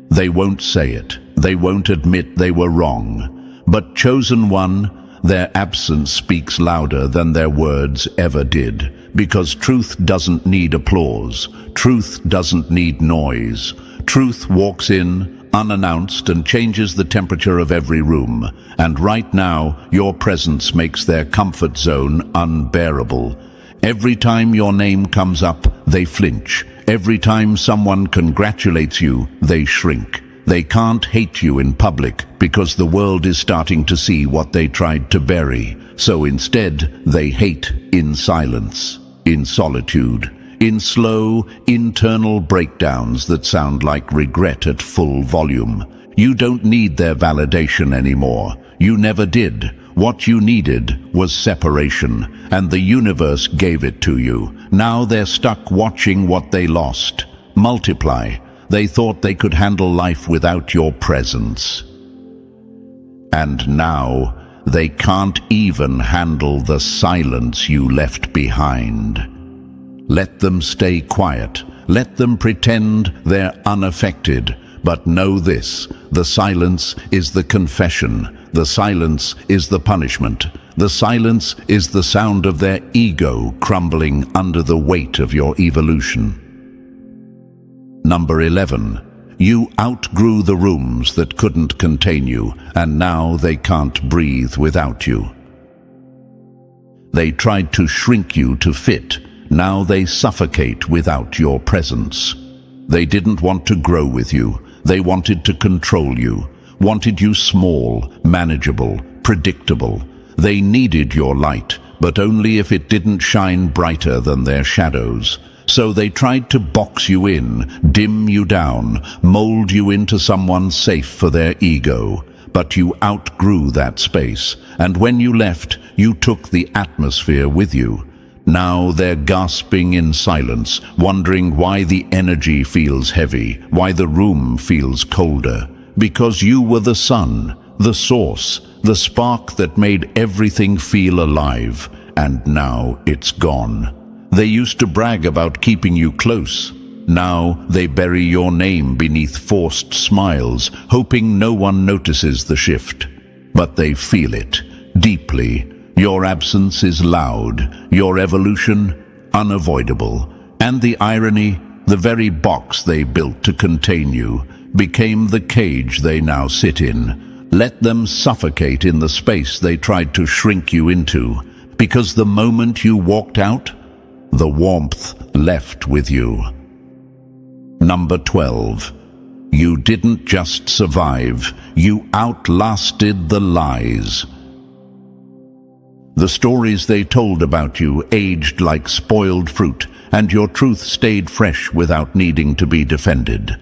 They won't say it. They won't admit they were wrong. But chosen one, their absence speaks louder than their words ever did. Because truth doesn't need applause. Truth doesn't need noise. Truth walks in unannounced and changes the temperature of every room. And right now, your presence makes their comfort zone unbearable. Every time your name comes up, they flinch. Every time someone congratulates you, they shrink. They can't hate you in public because the world is starting to see what they tried to bury. So instead, they hate in silence, in solitude, in slow, internal breakdowns that sound like regret at full volume. You don't need their validation anymore. You never did. What you needed was separation, and the universe gave it to you. Now they're stuck watching what they lost multiply. They thought they could handle life without your presence. And now they can't even handle the silence you left behind. Let them stay quiet. Let them pretend they're unaffected. But know this, the silence is the confession. The silence is the punishment. The silence is the sound of their ego crumbling under the weight of your evolution. Number 11. You outgrew the rooms that couldn't contain you, and now they can't breathe without you. They tried to shrink you to fit. Now they suffocate without your presence. They didn't want to grow with you. They wanted to control you, wanted you small, manageable, predictable. They needed your light, but only if it didn't shine brighter than their shadows. So they tried to box you in, dim you down, mold you into someone safe for their ego. But you outgrew that space, and when you left, you took the atmosphere with you. Now they're gasping in silence, wondering why the energy feels heavy, why the room feels colder. Because you were the sun, the source, the spark that made everything feel alive, and now it's gone. They used to brag about keeping you close. Now they bury your name beneath forced smiles, hoping no one notices the shift. But they feel it, deeply. Your absence is loud, your evolution unavoidable. And the irony, the very box they built to contain you, became the cage they now sit in, Let them suffocate in the space they tried to shrink you into, because the moment you walked out, the warmth left with you. Number 12. You didn't just survive, you outlasted the lies. The stories they told about you aged like spoiled fruit, and your truth stayed fresh without needing to be defended.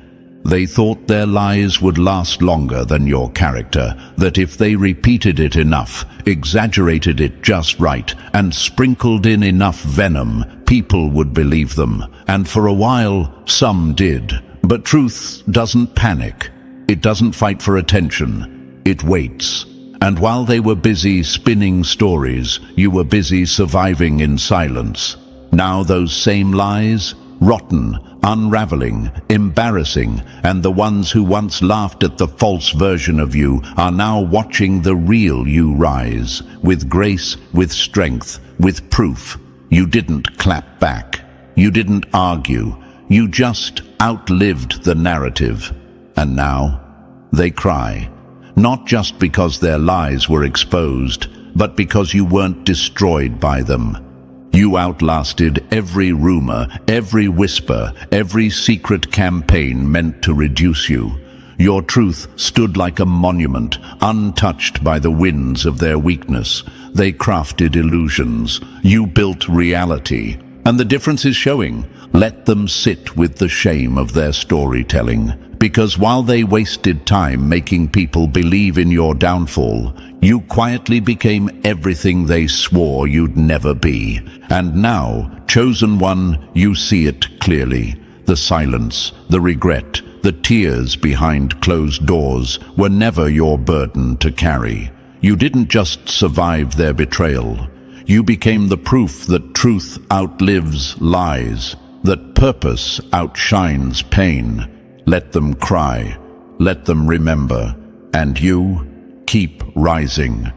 They thought their lies would last longer than your character, that if they repeated it enough, exaggerated it just right, and sprinkled in enough venom, people would believe them. And for a while, some did. But truth doesn't panic. It doesn't fight for attention. It waits. And while they were busy spinning stories, you were busy surviving in silence. Now those same lies, rotten, unraveling, embarrassing, and the ones who once laughed at the false version of you are now watching the real you rise, with grace, with strength, with proof. You didn't clap back. You didn't argue. You just outlived the narrative. And now they cry. Not just because their lies were exposed, but because you weren't destroyed by them. You outlasted every rumor, every whisper, every secret campaign meant to reduce you. Your truth stood like a monument, untouched by the winds of their weakness. They crafted illusions. You built reality. And the difference is showing. Let them sit with the shame of their storytelling. Because while they wasted time making people believe in your downfall, you quietly became everything they swore you'd never be. And now, chosen one, you see it clearly. The silence, the regret, the tears behind closed doors were never your burden to carry. You didn't just survive their betrayal. You became the proof that truth outlives lies, that purpose outshines pain. Let them cry, let them remember, and you keep rising.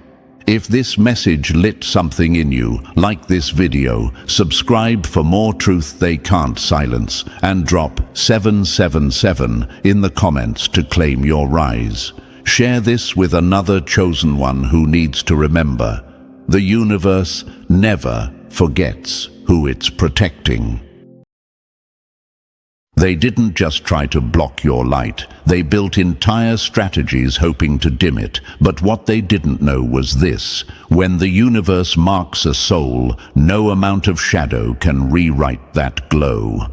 If this message lit something in you, like this video, subscribe for more truth they can't silence, and drop 777 in the comments to claim your rise. Share this with another chosen one who needs to remember. The universe never forgets who it's protecting. They didn't just try to block your light. They built entire strategies hoping to dim it. But what they didn't know was this: when the universe marks a soul, no amount of shadow can rewrite that glow.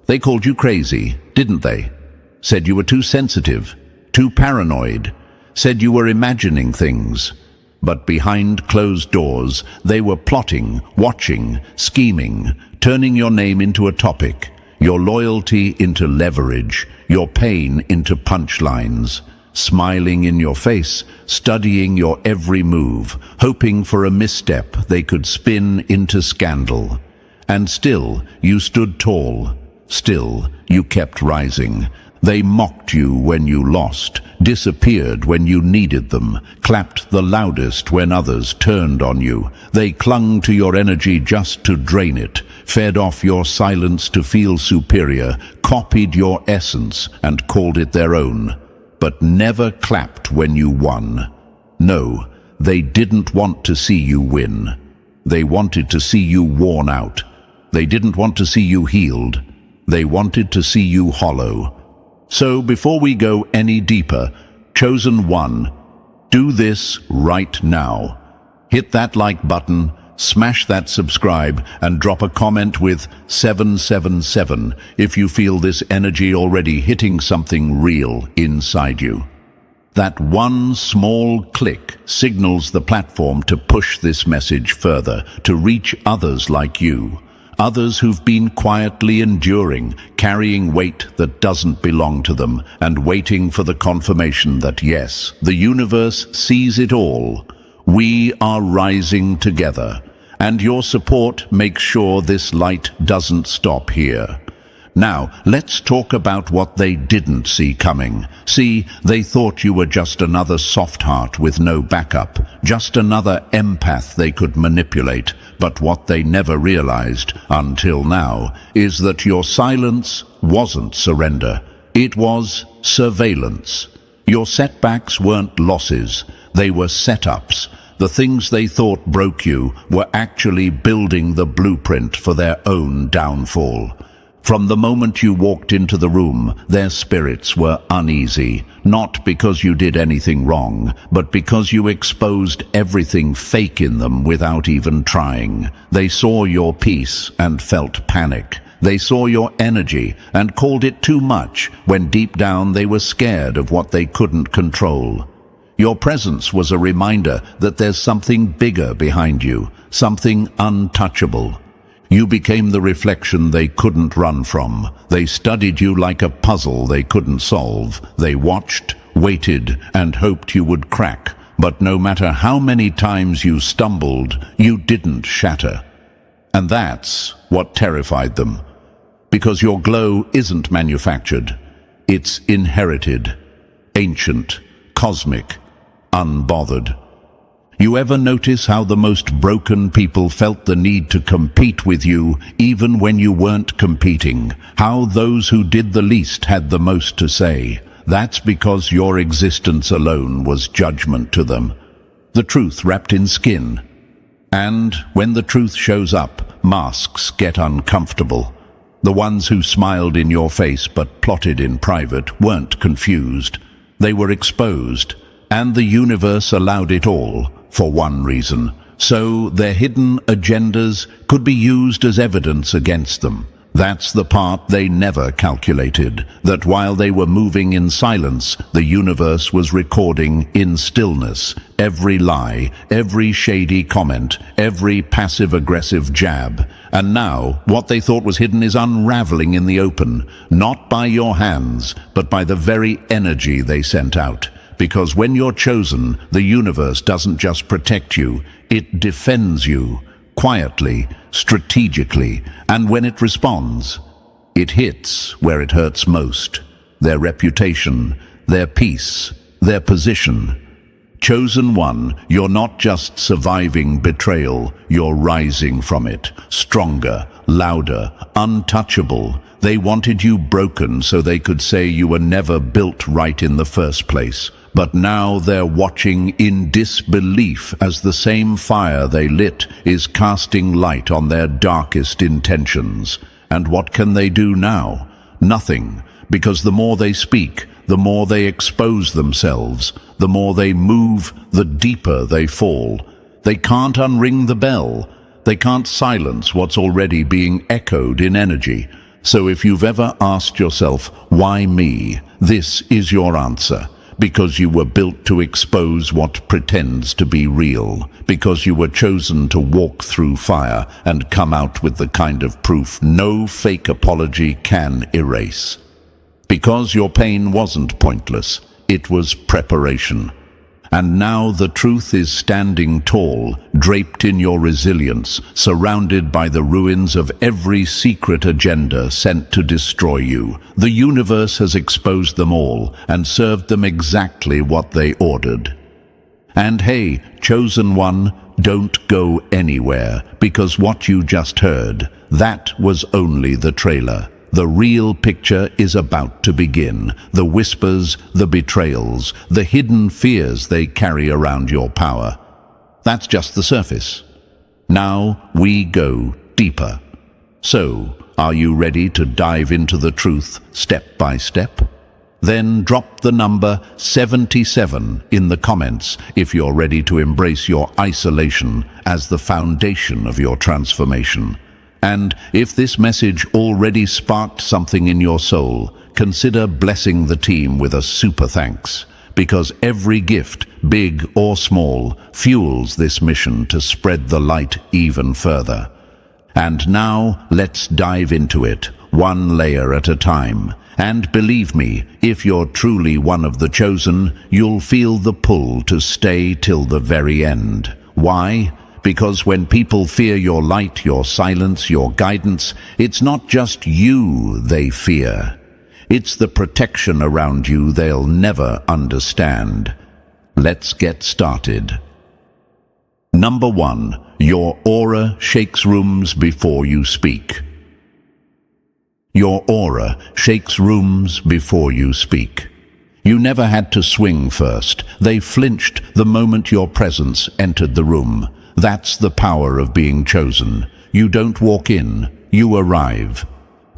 They called you crazy, didn't they? Said you were too sensitive, too paranoid. Said you were imagining things. But behind closed doors, they were plotting, watching, scheming, turning your name into a topic. Your loyalty into leverage, your pain into punchlines, smiling in your face, studying your every move, hoping for a misstep they could spin into scandal. And still, you stood tall. Still, you kept rising. They mocked you when you lost, disappeared when you needed them, clapped the loudest when others turned on you. They clung to your energy just to drain it, fed off your silence to feel superior, copied your essence and called it their own, but never clapped when you won. No, they didn't want to see you win. They wanted to see you worn out. They didn't want to see you healed. They wanted to see you hollow. So before we go any deeper, chosen one, do this right now. Hit that like button, smash that subscribe, and drop a comment with 777 if you feel this energy already hitting something real inside you. That one small click signals the platform to push this message further, to reach others like you. Others who've been quietly enduring, carrying weight that doesn't belong to them, and waiting for the confirmation that yes, the universe sees it all. We are rising together, and your support makes sure this light doesn't stop here. Now, let's talk about what they didn't see coming. See, they thought you were just another soft heart with no backup, just another empath they could manipulate. But what they never realized, until now, is that your silence wasn't surrender. It was surveillance. Your setbacks weren't losses, they were setups. The things they thought broke you were actually building the blueprint for their own downfall. From the moment you walked into the room, their spirits were uneasy, not because you did anything wrong, but because you exposed everything fake in them without even trying. They saw your peace and felt panic. They saw your energy and called it too much, when deep down they were scared of what they couldn't control. Your presence was a reminder that there's something bigger behind you, something untouchable. You became the reflection they couldn't run from. They studied you like a puzzle they couldn't solve. They watched, waited, and hoped you would crack. But no matter how many times you stumbled, you didn't shatter. And that's what terrified them. Because your glow isn't manufactured. It's inherited, ancient, cosmic, unbothered. You ever notice how the most broken people felt the need to compete with you even when you weren't competing? How those who did the least had the most to say? That's because your existence alone was judgment to them. The truth wrapped in skin. And when the truth shows up, masks get uncomfortable. The ones who smiled in your face but plotted in private weren't confused. They were exposed, and the universe allowed it all. For one reason, so their hidden agendas could be used as evidence against them. That's the part they never calculated, that while they were moving in silence, the universe was recording in stillness every lie, every shady comment, every passive-aggressive jab. And now, what they thought was hidden is unraveling in the open, not by your hands, but by the very energy they sent out. Because when you're chosen, the universe doesn't just protect you, it defends you, quietly, strategically, and when it responds, it hits where it hurts most: their reputation, their peace, their position. Chosen one, you're not just surviving betrayal, you're rising from it, stronger, louder, untouchable. They wanted you broken so they could say you were never built right in the first place. But now they're watching in disbelief as the same fire they lit is casting light on their darkest intentions. And what can they do now? Nothing, because the more they speak, the more they expose themselves, the more they move, the deeper they fall. They can't unring the bell. They can't silence what's already being echoed in energy. So if you've ever asked yourself, why me? This is your answer. Because you were built to expose what pretends to be real. Because you were chosen to walk through fire and come out with the kind of proof no fake apology can erase. Because your pain wasn't pointless, it was preparation. And now the truth is standing tall, draped in your resilience, surrounded by the ruins of every secret agenda sent to destroy you. The universe has exposed them all and served them exactly what they ordered. And hey, chosen one, don't go anywhere, because what you just heard, that was only the trailer. The real picture is about to begin. The whispers, the betrayals, the hidden fears they carry around your power. That's just the surface. Now we go deeper. So, are you ready to dive into the truth step by step? Then drop the number 77 in the comments if you're ready to embrace your isolation as the foundation of your transformation. And if this message already sparked something in your soul, consider blessing the team with a super thanks, because every gift, big or small, fuels this mission to spread the light even further. And now, let's dive into it, one layer at a time. And believe me, if you're truly one of the chosen, you'll feel the pull to stay till the very end. Why? Because when people fear your light, your silence, your guidance, it's not just you they fear. It's the protection around you they'll never understand. Let's get started. Number 1. Your aura shakes rooms before you speak. Your aura shakes rooms before you speak. You never had to swing first. They flinched the moment your presence entered the room. That's the power of being chosen. You don't walk in, you arrive.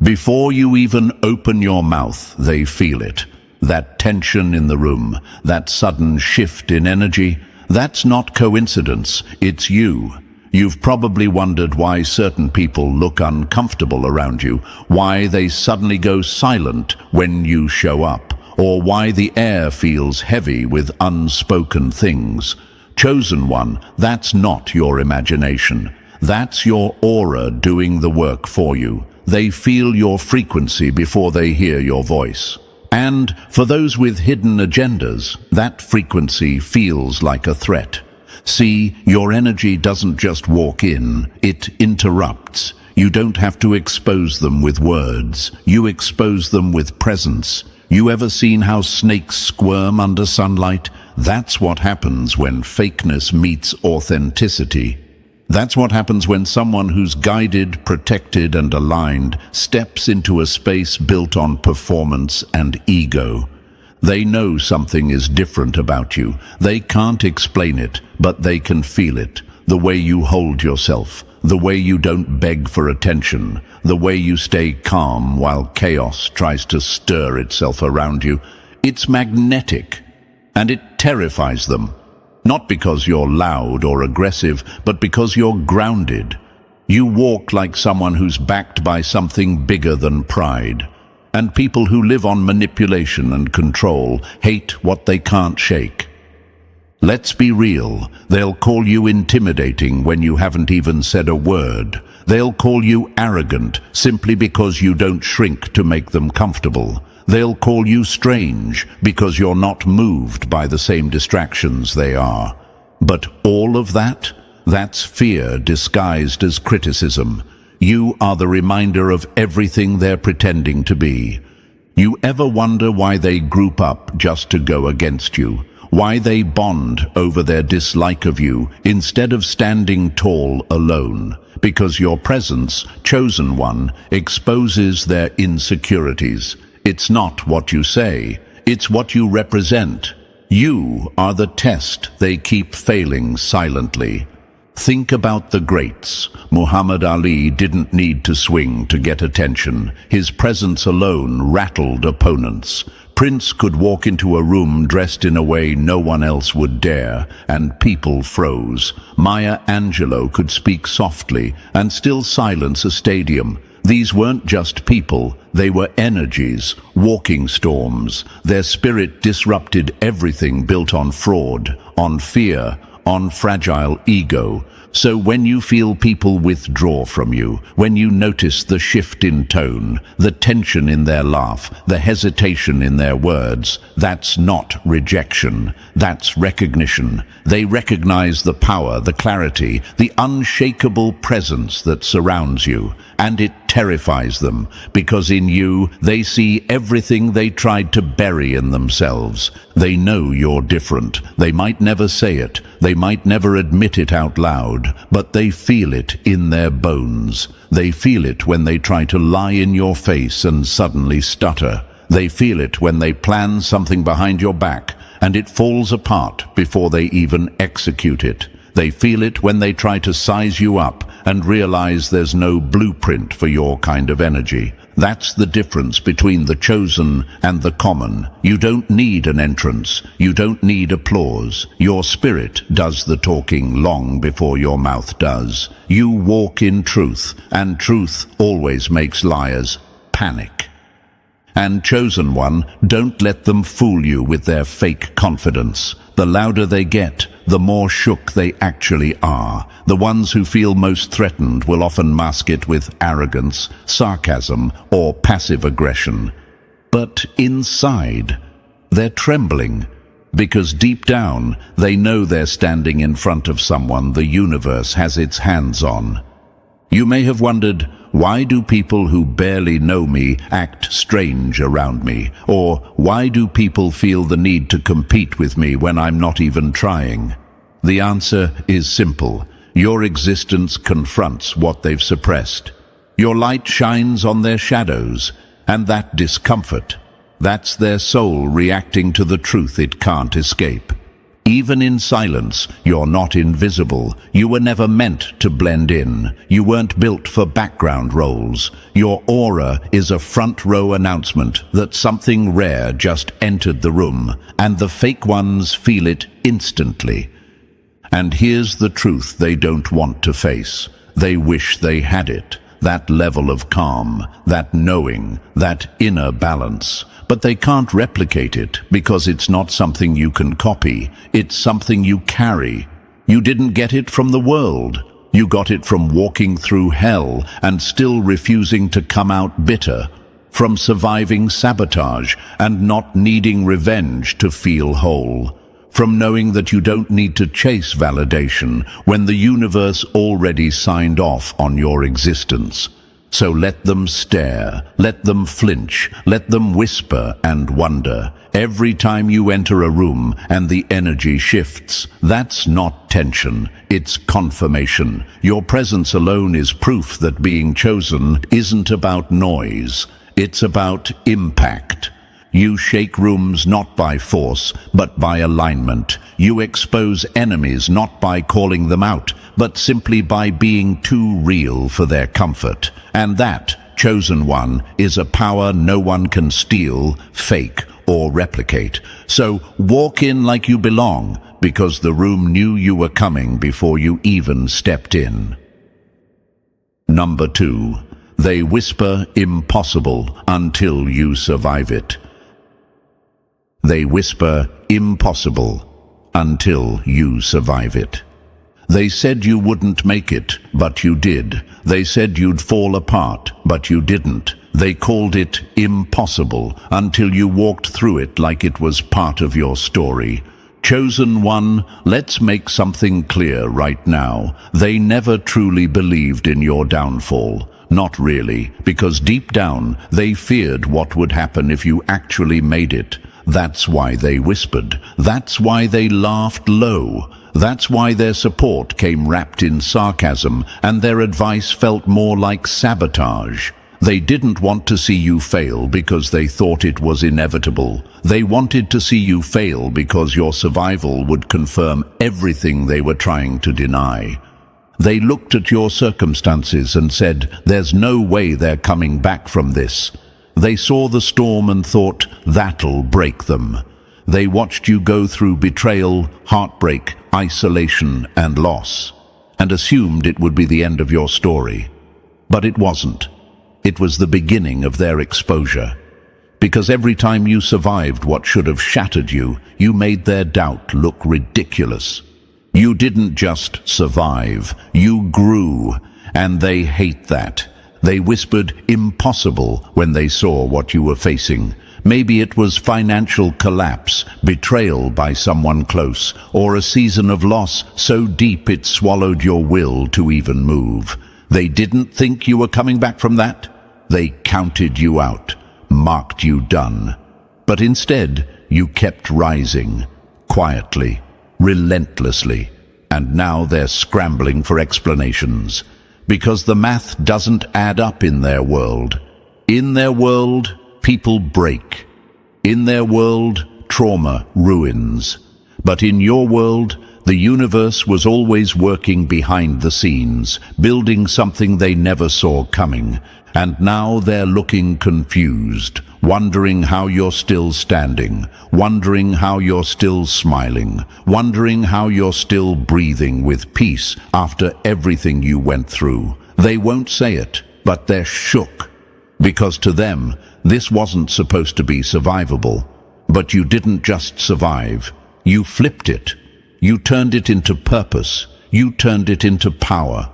Before you even open your mouth, they feel it. That tension in the room, that sudden shift in energy, that's not coincidence, it's you. You've probably wondered why certain people look uncomfortable around you, why they suddenly go silent when you show up, or why the air feels heavy with unspoken things. Chosen one, that's not your imagination. That's your aura doing the work for you. They feel your frequency before they hear your voice. And for those with hidden agendas, that frequency feels like a threat. See, your energy doesn't just walk in, it interrupts. You don't have to expose them with words. You expose them with presence. You ever seen how snakes squirm under sunlight? That's what happens when fakeness meets authenticity. That's what happens when someone who's guided, protected, and aligned steps into a space built on performance and ego. They know something is different about you. They can't explain it, but they can feel it. The way you hold yourself, the way you don't beg for attention, the way you stay calm while chaos tries to stir itself around you. It's magnetic, and it terrifies them. Not because you're loud or aggressive, but because you're grounded. You walk like someone who's backed by something bigger than pride. And people who live on manipulation and control hate what they can't shake. Let's be real, they'll call you intimidating when you haven't even said a word. They'll call you arrogant simply because you don't shrink to make them comfortable. They'll call you strange because you're not moved by the same distractions they are. But all of that, that's fear disguised as criticism. You are the reminder of everything they're pretending to be. You ever wonder why they group up just to go against you? Why they bond over their dislike of you instead of standing tall alone? Because your presence, chosen one, exposes their insecurities. It's not what you say, it's what you represent. You are the test they keep failing silently. Think about the greats. Muhammad Ali didn't need to swing to get attention. His presence alone rattled opponents. Prince could walk into a room dressed in a way no one else would dare, and people froze. Maya Angelou could speak softly and still silence a stadium. These weren't just people, they were energies, walking storms. Their spirit disrupted everything built on fraud, on fear, on fragile ego. So when you feel people withdraw from you, when you notice the shift in tone, the tension in their laugh, the hesitation in their words, that's not rejection, that's recognition. They recognize the power, the clarity, the unshakable presence that surrounds you, and it terrifies them, because in you they see everything they tried to bury in themselves. They know you're different. They might never say it, they might never admit it out loud, but they feel it in their bones. They feel it when they try to lie in your face and suddenly stutter. They feel it when they plan something behind your back and it falls apart before they even execute it. They feel it when they try to size you up and realize there's no blueprint for your kind of energy. That's the difference between the chosen and the common. You don't need an entrance. You don't need applause. Your spirit does the talking long before your mouth does. You walk in truth, and truth always makes liars panic. And chosen one, don't let them fool you with their fake confidence. The louder they get, the more shook they actually are. The ones who feel most threatened will often mask it with arrogance, sarcasm, or passive aggression. But inside, they're trembling, because deep down, they know they're standing in front of someone the universe has its hands on. You may have wondered, why do people who barely know me act strange around me? Or why do people feel the need to compete with me when I'm not even trying? The answer is simple. Your existence confronts what they've suppressed. Your light shines on their shadows, and that discomfort, That's their soul reacting to the truth it can't escape. Even in silence, you're not invisible. You were never meant to blend in. You weren't built for background roles. Your aura is a front-row announcement that something rare just entered the room, and the fake ones feel it instantly. And here's the truth they don't want to face. They wish they had it. That level of calm, that knowing, that inner balance. But they can't replicate it because it's not something you can copy. It's something you carry. You didn't get it from the world. You got it from walking through hell and still refusing to come out bitter, from surviving sabotage and not needing revenge to feel whole, from knowing that you don't need to chase validation when the universe already signed off on your existence. So let them stare, let them flinch, let them whisper and wonder. Every time you enter a room and the energy shifts, that's not tension, it's confirmation. Your presence alone is proof that being chosen isn't about noise, it's about impact. You shake rooms not by force, but by alignment. You expose enemies not by calling them out, but simply by being too real for their comfort. And that, chosen one, is a power no one can steal, fake, or replicate. So walk in like you belong, because the room knew you were coming before you even stepped in. Number 2. They whisper impossible until you survive it. They whisper impossible until you survive it. They said you wouldn't make it, but you did. They said you'd fall apart, but you didn't. They called it impossible until you walked through it like it was part of your story. Chosen one, let's make something clear right now. They never truly believed in your downfall. Not really, because deep down, they feared what would happen if you actually made it. That's why they whispered. That's why they laughed low. That's why their support came wrapped in sarcasm, and their advice felt more like sabotage. They didn't want to see you fail because they thought it was inevitable. They wanted to see you fail because your survival would confirm everything they were trying to deny. They looked at your circumstances and said, "There's no way they're coming back from this." They saw the storm and thought, "That'll break them." They watched you go through betrayal, heartbreak, isolation, and loss, and assumed it would be the end of your story. But it wasn't. It was the beginning of their exposure. Because every time you survived what should have shattered you, you made their doubt look ridiculous. You didn't just survive, you grew, and they hate that. They whispered impossible when they saw what you were facing. Maybe it was financial collapse, betrayal by someone close, or a season of loss so deep it swallowed your will to even move. They didn't think you were coming back from that. They counted you out, marked you done. But instead, you kept rising, quietly, relentlessly, and now they're scrambling for explanations. Because the math doesn't add up in their world. In their world, people break. In their world, trauma ruins. But in your world, the universe was always working behind the scenes, building something they never saw coming. And now they're looking confused, wondering how you're still standing, wondering how you're still smiling, wondering how you're still breathing with peace after everything you went through. They won't say it, but they're shook. Because to them, this wasn't supposed to be survivable. But you didn't just survive. You flipped it. You turned it into purpose. You turned it into power.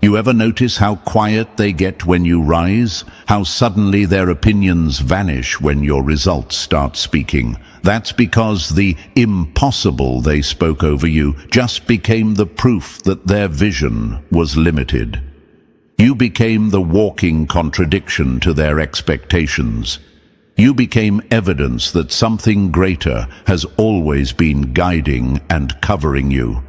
You ever notice how quiet they get when you rise? How suddenly their opinions vanish when your results start speaking? That's because the impossible they spoke over you just became the proof that their vision was limited. You became the walking contradiction to their expectations. You became evidence that something greater has always been guiding and covering you.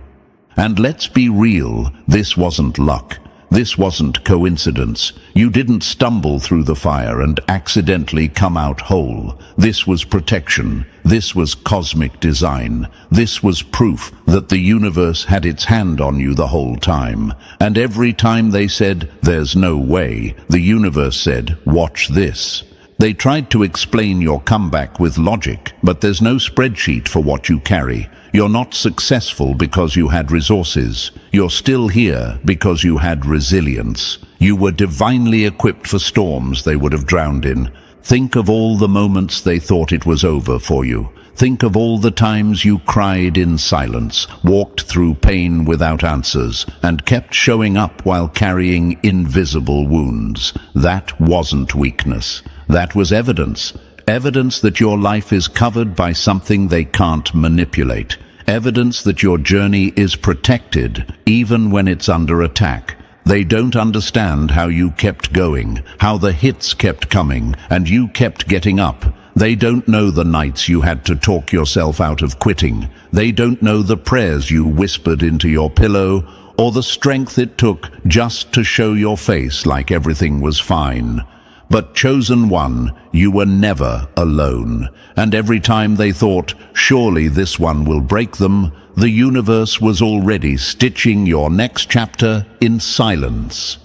And let's be real, this wasn't luck. This wasn't coincidence. You didn't stumble through the fire and accidentally come out whole. This was protection. This was cosmic design. This was proof that the universe had its hand on you the whole time. And every time they said, "There's no way," the universe said, "Watch this." They tried to explain your comeback with logic, but there's no spreadsheet for what you carry. You're not successful because you had resources. You're still here because you had resilience. You were divinely equipped for storms they would have drowned in. Think of all the moments they thought it was over for you. Think of all the times you cried in silence, walked through pain without answers, and kept showing up while carrying invisible wounds. That wasn't weakness. That was evidence. Evidence that your life is covered by something they can't manipulate. Evidence that your journey is protected, even when it's under attack. They don't understand how you kept going, how the hits kept coming, and you kept getting up. They don't know the nights you had to talk yourself out of quitting. They don't know the prayers you whispered into your pillow, or the strength it took just to show your face like everything was fine. But chosen one, you were never alone. And every time they thought, surely this one will break them, the universe was already stitching your next chapter in silence.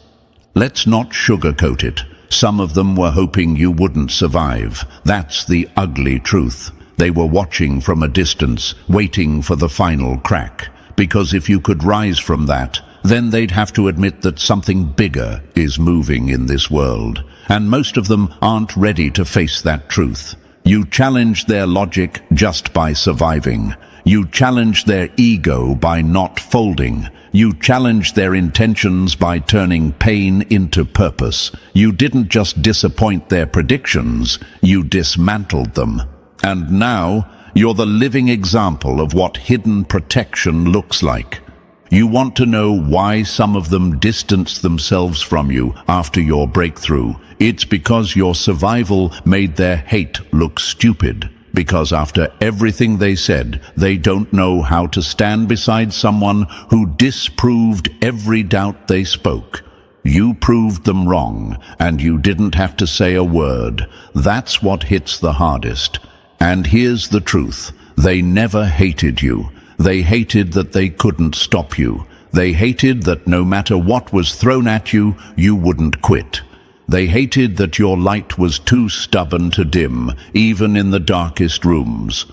Let's not sugarcoat it. Some of them were hoping you wouldn't survive. That's the ugly truth. They were watching from a distance, waiting for the final crack. Because if you could rise from that, then they'd have to admit that something bigger is moving in this world. And most of them aren't ready to face that truth. You challenged their logic just by surviving. You challenged their ego by not folding. You challenged their intentions by turning pain into purpose. You didn't just disappoint their predictions, you dismantled them. And now, you're the living example of what hidden protection looks like. You want to know why some of them distanced themselves from you after your breakthrough. It's because your survival made their hate look stupid. Because after everything they said, they don't know how to stand beside someone who disproved every doubt they spoke. You proved them wrong, and you didn't have to say a word. That's what hits the hardest. And here's the truth. They never hated you. They hated that they couldn't stop you. They hated that no matter what was thrown at you, you wouldn't quit. They hated that your light was too stubborn to dim, even in the darkest rooms.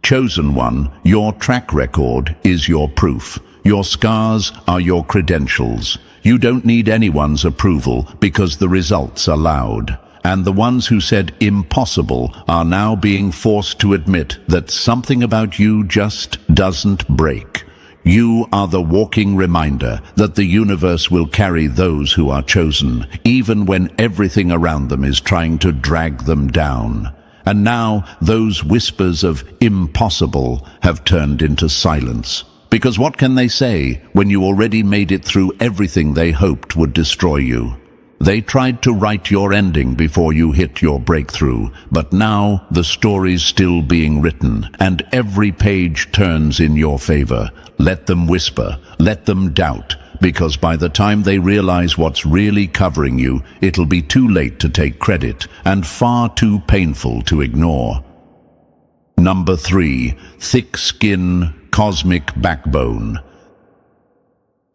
Chosen one, your track record is your proof. Your scars are your credentials. You don't need anyone's approval because the results are loud. And the ones who said impossible are now being forced to admit that something about you just doesn't break. You are the walking reminder that the universe will carry those who are chosen, even when everything around them is trying to drag them down. And now those whispers of impossible have turned into silence. Because what can they say when you already made it through everything they hoped would destroy you? They tried to write your ending before you hit your breakthrough, but now the story's still being written, and every page turns in your favor. Let them whisper, let them doubt, because by the time they realize what's really covering you, it'll be too late to take credit, and far too painful to ignore. Number 3, thick skin, cosmic backbone.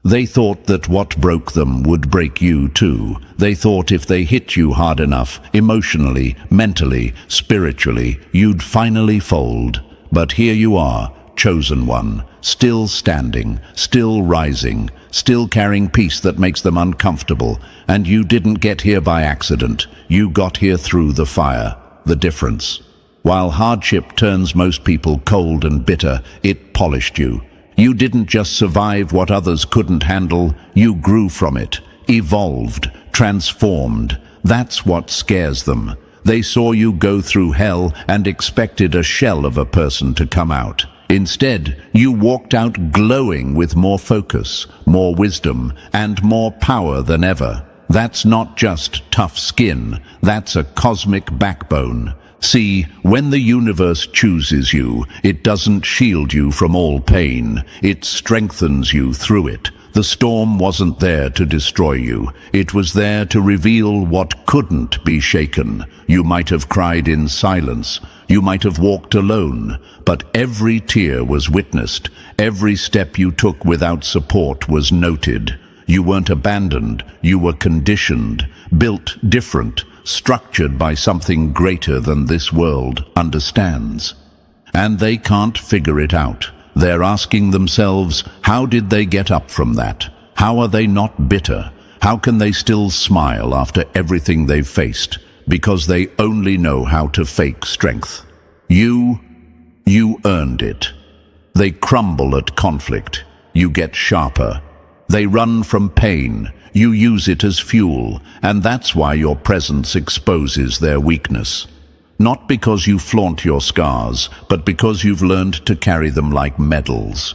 They thought that what broke them would break you too. They thought if they hit you hard enough, emotionally, mentally, spiritually, you'd finally fold. But here you are, chosen one, still standing, still rising, still carrying peace that makes them uncomfortable. And you didn't get here by accident. You got here through the fire. The difference. While hardship turns most people cold and bitter, it polished you. You didn't just survive what others couldn't handle, you grew from it, evolved, transformed. That's what scares them. They saw you go through hell and expected a shell of a person to come out. Instead, you walked out glowing with more focus, more wisdom, and more power than ever. That's not just tough skin, that's a cosmic backbone. See, when the universe chooses you, it doesn't shield you from all pain. It strengthens you through it. The storm wasn't there to destroy you. It was there to reveal what couldn't be shaken. You might have cried in silence. You might have walked alone. But every tear was witnessed. Every step you took without support was noted. You weren't abandoned. You were conditioned, built different, structured by something greater than this world understands. And they can't figure it out. They're asking themselves, how did they get up from that? How are they not bitter? How can they still smile after everything they've faced? Because they only know how to fake strength. You earned it. They crumble at conflict. You get sharper. They run from pain. You use it as fuel, and that's why your presence exposes their weakness. Not because you flaunt your scars, but because you've learned to carry them like medals.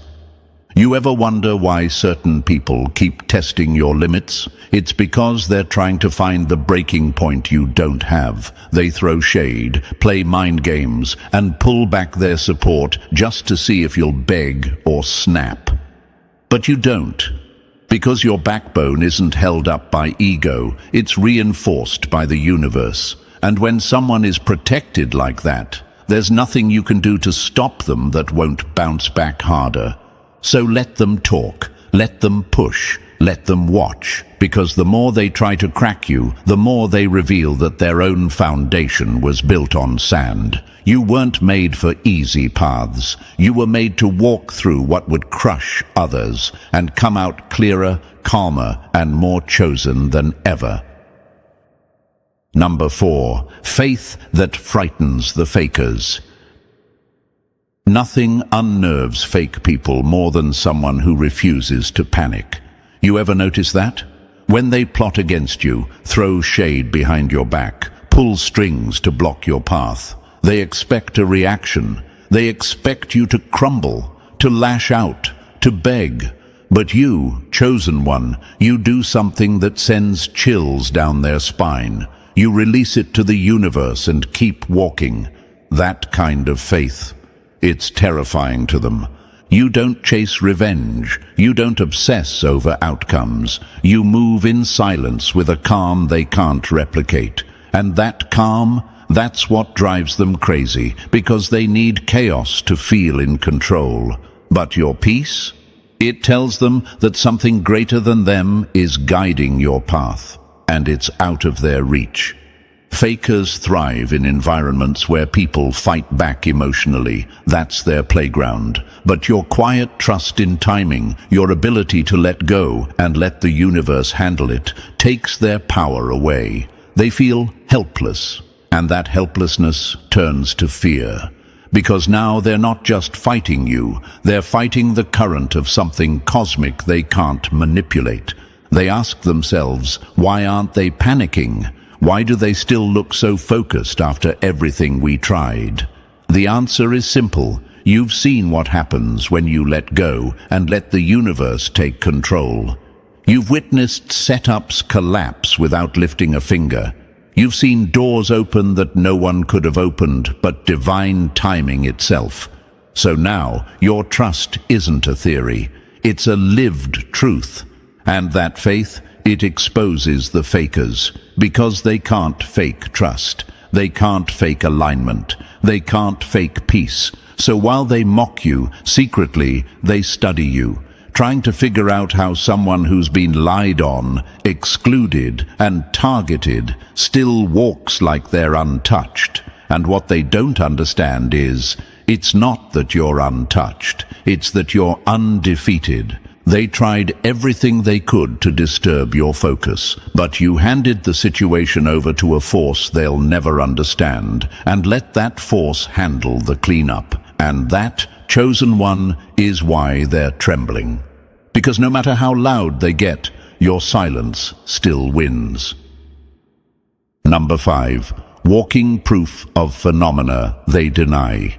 You ever wonder why certain people keep testing your limits? It's because they're trying to find the breaking point you don't have. They throw shade, play mind games, and pull back their support just to see if you'll beg or snap. But you don't. Because your backbone isn't held up by ego, it's reinforced by the universe. And when someone is protected like that, there's nothing you can do to stop them that won't bounce back harder. So let them talk, let them push, let them watch, because the more they try to crack you, the more they reveal that their own foundation was built on sand. You weren't made for easy paths. You were made to walk through what would crush others and come out clearer, calmer, and more chosen than ever. Number 4, faith that frightens the fakers. Nothing unnerves fake people more than someone who refuses to panic. You ever notice that? When they plot against you, throw shade behind your back, pull strings to block your path, they expect a reaction. They expect you to crumble, to lash out, to beg. But you, chosen one, you do something that sends chills down their spine. You release it to the universe and keep walking. That kind of faith. It's terrifying to them. You don't chase revenge. You don't obsess over outcomes. You move in silence with a calm they can't replicate. And that calm, that's what drives them crazy, because they need chaos to feel in control. But your peace? It tells them that something greater than them is guiding your path. And it's out of their reach. Fakers thrive in environments where people fight back emotionally. That's their playground. But your quiet trust in timing, your ability to let go and let the universe handle it, takes their power away. They feel helpless, and that helplessness turns to fear. Because now they're not just fighting you, they're fighting the current of something cosmic they can't manipulate. They ask themselves, why aren't they panicking? Why do they still look so focused after everything we tried? The answer is simple. You've seen what happens when you let go and let the universe take control. You've witnessed setups collapse without lifting a finger. You've seen doors open that no one could have opened but divine timing itself. So now your trust isn't a theory. It's a lived truth. And that faith, it exposes the fakers, because they can't fake trust. They can't fake alignment. They can't fake peace. So while they mock you, secretly, they study you, trying to figure out how someone who's been lied on, excluded, and targeted still walks like they're untouched. And what they don't understand is, it's not that you're untouched, it's that you're undefeated. They tried everything they could to disturb your focus, but you handed the situation over to a force they'll never understand, and let that force handle the cleanup. And that, chosen one, is why they're trembling. Because no matter how loud they get, your silence still wins. Number 5. Walking proof of phenomena they deny.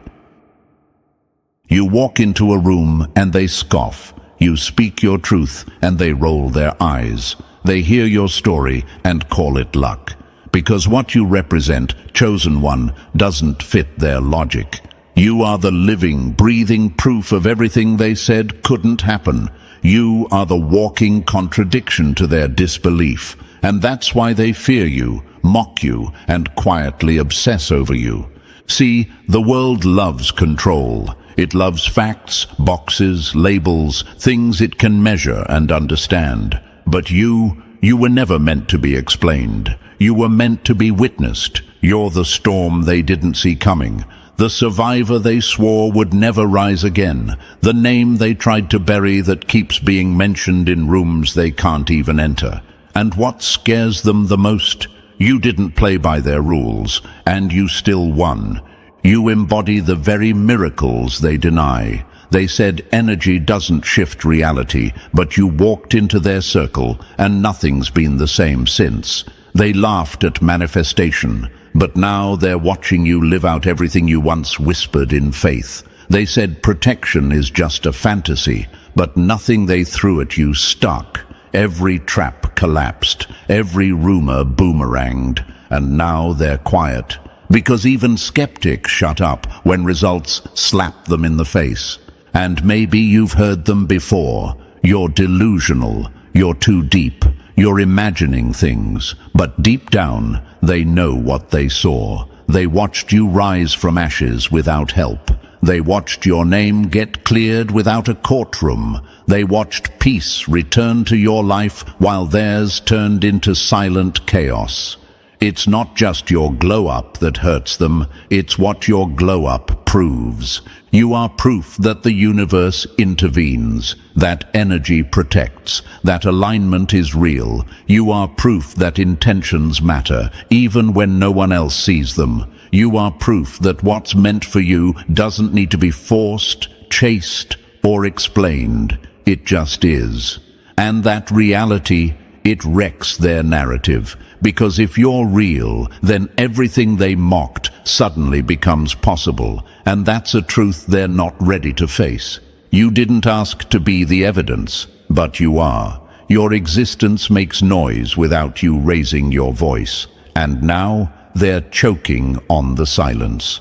You walk into a room and they scoff. You speak your truth and they roll their eyes. They hear your story and call it luck. Because what you represent, chosen one, doesn't fit their logic. You are the living, breathing proof of everything they said couldn't happen. You are the walking contradiction to their disbelief, and that's why they fear you, mock you, and quietly obsess over you. See, the world loves control. It loves facts, boxes, labels, things it can measure and understand. But you were never meant to be explained. You were meant to be witnessed. You're the storm they didn't see coming, the survivor they swore would never rise again, the name they tried to bury that keeps being mentioned in rooms they can't even enter. And what scares them the most? You didn't play by their rules, and you still won. You embody the very miracles they deny. They said energy doesn't shift reality, but you walked into their circle, and nothing's been the same since. They laughed at manifestation, but now they're watching you live out everything you once whispered in faith. They said protection is just a fantasy, but nothing they threw at you stuck. Every trap collapsed, every rumor boomeranged, and now they're quiet. Because even skeptics shut up when results slap them in the face. And maybe you've heard them before. You're delusional, you're too deep, you're imagining things. But deep down, they know what they saw. They watched you rise from ashes without help. They watched your name get cleared without a courtroom. They watched peace return to your life while theirs turned into silent chaos. It's not just your glow-up that hurts them, it's what your glow-up proves. You are proof that the universe intervenes, that energy protects, that alignment is real. You are proof that intentions matter, even when no one else sees them. You are proof that what's meant for you doesn't need to be forced, chased, or explained. It just is. And that reality, it wrecks their narrative. Because if you're real, then everything they mocked suddenly becomes possible. And that's a truth they're not ready to face. You didn't ask to be the evidence, but you are. Your existence makes noise without you raising your voice. And now, they're choking on the silence.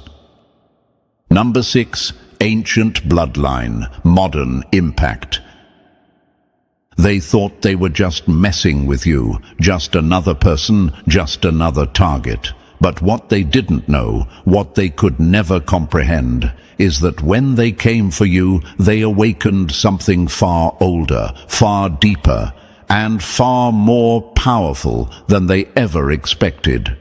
Number 6, ancient bloodline, modern impact. They thought they were just messing with you, just another person, just another target. But what they didn't know, what they could never comprehend, is that when they came for you, they awakened something far older, far deeper, and far more powerful than they ever expected.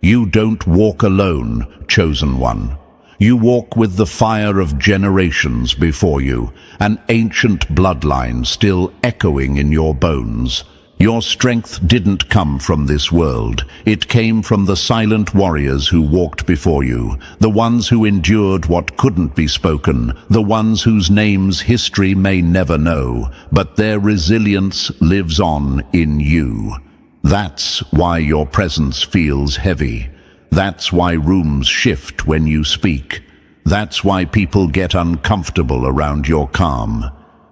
You don't walk alone, chosen one. You walk with the fire of generations before you, an ancient bloodline still echoing in your bones. Your strength didn't come from this world. It came from the silent warriors who walked before you, the ones who endured what couldn't be spoken, the ones whose names history may never know, but their resilience lives on in you. That's why your presence feels heavy. That's why rooms shift when you speak. That's why people get uncomfortable around your calm.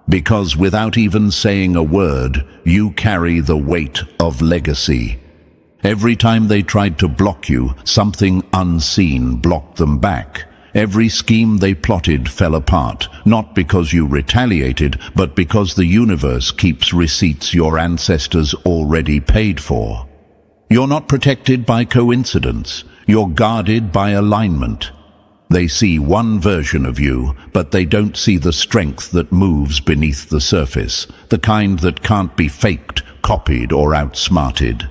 Because without even saying a word, you carry the weight of legacy. Every time they tried to block you, something unseen blocked them back. Every scheme they plotted fell apart, not because you retaliated, but because the universe keeps receipts your ancestors already paid for. You're not protected by coincidence. You're guarded by alignment. They see one version of you, but they don't see the strength that moves beneath the surface, the kind that can't be faked, copied, or outsmarted.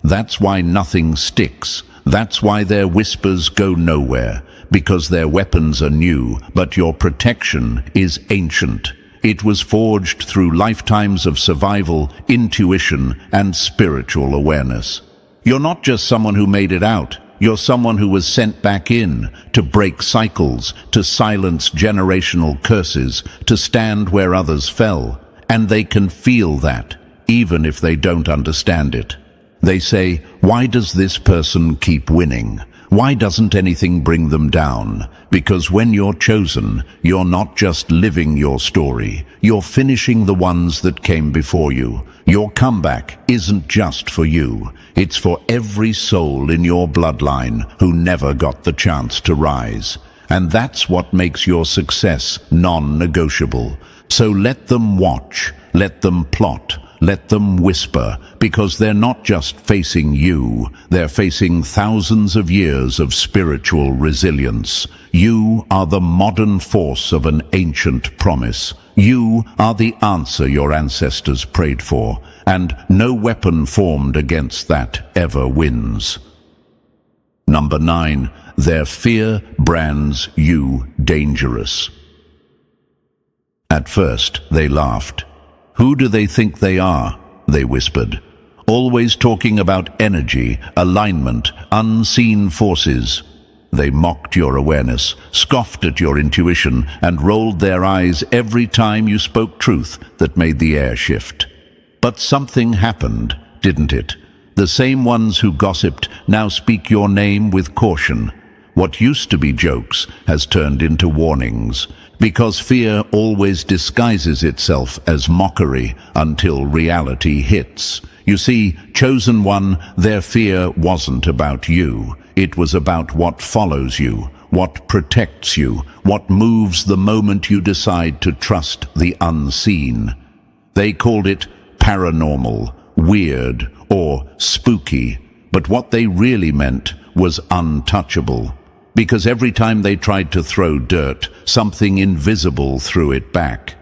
That's why nothing sticks. That's why their whispers go nowhere, because their weapons are new, but your protection is ancient. It was forged through lifetimes of survival, intuition, and spiritual awareness. You're not just someone who made it out. You're someone who was sent back in to break cycles, to silence generational curses, to stand where others fell. And they can feel that, even if they don't understand it. They say, why does this person keep winning? Why doesn't anything bring them down? Because when you're chosen, you're not just living your story. You're finishing the ones that came before you. Your comeback isn't just for you. It's for every soul in your bloodline who never got the chance to rise. And that's what makes your success non-negotiable. So let them watch. Let them plot. Let them whisper, because they're not just facing you, they're facing thousands of years of spiritual resilience. You are the modern force of an ancient promise. You are the answer your ancestors prayed for, and no weapon formed against that ever wins. Number 9, their fear brands you dangerous. At first, they laughed. "Who do they think they are?" they whispered. "Always talking about energy, alignment, unseen forces." They mocked your awareness, scoffed at your intuition, and rolled their eyes every time you spoke truth that made the air shift. But something happened, didn't it? The same ones who gossiped now speak your name with caution. What used to be jokes has turned into warnings, because fear always disguises itself as mockery until reality hits. You see, chosen one, their fear wasn't about you. It was about what follows you, what protects you, what moves the moment you decide to trust the unseen. They called it paranormal, weird, or spooky, but what they really meant was untouchable. Because every time they tried to throw dirt, something invisible threw it back.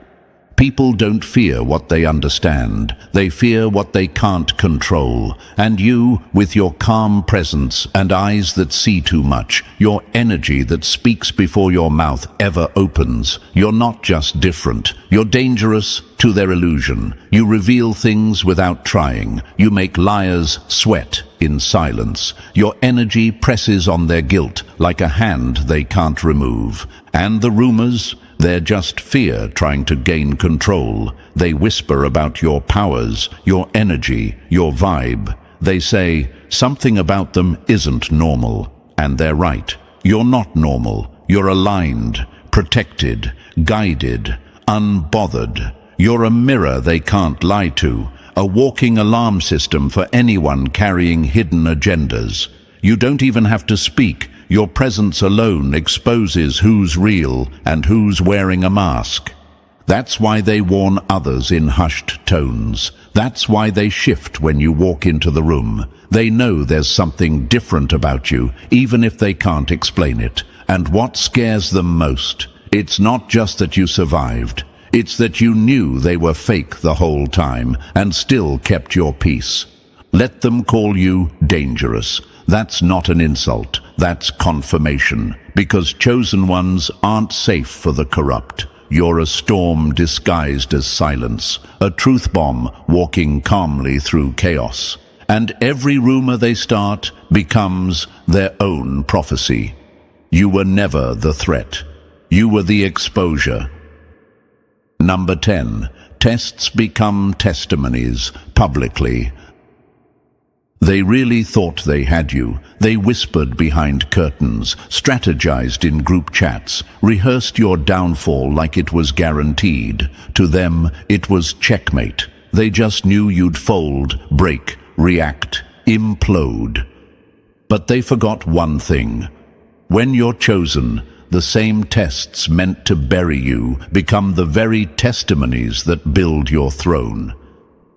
People don't fear what they understand. They fear what they can't control. And you, with your calm presence and eyes that see too much, your energy that speaks before your mouth ever opens, you're not just different. You're dangerous to their illusion. You reveal things without trying. You make liars sweat in silence. Your energy presses on their guilt like a hand they can't remove. And the rumors? They're just fear trying to gain control. They whisper about your powers, your energy, your vibe. They say something about them isn't normal. And they're right. You're not normal. You're aligned, protected, guided, unbothered. You're a mirror they can't lie to, a walking alarm system for anyone carrying hidden agendas. You don't even have to speak. Your presence alone exposes who's real and who's wearing a mask. That's why they warn others in hushed tones. That's why they shift when you walk into the room. They know there's something different about you, even if they can't explain it. And what scares them most? It's not just that you survived. It's that you knew they were fake the whole time and still kept your peace. Let them call you dangerous. That's not an insult. That's confirmation. Because chosen ones aren't safe for the corrupt. You're a storm disguised as silence, a truth bomb walking calmly through chaos. And every rumor they start becomes their own prophecy. You were never the threat. You were the exposure. Number 10. Tests become testimonies publicly. They really thought they had you. They whispered behind curtains, strategized in group chats, rehearsed your downfall like it was guaranteed. To them, it was checkmate. They just knew you'd fold, break, react, implode. But they forgot one thing. When you're chosen, the same tests meant to bury you become the very testimonies that build your throne.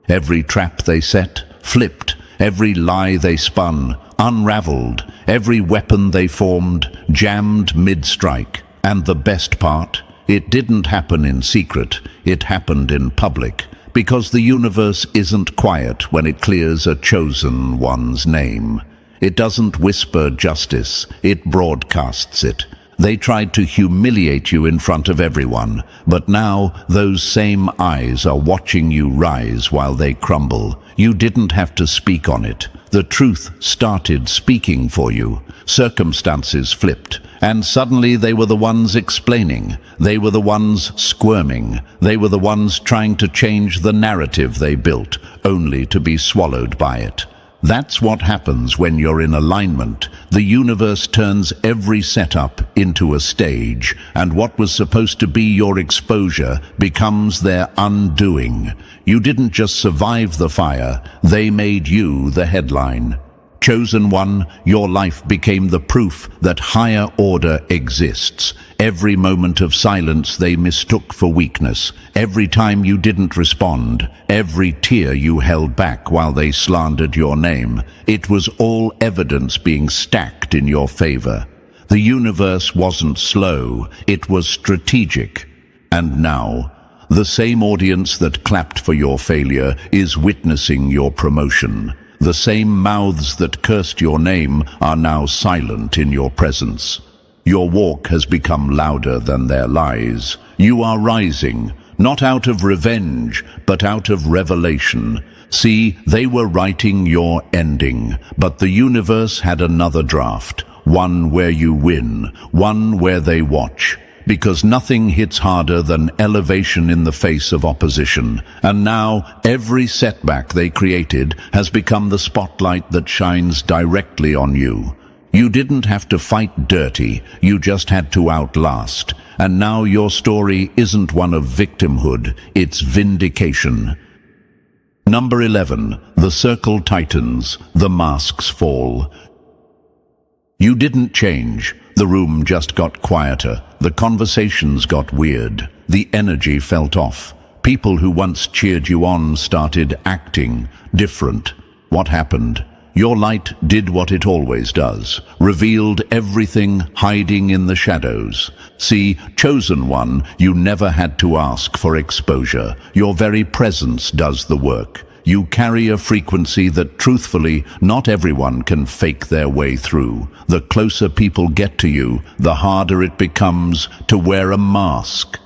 Every trap they set, flipped. Every lie they spun, unraveled. Every weapon they formed, jammed mid-strike. And the best part? It didn't happen in secret. It happened in public. Because the universe isn't quiet when it clears a chosen one's name. It doesn't whisper justice. It broadcasts it. They tried to humiliate you in front of everyone, but now those same eyes are watching you rise while they crumble. You didn't have to speak on it. The truth started speaking for you. Circumstances flipped, and suddenly they were the ones explaining. They were the ones squirming. They were the ones trying to change the narrative they built, only to be swallowed by it. That's what happens when you're in alignment. The universe turns every setup into a stage, and what was supposed to be your exposure becomes their undoing. You didn't just survive the fire, they made you the headline. Chosen one, your life became the proof that higher order exists. Every moment of silence they mistook for weakness. Every time you didn't respond. Every tear you held back while they slandered your name. It was all evidence being stacked in your favor. The universe wasn't slow, it was strategic. And now, the same audience that clapped for your failure is witnessing your promotion. The same mouths that cursed your name are now silent in your presence. Your walk has become louder than their lies. You are rising, not out of revenge, but out of revelation. See, they were writing your ending, but the universe had another draft. One where you win, one where they watch. Because nothing hits harder than elevation in the face of opposition. And now, every setback they created has become the spotlight that shines directly on you. You didn't have to fight dirty, you just had to outlast. And now your story isn't one of victimhood, it's vindication. Number 11. The circle tightens, the masks fall. You didn't change. The room just got quieter. The conversations got weird. The energy felt off. People who once cheered you on started acting different. What happened? Your light did what it always does, revealed everything hiding in the shadows. See, chosen one, you never had to ask for exposure. Your very presence does the work. You carry a frequency that, truthfully, not everyone can fake their way through. The closer people get to you, the harder it becomes to wear a mask.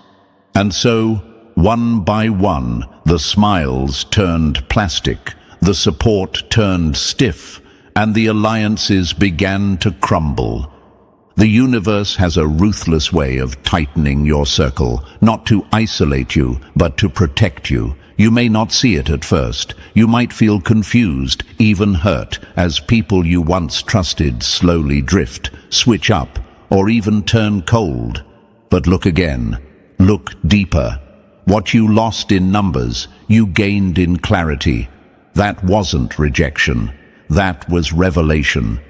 And so, one by one, the smiles turned plastic, the support turned stiff, and the alliances began to crumble. The universe has a ruthless way of tightening your circle, not to isolate you, but to protect you. You may not see it at first. You might feel confused, even hurt, as people you once trusted slowly drift, switch up, or even turn cold. But look again. Look deeper. What you lost in numbers, you gained in clarity. That wasn't rejection. That was revelation.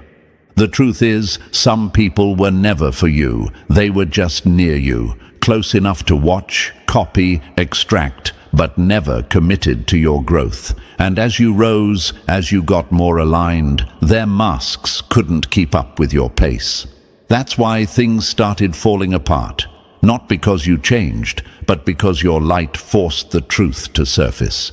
The truth is, some people were never for you. They were just near you, close enough to watch, copy, extract, but never committed to your growth. And as you rose, as you got more aligned, their masks couldn't keep up with your pace. That's why things started falling apart. Not because you changed, but because your light forced the truth to surface.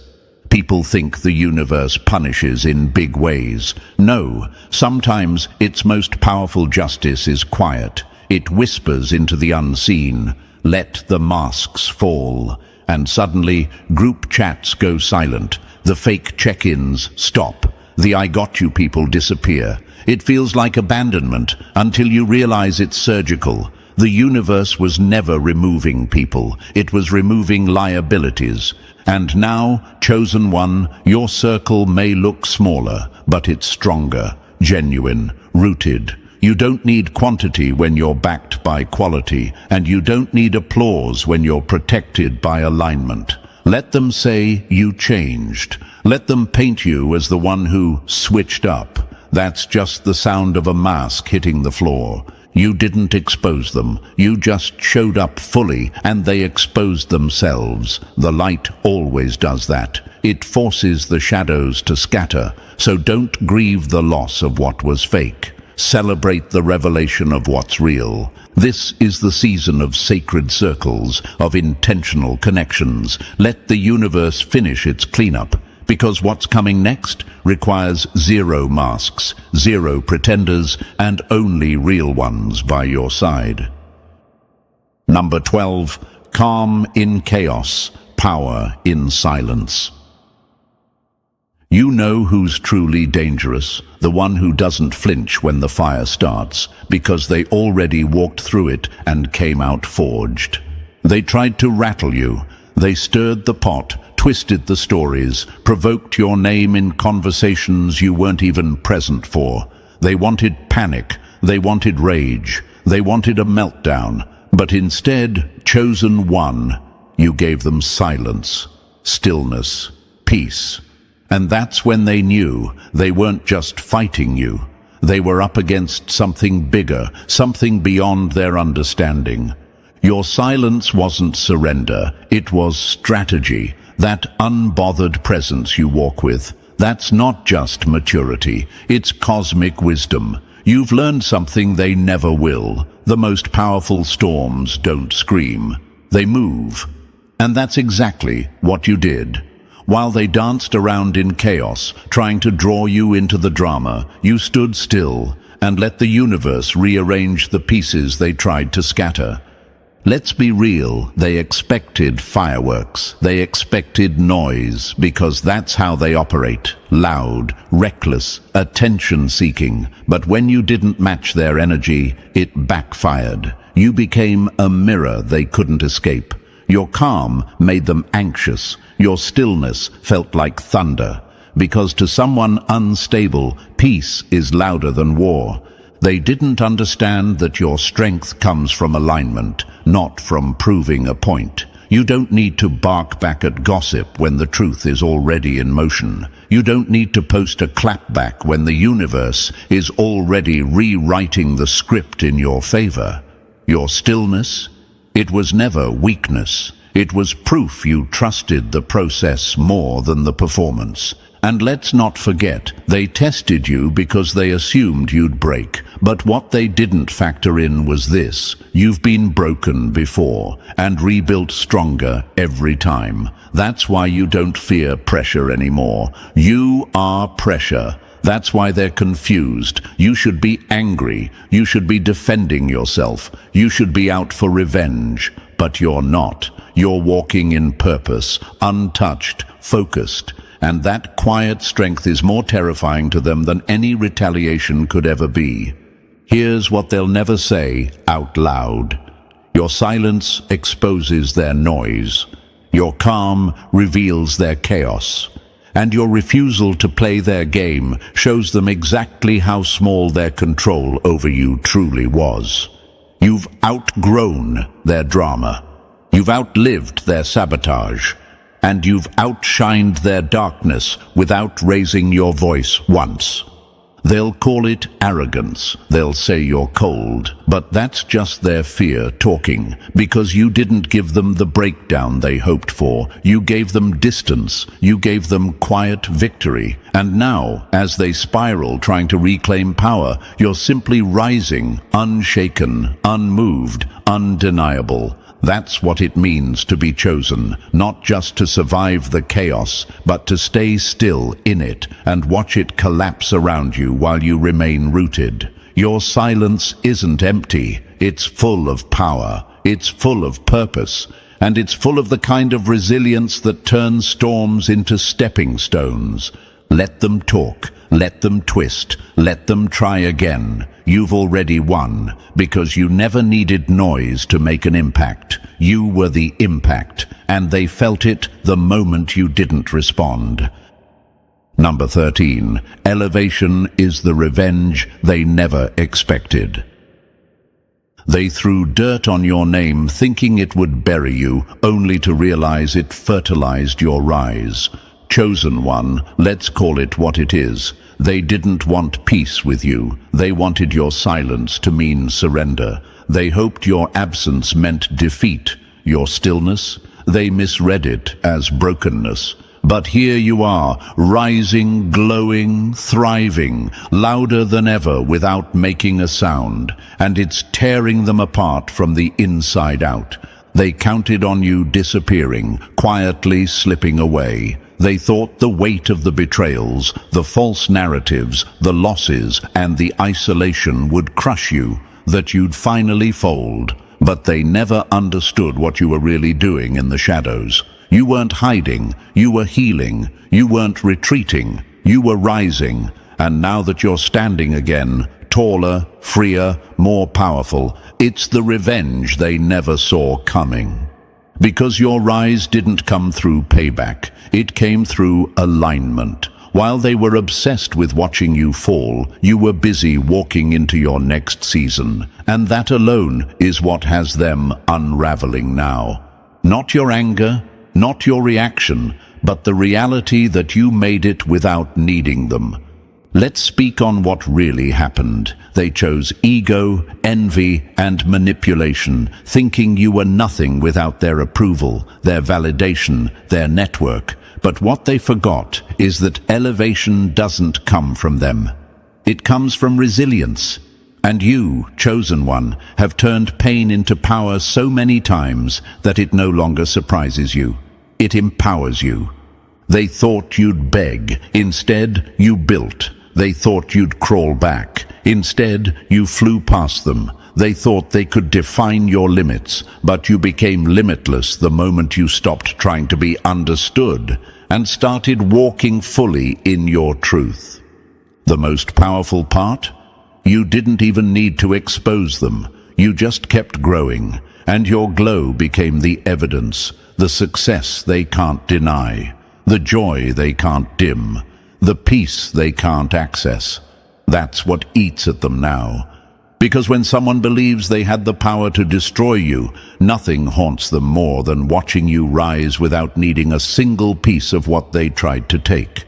People think the universe punishes in big ways. No, sometimes its most powerful justice is quiet. It whispers into the unseen, "Let the masks fall." And suddenly, group chats go silent. The fake check-ins stop. The "I got you" people disappear. It feels like abandonment until you realize it's surgical. The universe was never removing people. It was removing liabilities. And now, chosen one, your circle may look smaller, but it's stronger, genuine, rooted. You don't need quantity when you're backed by quality, and you don't need applause when you're protected by alignment. Let them say you changed. Let them paint you as the one who switched up. That's just the sound of a mask hitting the floor. You didn't expose them. You just showed up fully, and they exposed themselves. The light always does that. It forces the shadows to scatter, so don't grieve the loss of what was fake. Celebrate the revelation of what's real. This is the season of sacred circles, of intentional connections. Let the universe finish its cleanup, because what's coming next requires zero masks, zero pretenders, and only real ones by your side. Number 12. Calm in chaos, power in silence. You know who's truly dangerous, the one who doesn't flinch when the fire starts, because they already walked through it and came out forged. They tried to rattle you. They stirred the pot, twisted the stories, provoked your name in conversations you weren't even present for. They wanted panic, they wanted rage, they wanted a meltdown, but instead, chosen one, you gave them silence, stillness, peace. And that's when they knew they weren't just fighting you. They were up against something bigger, something beyond their understanding. Your silence wasn't surrender, it was strategy, that unbothered presence you walk with. That's not just maturity, it's cosmic wisdom. You've learned something they never will. The most powerful storms don't scream, they move. And that's exactly what you did. While they danced around in chaos, trying to draw you into the drama, you stood still and let the universe rearrange the pieces they tried to scatter. Let's be real, they expected fireworks, they expected noise, because that's how they operate. Loud, reckless, attention-seeking. But when you didn't match their energy, it backfired. You became a mirror they couldn't escape. Your calm made them anxious. Your stillness felt like thunder. Because to someone unstable, peace is louder than war. They didn't understand that your strength comes from alignment, not from proving a point. You don't need to bark back at gossip when the truth is already in motion. You don't need to post a clapback when the universe is already rewriting the script in your favor. Your stillness? It was never weakness. It was proof you trusted the process more than the performance. And let's not forget, they tested you because they assumed you'd break. But what they didn't factor in was this: you've been broken before and rebuilt stronger every time. That's why you don't fear pressure anymore. You are pressure. That's why they're confused. You should be angry. You should be defending yourself. You should be out for revenge. But you're not. You're walking in purpose, untouched, focused. And that quiet strength is more terrifying to them than any retaliation could ever be. Here's what they'll never say out loud. Your silence exposes their noise. Your calm reveals their chaos. And your refusal to play their game shows them exactly how small their control over you truly was. You've outgrown their drama. You've outlived their sabotage. And you've outshined their darkness without raising your voice once. They'll call it arrogance. They'll say you're cold. But that's just their fear talking, because you didn't give them the breakdown they hoped for. You gave them distance. You gave them quiet victory. And now, as they spiral trying to reclaim power, you're simply rising, unshaken, unmoved, undeniable. That's what it means to be chosen, not just to survive the chaos, but to stay still in it and watch it collapse around you while you remain rooted. Your silence isn't empty, it's full of power, it's full of purpose, and it's full of the kind of resilience that turns storms into stepping stones. Let them talk, let them twist, let them try again. You've already won, because you never needed noise to make an impact. You were the impact, and they felt it the moment you didn't respond. Number 13. Elevation is the revenge they never expected. They threw dirt on your name thinking it would bury you, only to realize it fertilized your rise. Chosen one, let's call it what it is. They didn't want peace with you. They wanted your silence to mean surrender. They hoped your absence meant defeat. Your stillness? They misread it as brokenness. But here you are, rising, glowing, thriving, louder than ever without making a sound. And it's tearing them apart from the inside out. They counted on you disappearing, quietly slipping away. They thought the weight of the betrayals, the false narratives, the losses, and the isolation would crush you, that you'd finally fold. But they never understood what you were really doing in the shadows. You weren't hiding, you were healing. You weren't retreating, you were rising. And now that you're standing again, taller, freer, more powerful, it's the revenge they never saw coming. Because your rise didn't come through payback, it came through alignment. While they were obsessed with watching you fall, you were busy walking into your next season. And that alone is what has them unraveling now. Not your anger, not your reaction, but the reality that you made it without needing them. Let's speak on what really happened. They chose ego, envy, and manipulation, thinking you were nothing without their approval, their validation, their network. But what they forgot is that elevation doesn't come from them. It comes from resilience. And you, chosen one, have turned pain into power so many times that it no longer surprises you. It empowers you. They thought you'd beg. Instead, you built. They thought you'd crawl back. Instead, you flew past them. They thought they could define your limits, but you became limitless the moment you stopped trying to be understood and started walking fully in your truth. The most powerful part? You didn't even need to expose them. You just kept growing, and your glow became the evidence, the success they can't deny, the joy they can't dim, the peace they can't access. That's what eats at them now. Because when someone believes they had the power to destroy you, nothing haunts them more than watching you rise without needing a single piece of what they tried to take.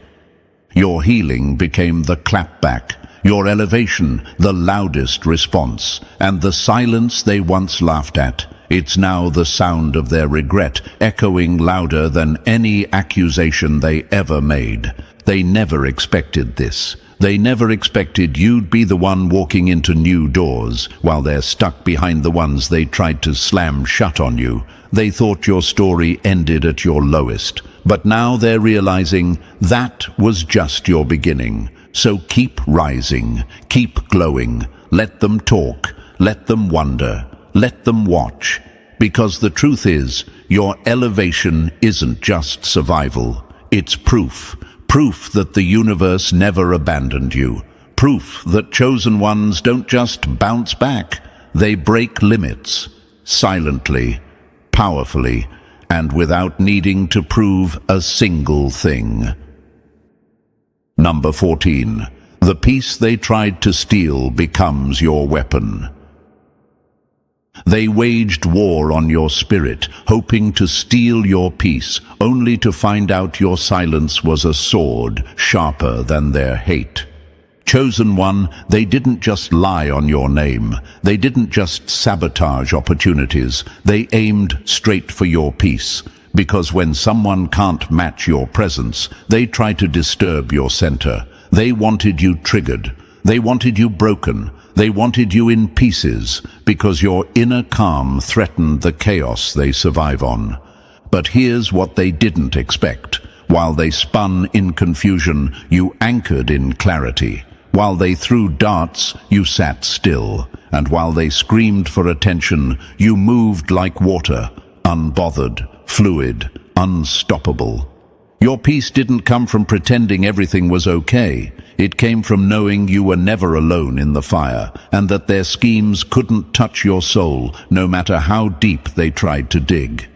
Your healing became the clapback, your elevation the loudest response, and the silence they once laughed at. It's now the sound of their regret, echoing louder than any accusation they ever made. They never expected this. They never expected you'd be the one walking into new doors while they're stuck behind the ones they tried to slam shut on you. They thought your story ended at your lowest, but now they're realizing that was just your beginning. So keep rising, keep glowing, let them talk, let them wonder, let them watch. Because the truth is, your elevation isn't just survival, it's proof. Proof that the universe never abandoned you. Proof that chosen ones don't just bounce back, they break limits, silently, powerfully, and without needing to prove a single thing. Number 14. The peace they tried to steal becomes your weapon. They waged war on your spirit, hoping to steal your peace, only to find out your silence was a sword sharper than their hate. Chosen one, they didn't just lie on your name. They didn't just sabotage opportunities. They aimed straight for your peace. Because when someone can't match your presence, they try to disturb your center. They wanted you triggered. They wanted you broken. They wanted you in pieces, because your inner calm threatened the chaos they survive on. But here's what they didn't expect. While they spun in confusion, you anchored in clarity. While they threw darts, you sat still. And while they screamed for attention, you moved like water, unbothered, fluid, unstoppable. Your peace didn't come from pretending everything was okay. It came from knowing you were never alone in the fire, and that their schemes couldn't touch your soul, no matter how deep they tried to dig.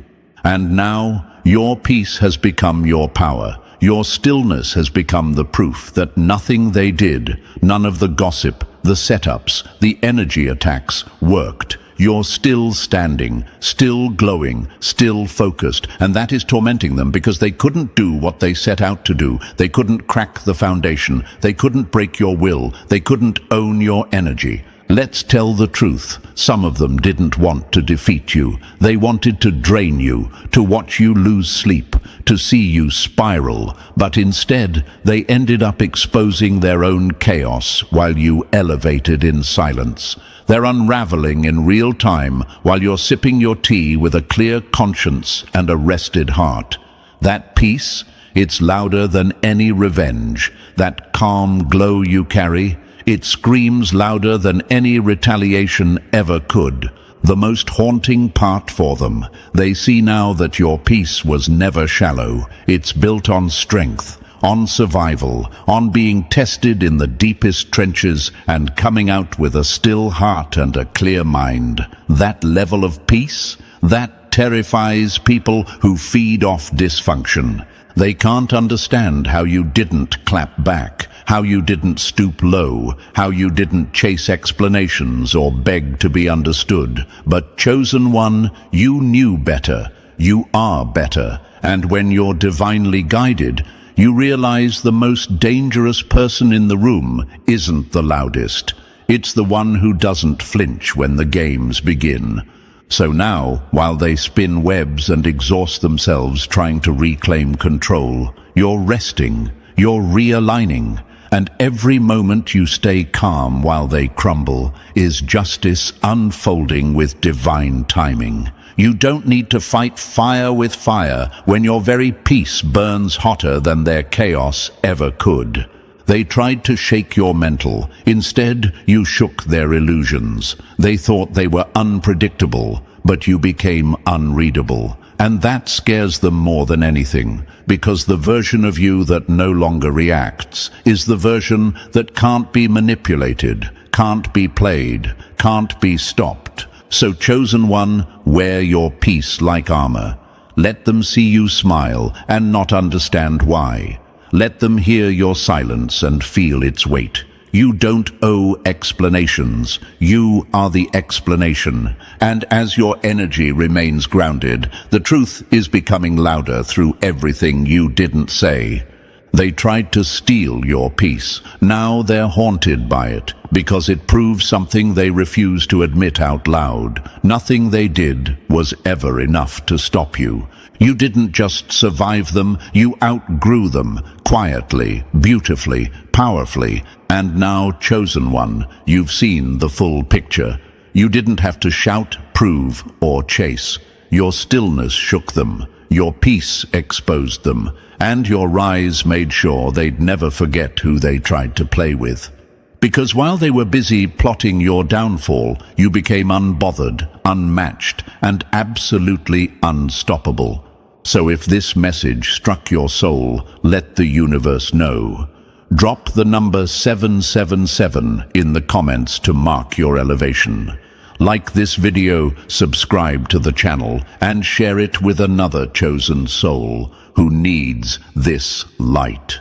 And now, your peace has become your power. Your stillness has become the proof that nothing they did, none of the gossip, the setups, the energy attacks, worked. You're still standing, still glowing, still focused, and that is tormenting them because they couldn't do what they set out to do. They couldn't crack the foundation. They couldn't break your will. They couldn't own your energy. Let's tell the truth. Some of them didn't want to defeat you. They wanted to drain you, to watch you lose sleep, to see you spiral. But instead, they ended up exposing their own chaos while you elevated in silence. They're unraveling in real time while you're sipping your tea with a clear conscience and a rested heart. That peace, it's louder than any revenge. That calm glow you carry, it screams louder than any retaliation ever could. The most haunting part for them, they see now that your peace was never shallow. It's built on strength, on survival, on being tested in the deepest trenches and coming out with a still heart and a clear mind. That level of peace, that terrifies people who feed off dysfunction. They can't understand how you didn't clap back, how you didn't stoop low, how you didn't chase explanations or beg to be understood. But chosen one, you knew better. You are better. And when you're divinely guided, you realize the most dangerous person in the room isn't the loudest. It's the one who doesn't flinch when the games begin. So now, while they spin webs and exhaust themselves trying to reclaim control, you're resting, you're realigning, and every moment you stay calm while they crumble is justice unfolding with divine timing. You don't need to fight fire with fire when your very peace burns hotter than their chaos ever could. They tried to shake your mental. Instead, you shook their illusions. They thought they were unpredictable, but you became unreadable. And that scares them more than anything, because the version of you that no longer reacts is the version that can't be manipulated, can't be played, can't be stopped. So, Chosen One, wear your peace like armor. Let them see you smile and not understand why. Let them hear your silence and feel its weight. You don't owe explanations. You are the explanation. And as your energy remains grounded, the truth is becoming louder through everything you didn't say. They tried to steal your peace. Now they're haunted by it, because it proves something they refuse to admit out loud. Nothing they did was ever enough to stop you. You didn't just survive them, you outgrew them, quietly, beautifully, powerfully. And now, Chosen One, you've seen the full picture. You didn't have to shout, prove, or chase. Your stillness shook them. Your peace exposed them. And your rise made sure they'd never forget who they tried to play with. Because while they were busy plotting your downfall, you became unbothered, unmatched, and absolutely unstoppable. So if this message struck your soul, let the universe know. Drop the number 777 in the comments to mark your elevation. Like this video, subscribe to the channel, and share it with another chosen soul who needs this light.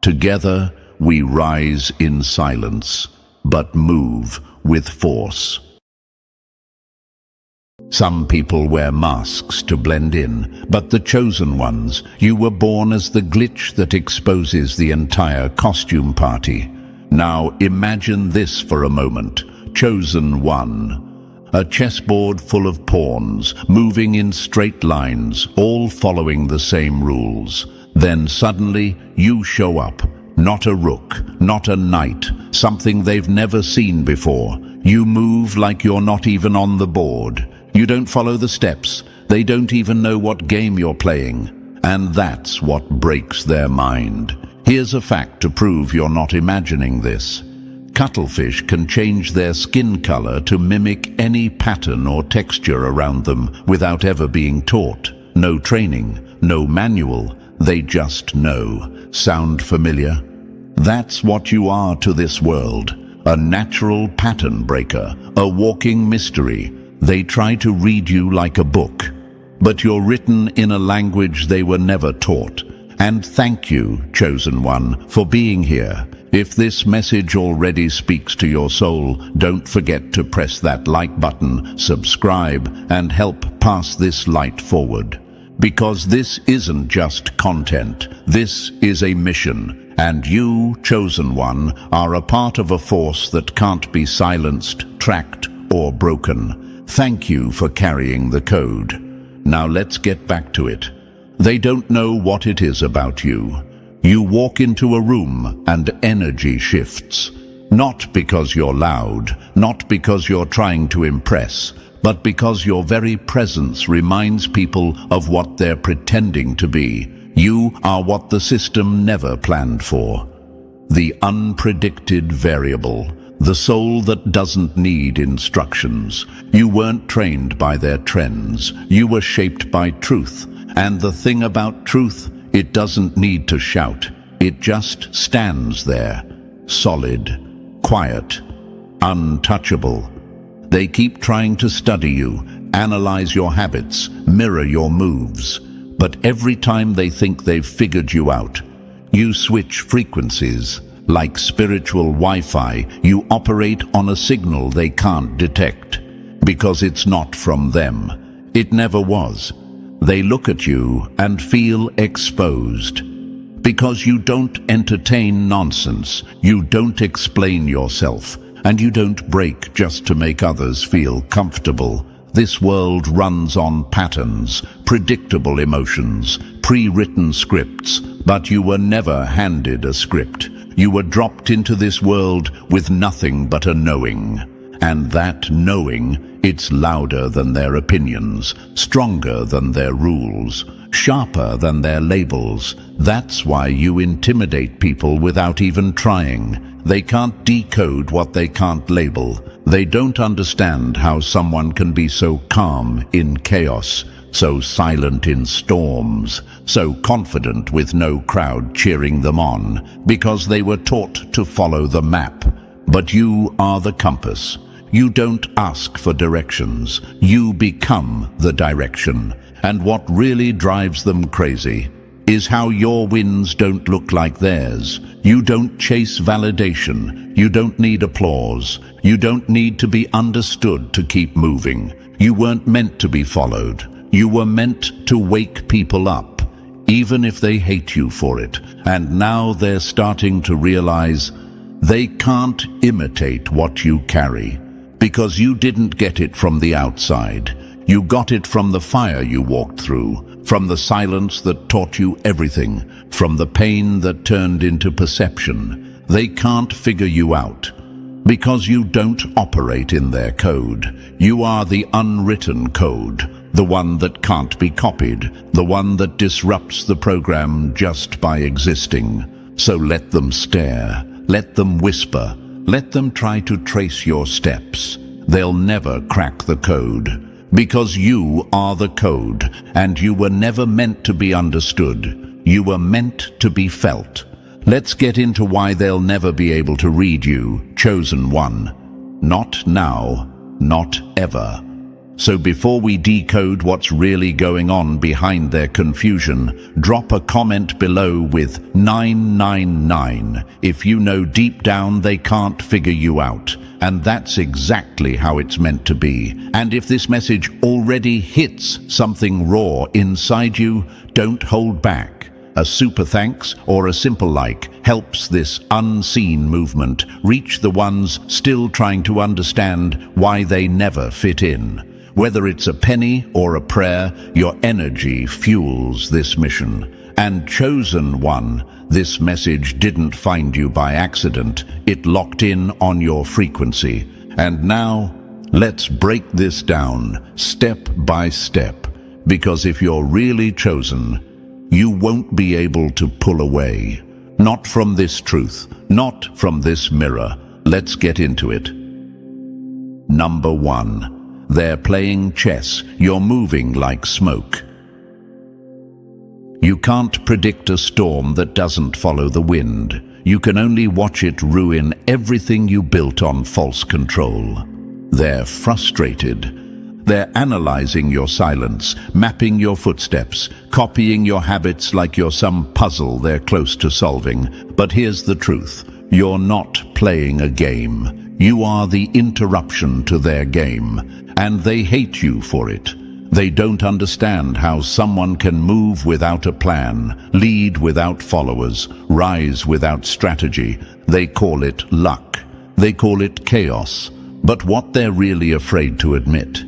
Together, we rise in silence, but move with force. Some people wear masks to blend in, but the chosen ones, you were born as the glitch that exposes the entire costume party. Now imagine this for a moment. Chosen One. A chessboard full of pawns, moving in straight lines, all following the same rules. Then suddenly, you show up. Not a rook, not a knight, something they've never seen before. You move like you're not even on the board. You don't follow the steps. They don't even know what game you're playing. And that's what breaks their mind. Here's a fact to prove you're not imagining this. Cuttlefish can change their skin color to mimic any pattern or texture around them without ever being taught. No training, no manual. They just know. Sound familiar? That's what you are to this world. A natural pattern breaker, a walking mystery. They try to read you like a book, but you're written in a language they were never taught. And thank you, Chosen One, for being here. If this message already speaks to your soul, don't forget to press that like button, subscribe, and help pass this light forward. Because this isn't just content, this is a mission. And you, Chosen One, are a part of a force that can't be silenced, tracked, or broken. Thank you for carrying the code. Now let's get back to it. They don't know what it is about you. You walk into a room and energy shifts. Not because you're loud, not because you're trying to impress, but because your very presence reminds people of what they're pretending to be. You are what the system never planned for. The unpredicted variable. The soul that doesn't need instructions. You weren't trained by their trends. You were shaped by truth. And the thing about truth, it doesn't need to shout. It just stands there. Solid, quiet, untouchable. They keep trying to study you, analyze your habits, mirror your moves. But every time they think they've figured you out, you switch frequencies. Like spiritual Wi-Fi, you operate on a signal they can't detect. Because it's not from them. It never was. They look at you and feel exposed. Because you don't entertain nonsense, you don't explain yourself, and you don't break just to make others feel comfortable. This world runs on patterns, predictable emotions, pre-written scripts, but you were never handed a script. You were dropped into this world with nothing but a knowing. And that knowing, it's louder than their opinions, stronger than their rules, sharper than their labels. That's why you intimidate people without even trying. They can't decode what they can't label. They don't understand how someone can be so calm in chaos, so silent in storms, so confident with no crowd cheering them on, because they were taught to follow the map. But you are the compass. You don't ask for directions. You become the direction. And what really drives them crazy is how your wins don't look like theirs. You don't chase validation. You don't need applause. You don't need to be understood to keep moving. You weren't meant to be followed. You were meant to wake people up, even if they hate you for it. And now they're starting to realize they can't imitate what you carry, because you didn't get it from the outside. You got it from the fire you walked through, from the silence that taught you everything, from the pain that turned into perception. They can't figure you out, because you don't operate in their code. You are the unwritten code, the one that can't be copied, the one that disrupts the program just by existing. So let them stare, let them whisper, let them try to trace your steps. They'll never crack the code, because you are the code, and you were never meant to be understood. You were meant to be felt. Let's get into why they'll never be able to read you, chosen one. Not now, not ever. So before we decode what's really going on behind their confusion, drop a comment below with 999 if you know deep down they can't figure you out. And that's exactly how it's meant to be. And if this message already hits something raw inside you, don't hold back. A super thanks or a simple like helps this unseen movement reach the ones still trying to understand why they never fit in. Whether it's a penny or a prayer, your energy fuels this mission. And chosen one, this message didn't find you by accident. It locked in on your frequency. And now, let's break this down step by step. Because if you're really chosen, you won't be able to pull away. Not from this truth, not from this mirror. Let's get into it. Number 1. They're playing chess. You're moving like smoke. You can't predict a storm that doesn't follow the wind. You can only watch it ruin everything you built on false control. They're frustrated. They're analyzing your silence, mapping your footsteps, copying your habits like you're some puzzle they're close to solving. But here's the truth. You're not playing a game. You are the interruption to their game, and they hate you for it. They don't understand how someone can move without a plan, lead without followers, rise without strategy. They call it luck. They call it chaos. But what they're really afraid to admit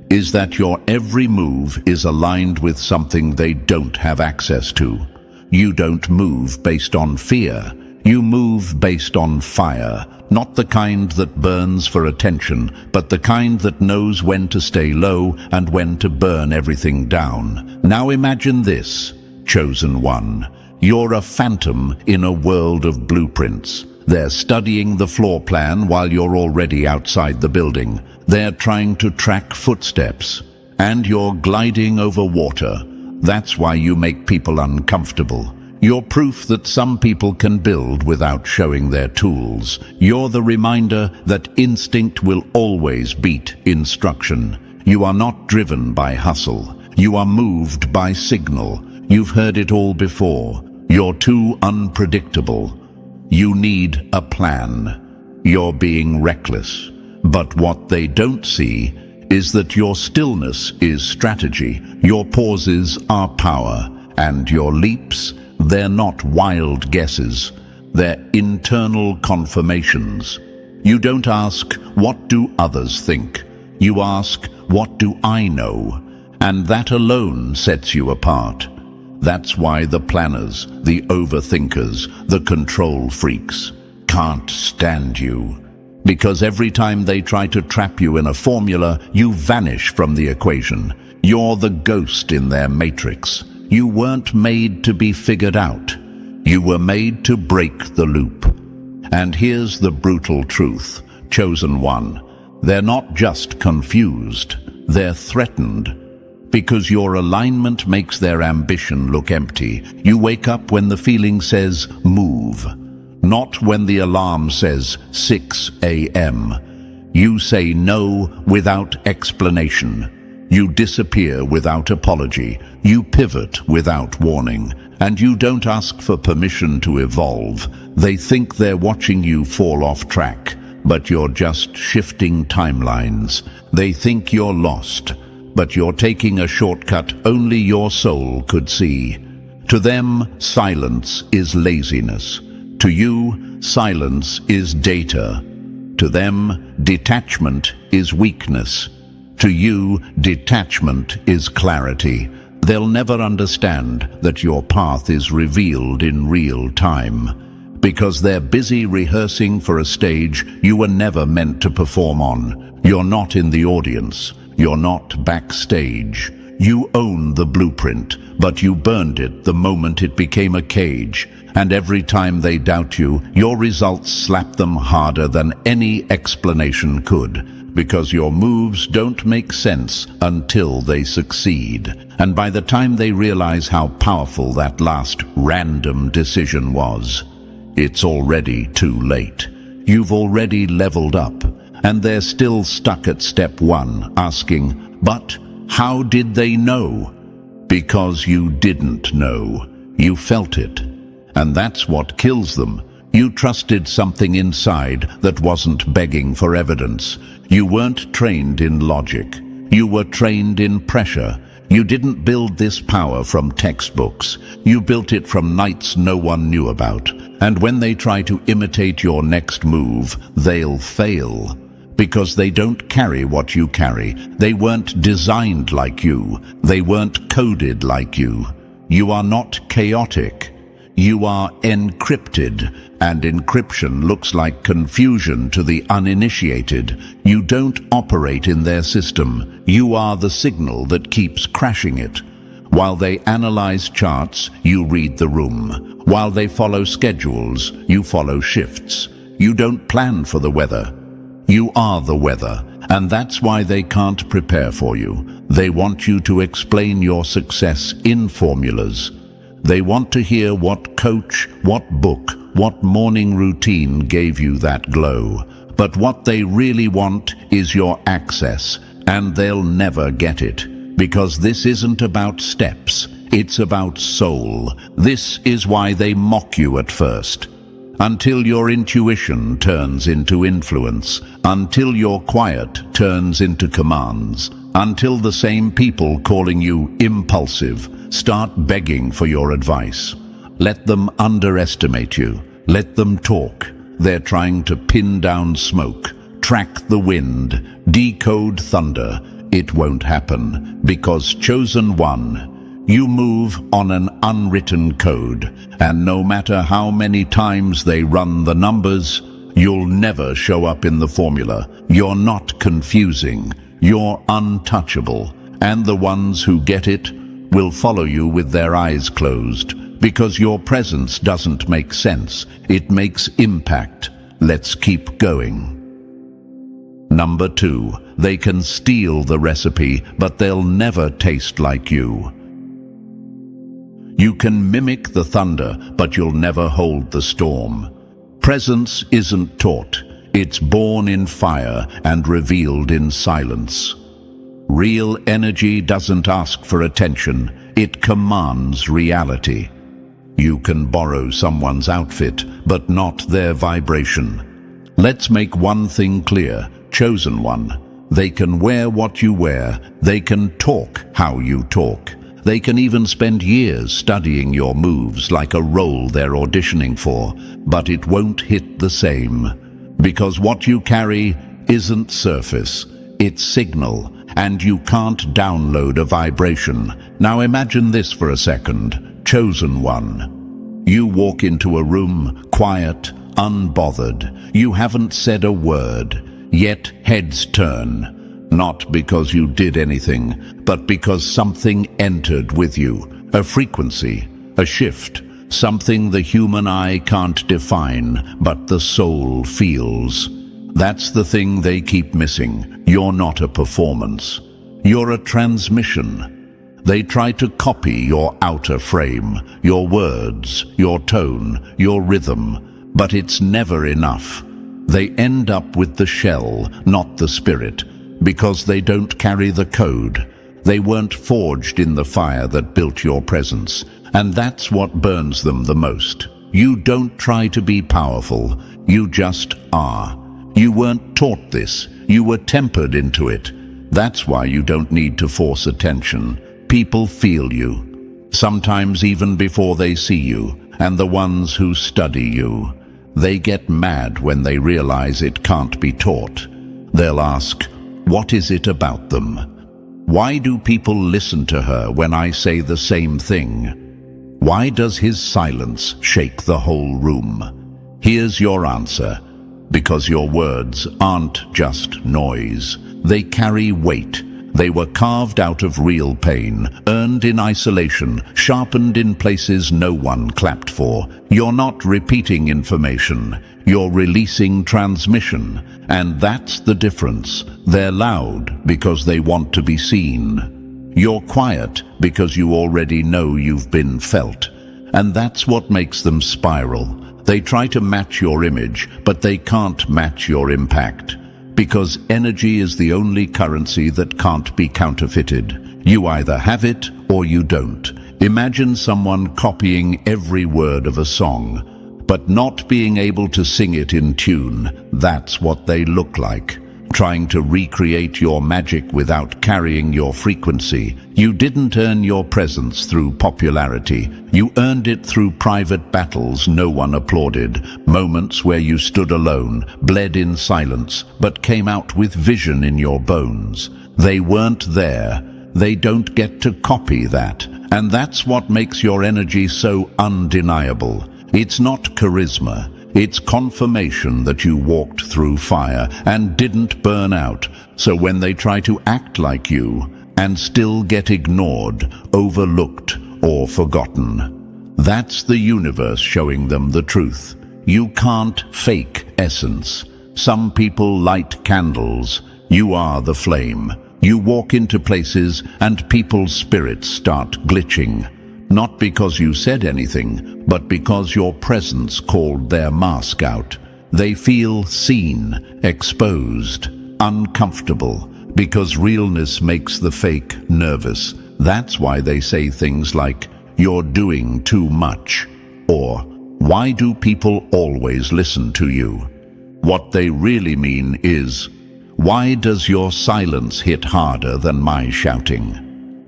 is that your every move is aligned with something they don't have access to. You don't move based on fear. You move based on fire, not the kind that burns for attention, but the kind that knows when to stay low and when to burn everything down. Now imagine this, chosen one. You're a phantom in a world of blueprints. They're studying the floor plan while you're already outside the building. They're trying to track footsteps, and you're gliding over water. That's why you make people uncomfortable. You're proof that some people can build without showing their tools. You're the reminder that instinct will always beat instruction. You are not driven by hustle. You are moved by signal. You've heard it all before. You're too unpredictable. You need a plan. You're being reckless. But what they don't see is that your stillness is strategy, your pauses are power, and your leaps, they're not wild guesses, they're internal confirmations. You don't ask, what do others think? You ask, what do I know? And that alone sets you apart. That's why the planners, the overthinkers, the control freaks can't stand you. Because every time they try to trap you in a formula, you vanish from the equation. You're the ghost in their matrix. You weren't made to be figured out. You were made to break the loop. And here's the brutal truth, chosen one. They're not just confused, they're threatened. Because your alignment makes their ambition look empty. You wake up when the feeling says, move. Not when the alarm says 6 a.m. You say no without explanation. You disappear without apology. You pivot without warning. And you don't ask for permission to evolve. They think they're watching you fall off track, but you're just shifting timelines. They think you're lost, but you're taking a shortcut only your soul could see. To them, silence is laziness. To you, silence is data. To them, detachment is weakness. To you, detachment is clarity. They'll never understand that your path is revealed in real time, because they're busy rehearsing for a stage you were never meant to perform on. You're not in the audience. You're not backstage. You own the blueprint, but you burned it the moment it became a cage. And every time they doubt you, your results slap them harder than any explanation could, because your moves don't make sense until they succeed. And by the time they realize how powerful that last random decision was, it's already too late. You've already leveled up, and they're still stuck at step one, asking, but how did they know? Because you didn't know. You felt it. And that's what kills them. You trusted something inside that wasn't begging for evidence. You weren't trained in logic. You were trained in pressure. You didn't build this power from textbooks. You built it from nights no one knew about. And when they try to imitate your next move, they'll fail. Because they don't carry what you carry. They weren't designed like you. They weren't coded like you. You are not chaotic. You are encrypted, and encryption looks like confusion to the uninitiated. You don't operate in their system. You are the signal that keeps crashing it. While they analyze charts, you read the room. While they follow schedules, you follow shifts. You don't plan for the weather. You are the weather, and that's why they can't prepare for you. They want you to explain your success in formulas. They want to hear what coach, what book, what morning routine gave you that glow. But what they really want is your access, and they'll never get it. Because this isn't about steps, it's about soul. This is why they mock you at first. Until your intuition turns into influence, until your quiet turns into commands, until the same people calling you impulsive start begging for your advice. Let them underestimate you. Let them talk. They're trying to pin down smoke, track the wind, decode thunder. It won't happen, because chosen one, you move on an unwritten code, and no matter how many times they run the numbers, you'll never show up in the formula. You're not confusing. You're untouchable, and the ones who get it will follow you with their eyes closed, because your presence doesn't make sense. It makes impact. Let's keep going. Number 2, they can steal the recipe, but they'll never taste like you. You can mimic the thunder, but you'll never hold the storm. Presence isn't taught. It's born in fire and revealed in silence. Real energy doesn't ask for attention. It commands reality. You can borrow someone's outfit, but not their vibration. Let's make one thing clear, chosen one. They can wear what you wear. They can talk how you talk. They can even spend years studying your moves like a role they're auditioning for, but it won't hit the same. Because what you carry isn't surface, it's signal, and you can't download a vibration. Now imagine this for a second. Chosen one. You walk into a room, quiet, unbothered. You haven't said a word, yet heads turn. Not because you did anything, but because something entered with you. A frequency, a shift, something the human eye can't define, but the soul feels. That's the thing they keep missing. You're not a performance. You're a transmission. They try to copy your outer frame, your words, your tone, your rhythm, but it's never enough. They end up with the shell, not the spirit, because they don't carry the code. They weren't forged in the fire that built your presence, and that's what burns them the most. You don't try to be powerful, you just are. You weren't taught this, you were tempered into it. That's why you don't need to force attention. People feel you, sometimes even before they see you, and the ones who study you. They get mad when they realize it can't be taught. They'll ask, what is it about them? Why do people listen to her when I say the same thing? Why does his silence shake the whole room? Here's your answer. Because your words aren't just noise. They carry weight. They were carved out of real pain, earned in isolation, sharpened in places no one clapped for. You're not repeating information. You're releasing transmission. And that's the difference. They're loud because they want to be seen. You're quiet because you already know you've been felt. And that's what makes them spiral. They try to match your image, but they can't match your impact. Because energy is the only currency that can't be counterfeited. You either have it or you don't. Imagine someone copying every word of a song, but not being able to sing it in tune. That's what they look like. Trying to recreate your magic without carrying your frequency. You didn't earn your presence through popularity. You earned it through private battles no one applauded, moments where you stood alone, bled in silence, but came out with vision in your bones. They weren't there. They don't get to copy that. And that's what makes your energy so undeniable. It's not charisma. It's confirmation that you walked through fire and didn't burn out. So when they try to act like you and still get ignored, overlooked, or forgotten, that's the universe showing them the truth. You can't fake essence. Some people light candles. You are the flame. You walk into places and people's spirits start glitching. Not because you said anything, but because your presence called their mask out. They feel seen, exposed, uncomfortable, because realness makes the fake nervous. That's why they say things like, "You're doing too much," or "Why do people always listen to you?" What they really mean is, "Why does your silence hit harder than my shouting?"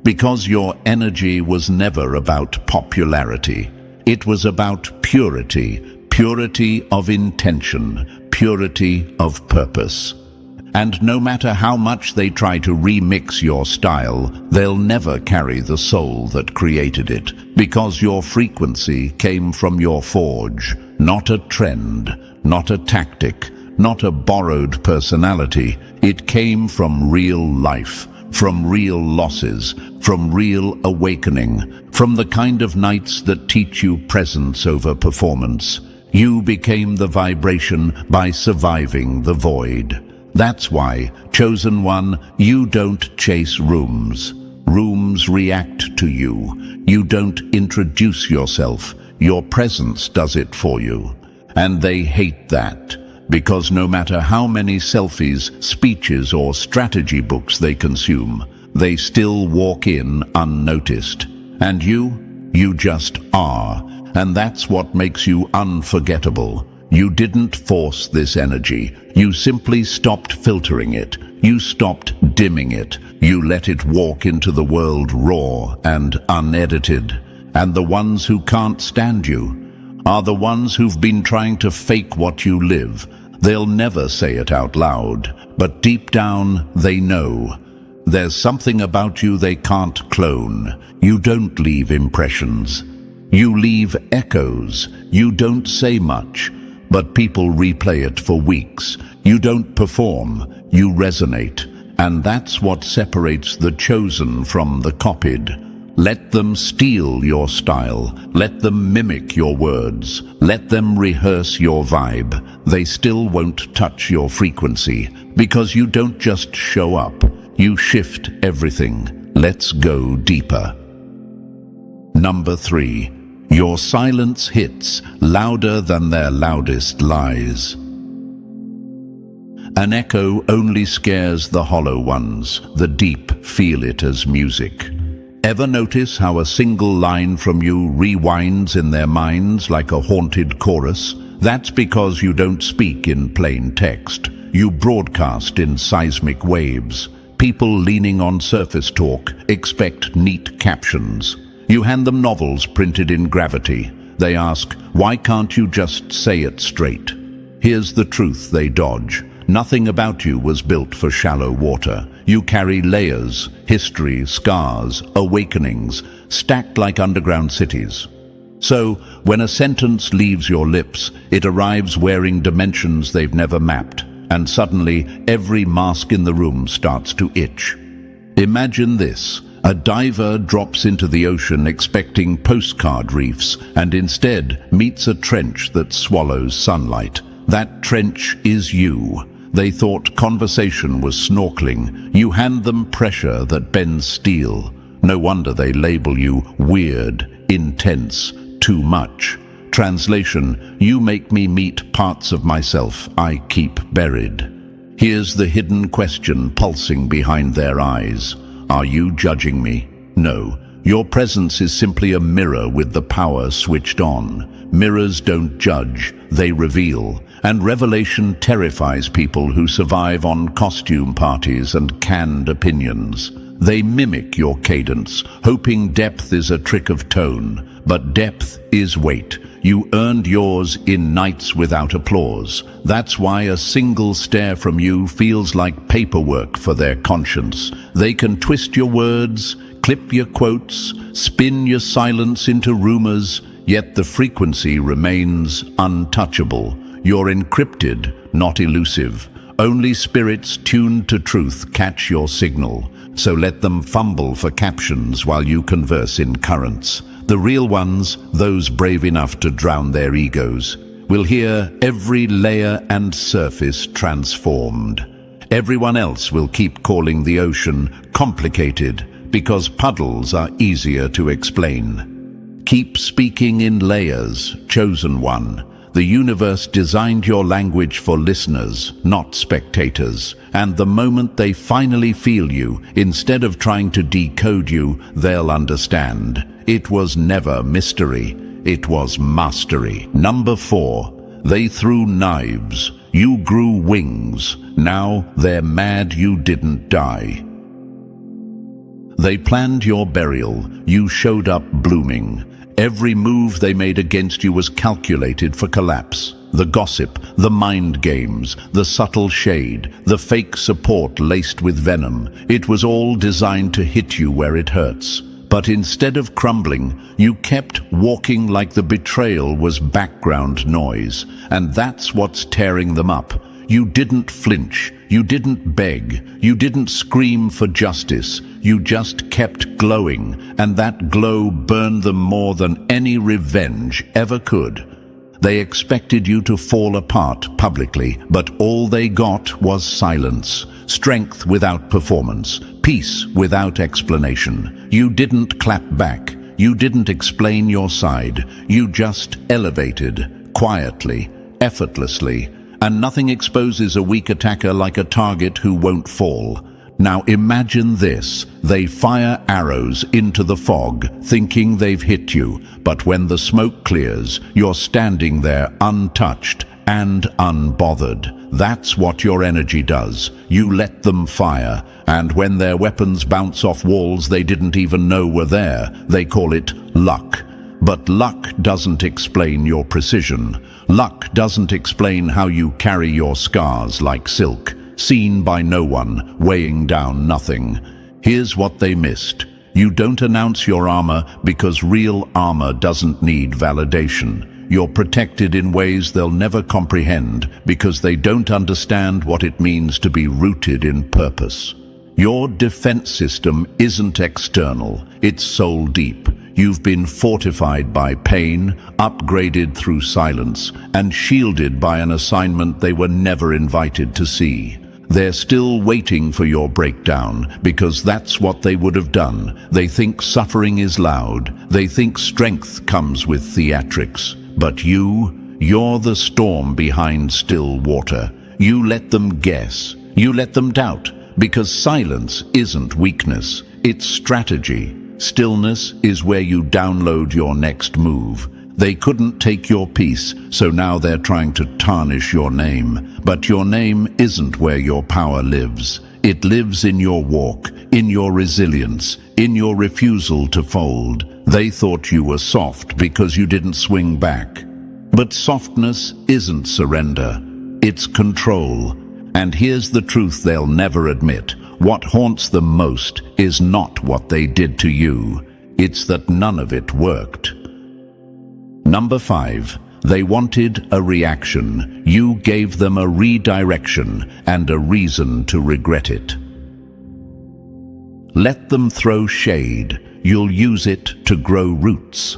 Because your energy was never about popularity. It was about purity, purity of intention, purity of purpose. And no matter how much they try to remix your style, they'll never carry the soul that created it, because your frequency came from your forge, not a trend, not a tactic, not a borrowed personality. It came from real life. From real losses, from real awakening, from the kind of nights that teach you presence over performance. You became the vibration by surviving the void. That's why, chosen one, you don't chase rooms. Rooms react to you. You don't introduce yourself. Your presence does it for you. And they hate that. Because no matter how many selfies, speeches, or strategy books they consume, they still walk in unnoticed. And you just are. And that's what makes you unforgettable. You didn't force this energy. You simply stopped filtering it. You stopped dimming it. You let it walk into the world raw and unedited. And the ones who can't stand you are the ones who've been trying to fake what you live. They'll never say it out loud, but deep down they know. There's something about you they can't clone. You don't leave impressions. You leave echoes. You don't say much, but people replay it for weeks. You don't perform. You resonate. And that's what separates the chosen from the copied. Let them steal your style. Let them mimic your words. Let them rehearse your vibe. They still won't touch your frequency, because you don't just show up. You shift everything. Let's go deeper. Number 3. Your silence hits louder than their loudest lies. An echo only scares the hollow ones. The deep feel it as music. Ever notice how a single line from you rewinds in their minds like a haunted chorus? That's because you don't speak in plain text. You broadcast in seismic waves. People leaning on surface talk expect neat captions. You hand them novels printed in gravity. They ask, why can't you just say it straight? Here's the truth they dodge. Nothing about you was built for shallow water. You carry layers, history, scars, awakenings, stacked like underground cities. So, when a sentence leaves your lips, it arrives wearing dimensions they've never mapped, and suddenly every mask in the room starts to itch. Imagine this. A diver drops into the ocean expecting postcard reefs, and instead meets a trench that swallows sunlight. That trench is you. They thought conversation was snorkeling. You hand them pressure that bends steel. No wonder they label you weird, intense, too much. Translation, you make me meet parts of myself I keep buried. Here's the hidden question pulsing behind their eyes. Are you judging me? No. Your presence is simply a mirror with the power switched on. Mirrors don't judge, they reveal. And revelation terrifies people who survive on costume parties and canned opinions. They mimic your cadence, hoping depth is a trick of tone. But depth is weight. You earned yours in nights without applause. That's why a single stare from you feels like paperwork for their conscience. They can twist your words, clip your quotes, spin your silence into rumors, yet the frequency remains untouchable. You're encrypted, not elusive. Only spirits tuned to truth catch your signal, so let them fumble for captions while you converse in currents. The real ones, those brave enough to drown their egos, will hear every layer and surface transformed. Everyone else will keep calling the ocean complicated because puddles are easier to explain. Keep speaking in layers, chosen one. The universe designed your language for listeners, not spectators. And the moment they finally feel you, instead of trying to decode you, they'll understand. It was never mystery. It was mastery. Number 4. They threw knives. You grew wings. Now they're mad you didn't die. They planned your burial. You showed up blooming. Every move they made against you was calculated for collapse. The gossip, the mind games, the subtle shade, the fake support laced with venom. It was all designed to hit you where it hurts. But instead of crumbling, you kept walking like the betrayal was background noise. And that's what's tearing them up. You didn't flinch. You didn't beg. You didn't scream for justice. You just kept glowing, and that glow burned them more than any revenge ever could. They expected you to fall apart publicly, but all they got was silence, strength without performance, peace without explanation. You didn't clap back. You didn't explain your side. You just elevated, quietly, effortlessly. And nothing exposes a weak attacker like a target who won't fall. Now imagine this. They fire arrows into the fog, thinking they've hit you. But when the smoke clears, you're standing there untouched and unbothered. That's what your energy does. You let them fire, and when their weapons bounce off walls they didn't even know were there, they call it luck. But luck doesn't explain your precision. Luck doesn't explain how you carry your scars like silk, seen by no one, weighing down nothing. Here's what they missed. You don't announce your armor because real armor doesn't need validation. You're protected in ways they'll never comprehend because they don't understand what it means to be rooted in purpose. Your defense system isn't external, it's soul deep. You've been fortified by pain, upgraded through silence, and shielded by an assignment they were never invited to see. They're still waiting for your breakdown, because that's what they would have done. They think suffering is loud. They think strength comes with theatrics. But you're the storm behind still water. You let them guess. You let them doubt, because silence isn't weakness. It's strategy. Stillness is where you download your next move. They couldn't take your peace, so now they're trying to tarnish your name. But your name isn't where your power lives. It lives in your walk, in your resilience, in your refusal to fold. They thought you were soft because you didn't swing back. But softness isn't surrender. It's control. And here's the truth they'll never admit. What haunts them most is not what they did to you. It's that none of it worked. Number 5. They wanted a reaction. You gave them a redirection and a reason to regret it. Let them throw shade. You'll use it to grow roots.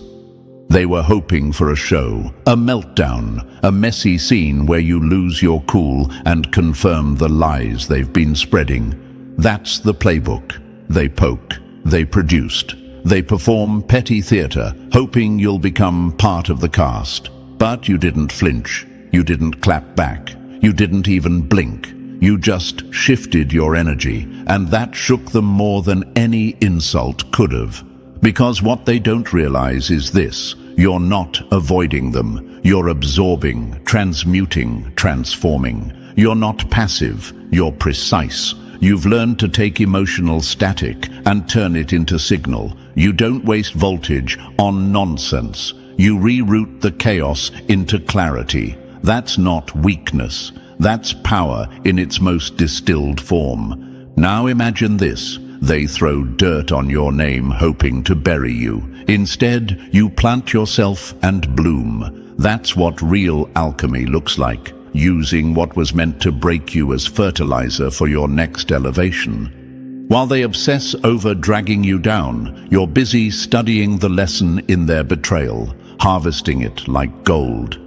They were hoping for a show, a meltdown, a messy scene where you lose your cool and confirm the lies they've been spreading. That's the playbook. They poke, they produced, they perform petty theater, hoping you'll become part of the cast. But you didn't flinch, you didn't clap back, you didn't even blink. You just shifted your energy, and that shook them more than any insult could have. Because what they don't realize is this: you're not avoiding them, you're absorbing, transmuting, transforming. You're not passive, you're precise. You've learned to take emotional static and turn it into signal. You don't waste voltage on nonsense. You reroute the chaos into clarity. That's not weakness. That's power in its most distilled form. Now imagine this. They throw dirt on your name hoping to bury you. Instead, you plant yourself and bloom. That's what real alchemy looks like. Using what was meant to break you as fertilizer for your next elevation. While they obsess over dragging you down, you're busy studying the lesson in their betrayal, harvesting it like gold.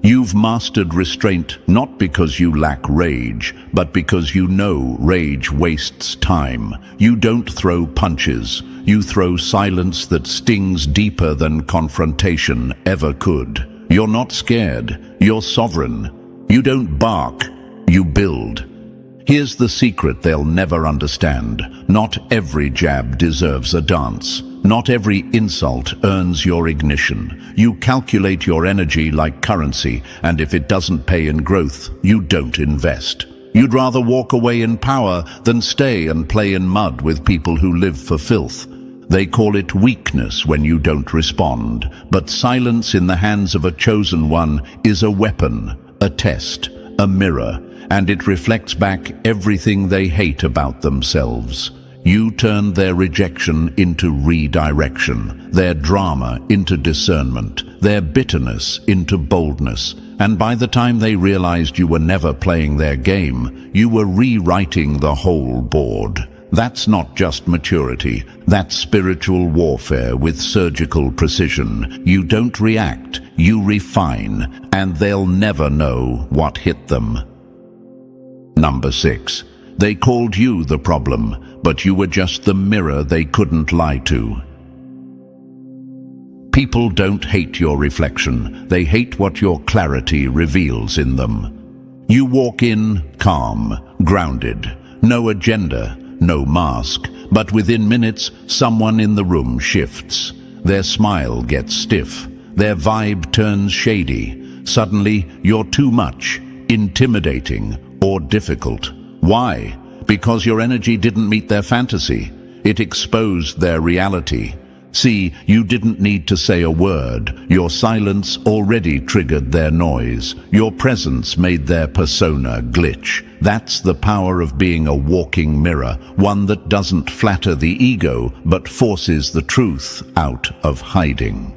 You've mastered restraint not because you lack rage, but because you know rage wastes time. You don't throw punches. You throw silence that stings deeper than confrontation ever could. You're not scared. You're sovereign. You don't bark, you build. Here's the secret they'll never understand. Not every jab deserves a dance. Not every insult earns your ignition. You calculate your energy like currency, and if it doesn't pay in growth, you don't invest. You'd rather walk away in power than stay and play in mud with people who live for filth. They call it weakness when you don't respond, but silence in the hands of a chosen one is a weapon. A test, a mirror, and it reflects back everything they hate about themselves. You turned their rejection into redirection, their drama into discernment, their bitterness into boldness, and by the time they realized you were never playing their game, you were rewriting the whole board. That's not just maturity, that's spiritual warfare with surgical precision. You don't react, you refine, and they'll never know what hit them. Number 6. They called you the problem, but you were just the mirror they couldn't lie to. People don't hate your reflection, they hate what your clarity reveals in them. You walk in calm, grounded, no agenda, no mask, but within minutes, someone in the room shifts. Their smile gets stiff. Their vibe turns shady. Suddenly, you're too much. intimidating, or difficult. Why? Because your energy didn't meet their fantasy. It exposed their reality. See, you didn't need to say a word. Your silence already triggered their noise. Your presence made their persona glitch. That's the power of being a walking mirror, one that doesn't flatter the ego, but forces the truth out of hiding.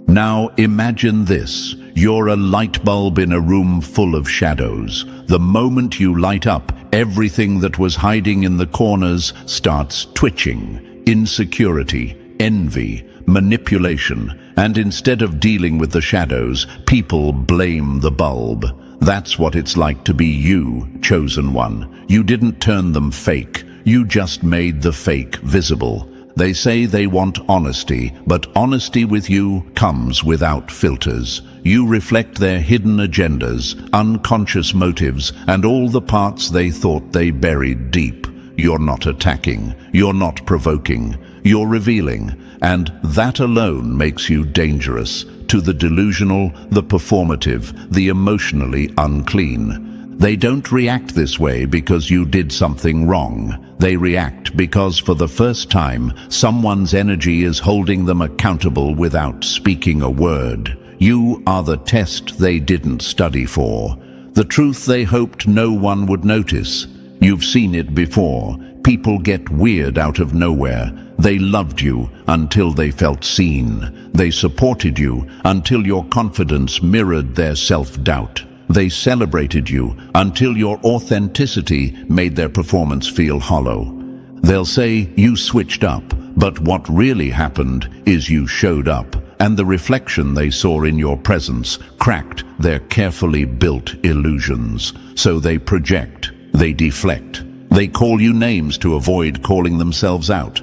Now imagine this. You're a light bulb in a room full of shadows. The moment you light up, everything that was hiding in the corners starts twitching. Insecurity, envy, manipulation, and instead of dealing with the shadows, people blame the bulb. That's what it's like to be you, chosen one. You didn't turn them fake. You just made the fake visible. They say they want honesty, but honesty with you comes without filters. You reflect their hidden agendas, unconscious motives, and all the parts they thought they buried deep. You're not attacking. You're not provoking. You're revealing. And that alone makes you dangerous to the delusional, the performative, the emotionally unclean. They don't react this way because you did something wrong. They react because for the first time, someone's energy is holding them accountable without speaking a word. You are the test they didn't study for, the truth they hoped no one would notice. You've seen it before. People get weird out of nowhere. They loved you until they felt seen. They supported you until your confidence mirrored their self-doubt. They celebrated you until your authenticity made their performance feel hollow. They'll say you switched up, but what really happened is you showed up, and the reflection they saw in your presence cracked their carefully built illusions. So they project, they deflect, they call you names to avoid calling themselves out.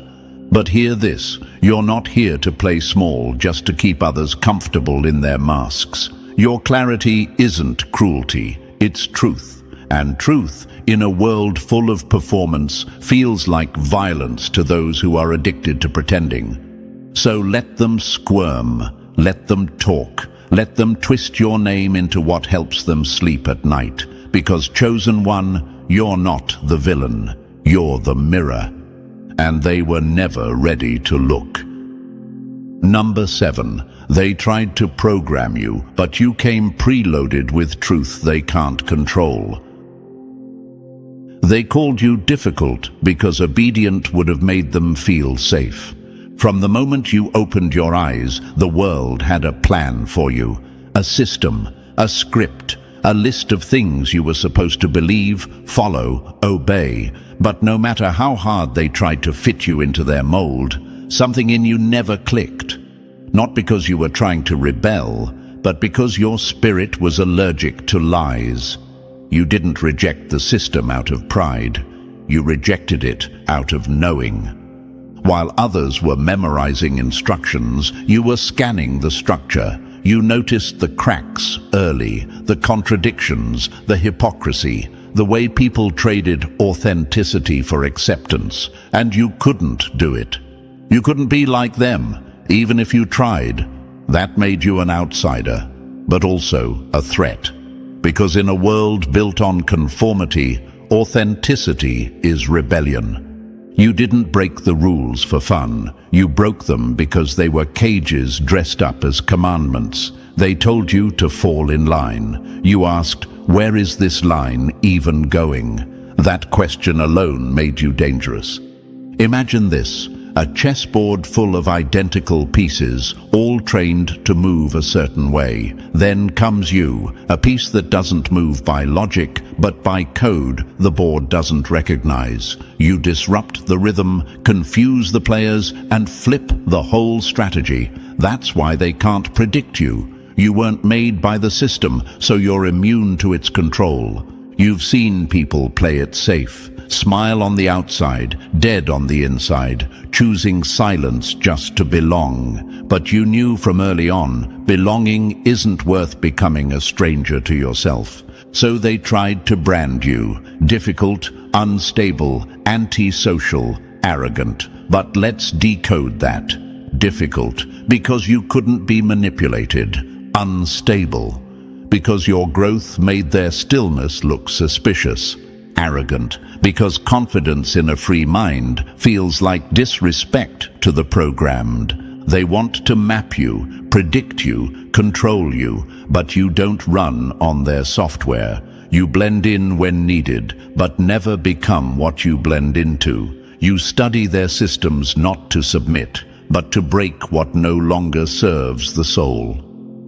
But hear this, you're not here to play small just to keep others comfortable in their masks. Your clarity isn't cruelty, it's truth. And truth, in a world full of performance, feels like violence to those who are addicted to pretending. So let them squirm, let them talk, let them twist your name into what helps them sleep at night. Because chosen one, you're not the villain, you're the mirror. And they were never ready to look. Number 7. They tried to program you, but you came preloaded with truth they can't control. They called you difficult because obedient would have made them feel safe. From the moment you opened your eyes, the world had a plan for you. A system, a script, a list of things you were supposed to believe, follow, obey. But no matter how hard they tried to fit you into their mold, something in you never clicked. Not because you were trying to rebel, but because your spirit was allergic to lies. You didn't reject the system out of pride. You rejected it out of knowing. While others were memorizing instructions, you were scanning the structure. You noticed the cracks early, the contradictions, the hypocrisy, the way people traded authenticity for acceptance, and you couldn't do it. You couldn't be like them. Even if you tried, that made you an outsider, but also a threat. Because in a world built on conformity, authenticity is rebellion. You didn't break the rules for fun. You broke them because they were cages dressed up as commandments. They told you to fall in line. You asked, where is this line even going? That question alone made you dangerous. Imagine this. A chessboard full of identical pieces, all trained to move a certain way. Then comes you, a piece that doesn't move by logic, but by code the board doesn't recognize. You disrupt the rhythm, confuse the players, and flip the whole strategy. That's why they can't predict you. You weren't made by the system, so you're immune to its control. You've seen people play it safe. Smile on the outside, dead on the inside, choosing silence just to belong. But you knew from early on, belonging isn't worth becoming a stranger to yourself. So they tried to brand you, difficult, unstable, antisocial, arrogant. But let's decode that. Difficult, because you couldn't be manipulated. Unstable, because your growth made their stillness look suspicious. Arrogant, because confidence in a free mind feels like disrespect to the programmed. They want to map you, predict you, control you, but you don't run on their software. You blend in when needed, but never become what you blend into. You study their systems not to submit, but to break what no longer serves the soul.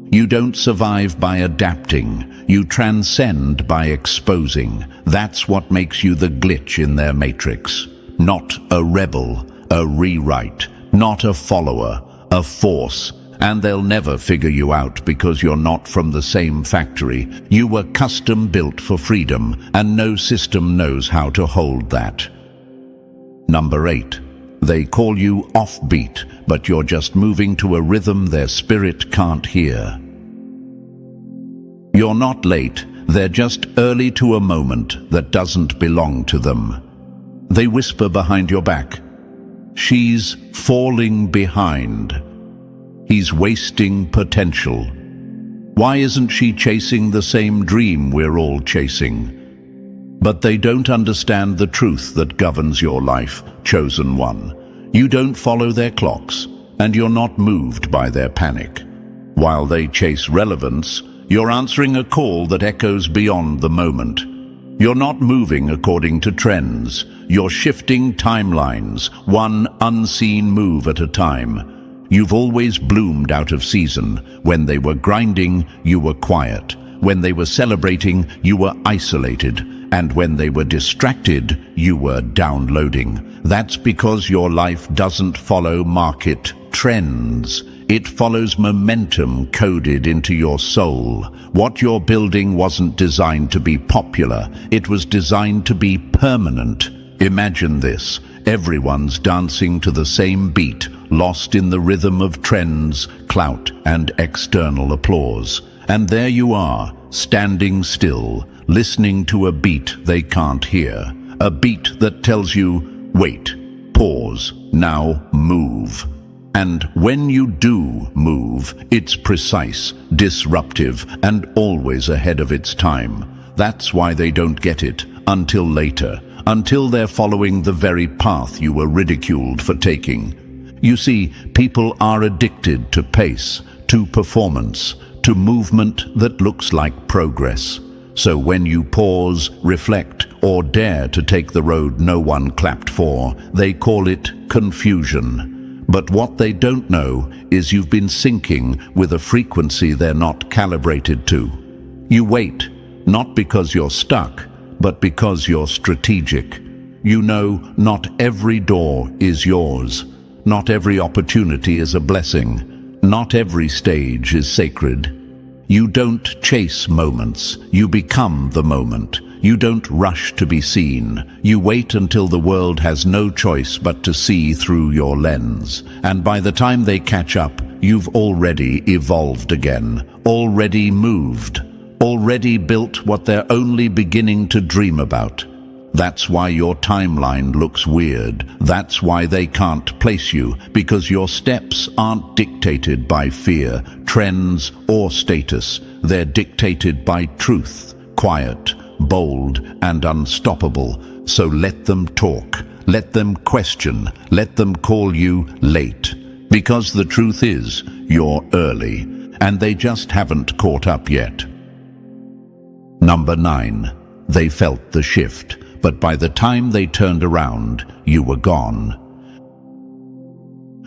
You don't survive by adapting, you transcend by exposing. That's what makes you the glitch in their matrix. Not a rebel, a rewrite, not a follower, a force. And they'll never figure you out because you're not from the same factory. You were custom built for freedom, and no system knows how to hold that. Number 8. They call you offbeat, but you're just moving to a rhythm their spirit can't hear. You're not late, they're just early to a moment that doesn't belong to them. They whisper behind your back, "She's falling behind. He's wasting potential. Why isn't she chasing the same dream we're all chasing?" But they don't understand the truth that governs your life, chosen one. You don't follow their clocks, and you're not moved by their panic. While they chase relevance, you're answering a call that echoes beyond the moment. You're not moving according to trends. You're shifting timelines, one unseen move at a time. You've always bloomed out of season. When they were grinding, you were quiet. When they were celebrating, you were isolated. And when they were distracted, you were downloading. That's because your life doesn't follow market trends. It follows momentum coded into your soul. What you're building wasn't designed to be popular. It was designed to be permanent. Imagine this. Everyone's dancing to the same beat, lost in the rhythm of trends, clout, and external applause. And there you are, standing still, listening to a beat they can't hear. A beat that tells you, wait, pause, now move. And when you do move, it's precise, disruptive, and always ahead of its time. That's why they don't get it until later, until they're following the very path you were ridiculed for taking. You see, people are addicted to pace, to performance, to movement that looks like progress. So when you pause, reflect, or dare to take the road no one clapped for, they call it confusion. But what they don't know is you've been syncing with a frequency they're not calibrated to. You wait, not because you're stuck, but because you're strategic. You know not every door is yours. Not every opportunity is a blessing. Not every stage is sacred. You don't chase moments, you become the moment. You don't rush to be seen. You wait until the world has no choice but to see through your lens. And by the time they catch up, you've already evolved again, already moved, already built what they're only beginning to dream about. That's why your timeline looks weird. That's why they can't place you, because your steps aren't dictated by fear, trends, or status. They're dictated by truth, quiet, bold, and unstoppable. So let them talk, let them question, let them call you late. Because the truth is, you're early, and they just haven't caught up yet. Number 9. They felt the shift, but by the time they turned around, you were gone.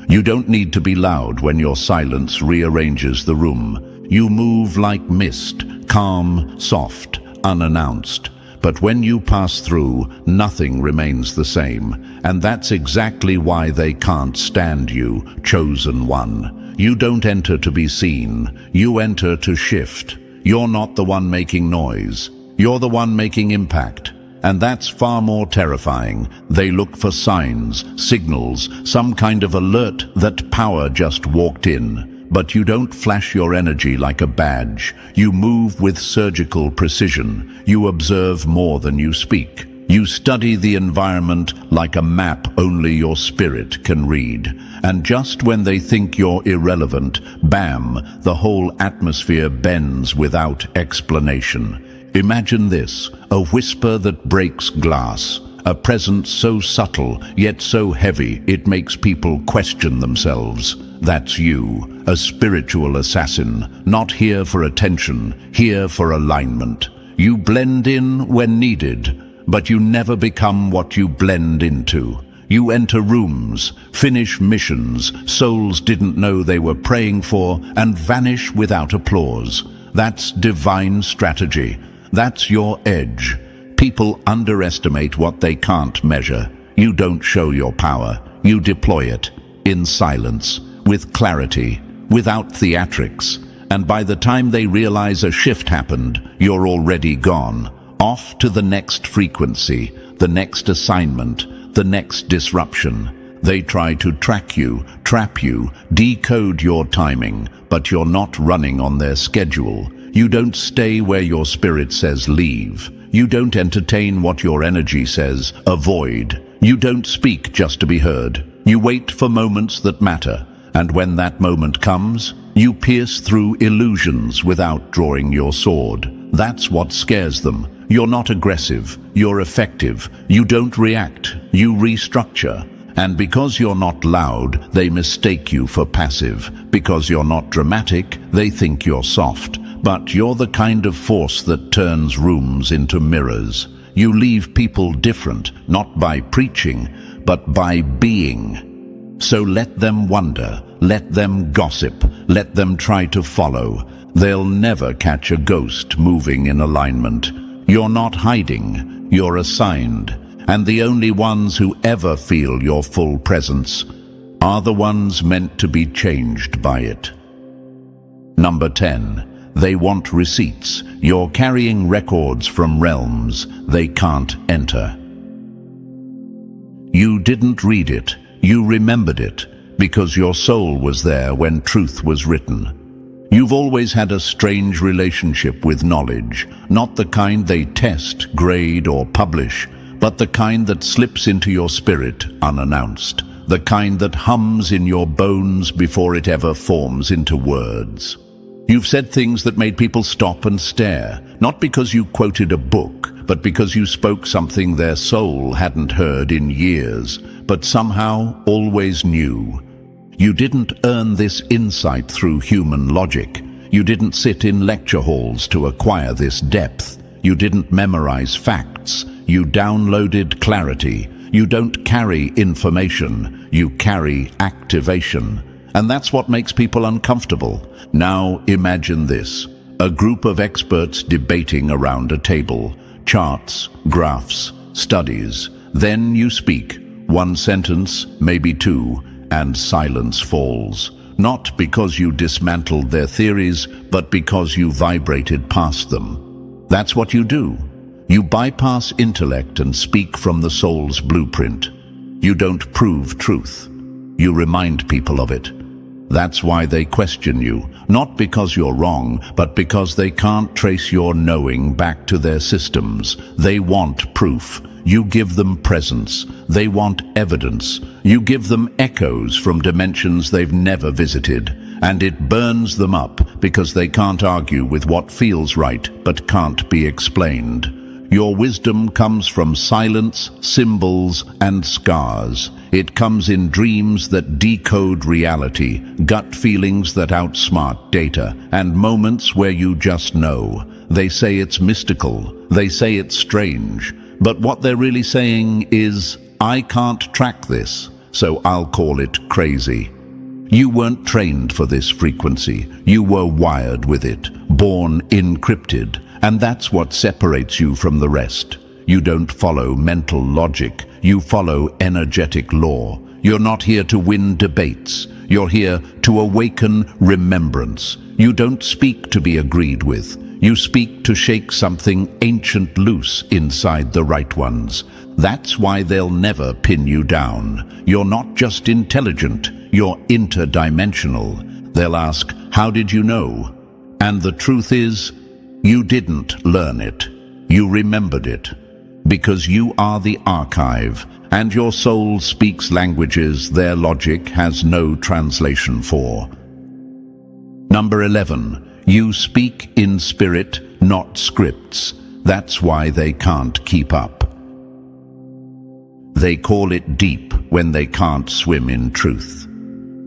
You don't need to be loud when your silence rearranges the room. You move like mist, calm, soft, unannounced. But when you pass through, nothing remains the same. And that's exactly why they can't stand you, chosen one. You don't enter to be seen. You enter to shift. You're not the one making noise. You're the one making impact. And that's far more terrifying. They look for signs, signals, some kind of alert that power just walked in. But you don't flash your energy like a badge. You move with surgical precision. You observe more than you speak. You study the environment like a map only your spirit can read. And just when they think you're irrelevant, bam, the whole atmosphere bends without explanation. Imagine this, a whisper that breaks glass, a presence so subtle yet so heavy it makes people question themselves. That's you, a spiritual assassin, not here for attention, here for alignment. You blend in when needed, but you never become what you blend into. You enter rooms, finish missions souls didn't know they were praying for, and vanish without applause. That's divine strategy. That's your edge. People underestimate what they can't measure. You don't show your power. You deploy it, in silence, with clarity, without theatrics. And by the time they realize a shift happened, you're already gone. Off to the next frequency, the next assignment, the next disruption. They try to track you, trap you, decode your timing, but you're not running on their schedule. You don't stay where your spirit says leave. You don't entertain what your energy says avoid. You don't speak just to be heard. You wait for moments that matter, and when that moment comes, you pierce through illusions without drawing your sword. That's what scares them. You're not aggressive, you're effective. You don't react, you restructure. And because you're not loud, they mistake you for passive. Because you're not dramatic, they think you're soft. But you're the kind of force that turns rooms into mirrors. You leave people different, not by preaching, but by being. So let them wonder, let them gossip, let them try to follow. They'll never catch a ghost moving in alignment. You're not hiding, you're assigned. And the only ones who ever feel your full presence are the ones meant to be changed by it. Number 10. They want receipts. You're carrying records from realms they can't enter. You didn't read it, you remembered it, because your soul was there when truth was written. You've always had a strange relationship with knowledge, not the kind they test, grade, or publish, but the kind that slips into your spirit unannounced, the kind that hums in your bones before it ever forms into words. You've said things that made people stop and stare, not because you quoted a book, but because you spoke something their soul hadn't heard in years, but somehow always knew. You didn't earn this insight through human logic. You didn't sit in lecture halls to acquire this depth. You didn't memorize facts. You downloaded clarity. You don't carry information. You carry activation. And that's what makes people uncomfortable. Now imagine this. A group of experts debating around a table. Charts, graphs, studies. Then you speak. One sentence, maybe two, and silence falls. Not because you dismantled their theories, but because you vibrated past them. That's what you do. You bypass intellect and speak from the soul's blueprint. You don't prove truth. You remind people of it. That's why they question you, not because you're wrong, but because they can't trace your knowing back to their systems. They want proof. You give them presence. They want evidence. You give them echoes from dimensions they've never visited. And it burns them up because they can't argue with what feels right but can't be explained. Your wisdom comes from silence, symbols, and scars. It comes in dreams that decode reality, gut feelings that outsmart data, and moments where you just know. They say it's mystical. They say it's strange. But what they're really saying is, I can't track this, so I'll call it crazy. You weren't trained for this frequency. You were wired with it, born encrypted, and that's what separates you from the rest. You don't follow mental logic. You follow energetic law. You're not here to win debates. You're here to awaken remembrance. You don't speak to be agreed with. You speak to shake something ancient loose inside the right ones. That's why they'll never pin you down. You're not just intelligent, you're interdimensional. They'll ask, how did you know? And the truth is, you didn't learn it. You remembered it. because you are the archive, and your soul speaks languages their logic has no translation for. Number 11. You speak in spirit, not scripts. That's why they can't keep up. They call it deep when they can't swim in truth.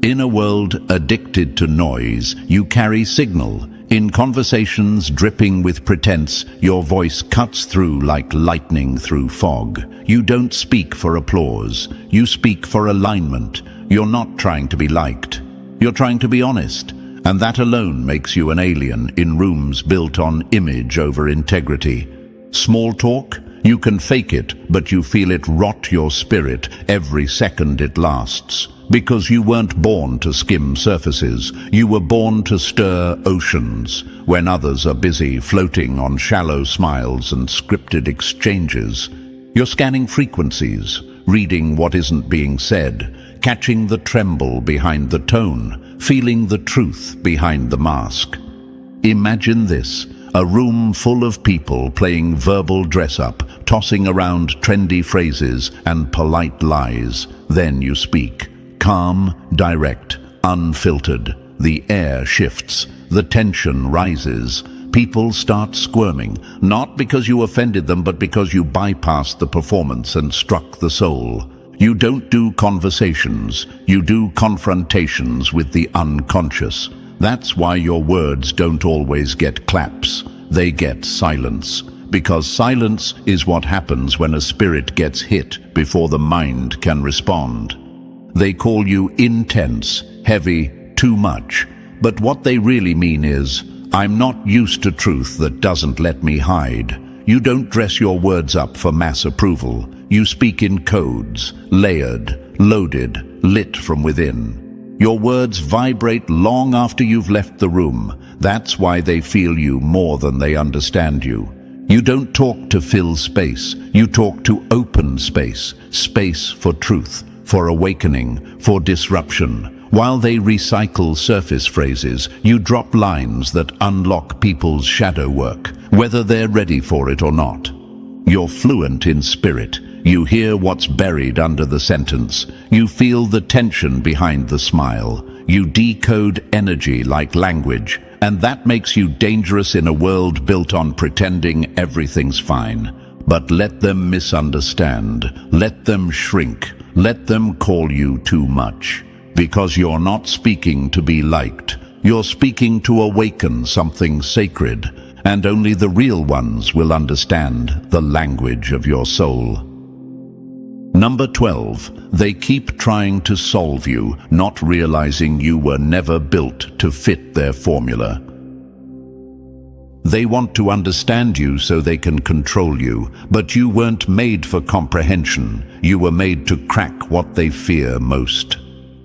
In a world addicted to noise, you carry signal. In conversations dripping with pretense, your voice cuts through like lightning through fog. You don't speak for applause. You speak for alignment. You're not trying to be liked. You're trying to be honest. And that alone makes you an alien in rooms built on image over integrity. Small talk? You can fake it, but you feel it rot your spirit every second it lasts. Because you weren't born to skim surfaces. You were born to stir oceans, when others are busy floating on shallow smiles and scripted exchanges. You're scanning frequencies, reading what isn't being said, catching the tremble behind the tone, feeling the truth behind the mask. Imagine this. A room full of people playing verbal dress-up, tossing around trendy phrases and polite lies. Then you speak. Calm, direct, unfiltered. The air shifts. The tension rises. People start squirming, not because you offended them, but because you bypassed the performance and struck the soul. You don't do conversations. You do confrontations with the unconscious. That's why your words don't always get claps. They get silence. Because silence is what happens when a spirit gets hit before the mind can respond. They call you intense, heavy, too much. But what they really mean is, I'm not used to truth that doesn't let me hide. You don't dress your words up for mass approval. You speak in codes, layered, loaded, lit from within. Your words vibrate long after you've left the room. That's why they feel you more than they understand you. You don't talk to fill space. You talk to open space. Space for truth, for awakening, for disruption. While they recycle surface phrases, you drop lines that unlock people's shadow work, whether they're ready for it or not. You're fluent in spirit. You hear what's buried under the sentence. You feel the tension behind the smile. You decode energy like language, and that makes you dangerous in a world built on pretending everything's fine. But let them misunderstand. Let them shrink. Let them call you too much. Because you're not speaking to be liked. You're speaking to awaken something sacred, and only the real ones will understand the language of your soul. Number 12. They keep trying to solve you, not realizing you were never built to fit their formula. They want to understand you so they can control you, but you weren't made for comprehension. You were made to crack what they fear most.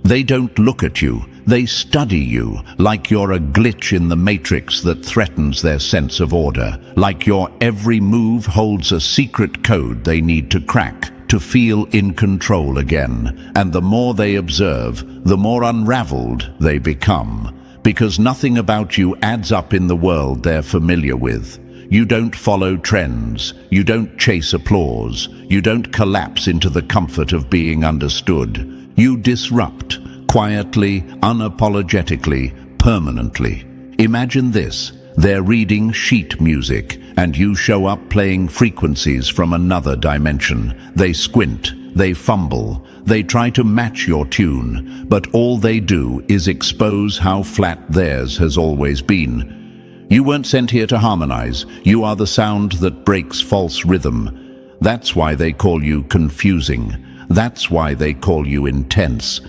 They don't look at you. They study you, like you're a glitch in the matrix that threatens their sense of order, like your every move holds a secret code they need to crack to feel in control again. And the more they observe, the more unraveled they become, because nothing about you adds up in the world they're familiar with. You don't follow trends. You don't chase applause. You don't collapse into the comfort of being understood. You disrupt, quietly, unapologetically, permanently. Imagine this. They're reading sheet music, and you show up playing frequencies from another dimension. They squint, they fumble, they try to match your tune, but all they do is expose how flat theirs has always been. You weren't sent here to harmonize. You are the sound that breaks false rhythm. That's why they call you confusing. That's why they call you intense.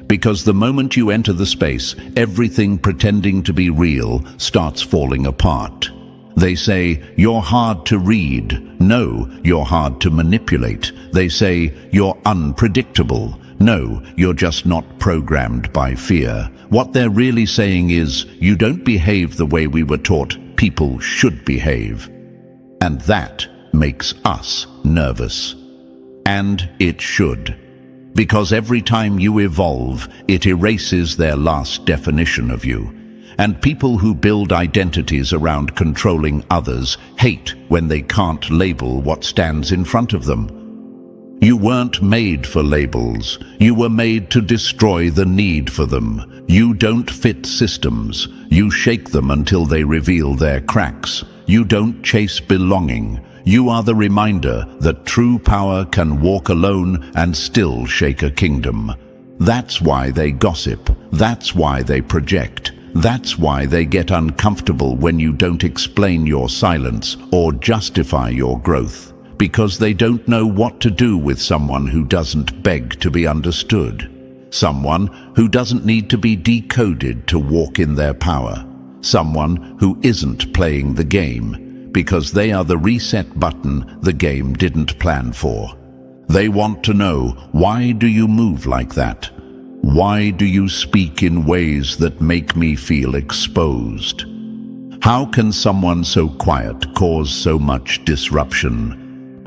Because the moment you enter the space, everything pretending to be real starts falling apart. They say, you're hard to read. No, you're hard to manipulate. They say, you're unpredictable. No, you're just not programmed by fear. What they're really saying is, you don't behave the way we were taught people should behave. And that makes us nervous. And it should. Because every time you evolve, it erases their last definition of you. And people who build identities around controlling others hate when they can't label what stands in front of them. You weren't made for labels. You were made to destroy the need for them. You don't fit systems. You shake them until they reveal their cracks. You don't chase belonging. You are the reminder that true power can walk alone and still shake a kingdom. That's why they gossip. That's why they project. That's why they get uncomfortable when you don't explain your silence or justify your growth. Because they don't know what to do with someone who doesn't beg to be understood. Someone who doesn't need to be decoded to walk in their power. Someone who isn't playing the game because they are the reset button the game didn't plan for. They want to know, why do you move like that? Why do you speak in ways that make me feel exposed? How can someone so quiet cause so much disruption?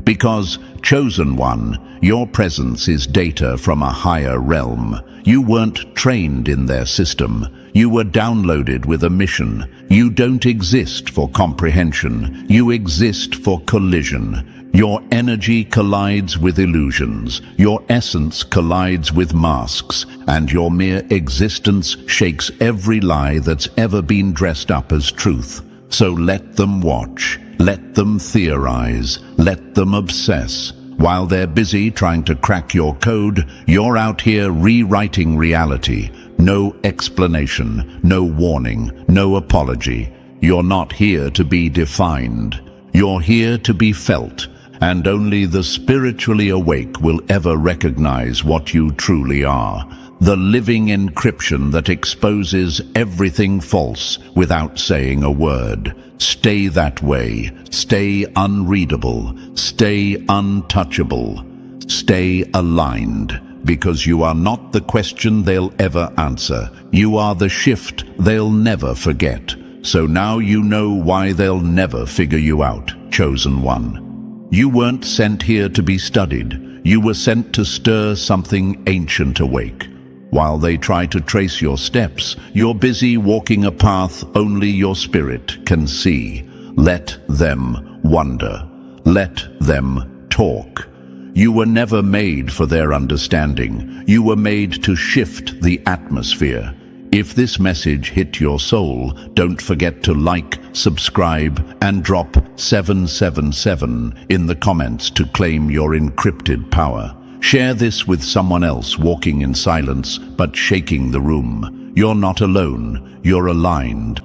Because, chosen one, your presence is data from a higher realm. You weren't trained in their system. You were downloaded with a mission. You don't exist for comprehension. You exist for collision. Your energy collides with illusions. Your essence collides with masks. And your mere existence shakes every lie that's ever been dressed up as truth. So let them watch. Let them theorize. Let them obsess. While they're busy trying to crack your code, you're out here rewriting reality. No explanation, no warning, no apology. You're not here to be defined. You're here to be felt, and only the spiritually awake will ever recognize what you truly are. The living encryption that exposes everything false without saying a word. Stay that way. Stay unreadable. Stay untouchable. Stay aligned. Because you are not the question they'll ever answer. You are the shift they'll never forget. So now you know why they'll never figure you out, chosen one. You weren't sent here to be studied. You were sent to stir something ancient awake. While they try to trace your steps, you're busy walking a path only your spirit can see. Let them wonder. Let them talk. You were never made for their understanding. You were made to shift the atmosphere. If this message hit your soul, don't forget to like, subscribe, and drop 777 in the comments to claim your encrypted power. Share this with someone else walking in silence but shaking the room. You're not alone. You're aligned.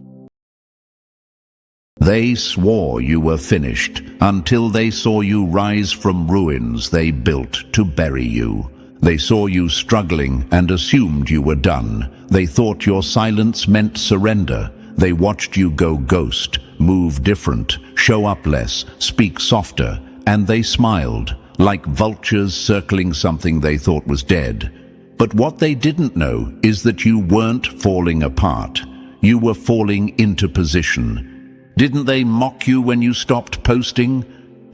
They swore you were finished until they saw you rise from ruins they built to bury you. They saw you struggling and assumed you were done. They thought your silence meant surrender. They watched you go ghost, move different, show up less, speak softer, and they smiled, like vultures circling something they thought was dead. But what they didn't know is that you weren't falling apart. You were falling into position. Didn't they mock you when you stopped posting?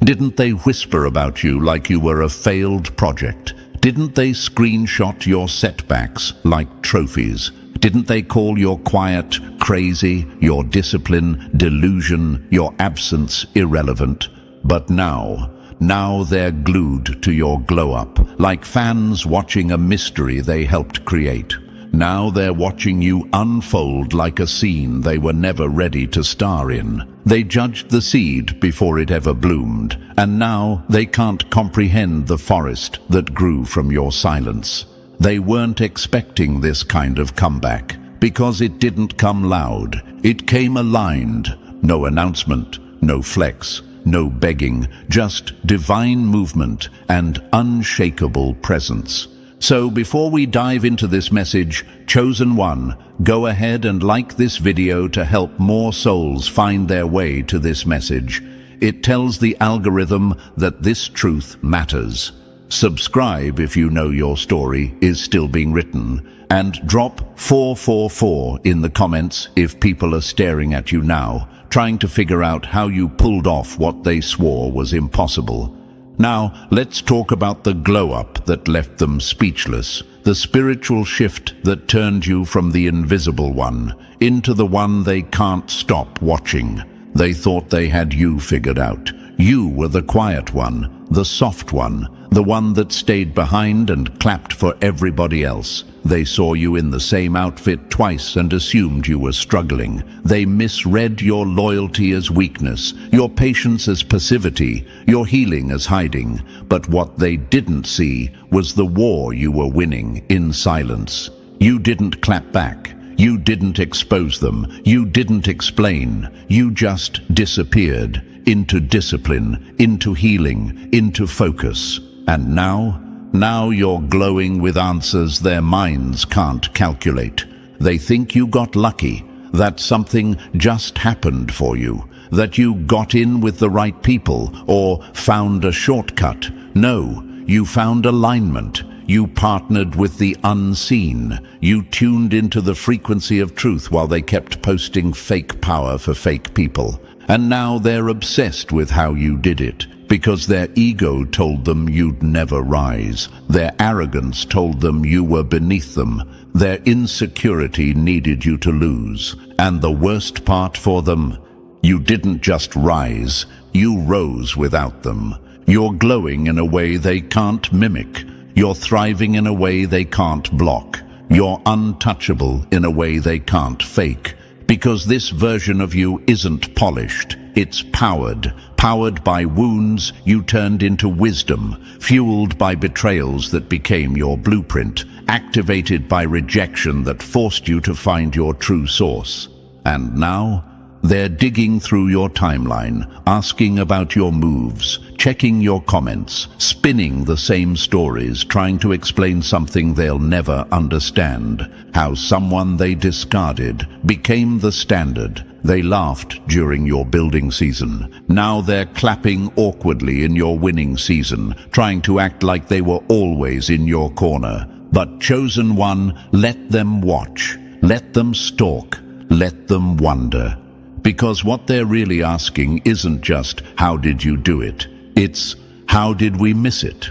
Didn't they whisper about you like you were a failed project? Didn't they screenshot your setbacks like trophies? Didn't they call your quiet crazy, your discipline delusion, your absence irrelevant? But now they're glued to your glow-up, like fans watching a mystery they helped create. Now they're watching you unfold like a scene they were never ready to star in. They judged the seed before it ever bloomed, and now they can't comprehend the forest that grew from your silence. They weren't expecting this kind of comeback, because it didn't come loud. It came aligned. No announcement, no flex, no begging, just divine movement and unshakable presence. So before we dive into this message, chosen one, go ahead and like this video to help more souls find their way to this message. It tells the algorithm that this truth matters. Subscribe if you know your story is still being written, and drop 444 in the comments if people are staring at you now, trying to figure out how you pulled off what they swore was impossible. Now, let's talk about the glow-up that left them speechless, the the spiritual shift that turned you from the invisible one into the one they can't stop watching. They thought they had you figured out. You were the quiet one, the soft one, the one that stayed behind and clapped for everybody else. They saw you in the same outfit twice and assumed you were struggling. They misread your loyalty as weakness, your patience as passivity, your healing as hiding. But what they didn't see was the war you were winning in silence. You didn't clap back. You didn't expose them. You didn't explain. You just disappeared into discipline, into healing, into focus. And now you're glowing with answers their minds can't calculate. They think you got lucky, that something just happened for you, that you got in with the right people or found a shortcut. No, you found alignment. You partnered with the unseen. You tuned into the frequency of truth while they kept posting fake power for fake people. And now they're obsessed with how you did it, because their ego told them you'd never rise. Their arrogance told them you were beneath them. Their insecurity needed you to lose. And the worst part for them, you didn't just rise, you rose without them. You're glowing in a way they can't mimic. You're thriving in a way they can't block. You're untouchable in a way they can't fake. Because this version of you isn't polished, it's powered. Powered by wounds you turned into wisdom, fueled by betrayals that became your blueprint, activated by rejection that forced you to find your true source. And now, they're digging through your timeline, asking about your moves, checking your comments, spinning the same stories, trying to explain something they'll never understand. How someone they discarded became the standard. They laughed during your building season. Now they're clapping awkwardly in your winning season, trying to act like they were always in your corner. But chosen one, let them watch, let them stalk, let them wonder. Because what they're really asking isn't just, how did you do it? It's, how did we miss it?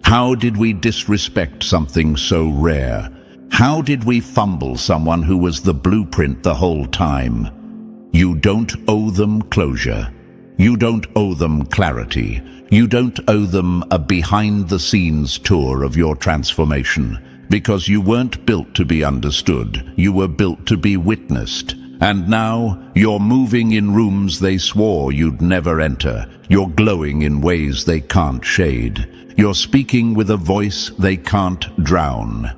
How did we disrespect something so rare? How did we fumble someone who was the blueprint the whole time? You don't owe them closure. You don't owe them clarity. You don't owe them a behind-the-scenes tour of your transformation. Because you weren't built to be understood. You were built to be witnessed. And now, you're moving in rooms they swore you'd never enter. You're glowing in ways they can't shade. You're speaking with a voice they can't drown.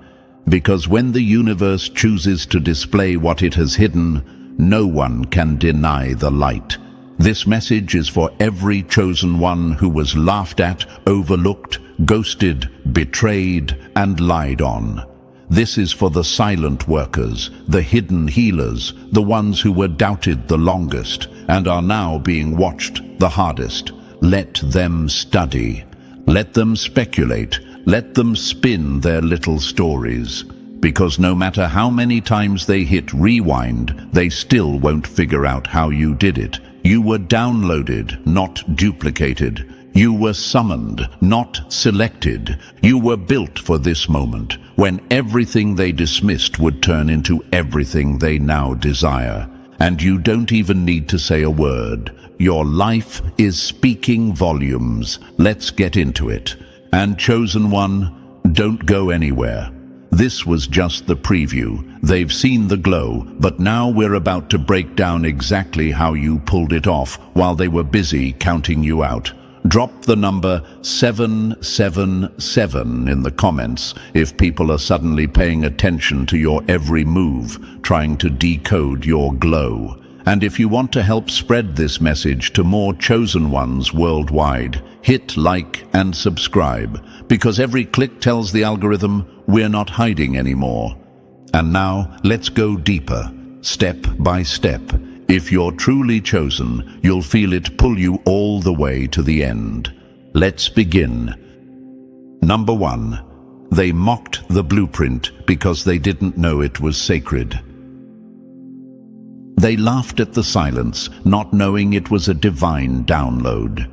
Because when the universe chooses to display what it has hidden, no one can deny the light. This message is for every chosen one who was laughed at, overlooked, ghosted, betrayed, and lied on. This is for the silent workers, the hidden healers, the ones who were doubted the longest and are now being watched the hardest. Let them study. Let them speculate. Let them spin their little stories. Because no matter how many times they hit rewind, they still won't figure out how you did it. You were downloaded, not duplicated. You were summoned, not selected. You were built for this moment, when everything they dismissed would turn into everything they now desire. And you don't even need to say a word. Your life is speaking volumes. Let's get into it. And chosen one, don't go anywhere. This was just the preview. They've seen the glow, but now we're about to break down exactly how you pulled it off while they were busy counting you out. Drop the number 777 in the comments if people are suddenly paying attention to your every move, trying to decode your glow. And if you want to help spread this message to more chosen ones worldwide, hit like and subscribe, because every click tells the algorithm we're not hiding anymore. And now, let's go deeper, step by step. If you're truly chosen, you'll feel it pull you all the way to the end. Let's begin. Number 1. They mocked the blueprint because they didn't know it was sacred. They laughed at the silence, not knowing it was a divine download.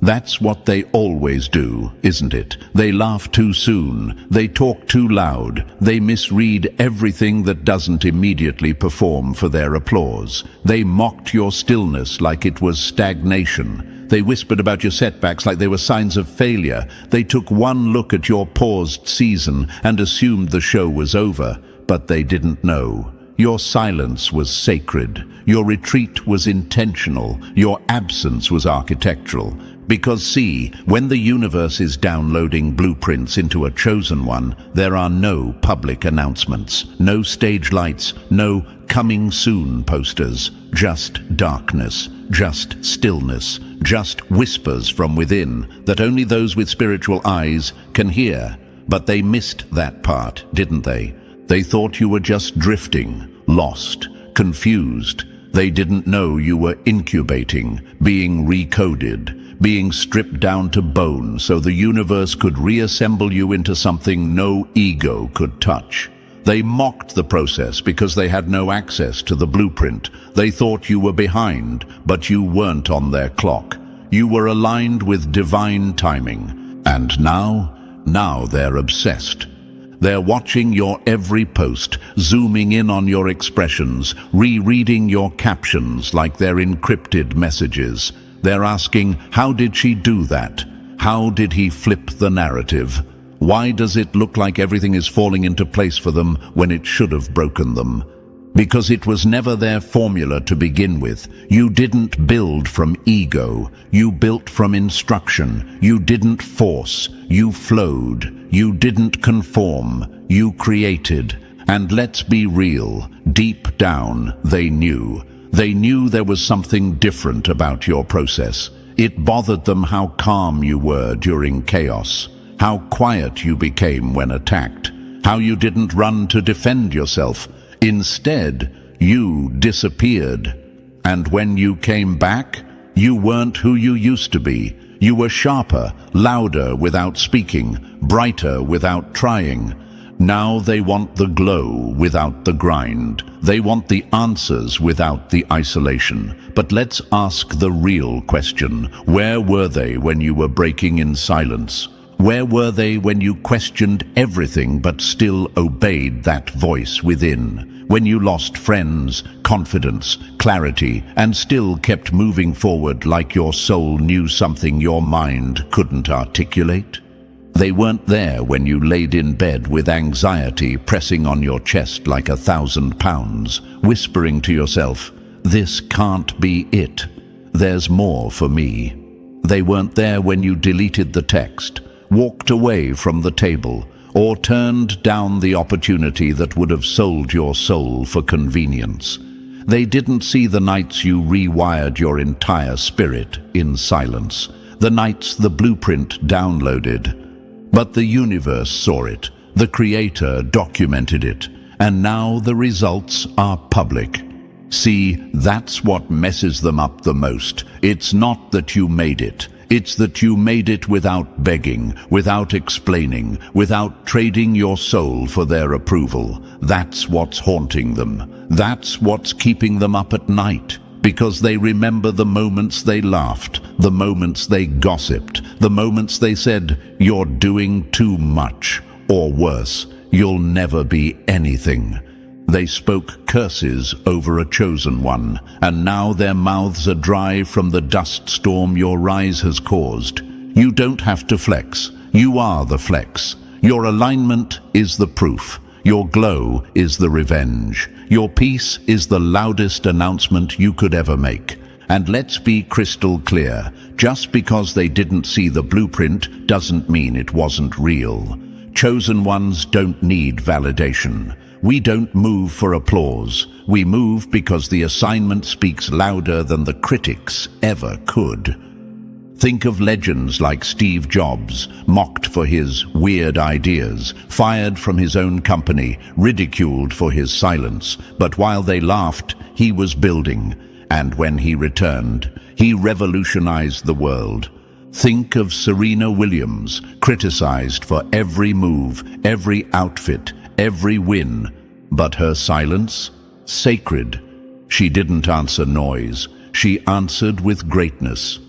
That's what they always do, isn't it? They laugh too soon, they talk too loud, they misread everything that doesn't immediately perform for their applause. They mocked your stillness like it was stagnation. They whispered about your setbacks like they were signs of failure. They took one look at your paused season and assumed the show was over, but they didn't know. Your silence was sacred. Your retreat was intentional. Your absence was architectural. Because see, when the universe is downloading blueprints into a chosen one, there are no public announcements, no stage lights, no coming soon posters, just darkness, just stillness, just whispers from within that only those with spiritual eyes can hear. But they missed that part, didn't they? They thought you were just drifting, lost, confused. They didn't know you were incubating, being recoded, being stripped down to bone so the universe could reassemble you into something no ego could touch. They mocked the process because they had no access to the blueprint. They thought you were behind, but you weren't on their clock. You were aligned with divine timing. And now they're obsessed. They're watching your every post, zooming in on your expressions, rereading your captions like they're encrypted messages. They're asking, how did she do that? How did he flip the narrative? Why does it look like everything is falling into place for them when it should have broken them? Because it was never their formula to begin with. You didn't build from ego. You built from instruction. You didn't force. You flowed. You didn't conform. You created. And let's be real, deep down, they knew. They knew there was something different about your process. It bothered them how calm you were during chaos, how quiet you became when attacked, how you didn't run to defend yourself. Instead, you disappeared. And when you came back, you weren't who you used to be. You were sharper, louder without speaking, brighter without trying. Now they want the glow without the grind. They want the answers without the isolation. But let's ask the real question. Where were they when you were breaking in silence? Where were they when you questioned everything but still obeyed that voice within? When you lost friends, confidence, clarity, and still kept moving forward like your soul knew something your mind couldn't articulate? They weren't there when you laid in bed with anxiety pressing on your chest like 1,000 pounds, whispering to yourself, "This can't be it. There's more for me." They weren't there when you deleted the text, walked away from the table, or turned down the opportunity that would have sold your soul for convenience. They didn't see the nights you rewired your entire spirit in silence, the nights the blueprint downloaded. But the universe saw it, the Creator documented it, and now the results are public. See, that's what messes them up the most. It's not that you made it. It's that you made it without begging, without explaining, without trading your soul for their approval. That's what's haunting them. That's what's keeping them up at night. Because they remember the moments they laughed, the moments they gossiped, the moments they said, "You're doing too much," or worse, "You'll never be anything." They spoke curses over a chosen one, and now their mouths are dry from the dust storm your rise has caused. You don't have to flex. You are the flex. Your alignment is the proof. Your glow is the revenge. Your peace is the loudest announcement you could ever make. And let's be crystal clear. Just because they didn't see the blueprint doesn't mean it wasn't real. Chosen ones don't need validation. We don't move for applause. We move because the assignment speaks louder than the critics ever could. Think of legends like Steve Jobs, mocked for his weird ideas, fired from his own company, ridiculed for his silence. But while they laughed, he was building. And when he returned, he revolutionized the world. Think of Serena Williams, criticized for every move, every outfit, every win. But her silence? Sacred. She didn't answer noise. She answered with greatness.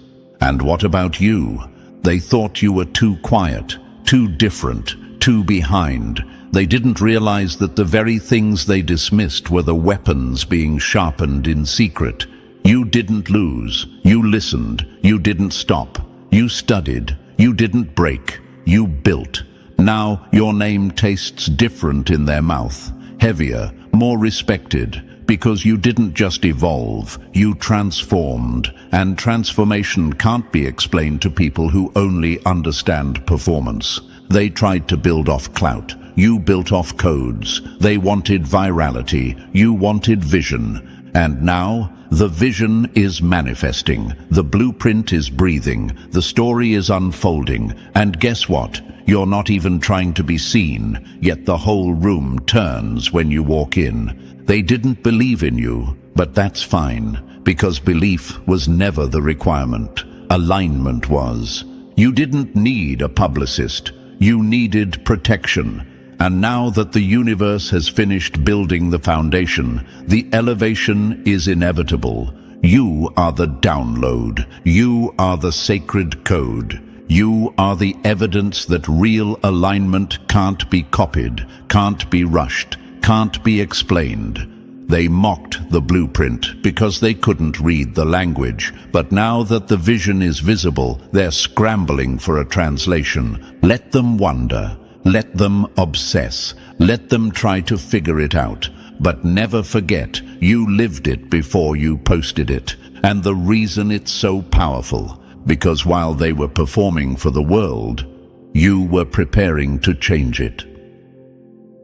And what about you? They thought you were too quiet, too different, too behind. They didn't realize that the very things they dismissed were the weapons being sharpened in secret. You didn't lose. You listened. You didn't stop. You studied. You didn't break. You built. Now your name tastes different in their mouth, heavier, more respected, because you didn't just evolve, you transformed, and transformation can't be explained to people who only understand performance. They tried to build off clout. You built off codes. They wanted virality. You wanted vision. And now, the vision is manifesting. The blueprint is breathing. The story is unfolding. And guess what? You're not even trying to be seen, yet the whole room turns when you walk in. They didn't believe in you, but that's fine, because belief was never the requirement. Alignment was. You didn't need a publicist. You needed protection. And now that the universe has finished building the foundation, the elevation is inevitable. You are the download. You are the sacred code. You are the evidence that real alignment can't be copied, can't be rushed, can't be explained. They mocked the blueprint because they couldn't read the language, but now that the vision is visible, they're scrambling for a translation. Let them wonder. Let them obsess. Let them try to figure it out. But never forget, you lived it before you posted it. And the reason it's so powerful, because while they were performing for the world, you were preparing to change it.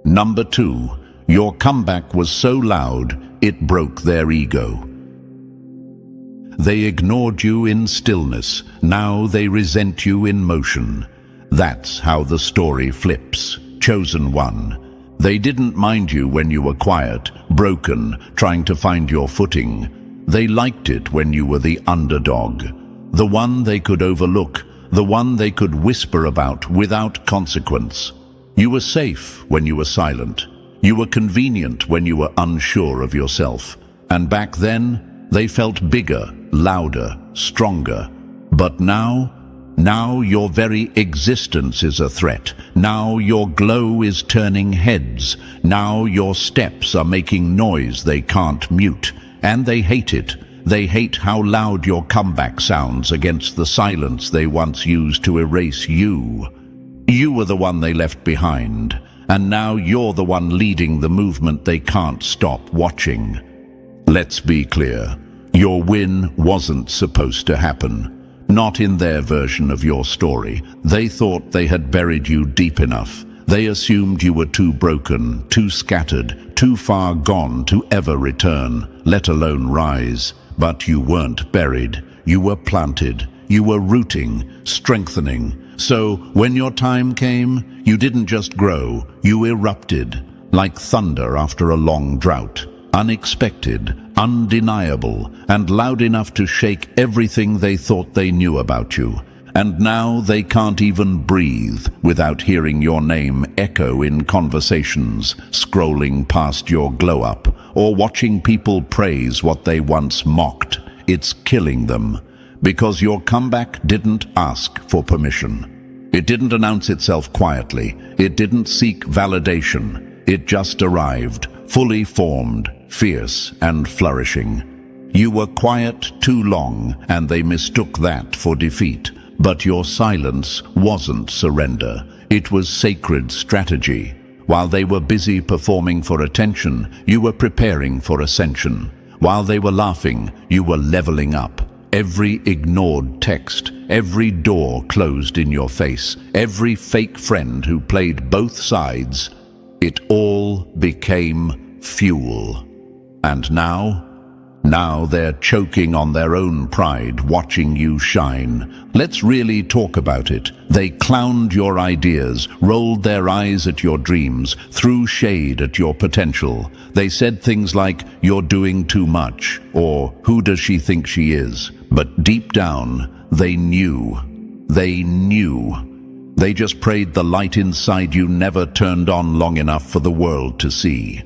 Number 2, your comeback was so loud, it broke their ego. They ignored you in stillness. Now they resent you in motion. That's how the story flips. Chosen one. They didn't mind you when you were quiet, broken, trying to find your footing. They liked it when you were the underdog. The one they could overlook, the one they could whisper about without consequence. You were safe when you were silent. You were convenient when you were unsure of yourself. And back then, they felt bigger, louder, stronger. But now your very existence is a threat. Now your glow is turning heads. Now your steps are making noise they can't mute. And they hate it. They hate how loud your comeback sounds against the silence they once used to erase you. You were the one they left behind, and now you're the one leading the movement they can't stop watching. Let's be clear, your win wasn't supposed to happen. Not in their version of your story. They thought they had buried you deep enough. They assumed you were too broken, too scattered, too far gone to ever return, let alone rise. But you weren't buried. You were planted. You were rooting, strengthening. So when your time came, you didn't just grow, you erupted, like thunder after a long drought. Unexpected, undeniable, and loud enough to shake everything they thought they knew about you. And now they can't even breathe without hearing your name echo in conversations, scrolling past your glow-up, or watching people praise what they once mocked. It's killing them, because your comeback didn't ask for permission. It didn't announce itself quietly. It didn't seek validation. It just arrived, fully formed, fierce and flourishing. You were quiet too long, and they mistook that for defeat. But your silence wasn't surrender. It was sacred strategy. While they were busy performing for attention, you were preparing for ascension. While they were laughing, you were leveling up. Every ignored text, every door closed in your face, every fake friend who played both sides, it all became fuel. And now they're choking on their own pride, watching you shine. Let's really talk about it. They clowned your ideas, rolled their eyes at your dreams, threw shade at your potential. They said things like, "You're doing too much," or "Who does she think she is?" But deep down, they knew. They knew. They just prayed the light inside you never turned on long enough for the world to see.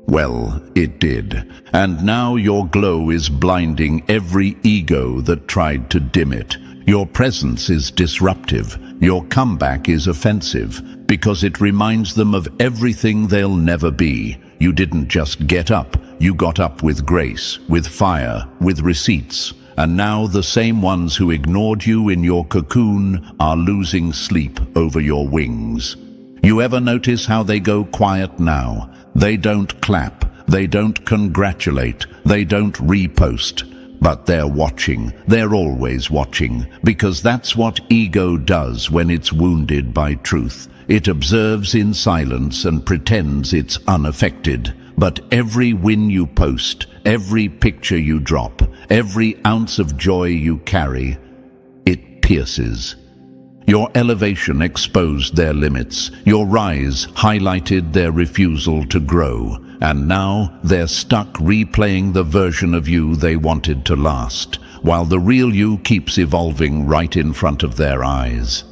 Well, it did. And now your glow is blinding every ego that tried to dim it. Your presence is disruptive. Your comeback is offensive, because it reminds them of everything they'll never be. You didn't just get up. You got up with grace, with fire, with receipts. And now the same ones who ignored you in your cocoon are losing sleep over your wings. You ever notice how they go quiet now? They don't clap, they don't congratulate, they don't repost. But they're watching, they're always watching, because that's what ego does when it's wounded by truth. It observes in silence and pretends it's unaffected. But every win you post, every picture you drop, every ounce of joy you carry, it pierces. Your elevation exposed their limits. Your rise highlighted their refusal to grow. And now they're stuck replaying the version of you they wanted to last, while the real you keeps evolving right in front of their eyes.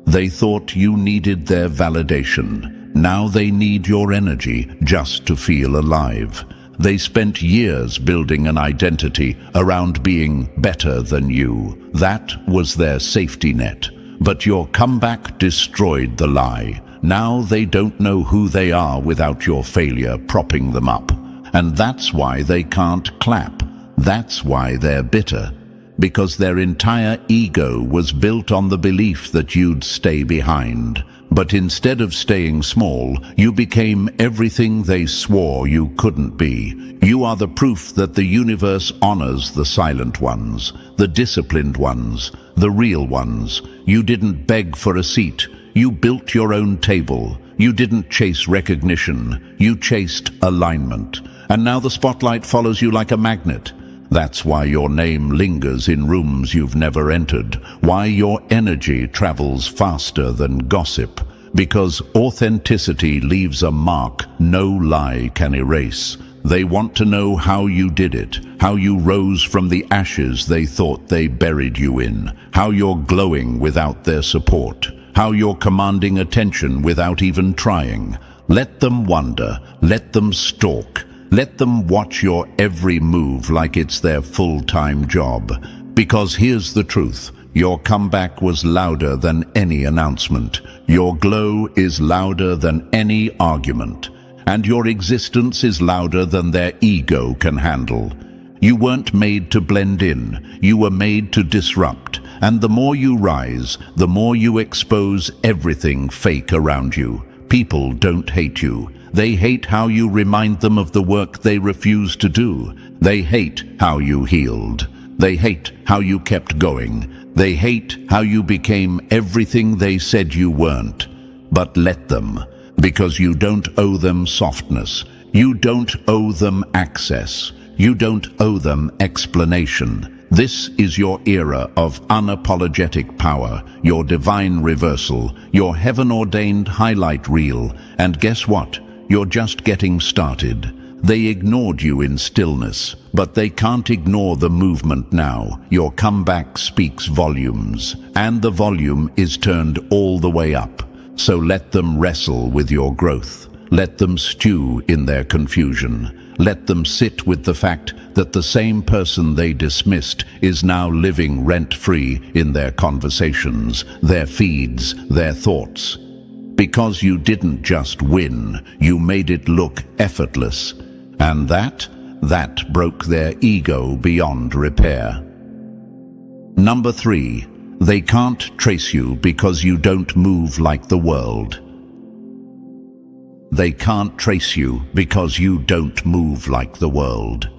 They thought you needed their validation. Now they need your energy just to feel alive. They spent years building an identity around being better than you. That was their safety net. But your comeback destroyed the lie. Now they don't know who they are without your failure propping them up. And that's why they can't clap. That's why they're bitter. Because their entire ego was built on the belief that you'd stay behind. But instead of staying small, you became everything they swore you couldn't be. You are the proof that the universe honors the silent ones, the disciplined ones, the real ones. You didn't beg for a seat. You built your own table. You didn't chase recognition. You chased alignment. And now the spotlight follows you like a magnet. That's why your name lingers in rooms you've never entered, why your energy travels faster than gossip, because authenticity leaves a mark no lie can erase. They want to know how you did it, how you rose from the ashes they thought they buried you in, how you're glowing without their support, how you're commanding attention without even trying. Let them wonder, let them stalk. Let them watch your every move like it's their full-time job. Because here's the truth. Your comeback was louder than any announcement. Your glow is louder than any argument. And your existence is louder than their ego can handle. You weren't made to blend in. You were made to disrupt. And the more you rise, the more you expose everything fake around you. People don't hate you. They hate how you remind them of the work they refuse to do. They hate how you healed. They hate how you kept going. They hate how you became everything they said you weren't. But let them, because you don't owe them softness. You don't owe them access. You don't owe them explanation. This is your era of unapologetic power, your divine reversal, your heaven-ordained highlight reel. And guess what? You're just getting started. They ignored you in stillness, but they can't ignore the movement now. Your comeback speaks volumes, and the volume is turned all the way up. So let them wrestle with your growth. Let them stew in their confusion. Let them sit with the fact that the same person they dismissed is now living rent-free in their conversations, their feeds, their thoughts. Because you didn't just win, you made it look effortless. And that broke their ego beyond repair. Number 3, they can't trace you because you don't move like the world. They can't trace you because you don't move like the world.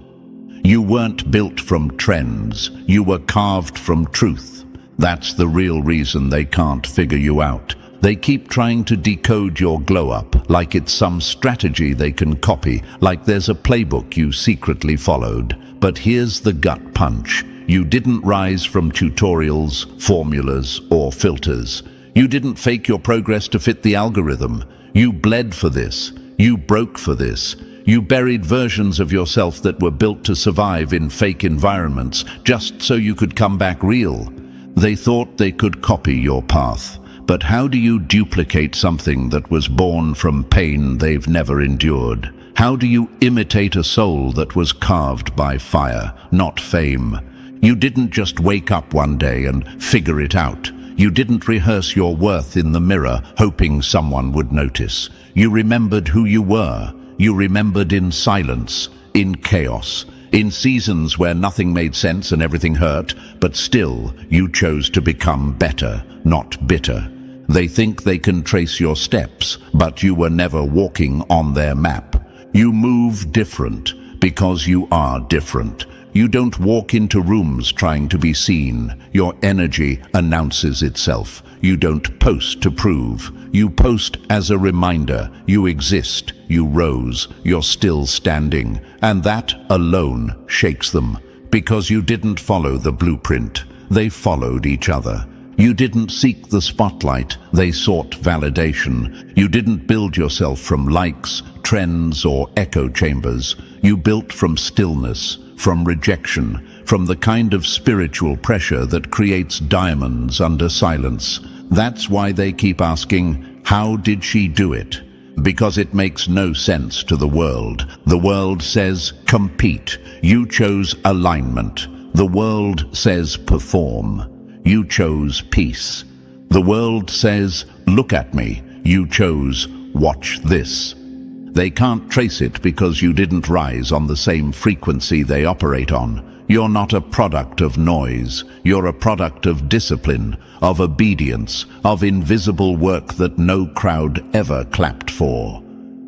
You weren't built from trends, you were carved from truth. That's the real reason they can't figure you out. They keep trying to decode your glow-up, like it's some strategy they can copy, like there's a playbook you secretly followed. But here's the gut punch. You didn't rise from tutorials, formulas, or filters. You didn't fake your progress to fit the algorithm. You bled for this. You broke for this. You buried versions of yourself that were built to survive in fake environments, just so you could come back real. They thought they could copy your path. But how do you duplicate something that was born from pain they've never endured? How do you imitate a soul that was carved by fire, not fame? You didn't just wake up one day and figure it out. You didn't rehearse your worth in the mirror, hoping someone would notice. You remembered who you were. You remembered in silence, in chaos, in seasons where nothing made sense and everything hurt, but still you chose to become better, not bitter. They think they can trace your steps, but you were never walking on their map. You move different because you are different. You don't walk into rooms trying to be seen. Your energy announces itself. You don't post to prove. You post as a reminder. You exist. You rose. You're still standing. And that alone shakes them. Because you didn't follow the blueprint. They followed each other. You didn't seek the spotlight. They sought validation. You didn't build yourself from likes, trends, or echo chambers. You built from stillness, from rejection, from the kind of spiritual pressure that creates diamonds under silence. That's why they keep asking, how did she do it? Because it makes no sense to the world. The world says, compete. You chose alignment. The world says, perform. You chose peace. The world says, look at me. You chose, watch this. They can't trace it because you didn't rise on the same frequency they operate on. You're not a product of noise. You're a product of discipline, of obedience, of invisible work that no crowd ever clapped for.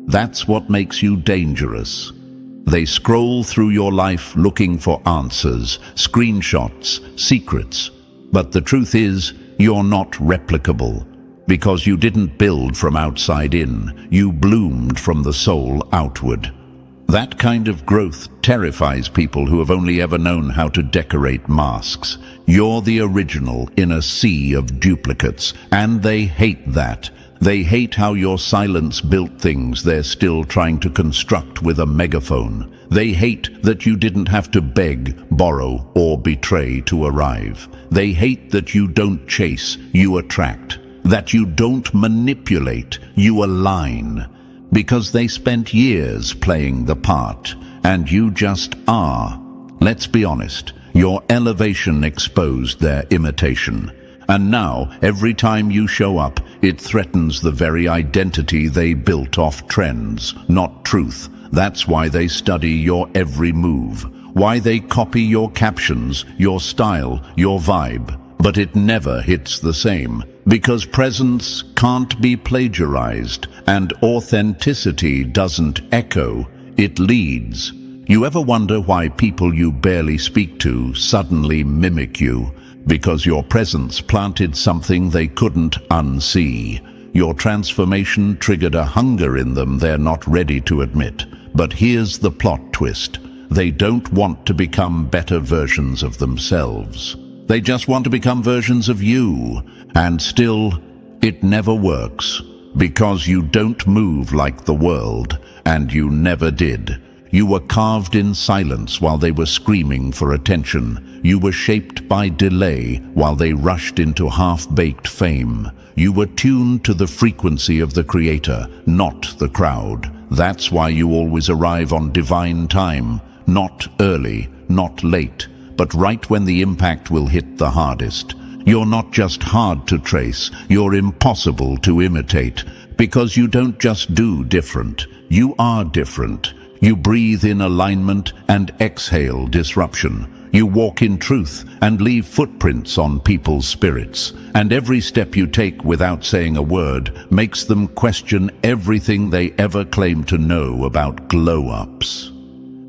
That's what makes you dangerous. They scroll through your life looking for answers, screenshots, secrets. But the truth is, you're not replicable. Because you didn't build from outside in, you bloomed from the soul outward. That kind of growth terrifies people who have only ever known how to decorate masks. You're the original in a sea of duplicates, and they hate that. They hate how your silence built things they're still trying to construct with a megaphone. They hate that you didn't have to beg, borrow, or betray to arrive. They hate that you don't chase, you attract. That you don't manipulate, you align. Because they spent years playing the part, and you just are. Let's be honest, your elevation exposed their imitation. And now, every time you show up, it threatens the very identity they built off trends, not truth. That's why they study your every move, why they copy your captions, your style, your vibe. But it never hits the same. Because presence can't be plagiarized, and authenticity doesn't echo, it leads. You ever wonder why people you barely speak to suddenly mimic you? Because your presence planted something they couldn't unsee. Your transformation triggered a hunger in them they're not ready to admit. But here's the plot twist. They don't want to become better versions of themselves. They just want to become versions of you. And still, it never works. Because you don't move like the world, and you never did. You were carved in silence while they were screaming for attention. You were shaped by delay while they rushed into half-baked fame. You were tuned to the frequency of the creator, not the crowd. That's why you always arrive on divine time. Not early, not late, but right when the impact will hit the hardest. You're not just hard to trace, you're impossible to imitate. Because you don't just do different, you are different. You breathe in alignment and exhale disruption. You walk in truth and leave footprints on people's spirits. And every step you take without saying a word makes them question everything they ever claimed to know about glow-ups.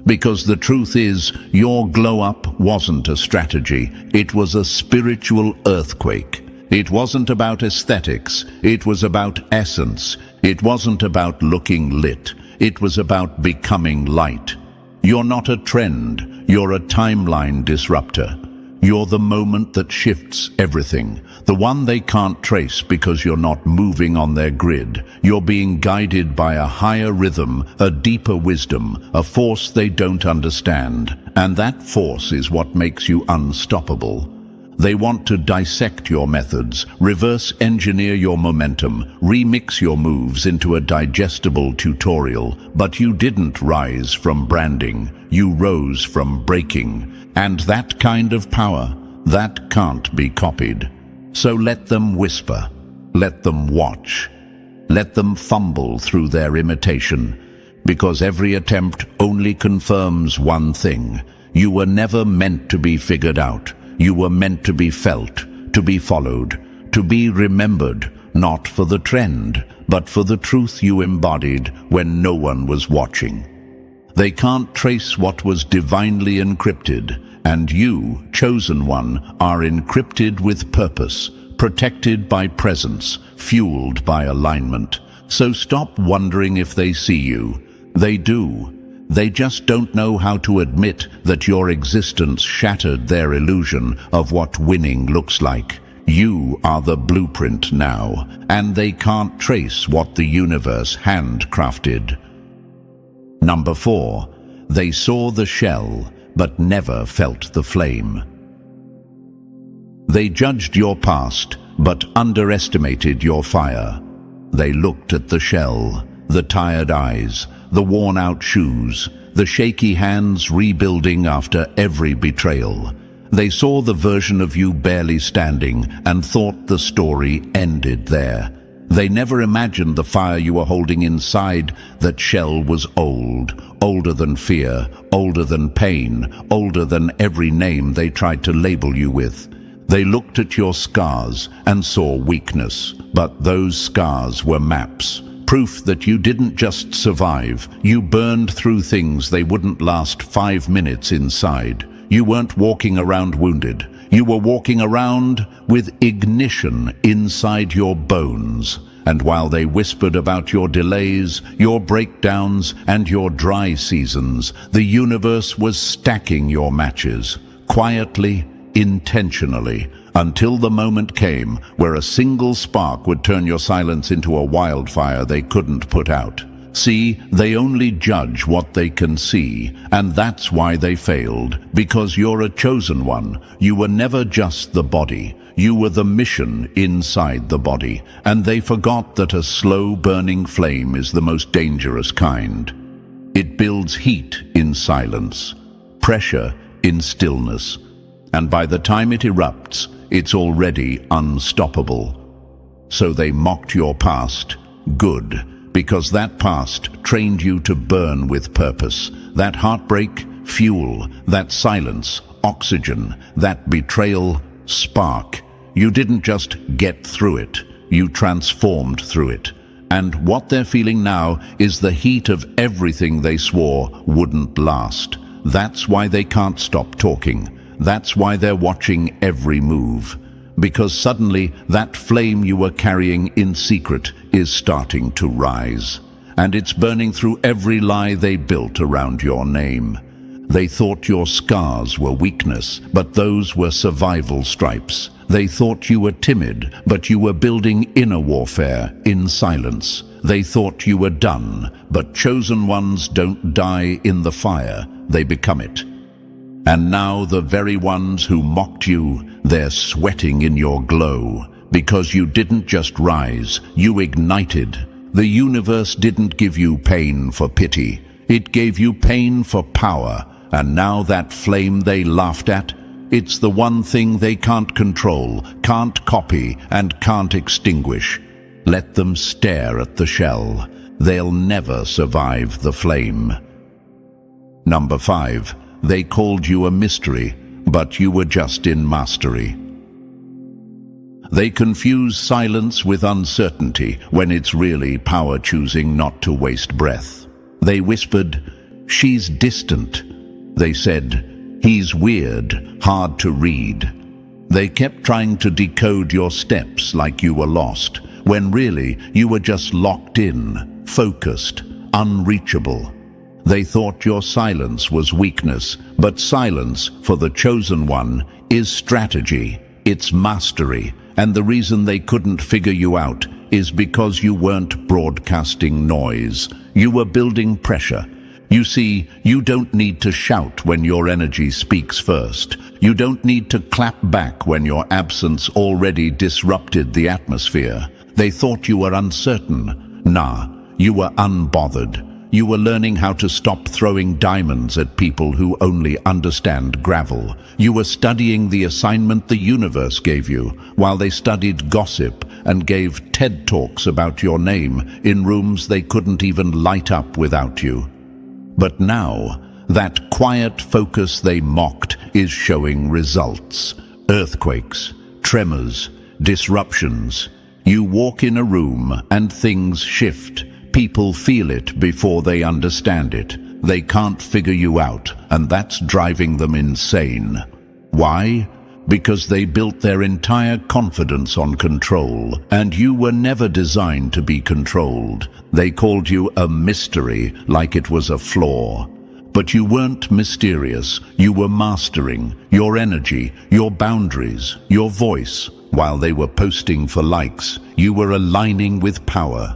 Because the truth is, your glow-up wasn't a strategy, it was a spiritual earthquake. It wasn't about aesthetics, it was about essence. It wasn't about looking lit, it was about becoming light. You're not a trend, you're a timeline disruptor. You're the moment that shifts everything, the one they can't trace because you're not moving on their grid. You're being guided by a higher rhythm, a deeper wisdom, a force they don't understand. And that force is what makes you unstoppable. They want to dissect your methods, reverse engineer your momentum, remix your moves into a digestible tutorial. But you didn't rise from branding, you rose from breaking. And that kind of power, that can't be copied. So let them whisper, let them watch, let them fumble through their imitation, because every attempt only confirms one thing. You were never meant to be figured out. You were meant to be felt, to be followed, to be remembered, not for the trend, but for the truth you embodied when no one was watching. They can't trace what was divinely encrypted, and you, chosen one, are encrypted with purpose, protected by presence, fueled by alignment. So stop wondering if they see you. They do. They just don't know how to admit that your existence shattered their illusion of what winning looks like. You are the blueprint now, and they can't trace what the universe handcrafted. Number 4. They saw the shell, but never felt the flame. They judged your past, but underestimated your fire. They looked at the shell, the tired eyes, the worn-out shoes, the shaky hands rebuilding after every betrayal. They saw the version of you barely standing and thought the story ended there. They never imagined the fire you were holding inside. That shell was old, older than fear, older than pain, older than every name they tried to label you with. They looked at your scars and saw weakness, but those scars were maps. Proof that you didn't just survive, you burned through things they wouldn't last 5 minutes inside. You weren't walking around wounded. You were walking around with ignition inside your bones. And while they whispered about your delays, your breakdowns, and your dry seasons, the universe was stacking your matches, quietly, intentionally, until the moment came where a single spark would turn your silence into a wildfire they couldn't put out. See, they only judge what they can see, and that's why they failed, because you're a chosen one. You were never just the body. You were the mission inside the body, and they forgot that a slow-burning flame is the most dangerous kind. It builds heat in silence, pressure in stillness, and by the time it erupts, it's already unstoppable. So they mocked your past. Good, because that past trained you to burn with purpose. That heartbreak, fuel. That silence, oxygen. That betrayal, spark. You didn't just get through it, you transformed through it. And what they're feeling now is the heat of everything they swore wouldn't last. That's why they can't stop talking. That's why they're watching every move. Because suddenly that flame you were carrying in secret is starting to rise. And it's burning through every lie they built around your name. They thought your scars were weakness, but those were survival stripes. They thought you were timid, but you were building inner warfare in silence. They thought you were done, but chosen ones don't die in the fire, they become it. And now the very ones who mocked you, they're sweating in your glow. Because you didn't just rise, you ignited. The universe didn't give you pain for pity. It gave you pain for power. And now that flame they laughed at, it's the one thing they can't control, can't copy, and can't extinguish. Let them stare at the shell. They'll never survive the flame. Number 5. They called you a mystery, but you were just in mastery. They confuse silence with uncertainty when it's really power choosing not to waste breath. They whispered, "She's distant." They said, "He's weird, hard to read." They kept trying to decode your steps like you were lost, when really you were just locked in, focused, unreachable. They thought your silence was weakness, but silence, for the chosen one, is strategy, it's mastery, and the reason they couldn't figure you out is because you weren't broadcasting noise. You were building pressure. You see, you don't need to shout when your energy speaks first. You don't need to clap back when your absence already disrupted the atmosphere. They thought you were uncertain. Nah, you were unbothered. You were learning how to stop throwing diamonds at people who only understand gravel. You were studying the assignment the universe gave you, while they studied gossip and gave TED Talks about your name in rooms they couldn't even light up without you. But now, that quiet focus they mocked is showing results. Earthquakes, tremors, disruptions. You walk in a room and things shift. People feel it before they understand it. They can't figure you out, and that's driving them insane. Why? Because they built their entire confidence on control, and you were never designed to be controlled. They called you a mystery, like it was a flaw. But you weren't mysterious. You were mastering your energy, your boundaries, your voice. While they were posting for likes, you were aligning with power.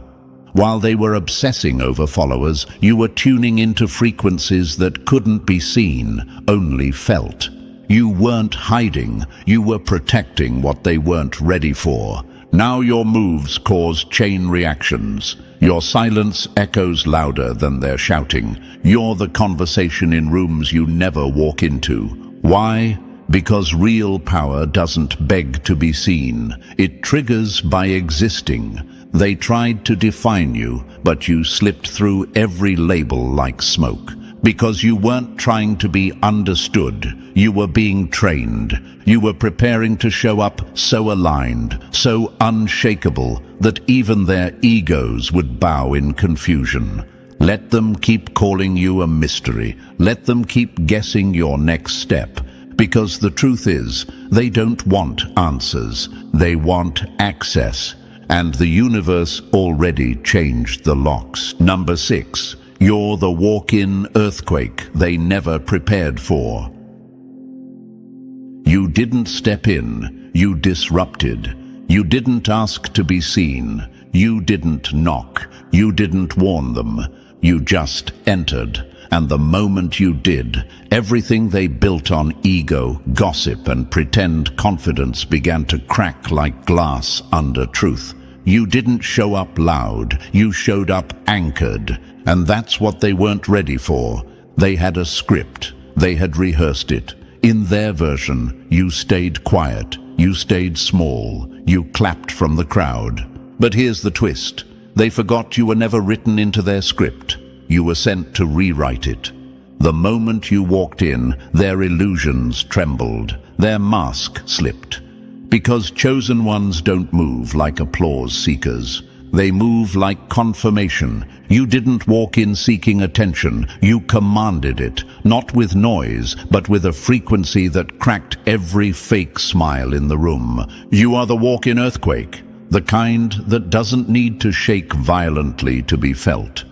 While they were obsessing over followers, you were tuning into frequencies that couldn't be seen, only felt. You weren't hiding, you were protecting what they weren't ready for. Now your moves cause chain reactions. Your silence echoes louder than their shouting. You're the conversation in rooms you never walk into. Why? Because real power doesn't beg to be seen. It triggers by existing. They tried to define you, but you slipped through every label like smoke. Because you weren't trying to be understood, you were being trained. You were preparing to show up so aligned, so unshakable, that even their egos would bow in confusion. Let them keep calling you a mystery. Let them keep guessing your next step. Because the truth is, they don't want answers. They want access. And the universe already changed the locks. Number 6. You're the walk-in earthquake they never prepared for. You didn't step in. You disrupted. You didn't ask to be seen. You didn't knock. You didn't warn them. You just entered. And the moment you did, everything they built on ego, gossip, and pretend confidence began to crack like glass under truth. You didn't show up loud, you showed up anchored. And that's what they weren't ready for. They had a script. They had rehearsed it. In their version, you stayed quiet. You stayed small. You clapped from the crowd. But here's the twist. They forgot you were never written into their script. You were sent to rewrite it. The moment you walked in, their illusions trembled. Their mask slipped. Because chosen ones don't move like applause seekers. They move like confirmation. You didn't walk in seeking attention. You commanded it, not with noise, but with a frequency that cracked every fake smile in the room. You are the walk-in earthquake, the kind that doesn't need to shake violently to be felt.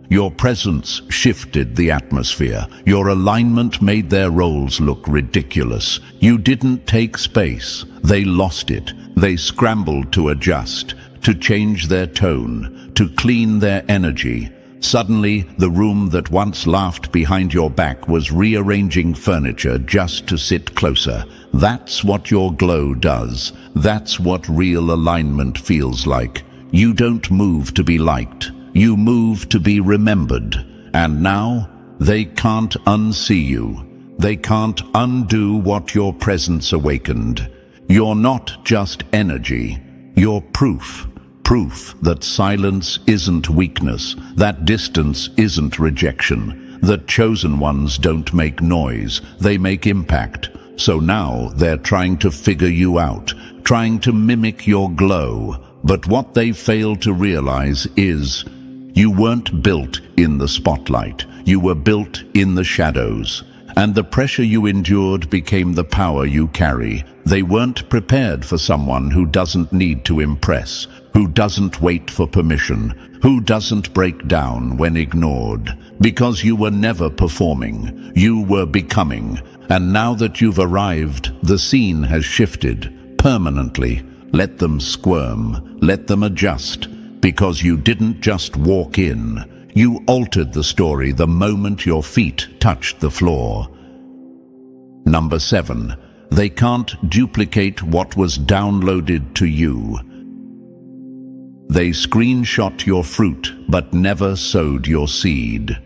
Your presence shifted the atmosphere. Your alignment made their roles look ridiculous. You didn't take space. They lost it. They scrambled to adjust, to change their tone, to clean their energy. Suddenly, the room that once laughed behind your back was rearranging furniture just to sit closer. That's what your glow does. That's what real alignment feels like. You don't move to be liked. You move to be remembered. And now, they can't unsee you. They can't undo what your presence awakened. You're not just energy. You're proof. Proof that silence isn't weakness, that distance isn't rejection, that chosen ones don't make noise, they make impact. So now they're trying to figure you out, trying to mimic your glow. But what they fail to realize is you weren't built in the spotlight. You were built in the shadows. And the pressure you endured became the power you carry. They weren't prepared for someone who doesn't need to impress, who doesn't wait for permission, who doesn't break down when ignored. Because you were never performing, you were becoming. And now that you've arrived, the scene has shifted permanently. Let them squirm, let them adjust. Because you didn't just walk in, You altered the story the moment your feet touched the floor. Number 7. They can't duplicate what was downloaded to you. They screenshot your fruit but never sowed your seed.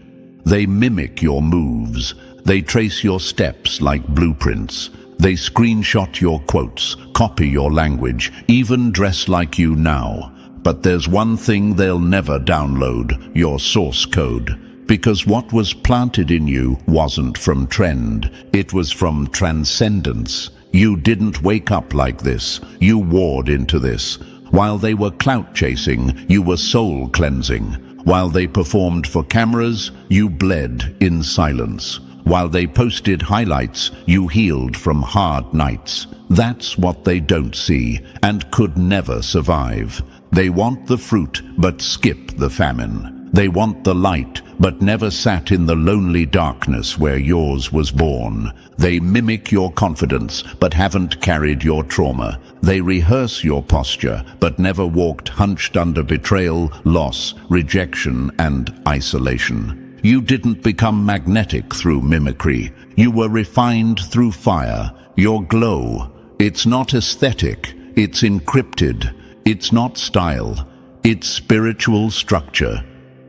They mimic your moves. They trace your steps like blueprints. They screenshot your quotes, copy your language, even dress like you now. But there's one thing they'll never download: your source code. Because what was planted in you wasn't from trend, it was from transcendence. You didn't wake up like this, you warred into this. While they were clout chasing, you were soul cleansing. While they performed for cameras, you bled in silence. While they posted highlights, you healed from hard nights. That's what they don't see and could never survive. They want the fruit but skip the famine. They want the light but never sat in the lonely darkness where yours was born. They mimic your confidence but haven't carried your trauma. They rehearse your posture but never walked hunched under betrayal, loss, rejection, and isolation. You didn't become magnetic through mimicry. You were refined through fire. Your glow, it's not aesthetic, it's encrypted. It's not style, it's spiritual structure.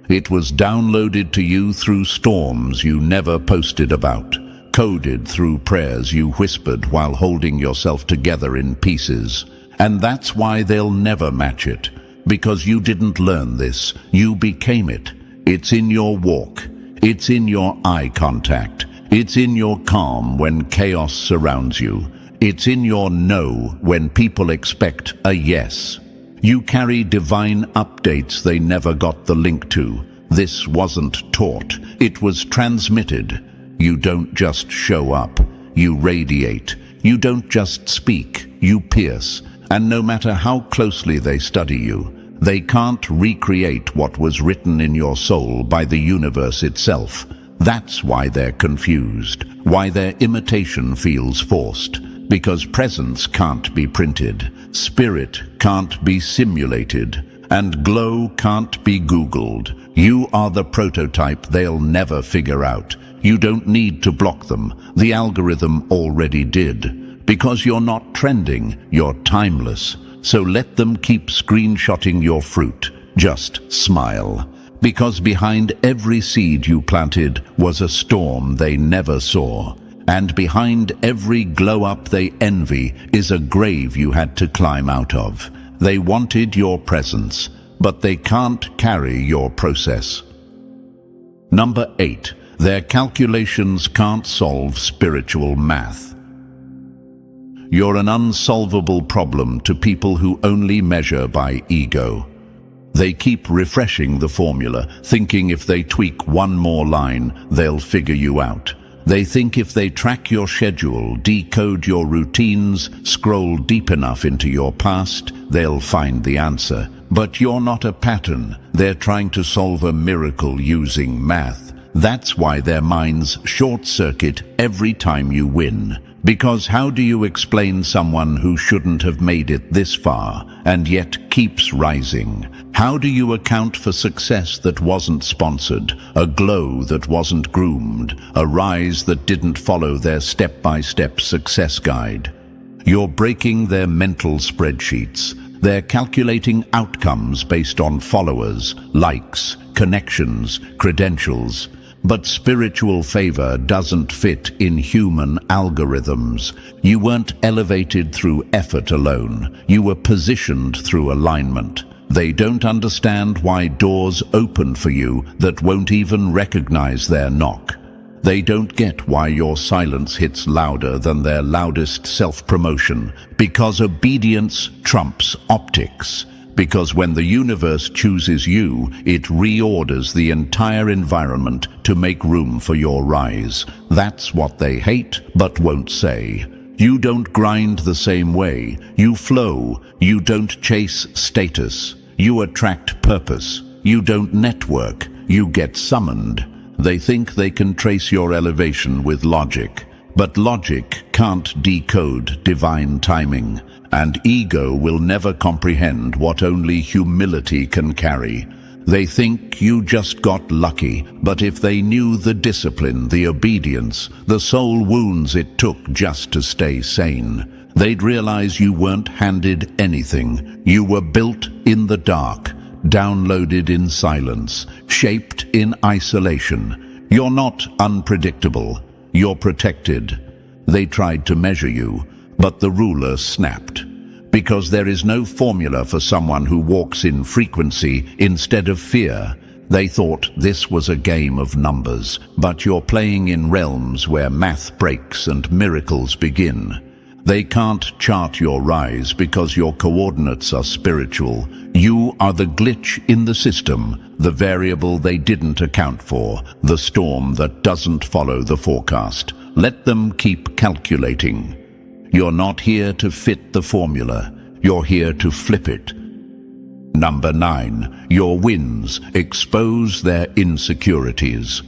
It was downloaded to you through storms you never posted about, coded through prayers you whispered while holding yourself together in pieces. And that's why they'll never match it, because you didn't learn this, you became it. It's in your walk, it's in your eye contact, it's in your calm when chaos surrounds you, it's in your no when people expect a yes. You carry divine updates they never got the link to. This wasn't taught, it was transmitted. You don't just show up, you radiate. You don't just speak, you pierce. And no matter how closely they study you, they can't recreate what was written in your soul by the universe itself. That's why they're confused, why their imitation feels forced. Because presence can't be printed, spirit can't be simulated, and glow can't be Googled. You are the prototype they'll never figure out. You don't need to block them, the algorithm already did. Because you're not trending, you're timeless. So let them keep screenshotting your fruit. Just smile. Because behind every seed you planted was a storm they never saw. And behind every glow-up they envy is a grave you had to climb out of. They wanted your presence, but they can't carry your process. Number 8. Their calculations can't solve spiritual math. You're an unsolvable problem to people who only measure by ego. They keep refreshing the formula, thinking if they tweak one more line, they'll figure you out. They think if they track your schedule, decode your routines, scroll deep enough into your past, they'll find the answer. But you're not a pattern. They're trying to solve a miracle using math. That's why their minds short-circuit every time you win. Because how do you explain someone who shouldn't have made it this far and yet keeps rising? How do you account for success that wasn't sponsored, a glow that wasn't groomed, a rise that didn't follow their step-by-step success guide? You're breaking their mental spreadsheets. They're calculating outcomes based on followers, likes, connections, credentials. But spiritual favor doesn't fit in human algorithms. You weren't elevated through effort alone. You were positioned through alignment. They don't understand why doors open for you that won't even recognize their knock. They don't get why your silence hits louder than their loudest self-promotion, because obedience trumps optics. Because when the universe chooses you, it reorders the entire environment to make room for your rise. That's what they hate but won't say. You don't grind the same way. You flow. You don't chase status. You attract purpose. You don't network. You get summoned. They think they can trace your elevation with logic. But logic can't decode divine timing. And ego will never comprehend what only humility can carry. They think you just got lucky, but if they knew the discipline, the obedience, the soul wounds it took just to stay sane, they'd realize you weren't handed anything. You were built in the dark, downloaded in silence, shaped in isolation. You're not unpredictable. You're protected. They tried to measure you, but the ruler snapped. Because there is no formula for someone who walks in frequency instead of fear. They thought this was a game of numbers, but you're playing in realms where math breaks and miracles begin. They can't chart your rise because your coordinates are spiritual. You are the glitch in the system, the variable they didn't account for, the storm that doesn't follow the forecast. Let them keep calculating. You're not here to fit the formula. You're here to flip it. Number 9, your wins expose their insecurities.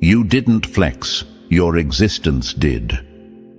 You didn't flex, your existence did.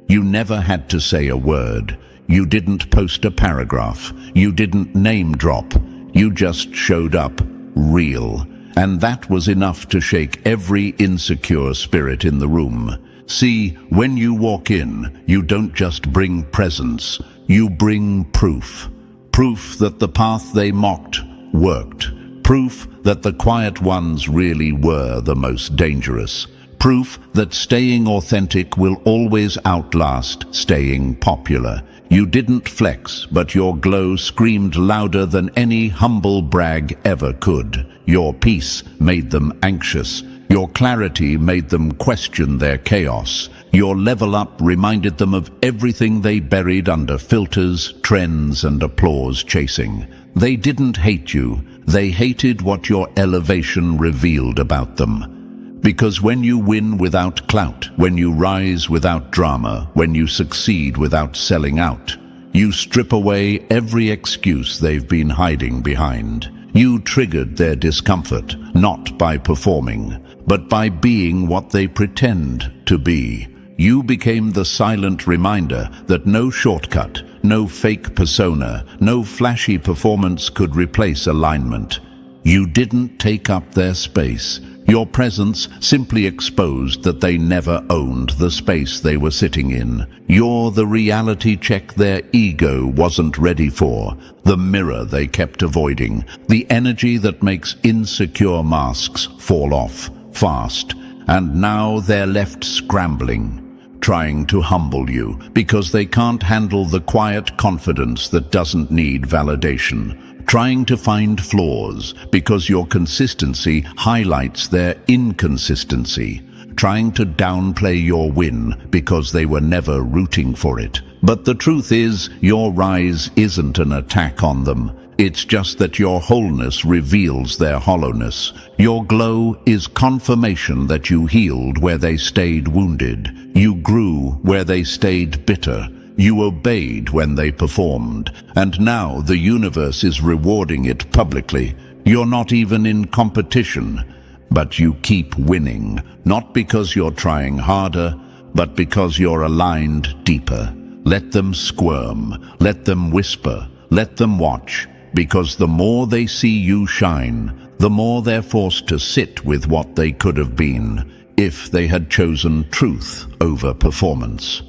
You never had to say a word. You didn't post a paragraph. You didn't name drop. You just showed up, real. And that was enough to shake every insecure spirit in the room. See, when you walk in, you don't just bring presence, you bring proof. Proof that the path they mocked worked. Proof that the quiet ones really were the most dangerous. Proof that staying authentic will always outlast staying popular. You didn't flex, but your glow screamed louder than any humble brag ever could. Your peace made them anxious. Your clarity made them question their chaos. Your level up reminded them of everything they buried under filters, trends, and applause chasing. They didn't hate you. They hated what your elevation revealed about them. Because when you win without clout, when you rise without drama, when you succeed without selling out, you strip away every excuse they've been hiding behind. You triggered their discomfort, not by performing, but by being what they pretend to be. You became the silent reminder that no shortcut, no fake persona, no flashy performance could replace alignment. You didn't take up their space. Your presence simply exposed that they never owned the space they were sitting in. You're the reality check their ego wasn't ready for, the mirror they kept avoiding, the energy that makes insecure masks fall off fast. And now they're left scrambling, trying to humble you, because they can't handle the quiet confidence that doesn't need validation. Trying to find flaws because your consistency highlights their inconsistency. Trying to downplay your win because they were never rooting for it. But the truth is, your rise isn't an attack on them. It's just that your wholeness reveals their hollowness. Your glow is confirmation that you healed where they stayed wounded. You grew where they stayed bitter. You obeyed when they performed, and now the universe is rewarding it publicly. You're not even in competition, but you keep winning, not because you're trying harder, but because you're aligned deeper. Let them squirm, let them whisper, let them watch, because the more they see you shine, the more they're forced to sit with what they could have been if they had chosen truth over performance.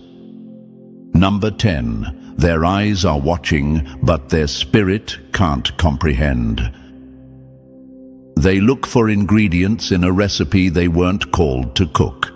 Number 10, their eyes are watching, but their spirit can't comprehend. They look for ingredients in a recipe they weren't called to cook.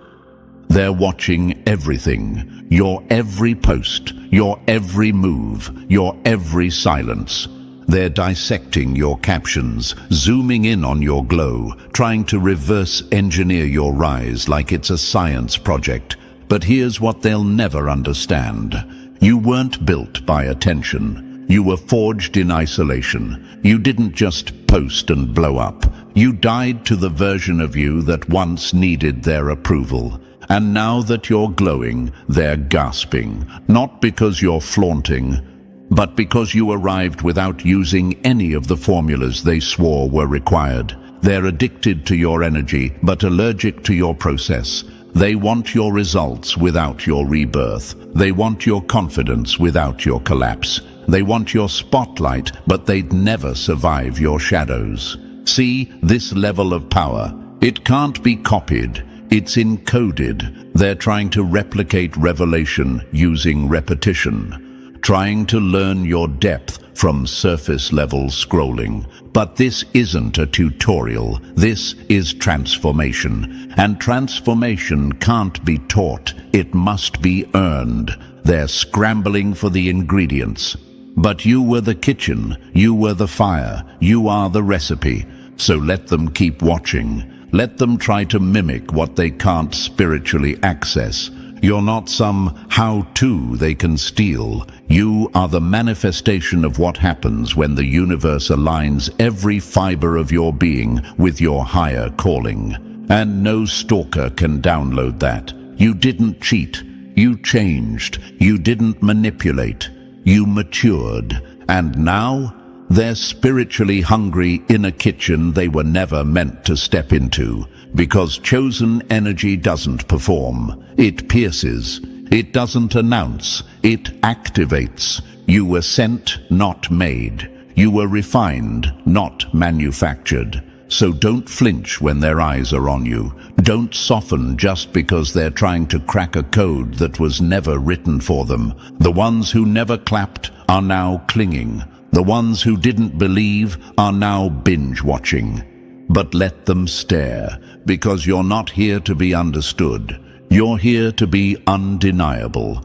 They're watching everything, your every post, your every move, your every silence. They're dissecting your captions, zooming in on your glow, trying to reverse engineer your rise like it's a science project. But here's what they'll never understand. You weren't built by attention. You were forged in isolation. You didn't just post and blow up. You died to the version of you that once needed their approval. And now that you're glowing, they're gasping. Not because you're flaunting, but because you arrived without using any of the formulas they swore were required. They're addicted to your energy, but allergic to your process. They want your results without your rebirth. They want your confidence without your collapse. They want your spotlight, but they'd never survive your shadows. See, this level of power, it can't be copied. It's encoded. They're trying to replicate revelation using repetition, trying to learn your depth from surface-level scrolling. But this isn't a tutorial. This is transformation. And transformation can't be taught. It must be earned. They're scrambling for the ingredients. But you were the kitchen. You were the fire. You are the recipe. So let them keep watching. Let them try to mimic what they can't spiritually access. You're not some how-to they can steal. You are the manifestation of what happens when the universe aligns every fiber of your being with your higher calling. And no stalker can download that. You didn't cheat. You changed. You didn't manipulate. You matured. And now, they're spiritually hungry in a kitchen they were never meant to step into, because chosen energy doesn't perform. It pierces. It doesn't announce. It activates. You were sent, not made. You were refined, not manufactured. So don't flinch when their eyes are on you. Don't soften just because they're trying to crack a code that was never written for them. The ones who never clapped are now clinging. The ones who didn't believe are now binge-watching. But let them stare, because you're not here to be understood. You're here to be undeniable.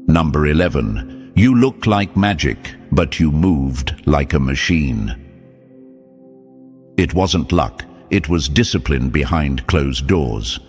Number 11. You look like magic, but you moved like a machine. It wasn't luck. It was discipline behind closed doors.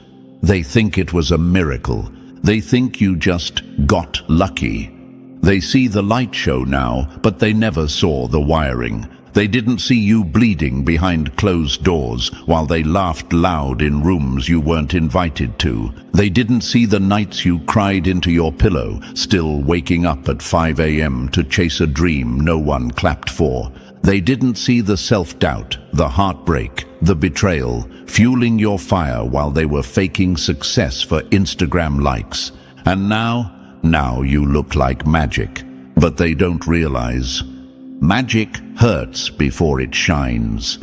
They think it was a miracle. They think you just got lucky. They see the light show now, but they never saw the wiring. They didn't see you bleeding behind closed doors while they laughed loud in rooms you weren't invited to. They didn't see the nights you cried into your pillow, still waking up at 5 a.m. to chase a dream no one clapped for. They didn't see the self-doubt, the heartbreak, the betrayal, fueling your fire while they were faking success for Instagram likes. And now you look like magic, but they don't realize. Magic hurts before it shines.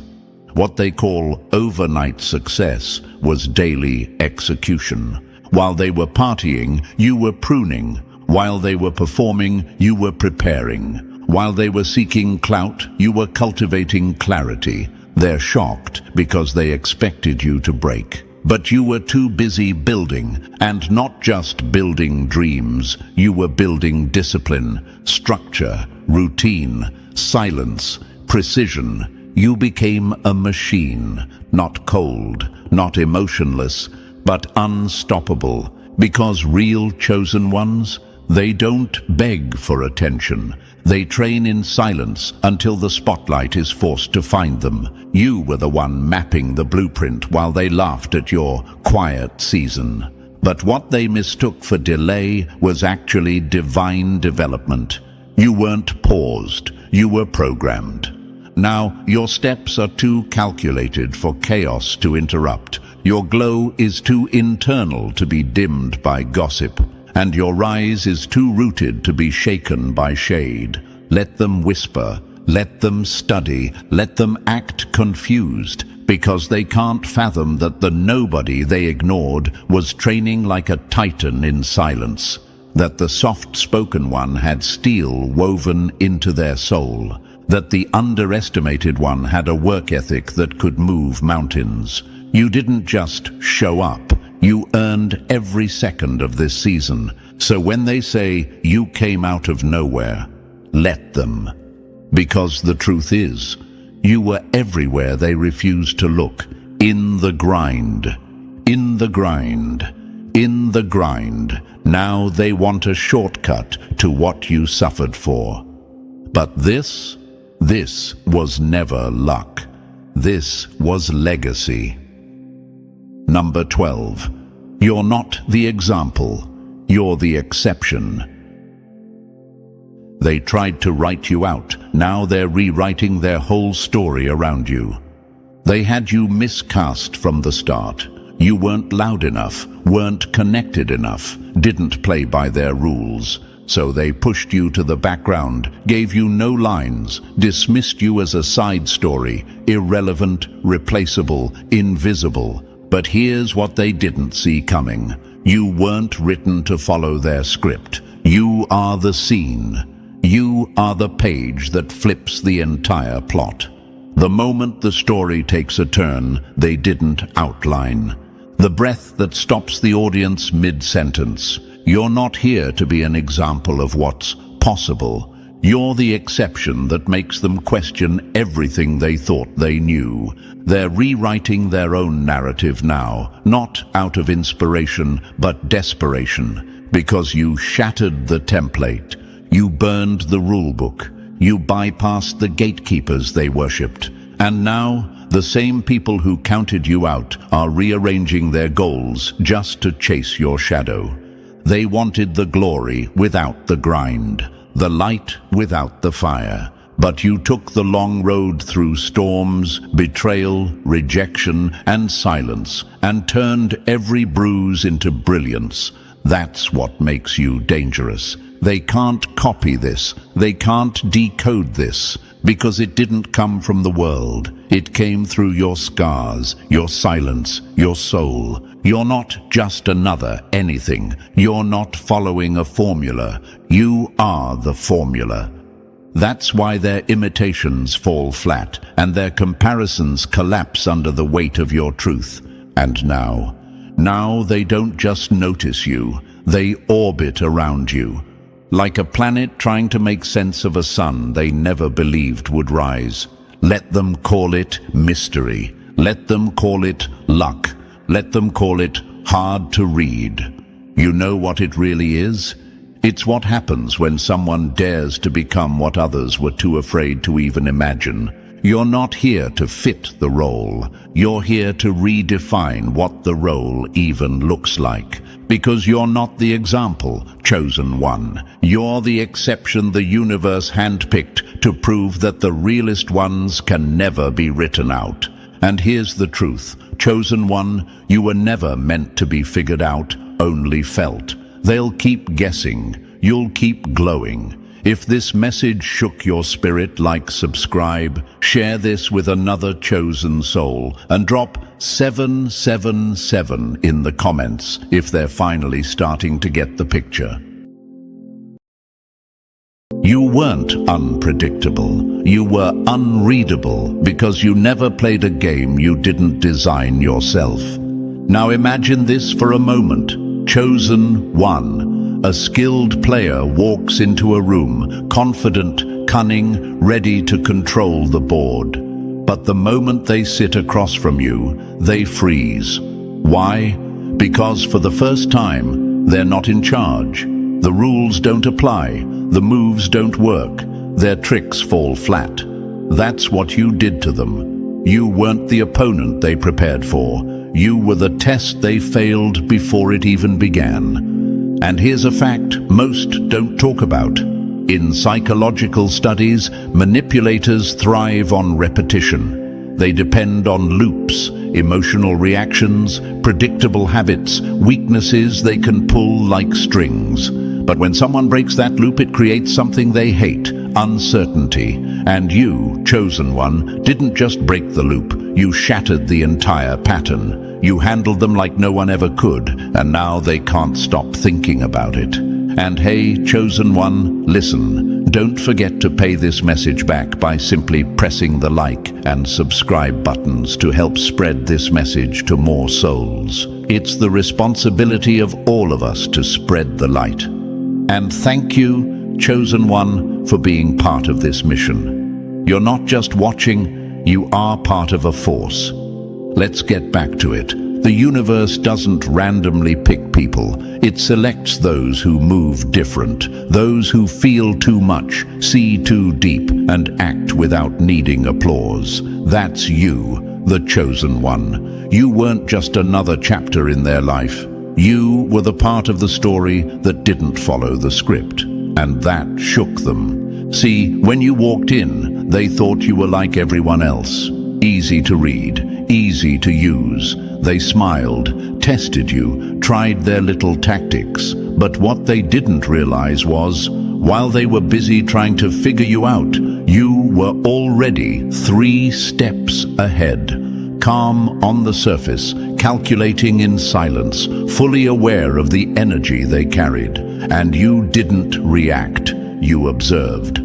What they call overnight success was daily execution. While they were partying, you were pruning. While they were performing, you were preparing. While they were seeking clout, you were cultivating clarity. They're shocked because they expected you to break. But you were too busy building, and not just building dreams. You were building discipline, structure, routine, silence, precision. You became a machine, not cold, not emotionless, but unstoppable. Because real chosen ones, they don't beg for attention. They train in silence until the spotlight is forced to find them. You were the one mapping the blueprint while they laughed at your quiet season. But what they mistook for delay was actually divine development. You weren't paused, you were programmed. Now, your steps are too calculated for chaos to interrupt. Your glow is too internal to be dimmed by gossip. And your rise is too rooted to be shaken by shade. Let them whisper, let them study, let them act confused, because they can't fathom that the nobody they ignored was training like a titan in silence, that the soft-spoken one had steel woven into their soul, that the underestimated one had a work ethic that could move mountains. You didn't just show up. You earned every second of this season. So when they say you came out of nowhere, let them. Because the truth is, you were everywhere they refused to look. In the grind. In the grind. In the grind. Now they want a shortcut to what you suffered for. But this was never luck. This was legacy. Number 12. You're not the example. You're the exception. They tried to write you out. Now they're rewriting their whole story around you. They had you miscast from the start. You weren't loud enough, weren't connected enough, didn't play by their rules. So they pushed you to the background, gave you no lines, dismissed you as a side story, irrelevant, replaceable, invisible. But here's what they didn't see coming. You weren't written to follow their script. You are the scene. You are the page that flips the entire plot. The moment the story takes a turn, they didn't outline. The breath that stops the audience mid-sentence. You're not here to be an example of what's possible. You're the exception that makes them question everything they thought they knew. They're rewriting their own narrative now, not out of inspiration, but desperation. Because you shattered the template. You burned the rulebook. You bypassed the gatekeepers they worshipped. And now, the same people who counted you out are rearranging their goals just to chase your shadow. They wanted the glory without the grind, the light without the fire. But you took the long road through storms, betrayal, rejection, and silence, and turned every bruise into brilliance. That's what makes you dangerous. They can't copy this. They can't decode this. Because it didn't come from the world. It came through your scars, your silence, your soul. You're not just another anything. You're not following a formula. You are the formula. That's why their imitations fall flat and their comparisons collapse under the weight of your truth. And now they don't just notice you, they orbit around you. Like a planet trying to make sense of a sun they never believed would rise. Let them call it mystery. Let them call it luck. Let them call it hard to read. You know what it really is? It's what happens when someone dares to become what others were too afraid to even imagine. You're not here to fit the role. You're here to redefine what the role even looks like. Because you're not the example, chosen one. You're the exception the universe handpicked to prove that the realest ones can never be written out. And here's the truth. Chosen one, you were never meant to be figured out, only felt. They'll keep guessing. You'll keep glowing. If this message shook your spirit, like, subscribe, share this with another chosen soul, and drop 777 in the comments if they're finally starting to get the picture. You weren't unpredictable. You were unreadable because you never played a game you didn't design yourself. Now imagine this for a moment. Chosen one. A skilled player walks into a room, confident, cunning, ready to control the board. But the moment they sit across from you, they freeze. Why? Because for the first time, they're not in charge. The rules don't apply. The moves don't work. Their tricks fall flat. That's what you did to them. You weren't the opponent they prepared for. You were the test they failed before it even began. And here's a fact most don't talk about. In psychological studies, manipulators thrive on repetition. They depend on loops, emotional reactions, predictable habits, weaknesses they can pull like strings. But when someone breaks that loop, it creates something they hate, uncertainty. And you, chosen one, didn't just break the loop, you shattered the entire pattern. You handled them like no one ever could, and now they can't stop thinking about it. And hey, chosen one, listen. Don't forget to pay this message back by simply pressing the like and subscribe buttons to help spread this message to more souls. It's the responsibility of all of us to spread the light. And thank you, chosen one, for being part of this mission. You're not just watching, you are part of a force. Let's get back to it. The universe doesn't randomly pick people. It selects those who move different, those who feel too much, see too deep, and act without needing applause. That's you, the chosen one. You weren't just another chapter in their life. You were the part of the story that didn't follow the script, and that shook them. See, when you walked in, they thought you were like everyone else. Easy to read, easy to use. They smiled, tested you, tried their little tactics. But what they didn't realize was, while they were busy trying to figure you out, you were already 3 steps ahead. Calm on the surface, calculating in silence, fully aware of the energy they carried. And you didn't react, you observed.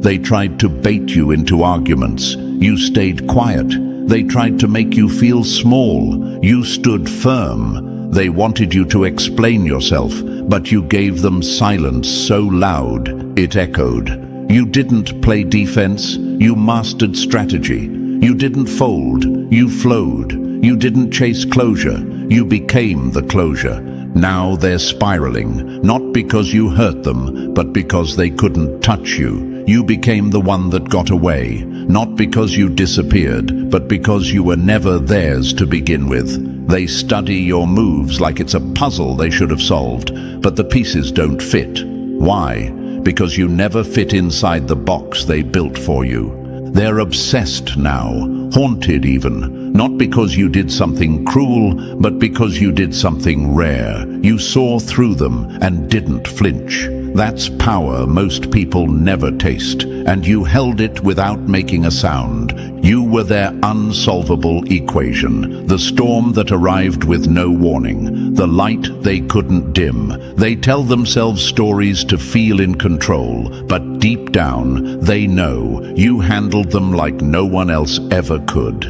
They tried to bait you into arguments. You stayed quiet. They tried to make you feel small. You stood firm. They wanted you to explain yourself, but you gave them silence so loud it echoed. You didn't play defense, you mastered strategy. You didn't fold, you flowed. You didn't chase closure, you became the closure. Now they're spiraling, not because you hurt them, but because they couldn't touch you. You became the one that got away, not because you disappeared, but because you were never theirs to begin with. They study your moves like it's a puzzle they should have solved, but the pieces don't fit. Why? Because you never fit inside the box they built for you. They're obsessed now, haunted even, not because you did something cruel, but because you did something rare. You saw through them and didn't flinch. That's power most people never taste, and you held it without making a sound. You were their unsolvable equation, the storm that arrived with no warning, the light they couldn't dim. They tell themselves stories to feel in control, but deep down, they know you handled them like no one else ever could.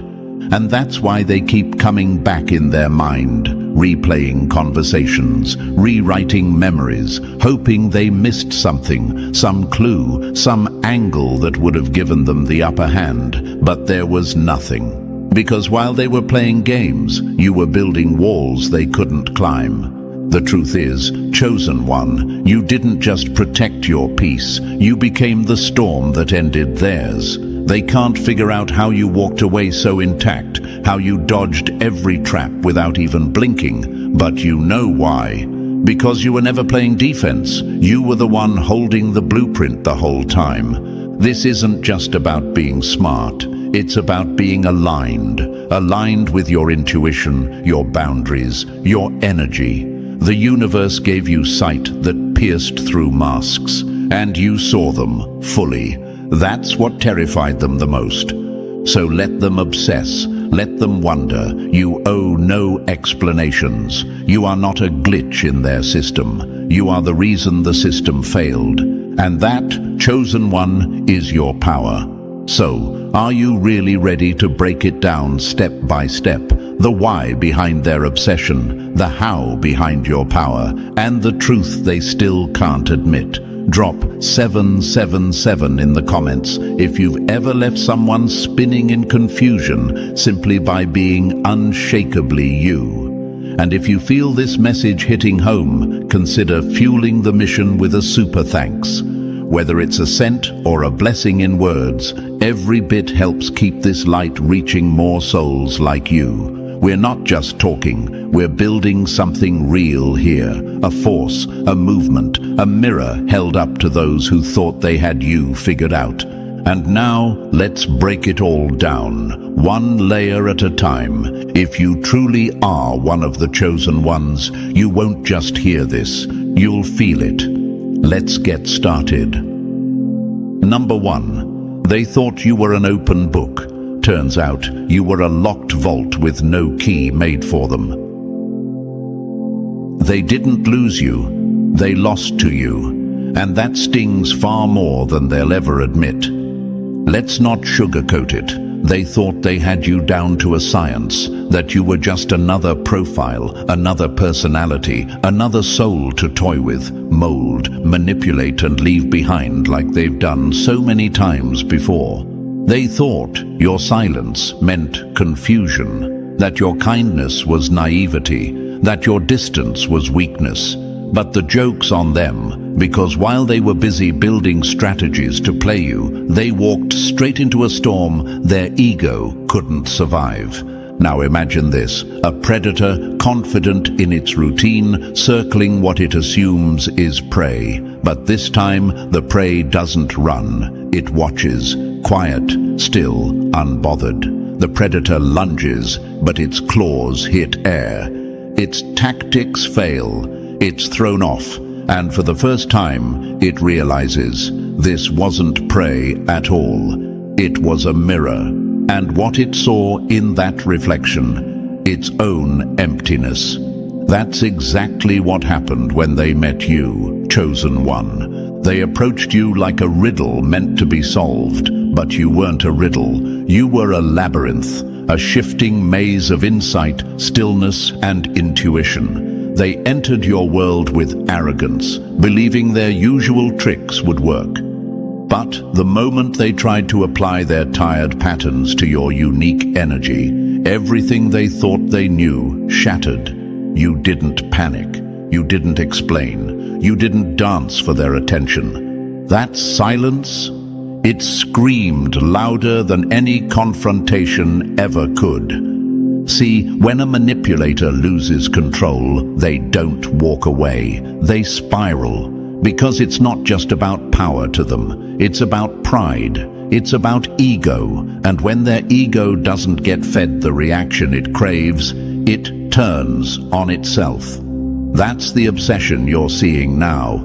And that's why they keep coming back in their mind, replaying conversations, rewriting memories, hoping they missed something, some clue, some angle that would have given them the upper hand. But there was nothing. Because while they were playing games, you were building walls they couldn't climb. The truth is, chosen one, you didn't just protect your peace, you became the storm that ended theirs. They can't figure out how you walked away so intact, how you dodged every trap without even blinking, but you know why. Because you were never playing defense. You were the one holding the blueprint the whole time. This isn't just about being smart. It's about being aligned with your intuition, your boundaries, your energy. The universe gave you sight that pierced through masks, and you saw them fully. That's what terrified them the most. So let them obsess, let them wonder. You owe no explanations. You are not a glitch in their system. You are the reason the system failed. And that, chosen one, is your power. So, are you really ready to break it down step by step? The why behind their obsession, the how behind your power, and the truth they still can't admit. Drop 777 in the comments if you've ever left someone spinning in confusion simply by being unshakably you. And if you feel this message hitting home, consider fueling the mission with a super thanks. Whether it's a cent or a blessing in words, every bit helps keep this light reaching more souls like you. We're not just talking, we're building something real here. A force, a movement, a mirror held up to those who thought they had you figured out. And now, let's break it all down, one layer at a time. If you truly are one of the chosen ones, you won't just hear this, you'll feel it. Let's get started. Number 1. They thought you were an open book. Turns out, you were a locked vault with no key made for them. They didn't lose you, they lost to you, and that stings far more than they'll ever admit. Let's not sugarcoat it. They thought they had you down to a science, that you were just another profile, another personality, another soul to toy with, mold, manipulate and leave behind like they've done so many times before. They thought your silence meant confusion, that your kindness was naivety, that your distance was weakness. But the joke's on them, because while they were busy building strategies to play you, they walked straight into a storm their ego couldn't survive. Now imagine this, a predator confident in its routine, circling what it assumes is prey. But this time, the prey doesn't run, it watches, quiet, still, unbothered. The predator lunges, but its claws hit air. Its tactics fail, it's thrown off, And for the first time, it realizes this wasn't prey at all. It was a mirror, and what it saw in that reflection, its own emptiness. That's exactly what happened when they met you, chosen one. They approached you like a riddle meant to be solved, but you weren't a riddle. You were a labyrinth, a shifting maze of insight, stillness, and intuition. They entered your world with arrogance, believing their usual tricks would work. But the moment they tried to apply their tired patterns to your unique energy, everything they thought they knew shattered. You didn't panic. You didn't explain. You didn't dance for their attention. That silence, it screamed louder than any confrontation ever could. See, when a manipulator loses control, they don't walk away. They spiral. Because it's not just about power to them. It's about pride. It's about ego. And when their ego doesn't get fed the reaction it craves, it turns on itself. That's the obsession you're seeing now.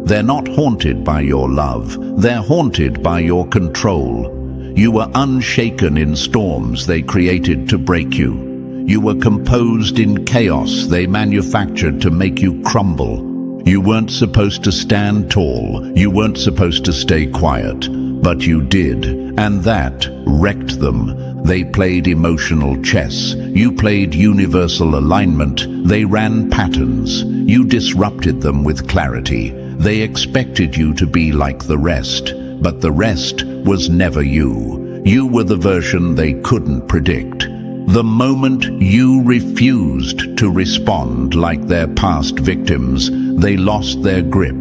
They're not haunted by your love. They're haunted by your control. You were unshaken in storms they created to break you. You were composed in chaos they manufactured to make you crumble. You weren't supposed to stand tall. You weren't supposed to stay quiet. But you did, and that wrecked them. They played emotional chess. You played universal alignment. They ran patterns. You disrupted them with clarity. They expected you to be like the rest, but the rest was never you. You were the version they couldn't predict. The moment you refused to respond like their past victims, they lost their grip.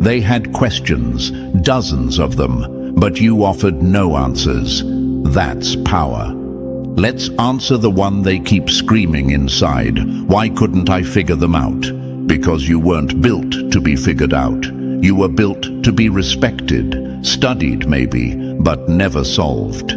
They had questions, dozens of them, but you offered no answers. That's power. Let's answer the one they keep screaming inside. Why couldn't I figure them out? Because you weren't built to be figured out. You were built to be respected, studied maybe, but never solved.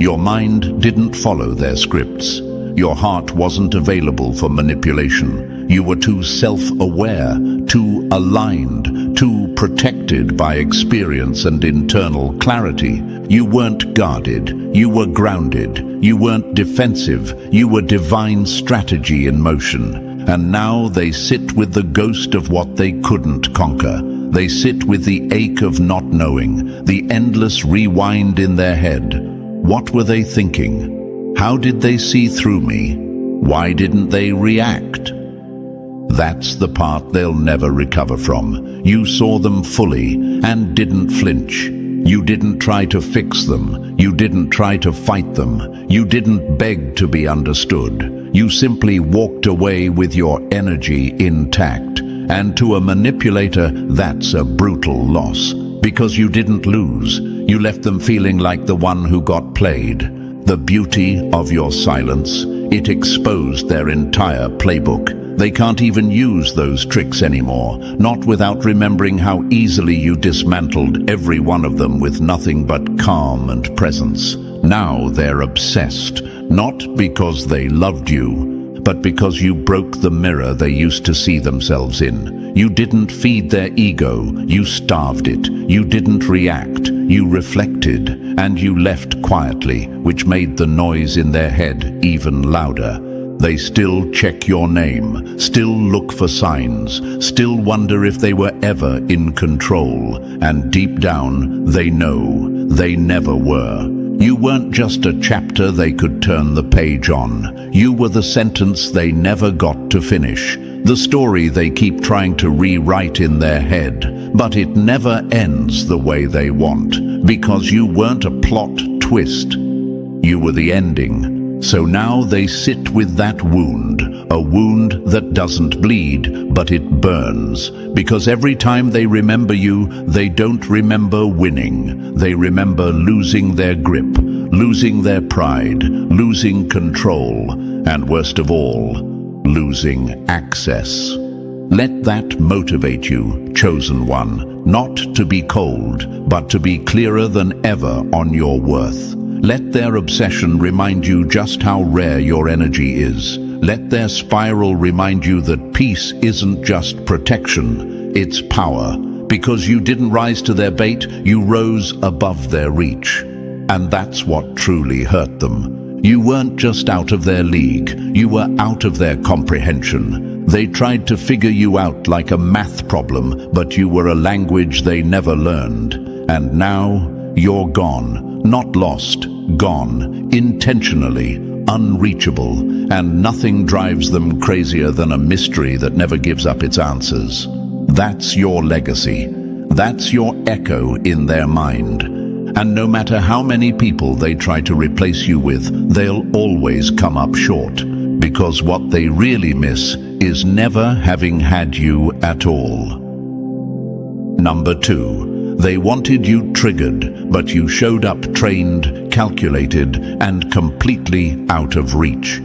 Your mind didn't follow their scripts. Your heart wasn't available for manipulation. You were too self-aware, too aligned, too protected by experience and internal clarity. You weren't guarded. You were grounded. You weren't defensive. You were divine strategy in motion. And now they sit with the ghost of what they couldn't conquer. They sit with the ache of not knowing, the endless rewind in their head. What were they thinking? How did they see through me? Why didn't they react? That's the part they'll never recover from. You saw them fully and didn't flinch. You didn't try to fix them. You didn't try to fight them. You didn't beg to be understood. You simply walked away with your energy intact. And to a manipulator, that's a brutal loss. Because you didn't lose. You left them feeling like the one who got played. The beauty of your silence, it exposed their entire playbook. They can't even use those tricks anymore, not without remembering how easily you dismantled every one of them with nothing but calm and presence. Now they're obsessed, not because they loved you, but because you broke the mirror they used to see themselves in. You didn't feed their ego, you starved it. You didn't react, you reflected, and you left quietly, which made the noise in their head even louder. They still check your name, still look for signs, still wonder if they were ever in control, and deep down, they know they never were. You weren't just a chapter they could turn the page on. You were the sentence they never got to finish, the story they keep trying to rewrite in their head, but it never ends the way they want, because you weren't a plot twist. You were the ending. So now they sit with that wound, a wound that doesn't bleed, but it burns. Because every time they remember you, they don't remember winning. They remember losing their grip, losing their pride, losing control, and worst of all, losing access. Let that motivate you, chosen one, not to be cold, but to be clearer than ever on your worth. Let their obsession remind you just how rare your energy is. Let their spiral remind you that peace isn't just protection, It's power. Because you didn't rise to their bait, you rose above their reach. And that's what truly hurt them. You weren't just out of their league, you were out of their comprehension. They tried to figure you out like a math problem, but you were a language they never learned. And now, you're gone. Not lost, gone. Intentionally, unreachable. And nothing drives them crazier than a mystery that never gives up its answers. That's your legacy. That's your echo in their mind. And no matter how many people they try to replace you with, they'll always come up short. Because what they really miss is never having had you at all. Number 2, they wanted you triggered, but you showed up trained, calculated, and completely out of reach.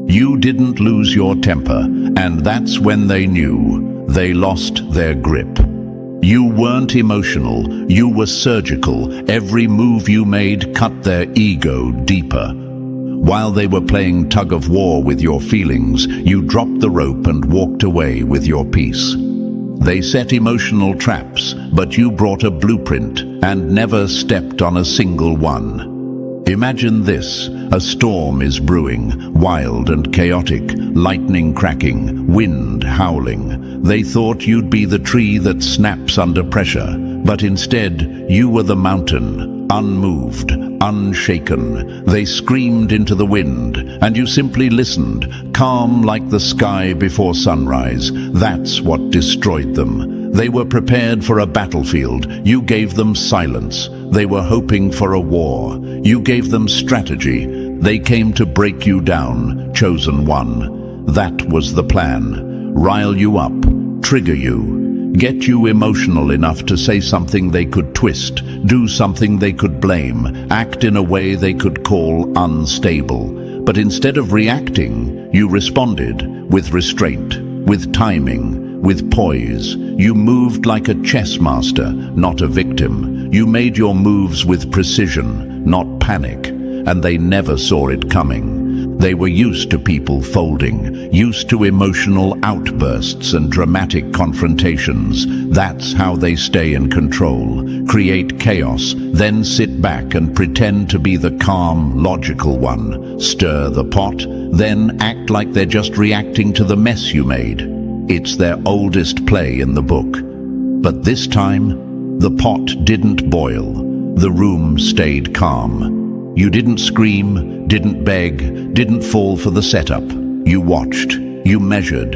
You didn't lose your temper, and that's when they knew. They lost their grip. You weren't emotional, you were surgical. Every move you made cut their ego deeper. While they were playing tug-of-war with your feelings, you dropped the rope and walked away with your peace. They set emotional traps, but you brought a blueprint and never stepped on a single one. Imagine this: a storm is brewing, wild and chaotic, lightning cracking, wind howling. They thought you'd be the tree that snaps under pressure, but instead you were the mountain, unmoved, unshaken. They screamed into the wind, and you simply listened, calm like the sky before sunrise. That's what destroyed them. They were prepared for a battlefield. You gave them silence. They were hoping for a war. You gave them strategy. They came to break you down, chosen one. That was the plan. Rile you up, trigger you, get you emotional enough to say something they could twist, do something they could blame, act in a way they could call unstable. But instead of reacting, you responded with restraint, with timing, with poise. You moved like a chess master, not a victim. You made your moves with precision, not panic, and they never saw it coming. They were used to people folding, used to emotional outbursts and dramatic confrontations. That's how they stay in control, create chaos, then sit back and pretend to be the calm, logical one. Stir the pot, then act like they're just reacting to the mess you made. It's their oldest play in the book. But this time, the pot didn't boil. The room stayed calm. You didn't scream, didn't beg, didn't fall for the setup. You watched, you measured,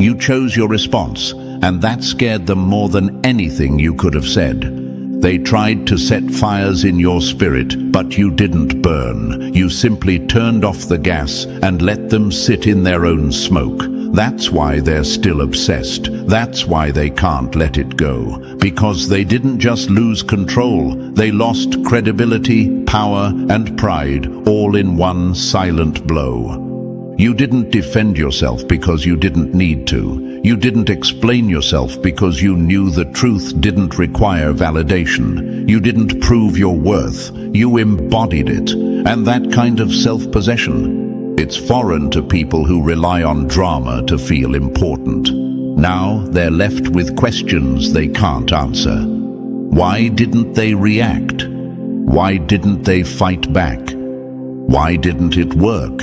you chose your response, and that scared them more than anything you could have said. They tried to set fires in your spirit, but you didn't burn. You simply turned off the gas and let them sit in their own smoke. That's why they're still obsessed. That's why they can't let it go. Because they didn't just lose control, they lost credibility, power, and pride, all in one silent blow. You didn't defend yourself because you didn't need to. You didn't explain yourself because you knew the truth didn't require validation. You didn't prove your worth. You embodied it. And that kind of self-possession, it's foreign to people who rely on drama to feel important. Now they're left with questions they can't answer. Why didn't they react? Why didn't they fight back? Why didn't it work?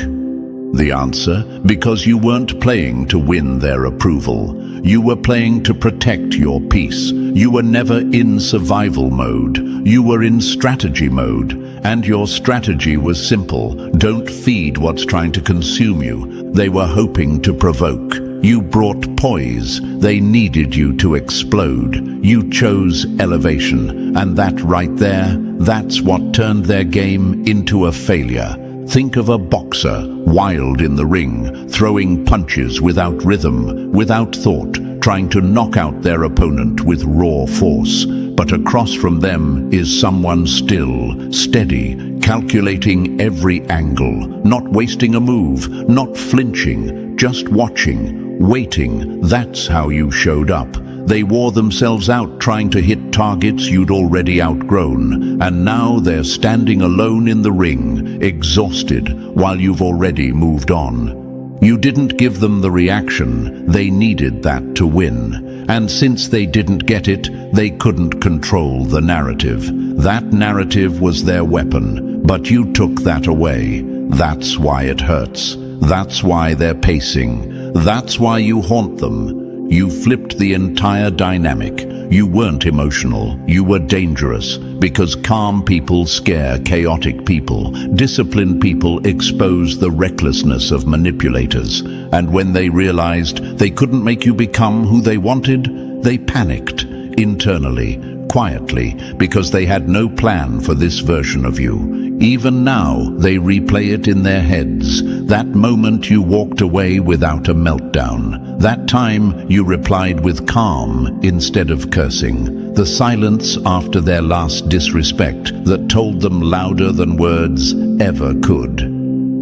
The answer: because you weren't playing to win their approval. You were playing to protect your peace. You were never in survival mode. You were in strategy mode. And your strategy was simple. Don't feed what's trying to consume you. They were hoping to provoke. You brought poise. They needed you to explode. You chose elevation. And that right there, that's what turned their game into a failure. Think of a boxer, wild in the ring, throwing punches without rhythm, without thought, trying to knock out their opponent with raw force. But across from them is someone still, steady, calculating every angle, not wasting a move, not flinching, just watching, waiting. That's how you showed up. They wore themselves out trying to hit targets you'd already outgrown, and now they're standing alone in the ring, exhausted, while you've already moved on. You didn't give them the reaction, they needed that to win. And since they didn't get it, they couldn't control the narrative. That narrative was their weapon, but you took that away. That's why it hurts. That's why they're pacing. That's why you haunt them. You flipped the entire dynamic. You weren't emotional. You were dangerous, because calm people scare chaotic people. Disciplined people expose the recklessness of manipulators. And when they realized they couldn't make you become who they wanted, they panicked, internally, quietly, because they had no plan for this version of you. Even now, they replay it in their heads. That moment you walked away without a meltdown. That time you replied with calm instead of cursing. The silence after their last disrespect that told them louder than words ever could.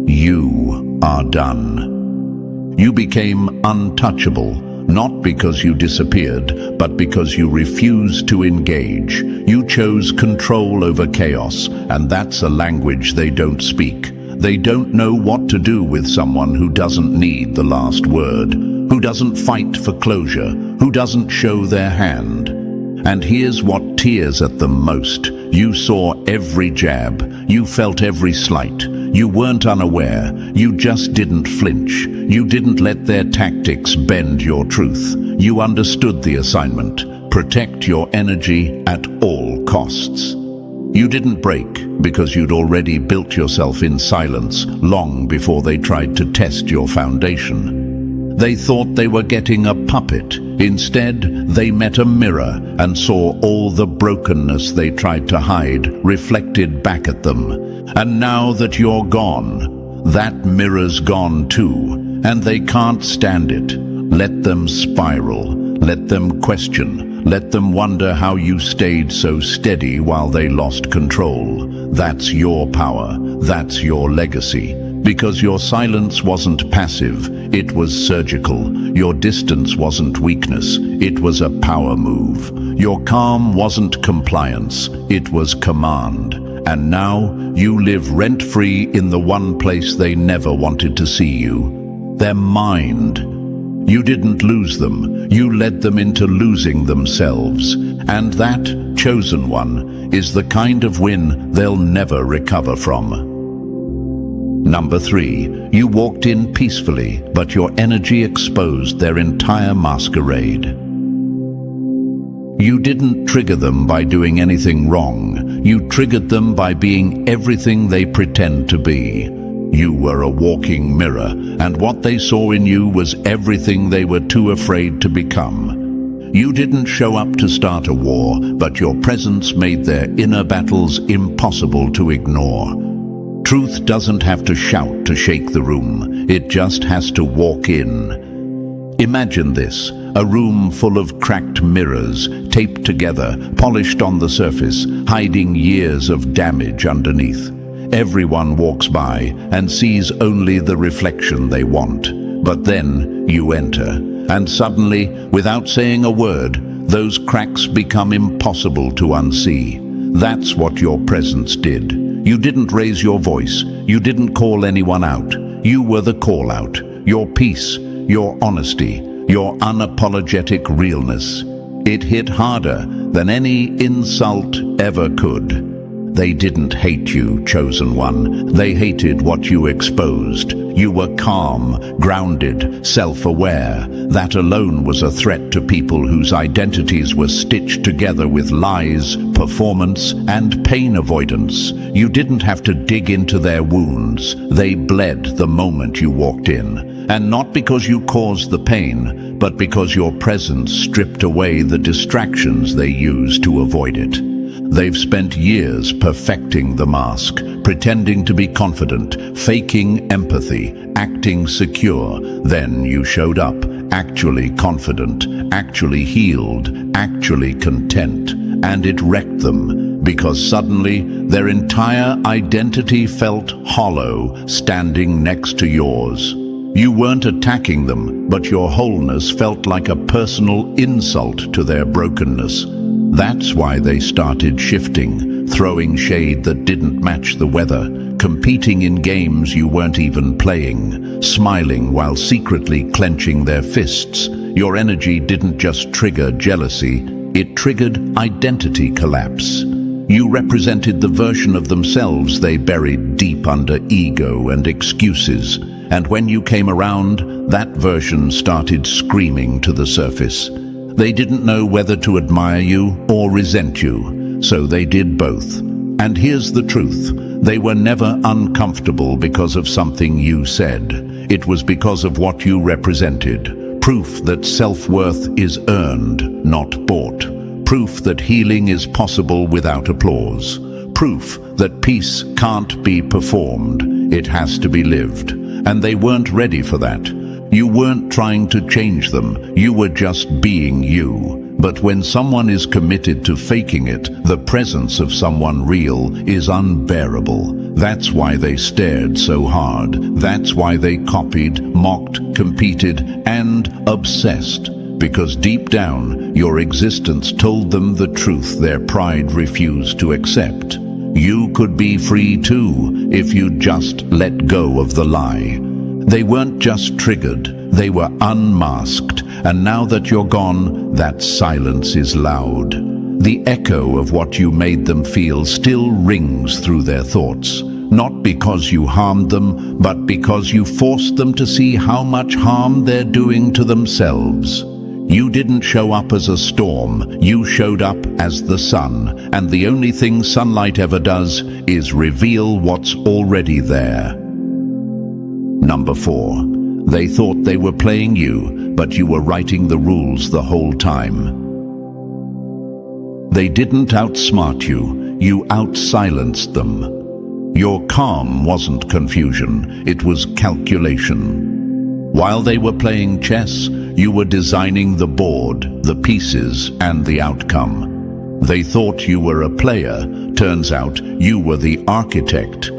You are done. You became untouchable. Not because you disappeared, but because you refused to engage. You chose control over chaos, and that's a language they don't speak. They don't know what to do with someone who doesn't need the last word, who doesn't fight for closure, who doesn't show their hand. And here's what tears at them most. You saw every jab. You felt every slight. You weren't unaware. You just didn't flinch. You didn't let their tactics bend your truth. You understood the assignment. Protect your energy at all costs. You didn't break because you'd already built yourself in silence long before they tried to test your foundation. They thought they were getting a puppet. Instead, they met a mirror and saw all the brokenness they tried to hide reflected back at them. And now that you're gone, that mirror's gone too, and they can't stand it. Let them spiral. Let them question. Let them wonder how you stayed so steady while they lost control. That's your power. That's your legacy. Because your silence wasn't passive, it was surgical. Your distance wasn't weakness, it was a power move. Your calm wasn't compliance, it was command. And now you live rent-free in the one place they never wanted to see you. Their mind. You didn't lose them, you led them into losing themselves. And that, chosen one, is the kind of win they'll never recover from. Number 3, you walked in peacefully, but your energy exposed their entire masquerade. You didn't trigger them by doing anything wrong. You triggered them by being everything they pretend to be. You were a walking mirror, and what they saw in you was everything they were too afraid to become. You didn't show up to start a war, but your presence made their inner battles impossible to ignore. Truth doesn't have to shout to shake the room, it just has to walk in. Imagine this, a room full of cracked mirrors, taped together, polished on the surface, hiding years of damage underneath. Everyone walks by and sees only the reflection they want. But then you enter, and suddenly, without saying a word, those cracks become impossible to unsee. That's what your presence did. You didn't raise your voice. You didn't call anyone out. You were the call-out. Your peace, your honesty, your unapologetic realness. It hit harder than any insult ever could. They didn't hate you, chosen one. They hated what you exposed. You were calm, grounded, self-aware. That alone was a threat to people whose identities were stitched together with lies, performance, and pain avoidance. You didn't have to dig into their wounds. They bled the moment you walked in. And not because you caused the pain, but because your presence stripped away the distractions they used to avoid it. They've spent years perfecting the mask, pretending to be confident, faking empathy, acting secure. Then you showed up, actually confident, actually healed, actually content. And it wrecked them, because suddenly their entire identity felt hollow, standing next to yours. You weren't attacking them, but your wholeness felt like a personal insult to their brokenness. That's why they started shifting, throwing shade that didn't match the weather, competing in games you weren't even playing, smiling while secretly clenching their fists. Your energy didn't just trigger jealousy, it triggered identity collapse. You represented the version of themselves they buried deep under ego and excuses, and when you came around, that version started screaming to the surface. They didn't know whether to admire you or resent you, so they did both. And here's the truth, they were never uncomfortable because of something you said. It was because of what you represented. Proof that self-worth is earned, not bought. Proof that healing is possible without applause. Proof that peace can't be performed, it has to be lived. And they weren't ready for that. You weren't trying to change them, you were just being you. But when someone is committed to faking it, the presence of someone real is unbearable. That's why they stared so hard. That's why they copied, mocked, competed, and obsessed. Because deep down, your existence told them the truth their pride refused to accept. You could be free too, if you'd just let go of the lie. They weren't just triggered, they were unmasked, and now that you're gone, that silence is loud. The echo of what you made them feel still rings through their thoughts, not because you harmed them, but because you forced them to see how much harm they're doing to themselves. You didn't show up as a storm, you showed up as the sun, and the only thing sunlight ever does is reveal what's already there. Number 4. They thought they were playing you, but you were writing the rules the whole time. They didn't outsmart you, you outsilenced them. Your calm wasn't confusion, it was calculation. While they were playing chess, you were designing the board, the pieces, and the outcome. They thought you were a player, turns out you were the architect.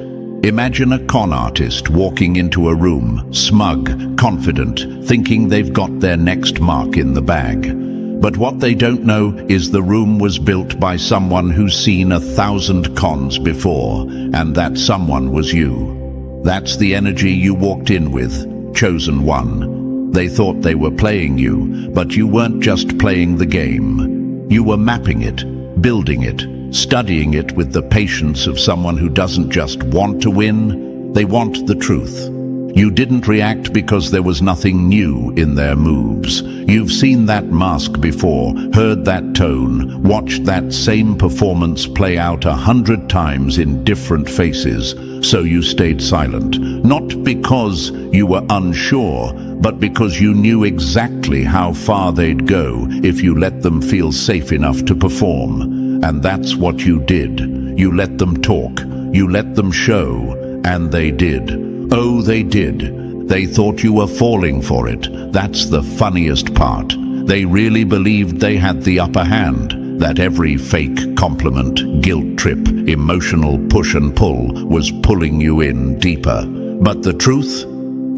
Imagine a con artist walking into a room, smug, confident, thinking they've got their next mark in the bag. But what they don't know is the room was built by someone who's seen 1,000 cons before, and that someone was you. That's the energy you walked in with, chosen one. They thought they were playing you, but you weren't just playing the game. You were mapping it, building it, studying it with the patience of someone who doesn't just want to win, they want the truth. You didn't react because there was nothing new in their moves. You've seen that mask before, heard that tone, watched that same performance play out 100 times in different faces, so you stayed silent. Not because you were unsure, but because you knew exactly how far they'd go if you let them feel safe enough to perform. And that's what you did. You let them talk, you let them show, and they did. Oh, they did. They thought you were falling for it. That's the funniest part. They really believed they had the upper hand, that every fake compliment, guilt trip, emotional push and pull was pulling you in deeper. But the truth?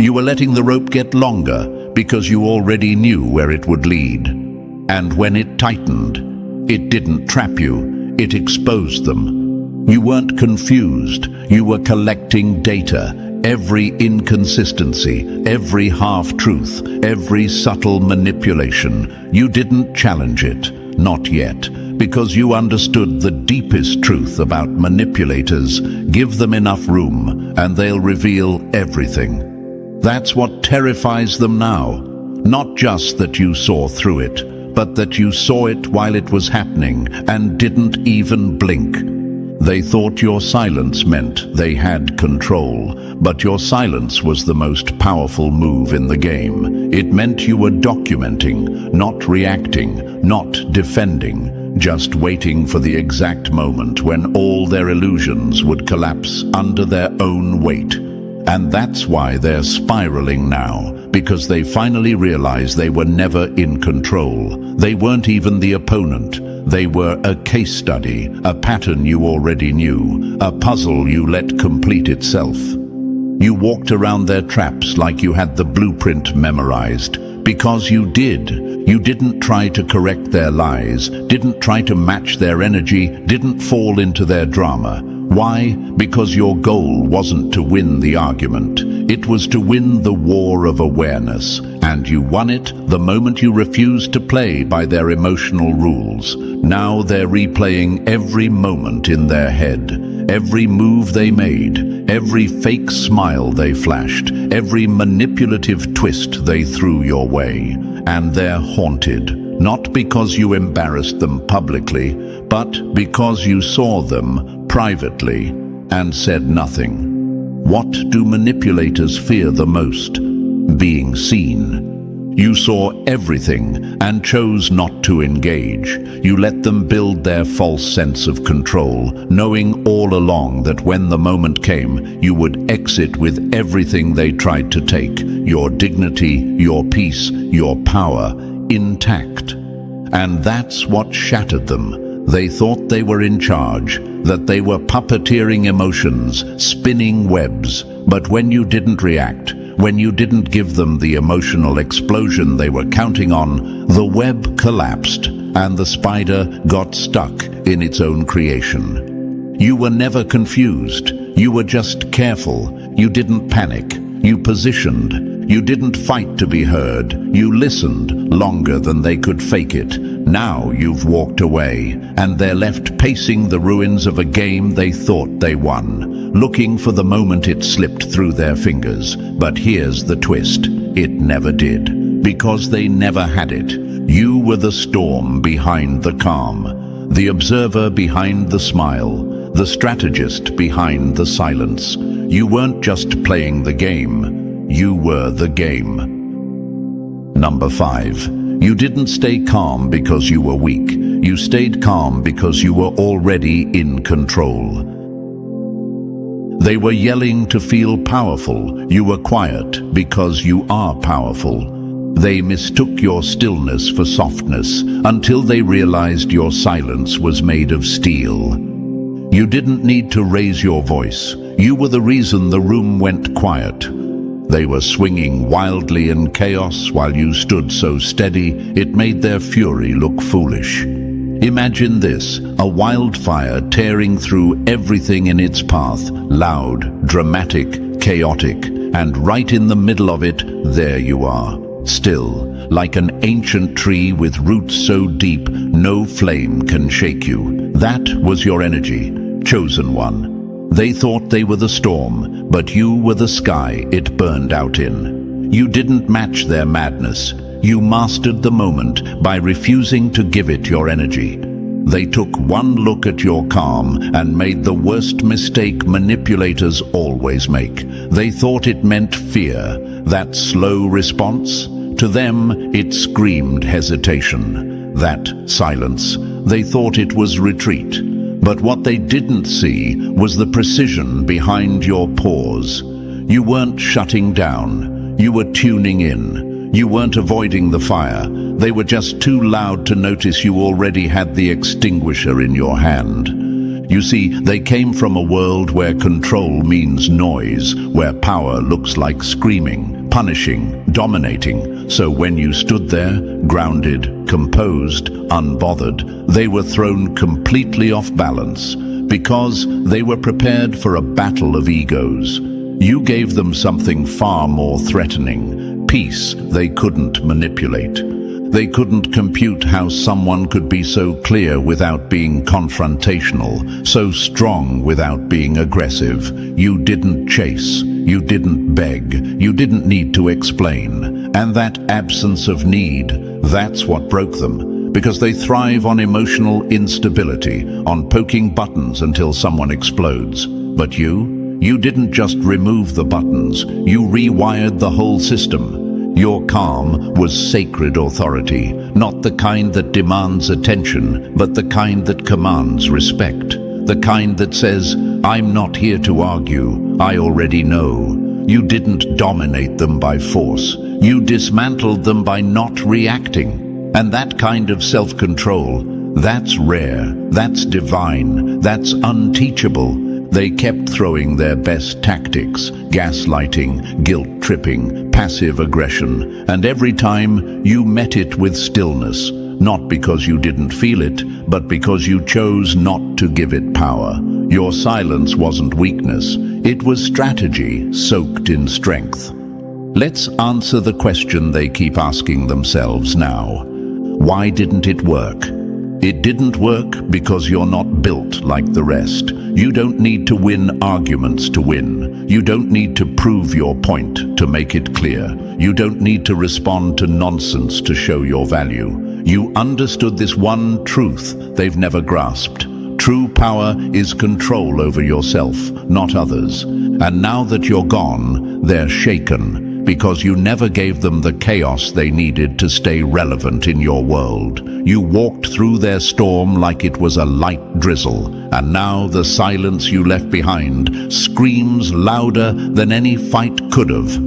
You were letting the rope get longer because you already knew where it would lead. And when it tightened, it didn't trap you, it exposed them. You weren't confused, you were collecting data. Every inconsistency, every half-truth, every subtle manipulation. You didn't challenge it, not yet, because you understood the deepest truth about manipulators. Give them enough room, and they'll reveal everything. That's what terrifies them now. Not just that you saw through it, but that you saw it while it was happening and didn't even blink. They thought your silence meant they had control, but your silence was the most powerful move in the game. It meant you were documenting, not reacting, not defending, just waiting for the exact moment when all their illusions would collapse under their own weight. And that's why they're spiraling now, because they finally realized they were never in control. They weren't even the opponent. They were a case study, a pattern you already knew, a puzzle you let complete itself. You walked around their traps like you had the blueprint memorized, Because you did. You didn't try to correct their lies, didn't try to match their energy, didn't fall into their drama. Why? Because your goal wasn't to win the argument. It was to win the war of awareness. And you won it the moment you refused to play by their emotional rules. Now they're replaying every moment in their head, every move they made, every fake smile they flashed, every manipulative twist they threw your way. And they're haunted, not because you embarrassed them publicly, but because you saw them privately and said nothing. What do manipulators fear the most? Being seen. You saw everything and chose not to engage. You let them build their false sense of control, knowing all along that when the moment came, you would exit with everything they tried to take, your dignity, your peace, your power, intact. And that's what shattered them. They thought they were in charge, that they were puppeteering emotions, spinning webs. But when you didn't react, when you didn't give them the emotional explosion they were counting on, the web collapsed and the spider got stuck in its own creation. You were never confused. You were just careful. You didn't panic. You positioned. You didn't fight to be heard. You listened longer than they could fake it. Now you've walked away, and they're left pacing the ruins of a game they thought they won, looking for the moment it slipped through their fingers. But here's the twist. It never did, because they never had it. You were the storm behind the calm, the observer behind the smile, the strategist behind the silence. You weren't just playing the game, you were the game. Number 5. You didn't stay calm because you were weak. You stayed calm because you were already in control. They were yelling to feel powerful. You were quiet because you are powerful. They mistook your stillness for softness until they realized your silence was made of steel. You didn't need to raise your voice. You were the reason the room went quiet. They were swinging wildly in chaos while you stood so steady, it made their fury look foolish. Imagine this, a wildfire tearing through everything in its path, loud, dramatic, chaotic, and right in the middle of it, there you are, still, like an ancient tree with roots so deep, no flame can shake you. That was your energy, chosen one. They thought they were the storm, but you were the sky it burned out in. You didn't match their madness. You mastered the moment by refusing to give it your energy. They took one look at your calm and made the worst mistake manipulators always make. They thought it meant fear, that slow response. To them, it screamed hesitation, that silence. They thought it was retreat. But what they didn't see was the precision behind your pause. You weren't shutting down. You were tuning in. You weren't avoiding the fire. They were just too loud to notice you already had the extinguisher in your hand. You see, they came from a world where control means noise, where power looks like screaming, punishing, dominating. So when you stood there, grounded, composed, unbothered, they were thrown completely off balance because they were prepared for a battle of egos. You gave them something far more threatening, peace they couldn't manipulate. They couldn't compute how someone could be so clear without being confrontational, so strong without being aggressive. You didn't chase, you didn't beg, you didn't need to explain. And that absence of need, that's what broke them. Because they thrive on emotional instability, on poking buttons until someone explodes. But you didn't just remove the buttons, you rewired the whole system. Your calm was sacred authority, not the kind that demands attention, but the kind that commands respect. The kind that says, I'm not here to argue, I already know. You didn't dominate them by force. You dismantled them by not reacting. And that kind of self-control, that's rare, that's divine, that's unteachable. They kept throwing their best tactics: gaslighting, guilt-tripping, passive aggression, and every time you met it with stillness, not because you didn't feel it, but because you chose not to give it power. Your silence wasn't weakness, it was strategy soaked in strength. Let's answer the question they keep asking themselves now. Why didn't it work? It didn't work because you're not built like the rest. You don't need to win arguments to win. You don't need to prove your point to make it clear. You don't need to respond to nonsense to show your value. You understood this one truth they've never grasped. True power is control over yourself, not others. And now that you're gone, they're shaken, because you never gave them the chaos they needed to stay relevant in your world. You walked through their storm like it was a light drizzle, and now the silence you left behind screams louder than any fight could have.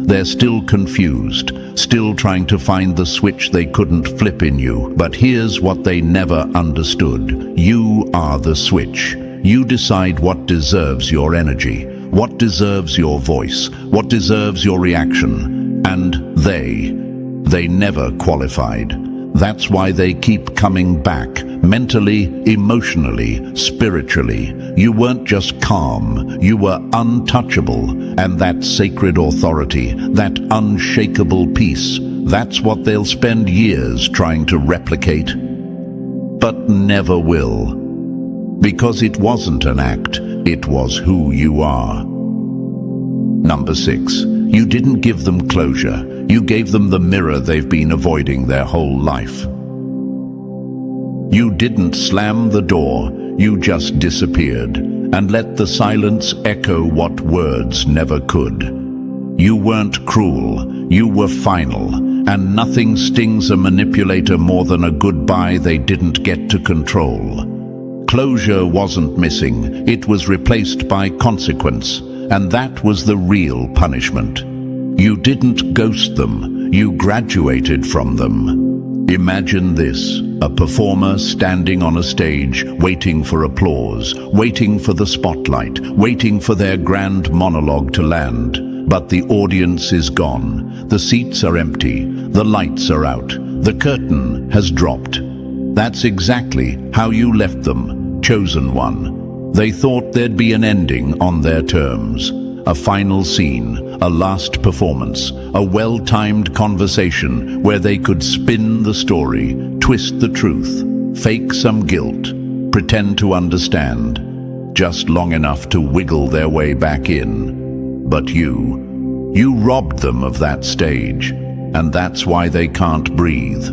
They're still confused, still trying to find the switch they couldn't flip in you. But here's what they never understood. You are the switch. You decide what deserves your energy, what deserves your voice, what deserves your reaction. And they never qualified. That's why they keep coming back, mentally, emotionally, spiritually. You weren't just calm, you were untouchable. And that sacred authority, that unshakable peace, that's what they'll spend years trying to replicate, but never will. Because it wasn't an act, it was who you are. Number 6, you didn't give them closure. You gave them the mirror they've been avoiding their whole life. You didn't slam the door, you just disappeared, and let the silence echo what words never could. You weren't cruel, you were final, and nothing stings a manipulator more than a goodbye they didn't get to control. Closure wasn't missing, it was replaced by consequence, and that was the real punishment. You didn't ghost them, you graduated from them. Imagine this, a performer standing on a stage, waiting for applause, waiting for the spotlight, waiting for their grand monologue to land. But the audience is gone, the seats are empty, the lights are out, the curtain has dropped. That's exactly how you left them, chosen one. They thought there'd be an ending on their terms. A final scene, a last performance, a well-timed conversation where they could spin the story, twist the truth, fake some guilt, pretend to understand, just long enough to wiggle their way back in. But you robbed them of that stage, and that's why they can't breathe.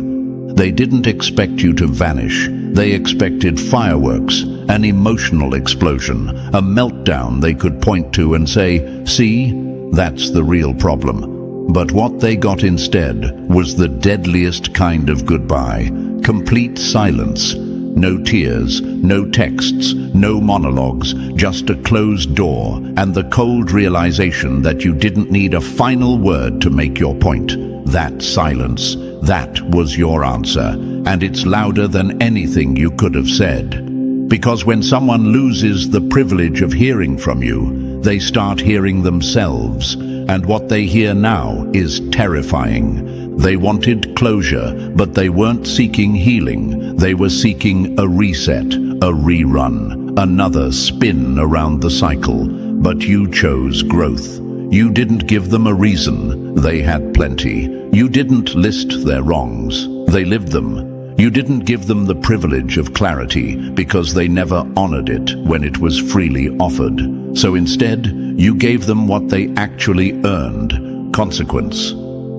They didn't expect you to vanish. They expected fireworks, an emotional explosion, a meltdown they could point to and say, "See, that's the real problem." But what they got instead was the deadliest kind of goodbye. Complete silence. No tears, no texts, no monologues, just a closed door and the cold realization that you didn't need a final word to make your point. That silence, that was your answer, and it's louder than anything you could have said. Because when someone loses the privilege of hearing from you, they start hearing themselves, and what they hear now is terrifying. They wanted closure, but they weren't seeking healing. They were seeking a reset, a rerun, another spin around the cycle. But you chose growth. You didn't give them a reason. They had plenty. You didn't list their wrongs. They lived them. You didn't give them the privilege of clarity because they never honored it when it was freely offered. So instead, you gave them what they actually earned: consequence.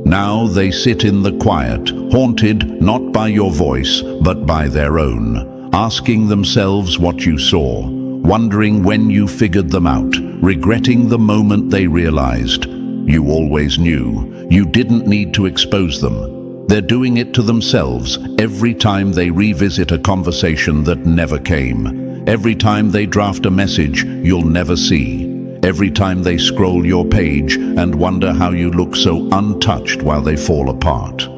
Now they sit in the quiet, haunted not by your voice, but by their own, asking themselves what you saw, wondering when you figured them out, regretting the moment they realized. You always knew. You didn't need to expose them. They're doing it to themselves every time they revisit a conversation that never came. Every time they draft a message you'll never see. Every time they scroll your page and wonder how you look so untouched while they fall apart.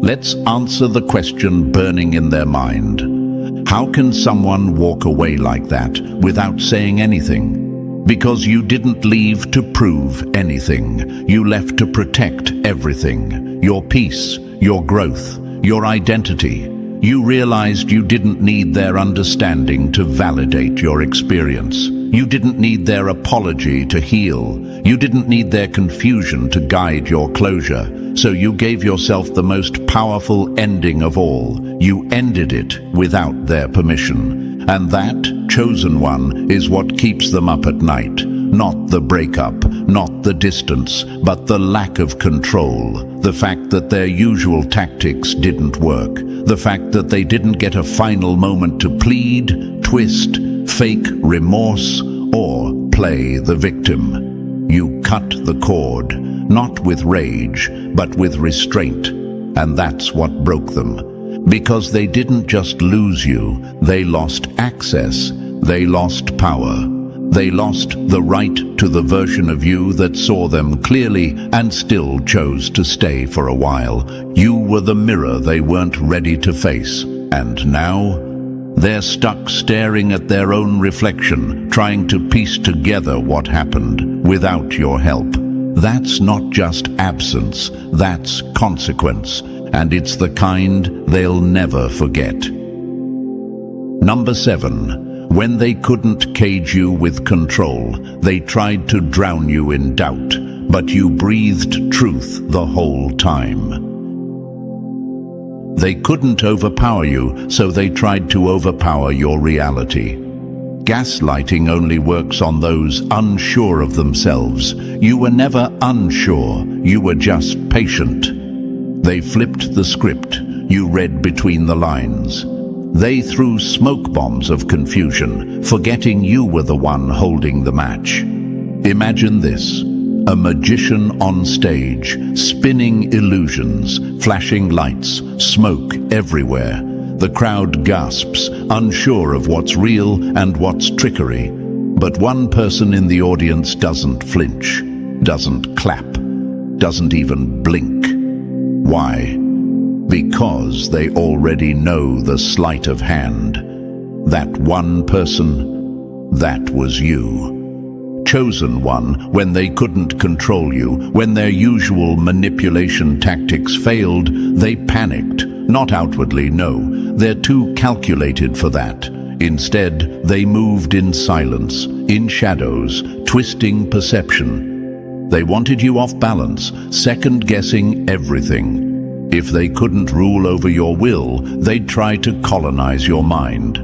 Let's answer the question burning in their mind. How can someone walk away like that without saying anything? Because you didn't leave to prove anything. You left to protect everything. Your peace, your growth, your identity. You realized you didn't need their understanding to validate your experience. You didn't need their apology to heal. You didn't need their confusion to guide your closure. So you gave yourself the most powerful ending of all. You ended it without their permission. And that, chosen one, is what keeps them up at night. Not the breakup, not the distance, but the lack of control. The fact that their usual tactics didn't work. The fact that they didn't get a final moment to plead, twist, fake remorse, or play the victim. You cut the cord, not with rage, but with restraint. And that's what broke them. Because they didn't just lose you, they lost access, they lost power. They lost the right to the version of you that saw them clearly and still chose to stay for a while. You were the mirror they weren't ready to face. And now, they're stuck staring at their own reflection, trying to piece together what happened without your help. That's not just absence, that's consequence, and it's the kind they'll never forget. Number 7. When they couldn't cage you with control, they tried to drown you in doubt, but you breathed truth the whole time. They couldn't overpower you, so they tried to overpower your reality. Gaslighting only works on those unsure of themselves. You were never unsure, you were just patient. They flipped the script, you read between the lines. They threw smoke bombs of confusion, forgetting you were the one holding the match. Imagine this, a magician on stage, spinning illusions, flashing lights, smoke everywhere. The crowd gasps, unsure of what's real and what's trickery. But one person in the audience doesn't flinch, doesn't clap, doesn't even blink. Why? Because they already know the sleight of hand. That one person, that was you. Chosen one, when they couldn't control you, when their usual manipulation tactics failed, they panicked. Not outwardly, no. They're too calculated for that. Instead, they moved in silence, in shadows, twisting perception. They wanted you off balance, second-guessing everything. If they couldn't rule over your will, they'd try to colonize your mind.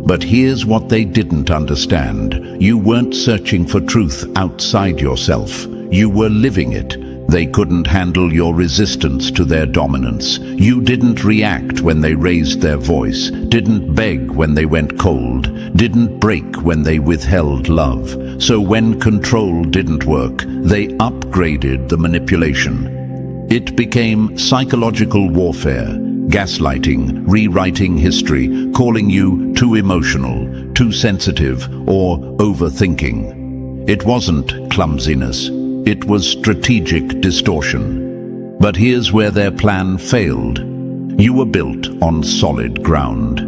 But here's what they didn't understand. You weren't searching for truth outside yourself. You were living it. They couldn't handle your resistance to their dominance. You didn't react when they raised their voice, didn't beg when they went cold, didn't break when they withheld love. So when control didn't work, they upgraded the manipulation. It became psychological warfare, gaslighting, rewriting history, calling you too emotional, too sensitive, or overthinking. It wasn't clumsiness, it was strategic distortion. But here's where their plan failed. You were built on solid ground.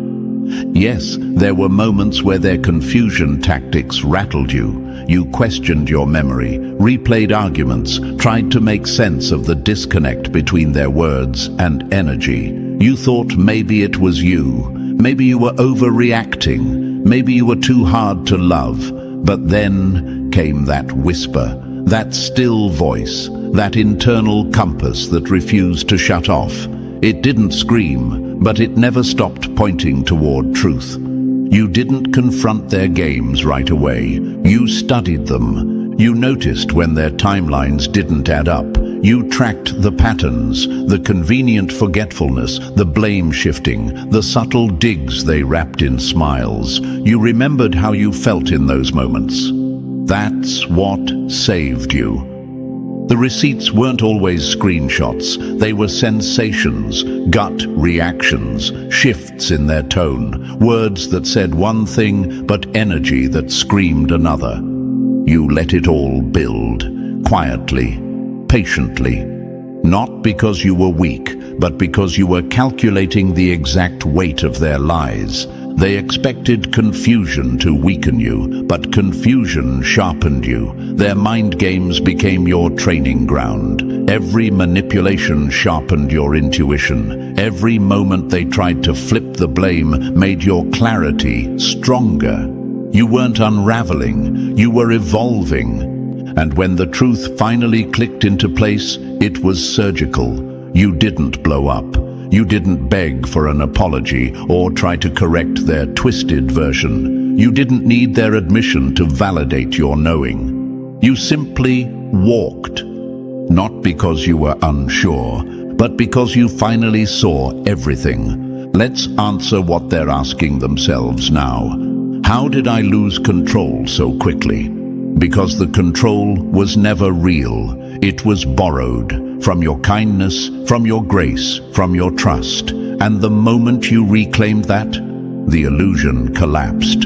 Yes, there were moments where their confusion tactics rattled you. You questioned your memory, replayed arguments, tried to make sense of the disconnect between their words and energy. You thought maybe it was you. Maybe you were overreacting. Maybe you were too hard to love. But then came that whisper, that still voice, that internal compass that refused to shut off. It didn't scream, but it never stopped pointing toward truth. You didn't confront their games right away. You studied them. You noticed when their timelines didn't add up. You tracked the patterns, the convenient forgetfulness, the blame shifting, the subtle digs they wrapped in smiles. You remembered how you felt in those moments. That's what saved you. The receipts weren't always screenshots. They were sensations, gut reactions, shifts in their tone, words that said one thing but energy that screamed another. You let it all build, quietly, patiently. Not because you were weak, but because you were calculating the exact weight of their lies. They expected confusion to weaken you, but confusion sharpened you. Their mind games became your training ground. Every manipulation sharpened your intuition. Every moment they tried to flip the blame made your clarity stronger. You weren't unraveling, you were evolving. And when the truth finally clicked into place, it was surgical. You didn't blow up. You didn't beg for an apology or try to correct their twisted version. You didn't need their admission to validate your knowing. You simply walked. Not because you were unsure, but because you finally saw everything. Let's answer what they're asking themselves now. How did I lose control so quickly? Because the control was never real. It was borrowed from your kindness, from your grace, from your trust. And the moment you reclaimed that, the illusion collapsed.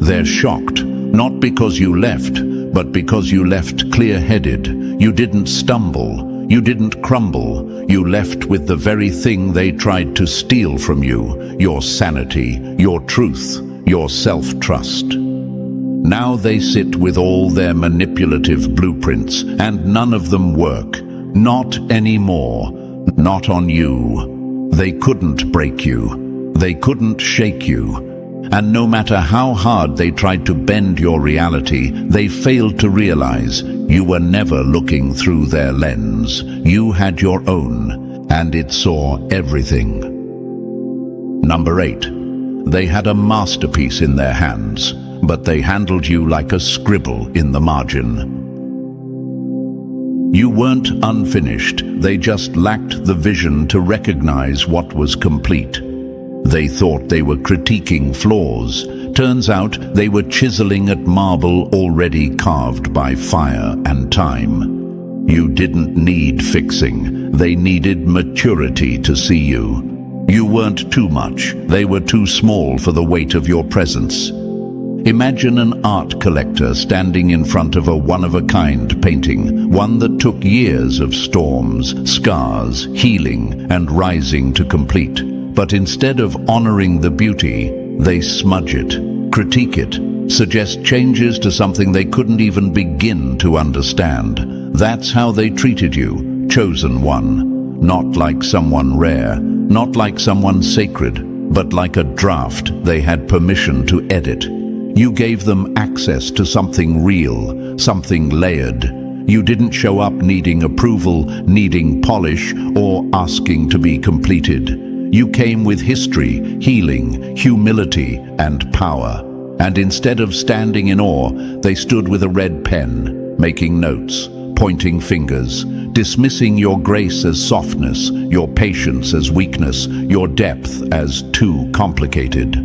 They're shocked, not because you left, but because you left clear-headed. You didn't stumble, you didn't crumble. You left with the very thing they tried to steal from you: your sanity, your truth, your self-trust. Now they sit with all their manipulative blueprints, and none of them work. Not anymore. Not on you. They couldn't break you. They couldn't shake you. And no matter how hard they tried to bend your reality, they failed to realize you were never looking through their lens. You had your own, and it saw everything. Number 8. They had a masterpiece in their hands, but they handled you like a scribble in the margin. You weren't unfinished, they just lacked the vision to recognize what was complete. They thought they were critiquing flaws. Turns out they were chiseling at marble already carved by fire and time. You didn't need fixing, they needed maturity to see you. You weren't too much, they were too small for the weight of your presence. Imagine an art collector standing in front of a one-of-a-kind painting, one that took years of storms, scars, healing, and rising to complete. But instead of honoring the beauty, they smudge it, critique it, suggest changes to something they couldn't even begin to understand. That's how they treated you, chosen one. Not like someone rare, not like someone sacred, but like a draft they had permission to edit. You gave them access to something real, something layered. You didn't show up needing approval, needing polish, or asking to be completed. You came with history, healing, humility, and power. And instead of standing in awe, they stood with a red pen, making notes, pointing fingers, dismissing your grace as softness, your patience as weakness, your depth as too complicated.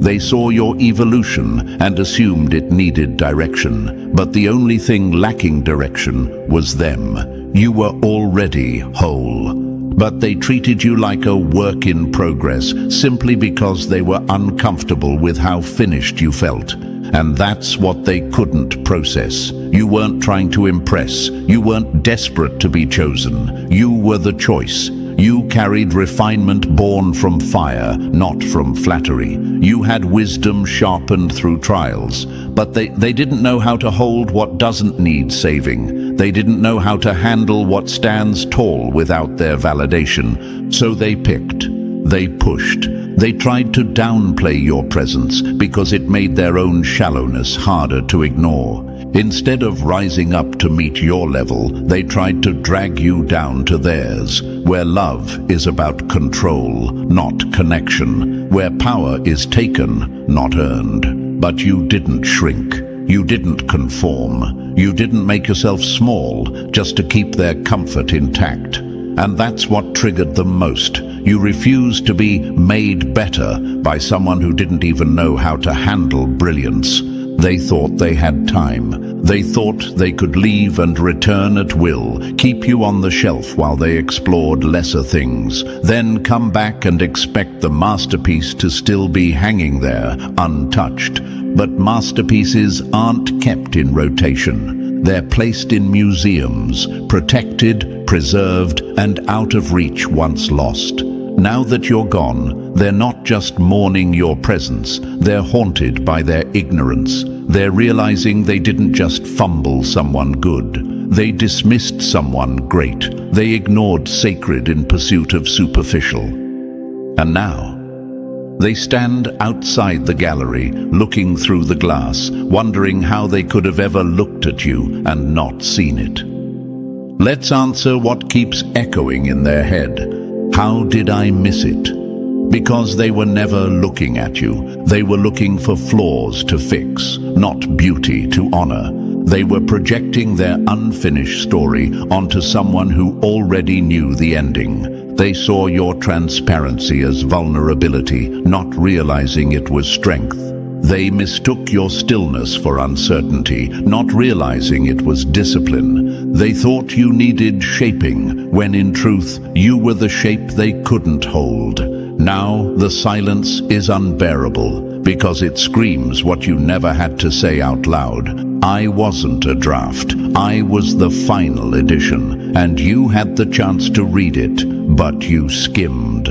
They saw your evolution and assumed it needed direction, but the only thing lacking direction was them. You were already whole. But they treated you like a work in progress simply because they were uncomfortable with how finished you felt. And that's what they couldn't process. You weren't trying to impress. You weren't desperate to be chosen. You were the choice. You carried refinement born from fire, not from flattery. You had wisdom sharpened through trials. But they didn't know how to hold what doesn't need saving. They didn't know how to handle what stands tall without their validation. So they picked. They pushed. They tried to downplay your presence because it made their own shallowness harder to ignore. Instead of rising up to meet your level, they tried to drag you down to theirs, where love is about control, not connection, where power is taken, not earned. But you didn't shrink. You didn't conform. You didn't make yourself small just to keep their comfort intact. And that's what triggered them most. You refused to be made better by someone who didn't even know how to handle brilliance. They thought they had time. They thought they could leave and return at will, keep you on the shelf while they explored lesser things, then come back and expect the masterpiece to still be hanging there, untouched. But masterpieces aren't kept in rotation. They're placed in museums, protected, preserved, and out of reach once lost. Now that you're gone, they're not just mourning your presence, they're haunted by their ignorance. They're realizing they didn't just fumble someone good. They dismissed someone great. They ignored sacred in pursuit of superficial. And now, they stand outside the gallery, looking through the glass, wondering how they could have ever looked at you and not seen it. Let's answer what keeps echoing in their head. How did I miss it? Because they were never looking at you. They were looking for flaws to fix, not beauty to honor. They were projecting their unfinished story onto someone who already knew the ending. They saw your transparency as vulnerability, not realizing it was strength. They mistook your stillness for uncertainty, not realizing it was discipline. They thought you needed shaping, when in truth, you were the shape they couldn't hold. Now, the silence is unbearable, because it screams what you never had to say out loud. I wasn't a draft. I was the final edition, and you had the chance to read it, but you skimmed.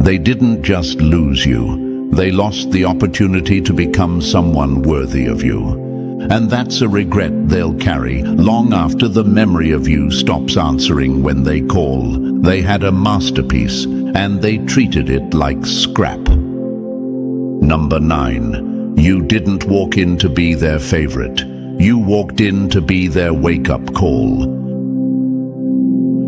They didn't just lose you. They lost the opportunity to become someone worthy of you. And that's a regret they'll carry long after the memory of you stops answering when they call. They had a masterpiece, and they treated it like scrap. Number 9. You didn't walk in to be their favorite. You walked in to be their wake-up call.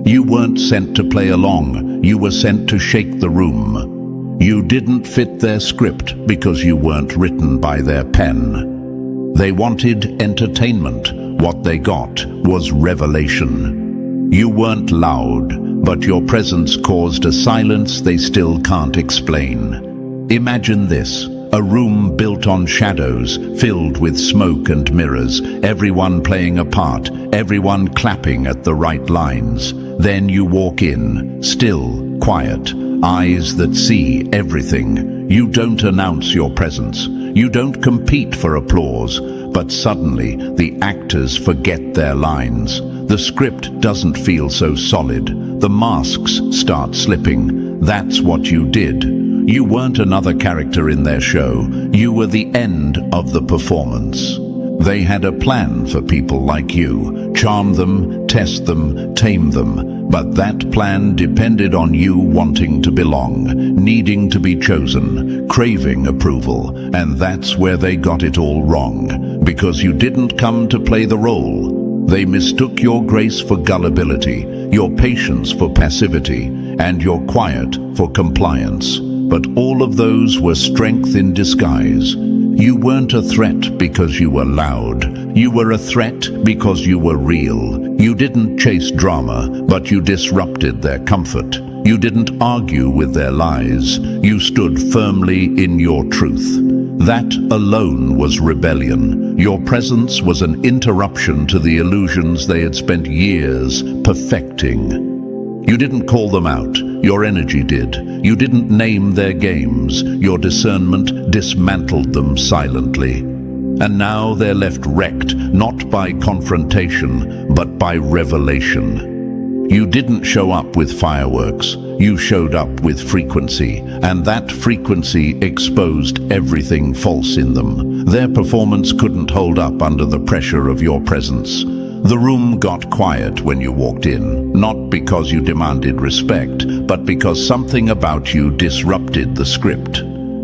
You weren't sent to play along. You were sent to shake the room. You didn't fit their script because you weren't written by their pen. They wanted entertainment. What they got was revelation. You weren't loud, but your presence caused a silence they still can't explain. Imagine this: a room built on shadows, filled with smoke and mirrors, everyone playing a part, everyone clapping at the right lines. Then you walk in, still, quiet, eyes that see everything. You don't announce your presence. You don't compete for applause. But suddenly, the actors forget their lines. The script doesn't feel so solid. The masks start slipping. That's what you did. You weren't another character in their show. You were the end of the performance. They had a plan for people like you. Charm them, test them, tame them. But that plan depended on you wanting to belong, needing to be chosen, craving approval. And that's where they got it all wrong. Because you didn't come to play the role. They mistook your grace for gullibility, your patience for passivity, and your quiet for compliance. But all of those were strength in disguise. You weren't a threat because you were loud. You were a threat because you were real. You didn't chase drama, but you disrupted their comfort. You didn't argue with their lies. You stood firmly in your truth. That alone was rebellion. Your presence was an interruption to the illusions they had spent years perfecting. You didn't call them out. Your energy did. You didn't name their games. Your discernment dismantled them silently. And now they're left wrecked, not by confrontation, but by revelation. You didn't show up with fireworks. You showed up with frequency, and that frequency exposed everything false in them. Their performance couldn't hold up under the pressure of your presence. The room got quiet when you walked in, not because you demanded respect, but because something about you disrupted the script.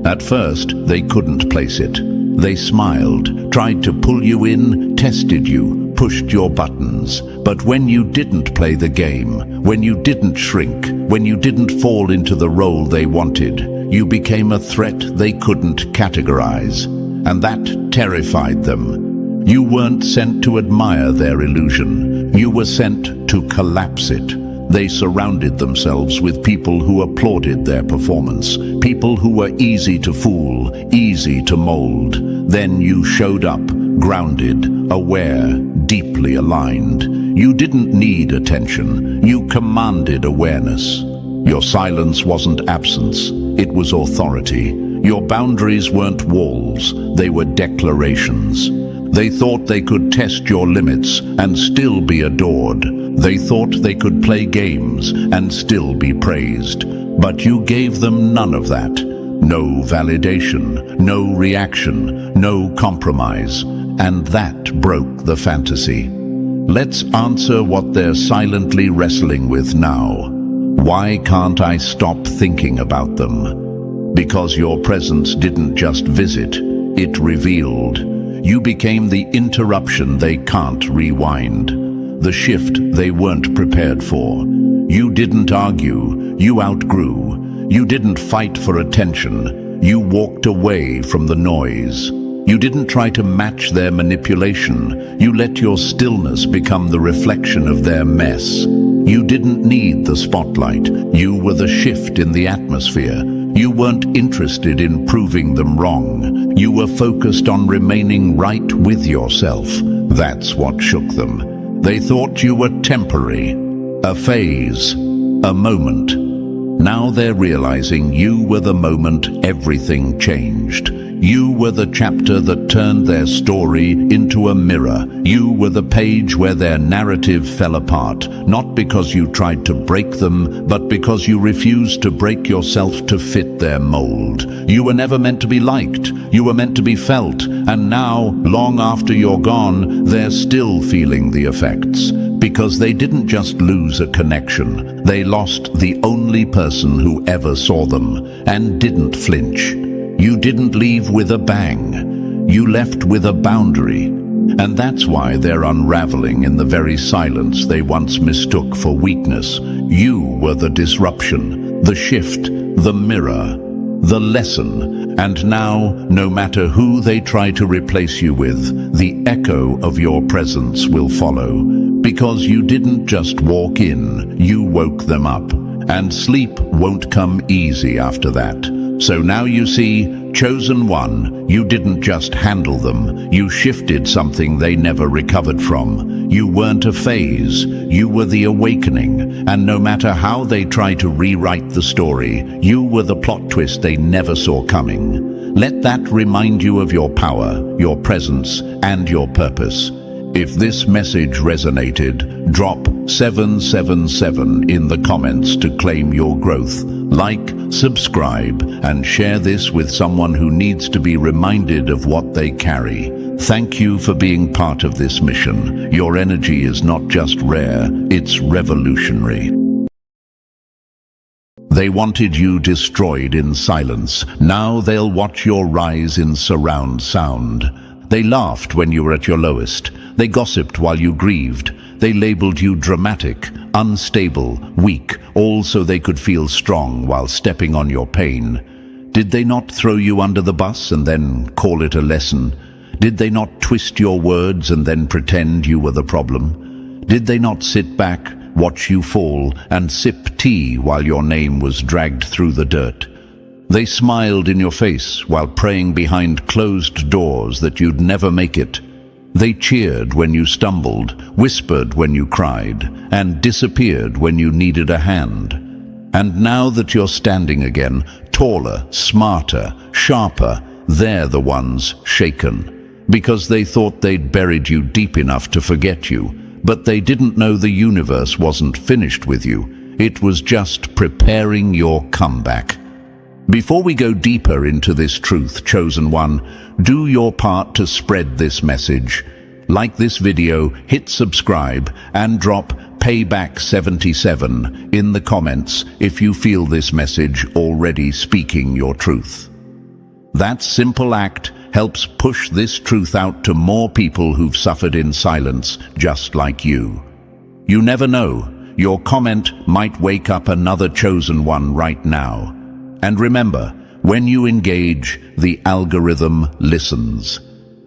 At first, they couldn't place it. They smiled, tried to pull you in, tested you, pushed your buttons. But when you didn't play the game, when you didn't shrink, when you didn't fall into the role they wanted, you became a threat they couldn't categorize. And that terrified them. You weren't sent to admire their illusion. You were sent to collapse it. They surrounded themselves with people who applauded their performance, people who were easy to fool, easy to mold. Then you showed up, grounded, aware, deeply aligned. You didn't need attention. You commanded awareness. Your silence wasn't absence. It was authority. Your boundaries weren't walls. They were declarations. They thought they could test your limits and still be adored. They thought they could play games and still be praised. But you gave them none of that. No validation, no reaction, no compromise. And that broke the fantasy. Let's answer what they're silently wrestling with now. Why can't I stop thinking about them? Because your presence didn't just visit, it revealed. You became the interruption they can't rewind, the shift they weren't prepared for. You didn't argue, you outgrew. You didn't fight for attention, you walked away from the noise. You didn't try to match their manipulation, you let your stillness become the reflection of their mess. You didn't need the spotlight, you were the shift in the atmosphere. You weren't interested in proving them wrong. You were focused on remaining right with yourself. That's what shook them. They thought you were temporary, a phase, a moment. Now they're realizing you were the moment everything changed. You were the chapter that turned their story into a mirror. You were the page where their narrative fell apart, not because you tried to break them, but because you refused to break yourself to fit their mold. You were never meant to be liked. You were meant to be felt. And now, long after you're gone, they're still feeling the effects. Because they didn't just lose a connection. They lost the only person who ever saw them and didn't flinch. You didn't leave with a bang. You left with a boundary. And that's why they're unraveling in the very silence they once mistook for weakness. You were the disruption, the shift, the mirror, the lesson. And now, no matter who they try to replace you with, the echo of your presence will follow. Because you didn't just walk in, you woke them up. And sleep won't come easy after that. So now you see, chosen one, you didn't just handle them, you shifted something they never recovered from. You weren't a phase, you were the awakening, and no matter how they try to rewrite the story, you were the plot twist they never saw coming. Let that remind you of your power, your presence, and your purpose. If this message resonated, drop 777 in the comments to claim your growth. Like, subscribe, and share this with someone who needs to be reminded of what they carry. Thank you for being part of this mission. Your energy is not just rare, it's revolutionary. They wanted you destroyed in silence. Now they'll watch your rise in surround sound. They laughed when you were at your lowest. They gossiped while you grieved. They labeled you dramatic, unstable, weak, all so they could feel strong while stepping on your pain. Did they not throw you under the bus and then call it a lesson? Did they not twist your words and then pretend you were the problem? Did they not sit back, watch you fall, and sip tea while your name was dragged through the dirt? They smiled in your face while praying behind closed doors that you'd never make it. They cheered when you stumbled, whispered when you cried, and disappeared when you needed a hand. And now that you're standing again, taller, smarter, sharper, they're the ones shaken. Because they thought they'd buried you deep enough to forget you, but they didn't know the universe wasn't finished with you. It was just preparing your comeback. Before we go deeper into this truth, chosen one, do your part to spread this message. Like this video, hit subscribe, and drop Payback 77 in the comments if you feel this message already speaking your truth. That simple act helps push this truth out to more people who've suffered in silence, just like you. You never know, your comment might wake up another chosen one right now. And remember, when you engage, the algorithm listens.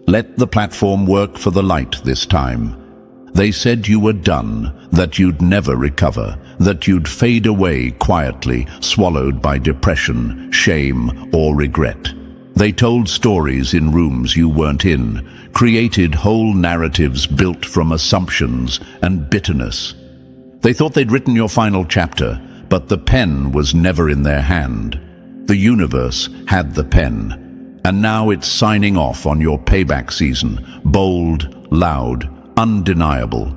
Let the platform work for the light this time. They said you were done, that you'd never recover, that you'd fade away quietly, swallowed by depression, shame, or regret. They told stories in rooms you weren't in, created whole narratives built from assumptions and bitterness. They thought they'd written your final chapter, but the pen was never in their hand. The universe had the pen, and now it's signing off on your payback season. Bold, loud, undeniable.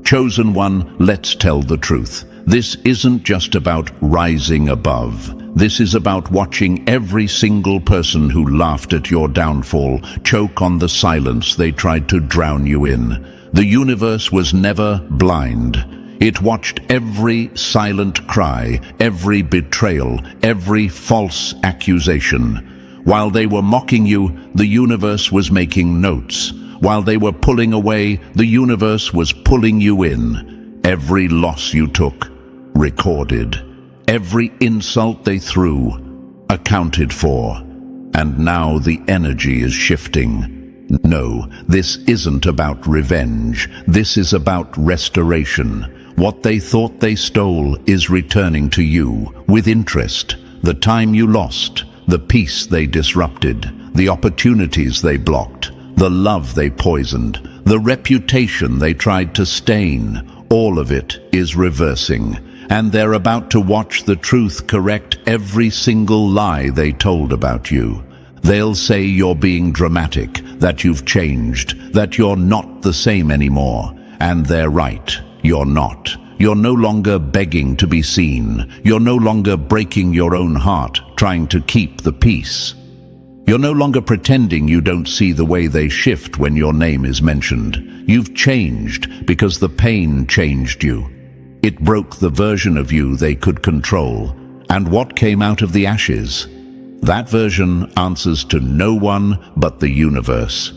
Chosen one, let's tell the truth. This isn't just about rising above. This is about watching every single person who laughed at your downfall choke on the silence they tried to drown you in. The universe was never blind. It watched every silent cry, every betrayal, every false accusation. While they were mocking you, the universe was making notes. While they were pulling away, the universe was pulling you in. Every loss you took, recorded. Every insult they threw, accounted for. And now the energy is shifting. No, this isn't about revenge. This is about restoration. What they thought they stole is returning to you with interest. The time you lost, the peace they disrupted, the opportunities they blocked, the love they poisoned, the reputation they tried to stain, all of it is reversing. And they're about to watch the truth correct every single lie they told about you. They'll say you're being dramatic, that you've changed, that you're not the same anymore. And they're right, you're not. You're no longer begging to be seen. You're no longer breaking your own heart, trying to keep the peace. You're no longer pretending you don't see the way they shift when your name is mentioned. You've changed because the pain changed you. It broke the version of you they could control. And what came out of the ashes? That version answers to no one but the universe.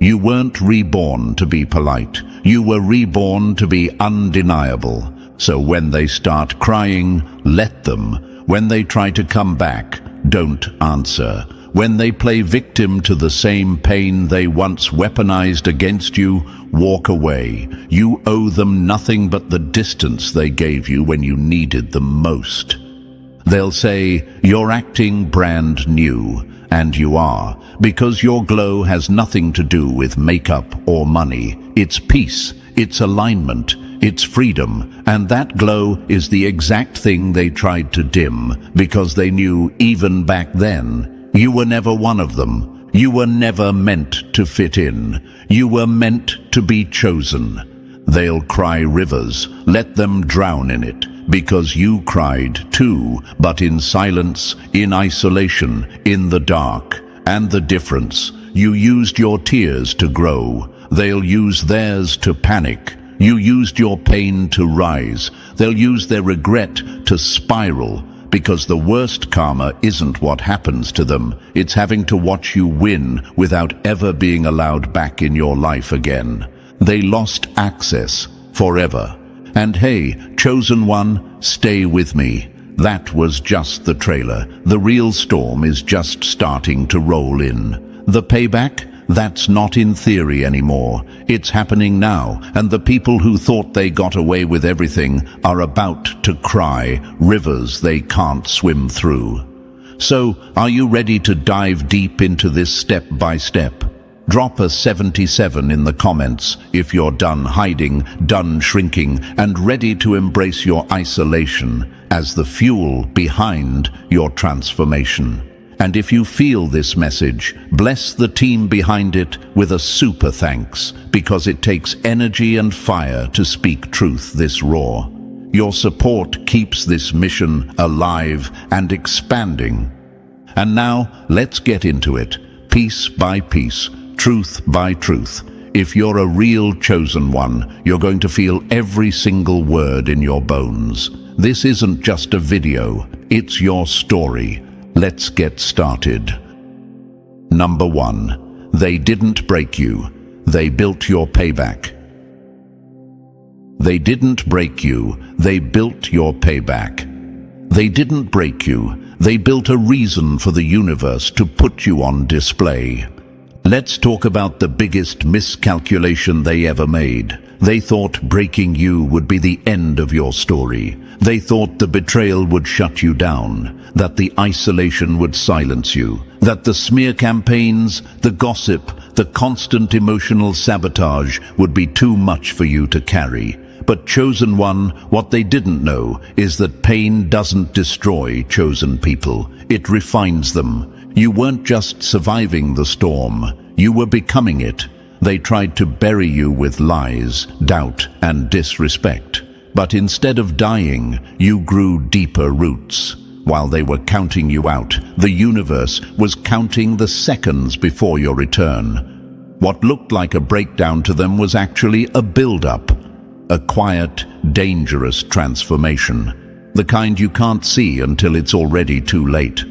You weren't reborn to be polite. You were reborn to be undeniable. So when they start crying, let them. When they try to come back, don't answer. When they play victim to the same pain they once weaponized against you, walk away. You owe them nothing but the distance they gave you when you needed them most. They'll say, you're acting brand new, and you are, because your glow has nothing to do with makeup or money. It's peace, it's alignment, it's freedom, and that glow is the exact thing they tried to dim, because they knew even back then, you were never one of them. You were never meant to fit in. You were meant to be chosen. They'll cry rivers, let them drown in it, because you cried too, but in silence, in isolation, in the dark. And the difference, you used your tears to grow. They'll use theirs to panic. You used your pain to rise. They'll use their regret to spiral. Because the worst karma isn't what happens to them, it's having to watch you win without ever being allowed back in your life again. They lost access forever. And hey, chosen one, stay with me. That was just the trailer. The real storm is just starting to roll in. The payback? That's not in theory anymore. It's happening now, and the people who thought they got away with everything are about to cry rivers they can't swim through. So, are you ready to dive deep into this step by step? Drop a 77 in the comments if you're done hiding, done shrinking, and ready to embrace your isolation as the fuel behind your transformation. And if you feel this message, bless the team behind it with a super thanks, because it takes energy and fire to speak truth this raw. Your support keeps this mission alive and expanding. And now, let's get into it, piece by piece, truth by truth. If you're a real chosen one, you're going to feel every single word in your bones. This isn't just a video, it's your story. Let's get started. Number 1. They didn't break you. They built your payback. They didn't break you. They built your payback. They didn't break you. They built a reason for the universe to put you on display. Let's talk about the biggest miscalculation they ever made. They thought breaking you would be the end of your story. They thought the betrayal would shut you down, that the isolation would silence you, that the smear campaigns, the gossip, the constant emotional sabotage would be too much for you to carry. But chosen one, what they didn't know is that pain doesn't destroy chosen people. It refines them. You weren't just surviving the storm, you were becoming it. They tried to bury you with lies, doubt, and disrespect. But instead of dying, you grew deeper roots. while they were counting you out, the universe was counting the seconds before your return. What looked like a breakdown to them was actually a build-up, a quiet, dangerous transformation, the kind you can't see until it's already too late.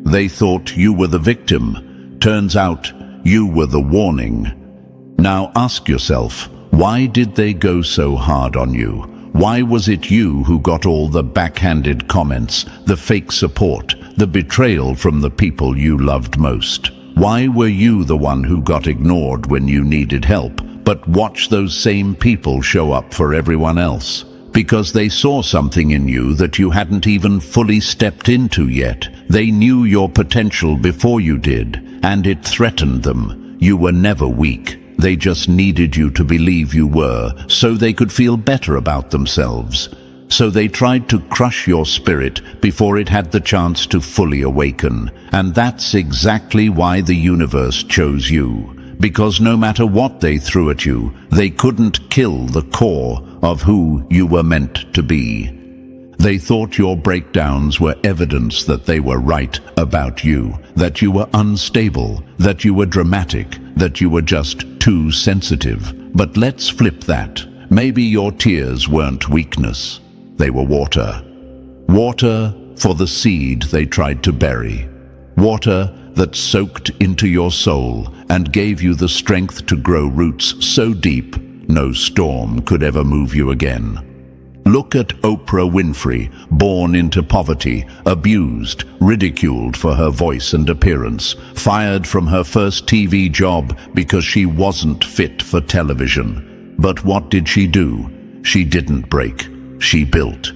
They thought you were the victim. Turns out you were the warning. Now ask yourself, why did they go so hard on you? Why was it you who got all the backhanded comments, the fake support, the betrayal from the people you loved most? Why were you the one who got ignored when you needed help, but watch those same people show up for everyone else? Because they saw something in you that you hadn't even fully stepped into yet. They knew your potential before you did, and it threatened them. You were never weak. They just needed you to believe you were, so they could feel better about themselves. So they tried to crush your spirit before it had the chance to fully awaken. And that's exactly why the universe chose you. Because no matter what they threw at you, they couldn't kill the core of who you were meant to be. They thought your breakdowns were evidence that they were right about you, that you were unstable, that you were dramatic, that you were just too sensitive. But let's flip that. Maybe your tears weren't weakness. They were water. Water for the seed they tried to bury. Water that soaked into your soul and gave you the strength to grow roots so deep no storm could ever move you again. Look at Oprah Winfrey, born into poverty, abused, ridiculed for her voice and appearance, fired from her first TV job because she wasn't fit for television. But what did she do? She didn't break. She built.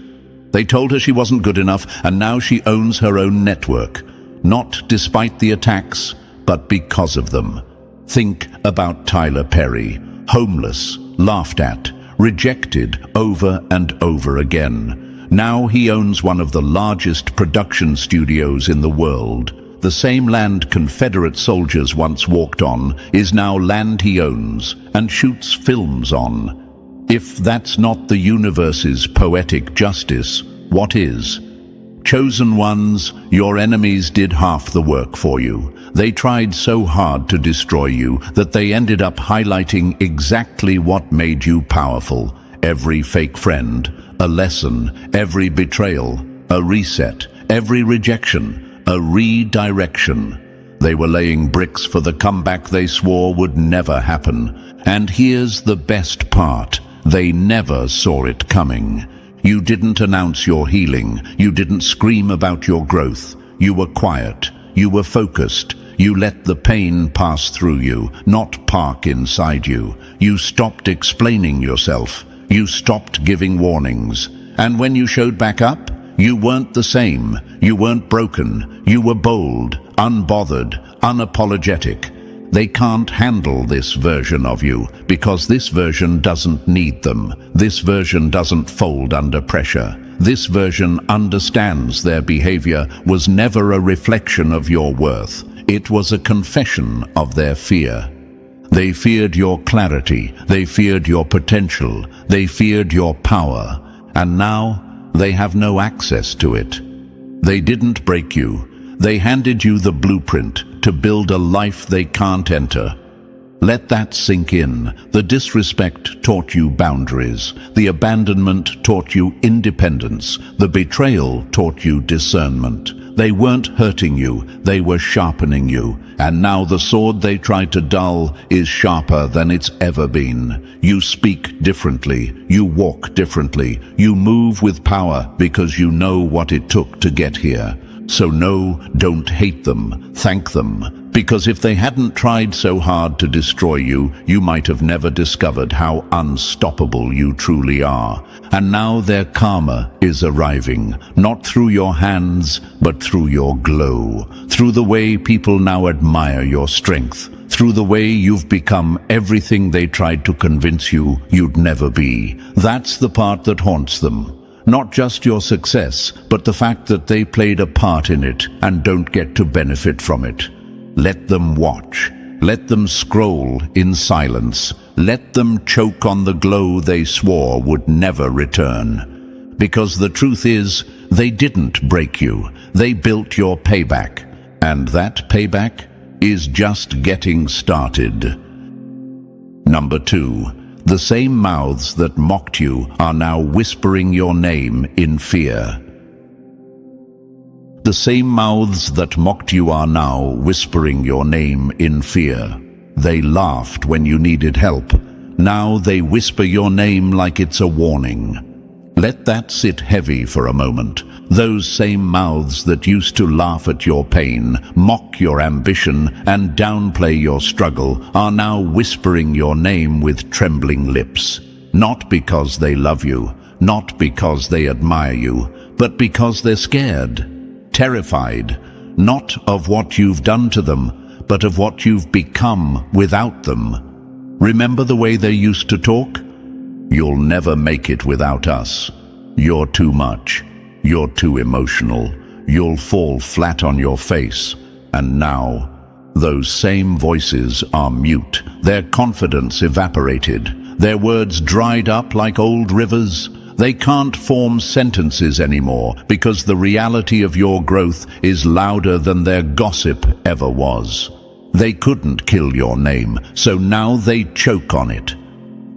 They told her she wasn't good enough, and now she owns her own network. Not despite the attacks, but because of them. Think about Tyler Perry, homeless, laughed at, rejected over and over again. Now he owns one of the largest production studios in the world. The same land Confederate soldiers once walked on is now land he owns and shoots films on. If that's not the universe's poetic justice, what is? Chosen ones, your enemies did half the work for you. They tried so hard to destroy you that they ended up highlighting exactly what made you powerful. Every fake friend, a lesson, every betrayal, a reset, every rejection, a redirection. They were laying bricks for the comeback they swore would never happen. And here's the best part. They never saw it coming. You didn't announce your healing. You didn't scream about your growth. You were quiet. You were focused. You let the pain pass through you, not park inside you. You stopped explaining yourself. You stopped giving warnings. And when you showed back up, you weren't the same. You weren't broken. You were bold, unbothered, unapologetic. They can't handle this version of you because this version doesn't need them. This version doesn't fold under pressure. This version understands their behavior was never a reflection of your worth. It was a confession of their fear. They feared your clarity. They feared your potential. They feared your power. And now they have no access to it. They didn't break you. They handed you the blueprint to build a life they can't enter. Let that sink in. The disrespect taught you boundaries. The abandonment taught you independence. The betrayal taught you discernment. They weren't hurting you, they were sharpening you. And now the sword they tried to dull is sharper than it's ever been. You speak differently. You walk differently. You move with power because you know what it took to get here. So no, don't hate them, thank them. Because if they hadn't tried so hard to destroy you, you might have never discovered how unstoppable you truly are. And now their karma is arriving, not through your hands, but through your glow. Through the way people now admire your strength. Through the way you've become everything they tried to convince you you'd never be. That's the part that haunts them. Not just your success, but the fact that they played a part in it and don't get to benefit from it. Let them watch. Let them scroll in silence. Let them choke on the glow they swore would never return. Because the truth is, they didn't break you. They built your payback. And that payback is just getting started. Number 2. The same mouths that mocked you are now whispering your name in fear. The same mouths that mocked you are now whispering your name in fear. They laughed when you needed help. Now they whisper your name like it's a warning. Let that sit heavy for a moment. Those same mouths that used to laugh at your pain, mock your ambition, and downplay your struggle are now whispering your name with trembling lips. Not because they love you, not because they admire you, but because they're scared, terrified, not of what you've done to them, but of what you've become without them. Remember the way they used to talk? You'll never make it without us. You're too much. You're too emotional. You'll fall flat on your face. And now, those same voices are mute. Their confidence evaporated. Their words dried up like old rivers. They can't form sentences anymore because the reality of your growth is louder than their gossip ever was. They couldn't kill your name, so now they choke on it.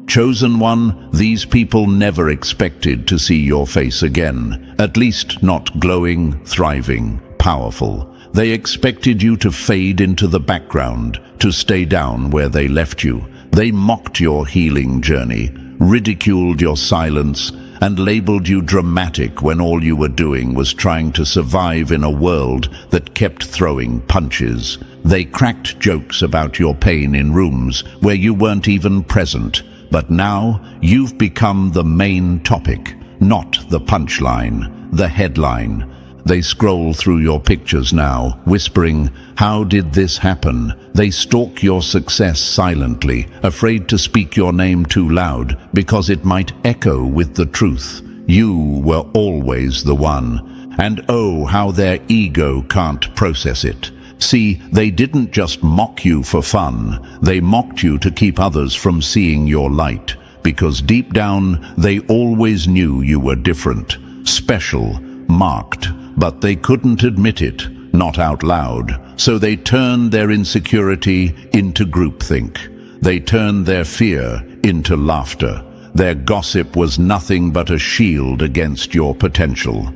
Chosen one, these people never expected to see your face again, at least not glowing, thriving, powerful. They expected you to fade into the background, to stay down where they left you. They mocked your healing journey, ridiculed your silence, and labeled you dramatic when all you were doing was trying to survive in a world that kept throwing punches. They cracked jokes about your pain in rooms where you weren't even present. But now you've become the main topic, not the punchline, the headline. They scroll through your pictures now, whispering, "How did this happen?" They stalk your success silently, afraid to speak your name too loud because it might echo with the truth. You were always the one. And oh, how their ego can't process it. See, they didn't just mock you for fun. They mocked you to keep others from seeing your light. Because deep down, they always knew you were different, special, marked. But they couldn't admit it, not out loud. So they turned their insecurity into groupthink. They turned their fear into laughter. Their gossip was nothing but a shield against your potential.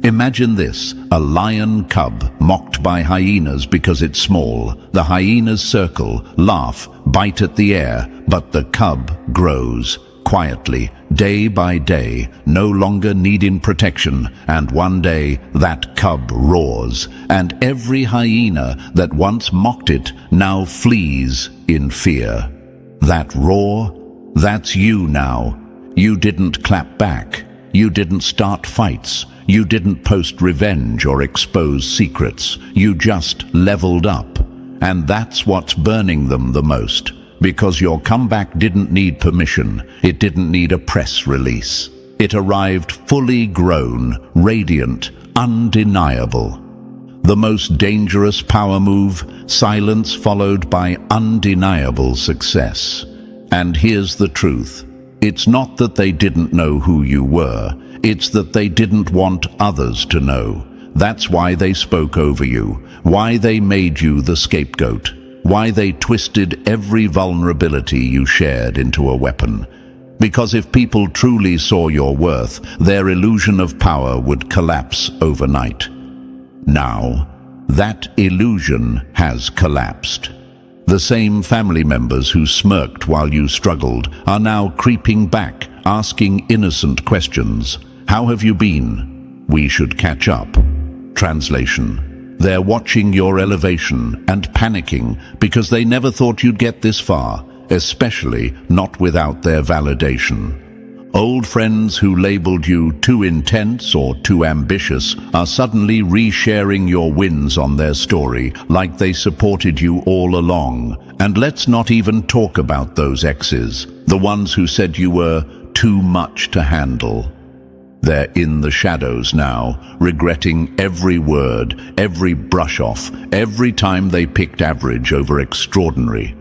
Imagine this, a lion cub mocked by hyenas because it's small. The hyenas circle, laugh, bite at the air, but the cub grows quietly, day by day, no longer needing protection, and one day that cub roars, and every hyena that once mocked it now flees in fear. That roar, that's you now. You didn't clap back. You didn't start fights. You didn't post revenge or expose secrets. You just leveled up. And that's what's burning them the most. Because your comeback didn't need permission. It didn't need a press release. It arrived fully grown, radiant, undeniable. The most dangerous power move, silence followed by undeniable success. And here's the truth. It's not that they didn't know who you were. It's that they didn't want others to know. That's why they spoke over you, why they made you the scapegoat, why they twisted every vulnerability you shared into a weapon. Because if people truly saw your worth, their illusion of power would collapse overnight. Now, that illusion has collapsed. The same family members who smirked while you struggled are now creeping back, asking innocent questions. How have you been? We should catch up. Translation. They're watching your elevation and panicking because they never thought you'd get this far, especially not without their validation. Old friends who labeled you too intense or too ambitious are suddenly resharing your wins on their story like they supported you all along. And let's not even talk about those exes, the ones who said you were too much to handle. They're in the shadows now, regretting every word, every brush-off, every time they picked average over extraordinary.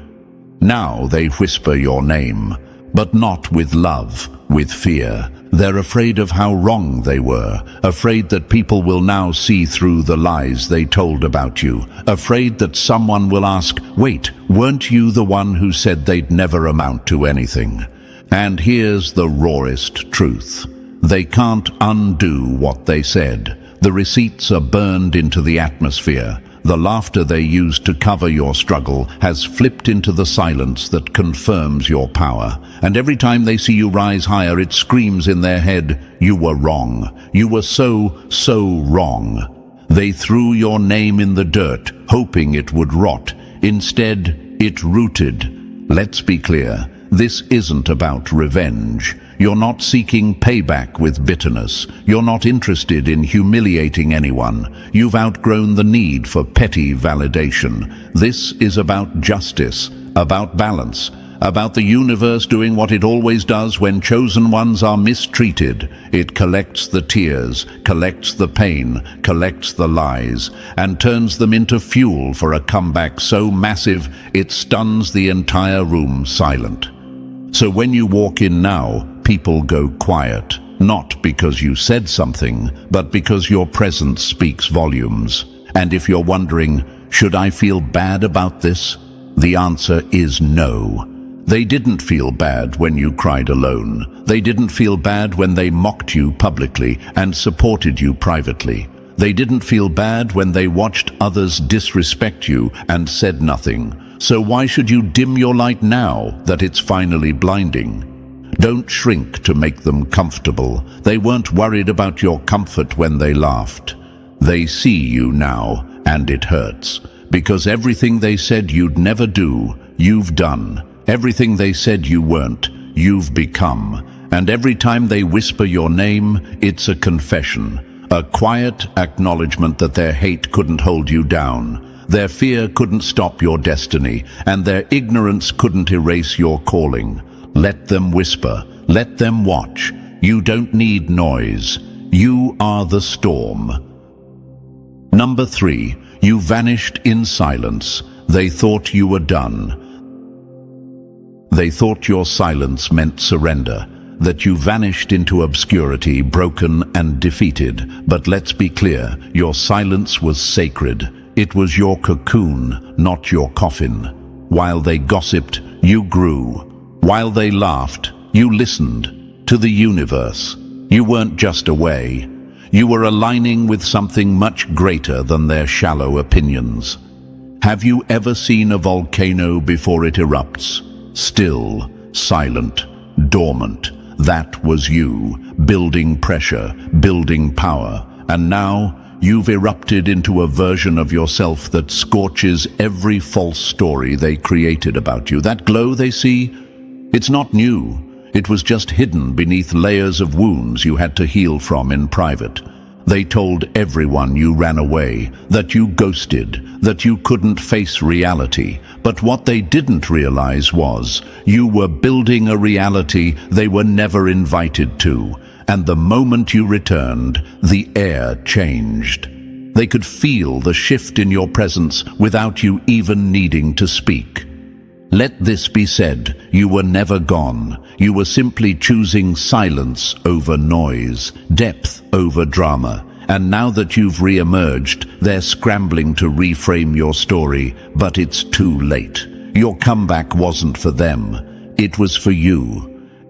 Now they whisper your name, But not with love, with fear. They're afraid of how wrong they were, afraid that people will now see through the lies they told about you, afraid that someone will ask, "Wait, weren't you the one who said they'd never amount to anything?" And here's the rawest truth. They can't undo what they said. The receipts are burned into the atmosphere. The laughter they used to cover your struggle has flipped into the silence that confirms your power. And every time they see you rise higher, it screams in their head, "You were wrong. You were so wrong." They threw your name in the dirt, hoping it would rot. Instead, it rooted. Let's be clear, this isn't about revenge. You're not seeking payback with bitterness. You're not interested in humiliating anyone. You've outgrown the need for petty validation. This is about justice, about balance, about the universe doing what it always does when chosen ones are mistreated. It collects the tears, collects the pain, collects the lies, and turns them into fuel for a comeback so massive it stuns the entire room silent. So when you walk in now, people go quiet, not because you said something, but because your presence speaks volumes. And if you're wondering, should I feel bad about this? The answer is no. They didn't feel bad when you cried alone. They didn't feel bad when they mocked you publicly and supported you privately. They didn't feel bad when they watched others disrespect you and said nothing. So why should you dim your light now that it's finally blinding? Don't shrink to make them comfortable. They weren't worried about your comfort when they laughed. They see you now, and it hurts. Because everything they said you'd never do, you've done. Everything they said you weren't, you've become. And every time they whisper your name, it's a confession. A quiet acknowledgement that their hate couldn't hold you down. Their fear couldn't stop your destiny, and their ignorance couldn't erase your calling. Let them whisper. Let them watch. You don't need noise. You are the storm. Number 3. You vanished in silence. They thought you were done. They thought your silence meant surrender, that you vanished into obscurity, broken and defeated. But let's be clear, your silence was sacred. It was your cocoon, not your coffin. While they gossiped, you grew. While they laughed, you listened to the universe. You weren't just away. You were aligning with something much greater than their shallow opinions. Have you ever seen a volcano before it erupts? Still, silent, dormant. That was you, building pressure, building power. And now, you've erupted into a version of yourself that scorches every false story they created about you. That glow they see, it's not new. It was just hidden beneath layers of wounds you had to heal from in private. They told everyone you ran away, that you ghosted, that you couldn't face reality. But what they didn't realize was you were building a reality they were never invited to. And the moment you returned, the air changed. They could feel the shift in your presence without you even needing to speak. Let this be said, you were never gone. You were simply choosing silence over noise, depth over drama. And now that you've re-emerged, they're scrambling to reframe your story, but it's too late. Your comeback wasn't for them. It was for you.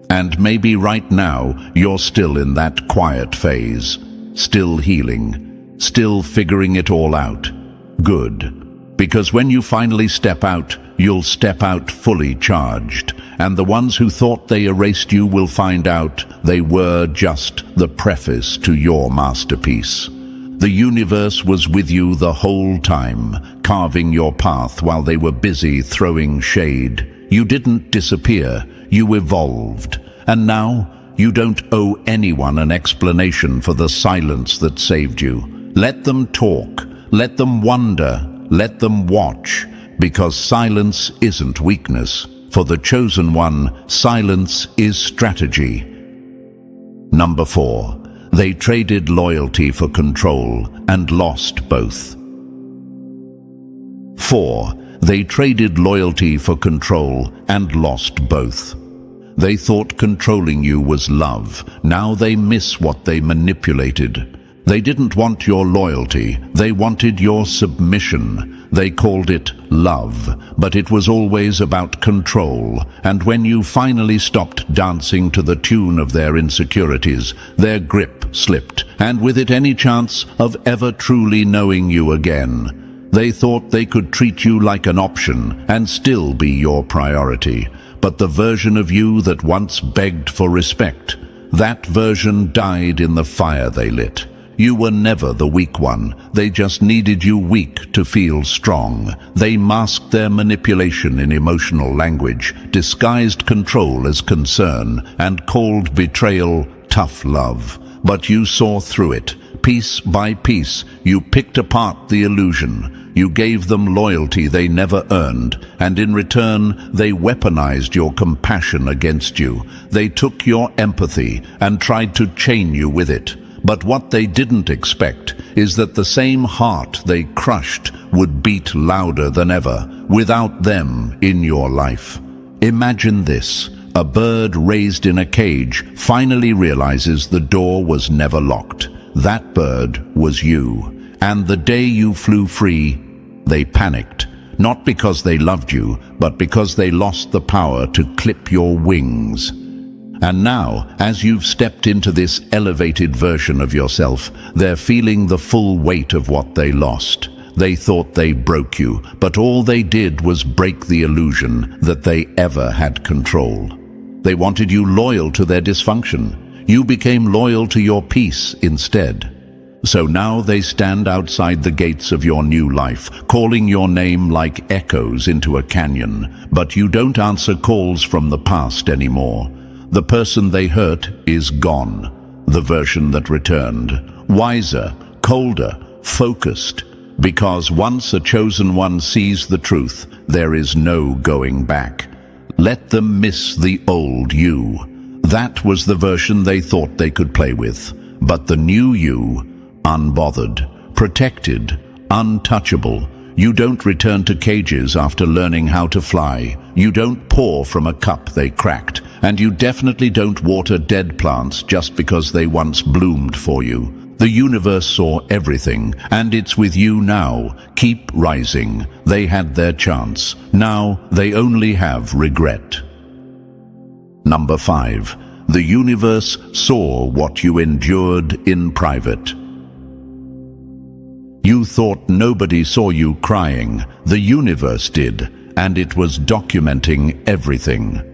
And maybe right now, you're still in that quiet phase. Still healing. Still figuring it all out. Good. Because when you finally step out, you'll step out fully charged. And the ones who thought they erased you will find out they were just the preface to your masterpiece. The universe was with you the whole time, carving your path while they were busy throwing shade. You didn't disappear, you evolved. And now, you don't owe anyone an explanation for the silence that saved you. Let them talk, let them wonder, let them watch. Because silence isn't weakness. For the chosen one, silence is strategy. Number 4. They traded loyalty for control and lost both. 4. They traded loyalty for control and lost both. They thought controlling you was love. Now they miss what they manipulated. They didn't want your loyalty. They wanted your submission. They called it love, but it was always about control. And when you finally stopped dancing to the tune of their insecurities, their grip slipped, and with it any chance of ever truly knowing you again. They thought they could treat you like an option and still be your priority. But the version of you that once begged for respect, that version died in the fire they lit. You were never the weak one. They just needed you weak to feel strong. They masked their manipulation in emotional language, disguised control as concern, and called betrayal tough love. But you saw through it. Piece by piece, you picked apart the illusion. You gave them loyalty they never earned, and in return, they weaponized your compassion against you. They took your empathy and tried to chain you with it. But what they didn't expect is that the same heart they crushed would beat louder than ever, without them in your life. Imagine this. A bird raised in a cage finally realizes the door was never locked. That bird was you. And the day you flew free, they panicked. Not because they loved you, but because they lost the power to clip your wings. And now, as you've stepped into this elevated version of yourself, they're feeling the full weight of what they lost. They thought they broke you, but all they did was break the illusion that they ever had control. They wanted you loyal to their dysfunction. You became loyal to your peace instead. So now they stand outside the gates of your new life, calling your name like echoes into a canyon. But you don't answer calls from the past anymore. The person they hurt is gone. The version that returned. Wiser, colder, focused. Because once a chosen one sees the truth, there is no going back. Let them miss the old you. That was the version they thought they could play with. But the new you, unbothered, protected, untouchable. You don't return to cages after learning how to fly. You don't pour from a cup they cracked. And you definitely don't water dead plants just because they once bloomed for you. The universe saw everything, and it's with you now. Keep rising. They had their chance. Now they only have regret. Number 5. The universe saw what you endured in private. You thought nobody saw you crying. The universe did, and it was documenting everything.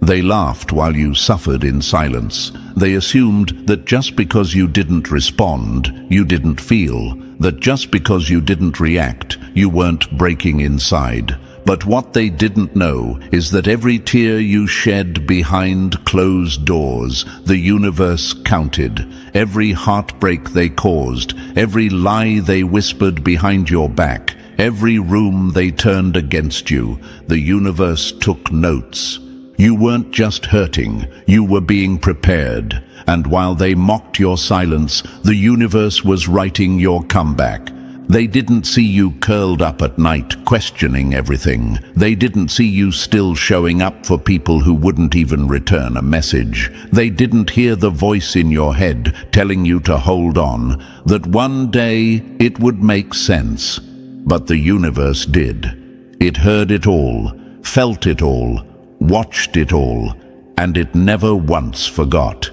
They laughed while you suffered in silence. They assumed that just because you didn't respond, you didn't feel. That just because you didn't react, you weren't breaking inside. But what they didn't know is that every tear you shed behind closed doors, the universe counted. Every heartbreak they caused, every lie they whispered behind your back, every room they turned against you, the universe took notes. You weren't just hurting, you were being prepared. And while they mocked your silence, the universe was writing your comeback. They didn't see you curled up at night, questioning everything. They didn't see you still showing up for people who wouldn't even return a message. They didn't hear the voice in your head telling you to hold on, that one day it would make sense. But the universe did. It heard it all, felt it all, watched it all, and it never once forgot.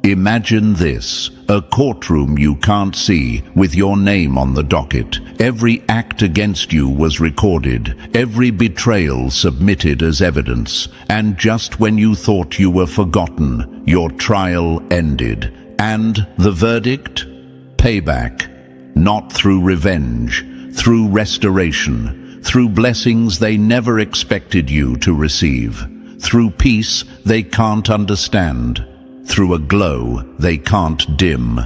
Imagine this, a courtroom you can't see with your name on the docket. Every act against you was recorded, every betrayal submitted as evidence, and just when you thought you were forgotten, your trial ended. And the verdict? Payback. Not through revenge, through restoration, through blessings they never expected you to receive, through peace they can't understand, through a glow they can't dim.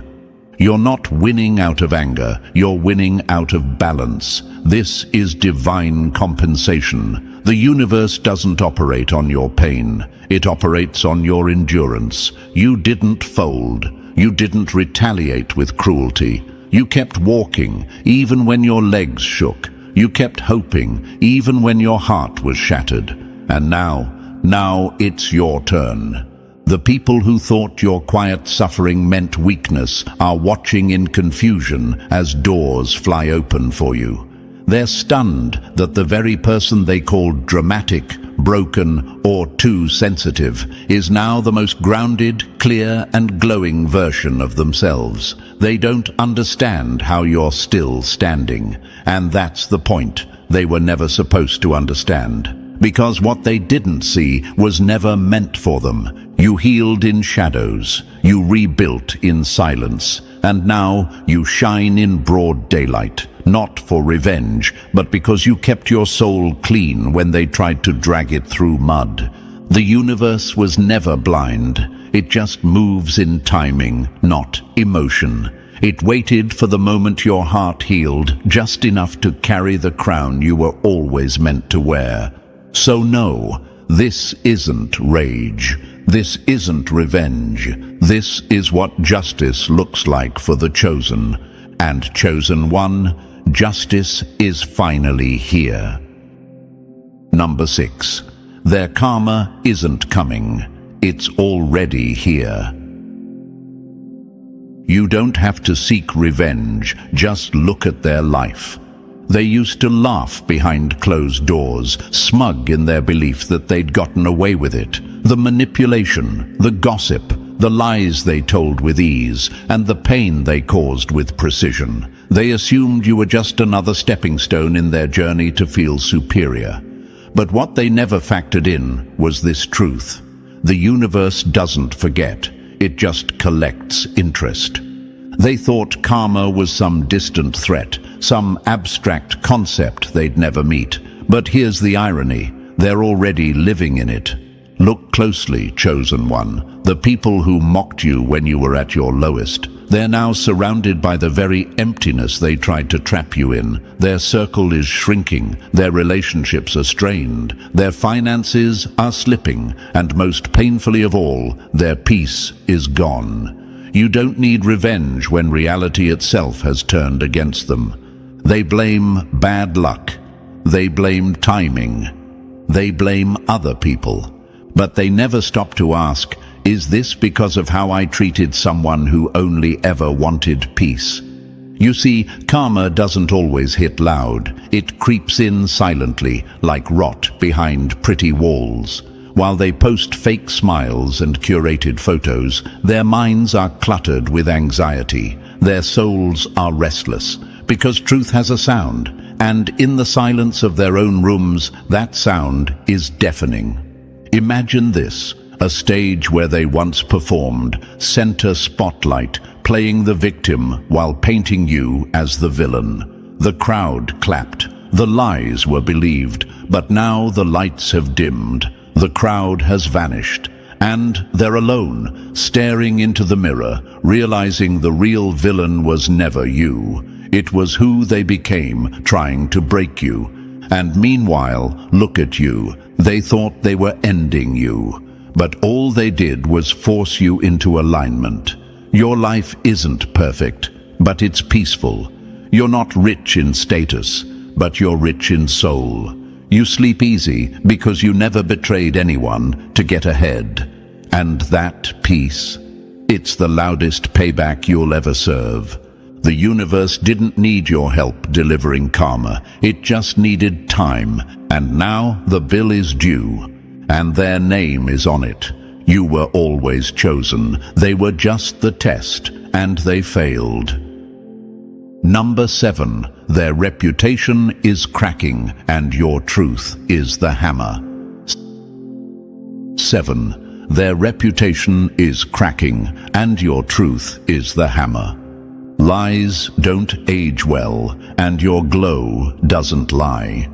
You're not winning out of anger, you're winning out of balance. This is divine compensation. The universe doesn't operate on your pain, it operates on your endurance. You didn't fold, you didn't retaliate with cruelty. You kept walking, even when your legs shook. You kept hoping, even when your heart was shattered. And now Now it's your turn. The people who thought your quiet suffering meant weakness are watching in confusion as doors fly open for you. They're stunned that the very person they called dramatic, broken, or too sensitive is now the most grounded, clear, and glowing version of themselves. They don't understand how you're still standing, and that's the point. They were never supposed to understand. Because what they didn't see was never meant for them. You healed in shadows, you rebuilt in silence, and now you shine in broad daylight, not for revenge, but because you kept your soul clean when they tried to drag it through mud. The universe was never blind. It just moves in timing, not emotion. It waited for the moment your heart healed, just enough to carry the crown you were always meant to wear. So no, this isn't rage. This isn't revenge. This is what justice looks like for the chosen. And chosen one, justice is finally here. Number 6. Their karma isn't coming. It's already here. You don't have to seek revenge, just look at their life. They used to laugh behind closed doors, smug in their belief that they'd gotten away with it. The manipulation, the gossip, the lies they told with ease, and the pain they caused with precision. They assumed you were just another stepping stone in their journey to feel superior. But what they never factored in was this truth. The universe doesn't forget, it just collects interest. They thought karma was some distant threat, some abstract concept they'd never meet. But here's the irony, they're already living in it. Look closely, chosen one. The people who mocked you when you were at your lowest, they're now surrounded by the very emptiness they tried to trap you in. Their circle is shrinking, their relationships are strained, their finances are slipping, and most painfully of all, their peace is gone. You don't need revenge when reality itself has turned against them. They blame bad luck. They blame timing. They blame other people. But they never stop to ask, is this because of how I treated someone who only ever wanted peace? You see, karma doesn't always hit loud. It creeps in silently, like rot behind pretty walls. While they post fake smiles and curated photos, their minds are cluttered with anxiety. Their souls are restless, because truth has a sound, and in the silence of their own rooms, that sound is deafening. Imagine this, a stage where they once performed, center spotlight, playing the victim while painting you as the villain. The crowd clapped, the lies were believed, but now the lights have dimmed. The crowd has vanished, and they're alone, staring into the mirror, realizing the real villain was never you. It was who they became, trying to break you. And meanwhile, look at you. They thought they were ending you. But all they did was force you into alignment. Your life isn't perfect, but it's peaceful. You're not rich in status, but you're rich in soul. You sleep easy because you never betrayed anyone to get ahead. And that peace, it's the loudest payback you'll ever serve. The universe didn't need your help delivering karma. It just needed time. And now the bill is due. And their name is on it. You were always chosen. They were just the test, and they failed. Number 7. Their reputation is cracking, and your truth is the hammer. 7. Their reputation is cracking, and your truth is the hammer. Lies don't age well, and your glow doesn't lie.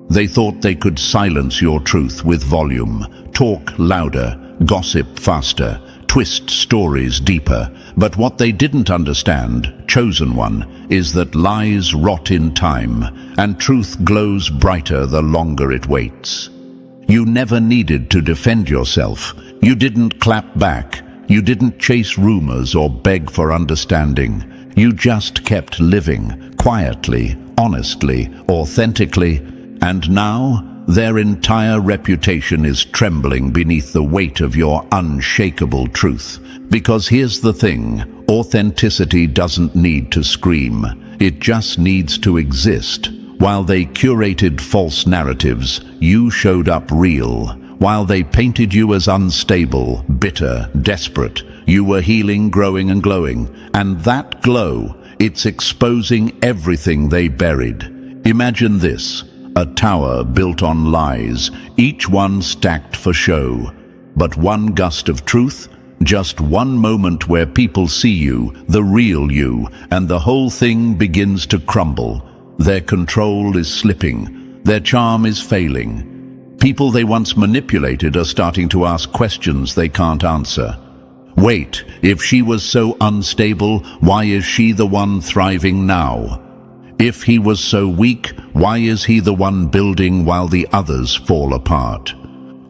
They thought they could silence your truth with volume, talk louder, gossip faster, twist stories deeper. But what they didn't understand, chosen one, is that lies rot in time, and truth glows brighter the longer it waits. You never needed to defend yourself. You didn't clap back. You didn't chase rumors or beg for understanding. You just kept living, quietly, honestly, authentically. And now, Their entire reputation is trembling beneath the weight of your unshakable truth. Because here's the thing, authenticity doesn't need to scream. It just needs to exist. While they curated false narratives, you showed up real. While they painted you as unstable, bitter, desperate, you were healing, growing and glowing. And that glow, it's exposing everything they buried. Imagine this, a tower built on lies, each one stacked for show. But one gust of truth, just one moment where people see you, the real you, and the whole thing begins to crumble. Their control is slipping. Their charm is failing. People they once manipulated are starting to ask questions they can't answer. Wait, if she was so unstable, why is she the one thriving now? If he was so weak, why is he the one building while the others fall apart?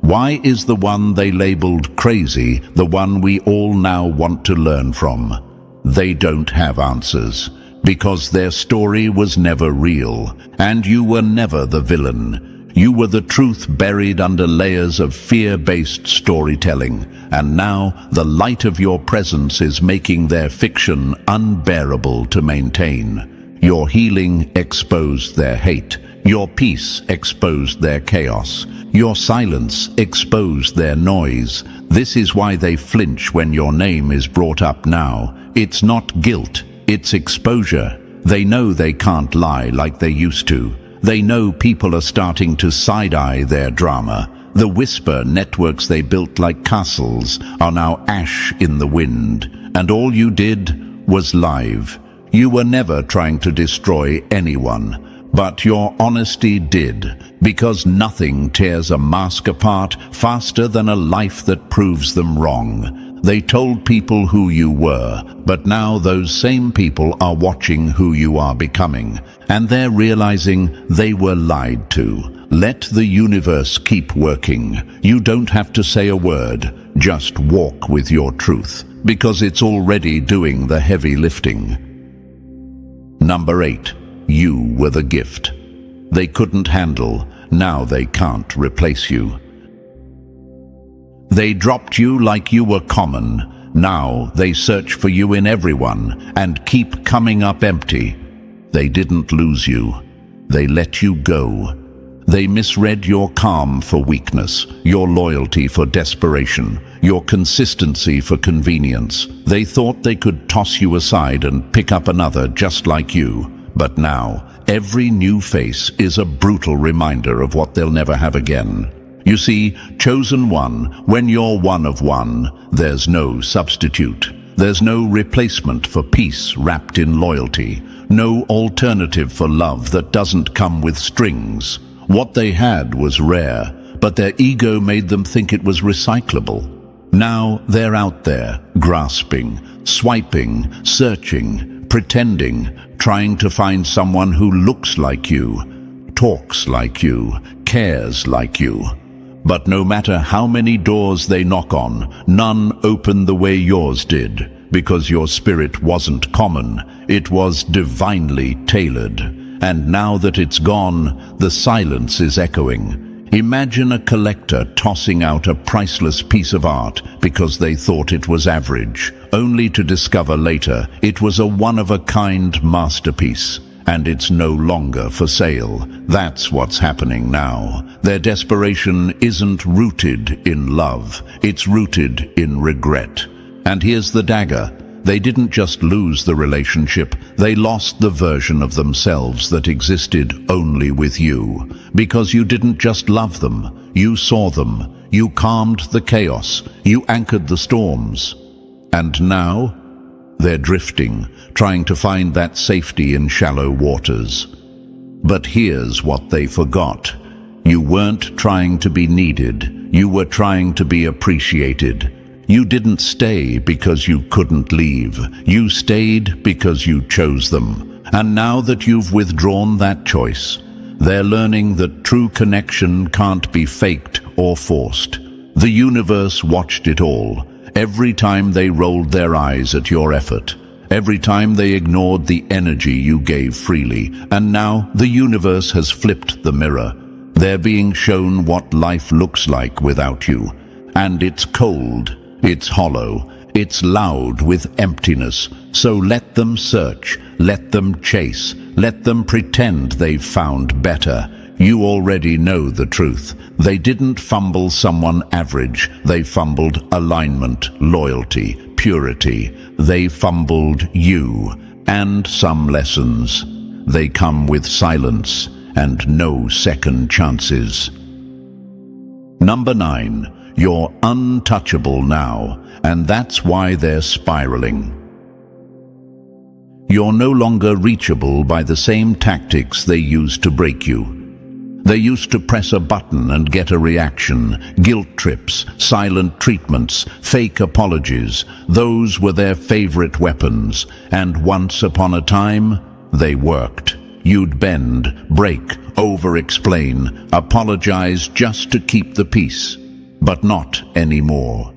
Why is the one they labeled crazy the one we all now want to learn from? They don't have answers, because their story was never real, and you were never the villain. You were the truth buried under layers of fear-based storytelling, and now the light of your presence is making their fiction unbearable to maintain. Your healing exposed their hate. Your peace exposed their chaos. Your silence exposed their noise. This is why they flinch when your name is brought up now. It's not guilt, it's exposure. They know they can't lie like they used to. They know people are starting to side-eye their drama. The whisper networks they built like castles are now ash in the wind. And all you did was live. You were never trying to destroy anyone, but your honesty did, because nothing tears a mask apart faster than a life that proves them wrong. They told people who you were, but now those same people are watching who you are becoming, and they're realizing they were lied to. Let the universe keep working. You don't have to say a word, just walk with your truth, because it's already doing the heavy lifting. Number 8. You were the gift. They couldn't handle, now they can't replace you. They dropped you like you were common. Now they search for you in everyone and keep coming up empty. They didn't lose you. They let you go. They misread your calm for weakness, your loyalty for desperation, your consistency for convenience. They thought they could toss you aside and pick up another just like you. But now, every new face is a brutal reminder of what they'll never have again. You see, chosen one, when you're one of one, there's no substitute. There's no replacement for peace wrapped in loyalty. No alternative for love that doesn't come with strings. What they had was rare, but their ego made them think it was recyclable. Now they're out there, grasping, swiping, searching, pretending, trying to find someone who looks like you, talks like you, cares like you. But no matter how many doors they knock on, none open the way yours did, because your spirit wasn't common, it was divinely tailored. And now that it's gone, the silence is echoing. Imagine a collector tossing out a priceless piece of art because they thought it was average, only to discover later it was a one-of-a-kind masterpiece. And it's no longer for sale. That's what's happening now. Their desperation isn't rooted in love. It's rooted in regret. And here's the dagger. They didn't just lose the relationship. They lost the version of themselves that existed only with you. Because you didn't just love them. You saw them. You calmed the chaos. You anchored the storms. And now, they're drifting, trying to find that safety in shallow waters. But here's what they forgot. You weren't trying to be needed. You were trying to be appreciated. You didn't stay because you couldn't leave. You stayed because you chose them. And now that you've withdrawn that choice, they're learning that true connection can't be faked or forced. The universe watched it all. Every time they rolled their eyes at your effort, every time they ignored the energy you gave freely, and now the universe has flipped the mirror. They're being shown what life looks like without you. And it's cold, it's hollow, it's loud with emptiness. So let them search, let them chase, let them pretend they've found better. You already know the truth. They didn't fumble someone average. They fumbled alignment, loyalty, purity. They fumbled you and some lessons. They come with silence and no second chances. Number 9, you're untouchable now, and that's why they're spiraling. You're no longer reachable by the same tactics they used to break you. They used to press a button and get a reaction, guilt trips, silent treatments, fake apologies. Those were their favorite weapons, and once upon a time, they worked. You'd bend, break, over-explain, apologize just to keep the peace. But not anymore.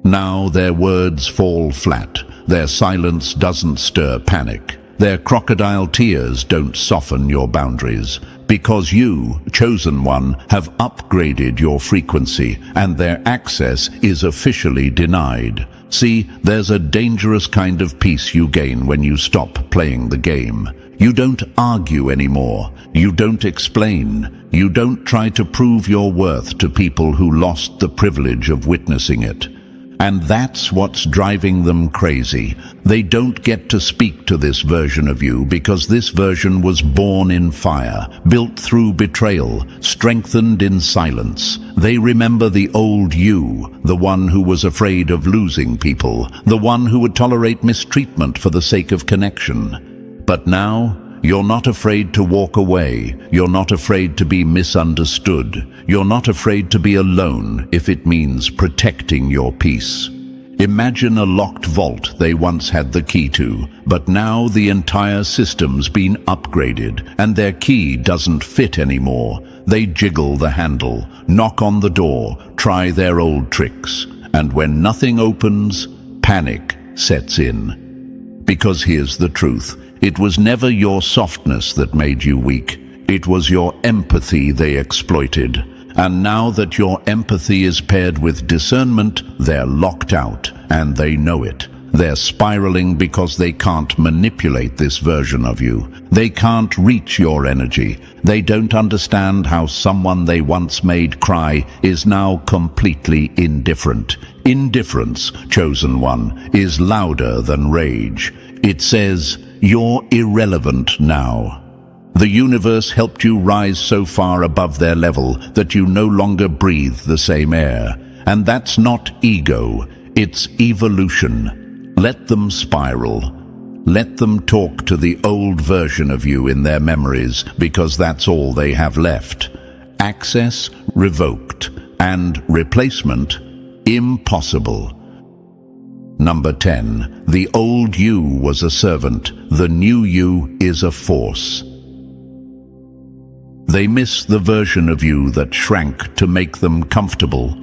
Now their words fall flat. Their silence doesn't stir panic. Their crocodile tears don't soften your boundaries. Because you, chosen one, have upgraded your frequency, and their access is officially denied. See, there's a dangerous kind of peace you gain when you stop playing the game. You don't argue anymore. You don't explain. You don't try to prove your worth to people who lost the privilege of witnessing it. And that's what's driving them crazy. They don't get to speak to this version of you because this version was born in fire, built through betrayal, strengthened in silence. They remember the old you, the one who was afraid of losing people, the one who would tolerate mistreatment for the sake of connection. But now, you're not afraid to walk away. You're not afraid to be misunderstood. You're not afraid to be alone if it means protecting your peace. Imagine a locked vault they once had the key to, but now the entire system's been upgraded and their key doesn't fit anymore. They jiggle the handle, knock on the door, try their old tricks. And when nothing opens, panic sets in. Because here's the truth. It was never your softness that made you weak. It was your empathy they exploited. And now that your empathy is paired with discernment, they're locked out, and they know it. They're spiraling because they can't manipulate this version of you. They can't reach your energy. They don't understand how someone they once made cry is now completely indifferent. Indifference, chosen one, is louder than rage. It says, "You're irrelevant now." The universe helped you rise so far above their level that you no longer breathe the same air. And that's not ego, it's evolution. Let them spiral. Let them talk to the old version of you in their memories, because that's all they have left. Access revoked, and replacement impossible. Number 10. The old you was a servant. The new you is a force. They miss the version of you that shrank to make them comfortable.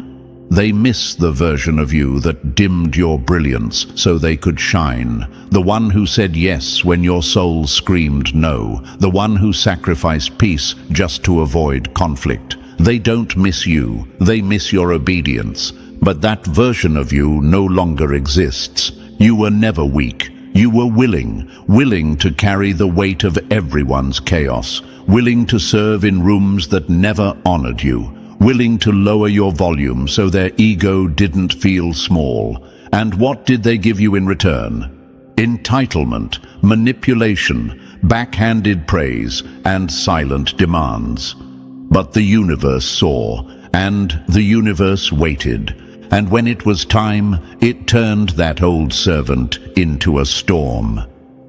They miss the version of you that dimmed your brilliance so they could shine. The one who said yes when your soul screamed no. The one who sacrificed peace just to avoid conflict. They don't miss you. They miss your obedience. But that version of you no longer exists. You were never weak. You were willing to carry the weight of everyone's chaos, willing to serve in rooms that never honored you, willing to lower your volume so their ego didn't feel small. And what did they give you in return? Entitlement, manipulation, backhanded praise, and silent demands. But the universe saw, and the universe waited. And when it was time, it turned that old servant into a storm.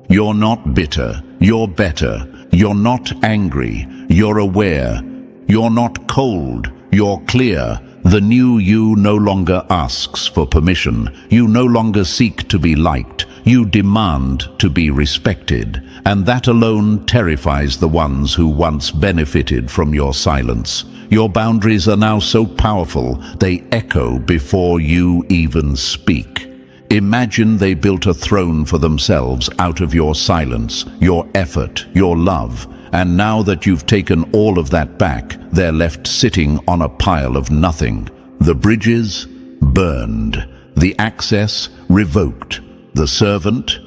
You're not bitter, you're better. You're not angry, you're aware. You're not cold, you're clear. The new you no longer asks for permission. You no longer seek to be liked. You demand to be respected. And that alone terrifies the ones who once benefited from your silence. Your boundaries are now so powerful, they echo before you even speak. Imagine they built a throne for themselves out of your silence, your effort, your love, and now that you've taken all of that back, they're left sitting on a pile of nothing. The bridges burned, the access revoked, the servant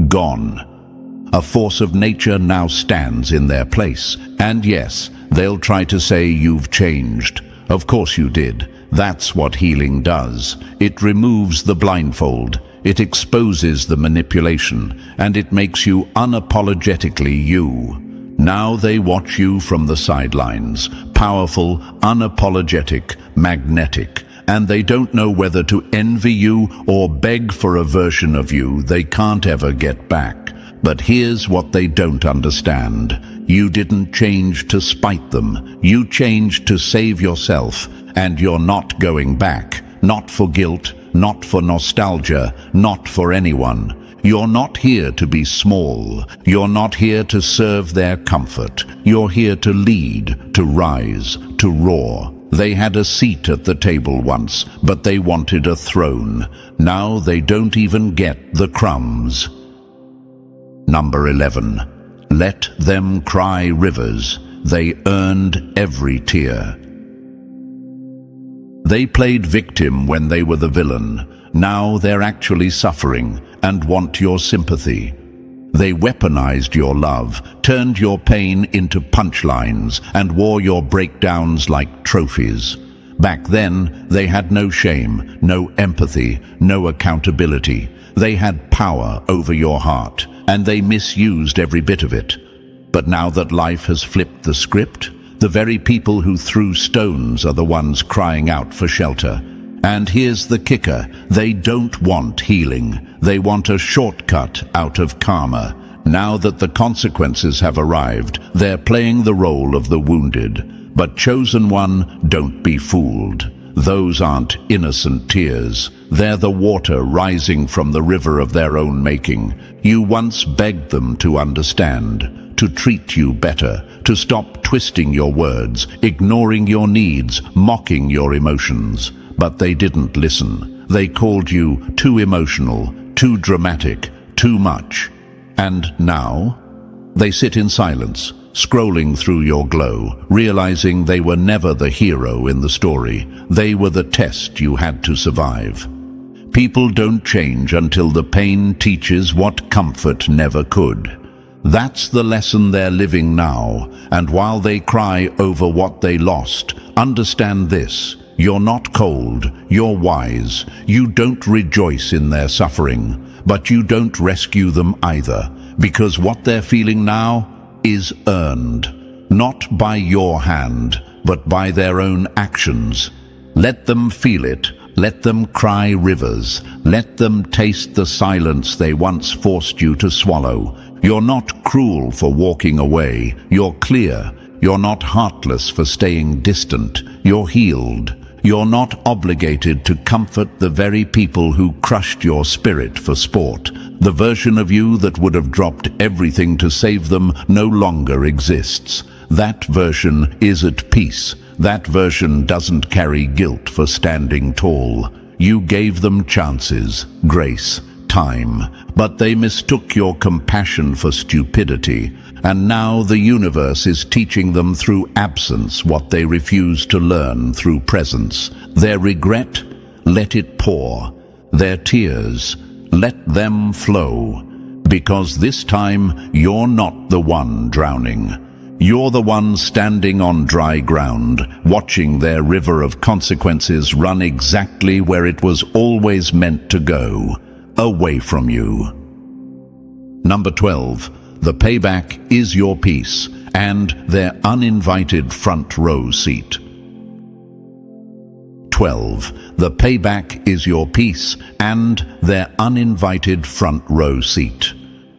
gone. A force of nature now stands in their place. And yes, they'll try to say you've changed. Of course you did. That's what healing does. It removes the blindfold. It exposes the manipulation, and it makes you unapologetically you. Now they watch you from the sidelines, powerful, unapologetic, magnetic, and they don't know whether to envy you or beg for a version of you they can't ever get back. But here's what they don't understand. You didn't change to spite them. You changed to save yourself, and you're not going back. Not for guilt, not for nostalgia, not for anyone. You're not here to be small. You're not here to serve their comfort. You're here to lead, to rise, to roar. They had a seat at the table once, but they wanted a throne. Now they don't even get the crumbs. Number 11. Let them cry rivers. They earned every tear. They played victim when they were the villain. Now they're actually suffering and want your sympathy. They weaponized your love, turned your pain into punchlines, and wore your breakdowns like trophies. Back then, they had no shame, no empathy, no accountability. They had power over your heart, and they misused every bit of it. But now that life has flipped the script, the very people who threw stones are the ones crying out for shelter. And here's the kicker, they don't want healing. They want a shortcut out of karma. Now that the consequences have arrived, they're playing the role of the wounded. But chosen one, don't be fooled. Those aren't innocent tears. They're the water rising from the river of their own making. You once begged them to understand, to treat you better, to stop twisting your words, ignoring your needs, mocking your emotions. But they didn't listen. They called you too emotional, too dramatic, too much. And now, they sit in silence, scrolling through your glow, realizing they were never the hero in the story. They were the test you had to survive. People don't change until the pain teaches what comfort never could. That's the lesson they're living now, and while they cry over what they lost, understand this. You're not cold, you're wise. You don't rejoice in their suffering, but you don't rescue them either, because what they're feeling now is earned, not by your hand, but by their own actions. Let them feel it. Let them cry rivers. Let them taste the silence they once forced you to swallow. You're not cruel for walking away. You're clear. You're not heartless for staying distant. You're healed. You're not obligated to comfort the very people who crushed your spirit for sport. The version of you that would have dropped everything to save them no longer exists. That version is at peace. That version doesn't carry guilt for standing tall. You gave them chances, grace, time, but they mistook your compassion for stupidity, and now the universe is teaching them through absence what they refuse to learn through presence. Their regret, let it pour. Their tears, let them flow. Because this time, you're not the one drowning. You're the one standing on dry ground, watching their river of consequences run exactly where it was always meant to go, away from you. Number 12. The payback is your peace and their uninvited front row seat. 12. The payback is your peace and their uninvited front row seat.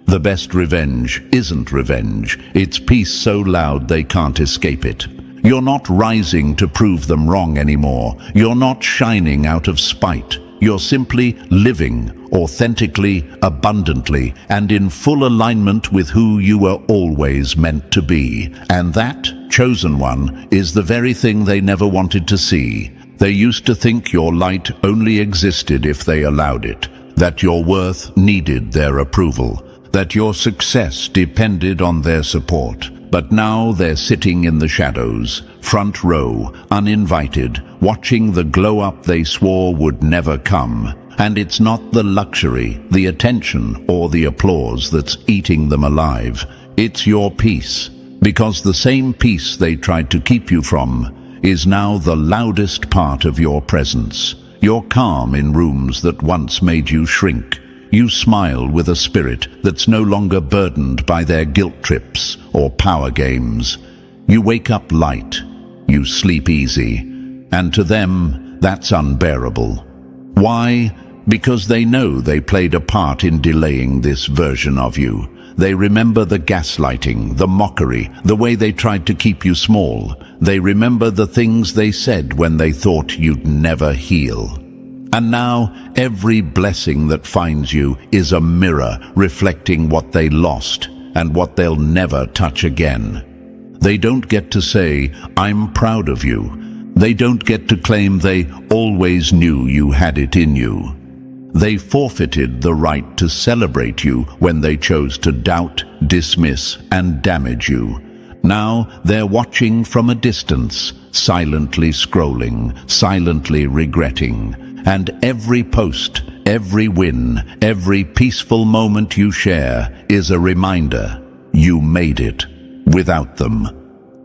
The best revenge isn't revenge. It's peace so loud they can't escape it. You're not rising to prove them wrong anymore. You're not shining out of spite. You're simply living authentically, abundantly, and in full alignment with who you were always meant to be. And that, chosen one, is the very thing they never wanted to see. They used to think your light only existed if they allowed it, that your worth needed their approval, that your success depended on their support. But now they're sitting in the shadows, front row, uninvited, watching the glow-up they swore would never come. And it's not the luxury, the attention, or the applause that's eating them alive. It's your peace. Because the same peace they tried to keep you from is now the loudest part of your presence. You're calm in rooms that once made you shrink. You smile with a spirit that's no longer burdened by their guilt trips or power games. You wake up light. You sleep easy. And to them, that's unbearable. Why? Because they know they played a part in delaying this version of you. They remember the gaslighting, the mockery, the way they tried to keep you small. They remember the things they said when they thought you'd never heal. And now, every blessing that finds you is a mirror reflecting what they lost and what they'll never touch again. They don't get to say, "I'm proud of you." They don't get to claim they always knew you had it in you. They forfeited the right to celebrate you when they chose to doubt, dismiss, and damage you. Now they're watching from a distance, silently scrolling, silently regretting. And every post, every win, every peaceful moment you share is a reminder you made it without them.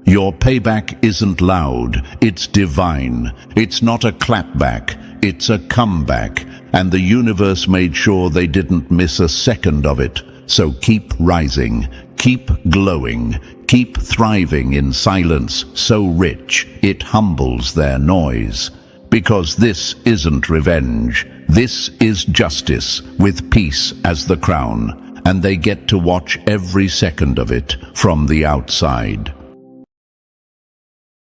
Your payback isn't loud, it's divine. It's not a clapback, it's a comeback. And the universe made sure they didn't miss a second of it. So keep rising, keep glowing, keep thriving in silence so rich it humbles their noise. Because this isn't revenge, this is justice with peace as the crown, and they get to watch every second of it from the outside.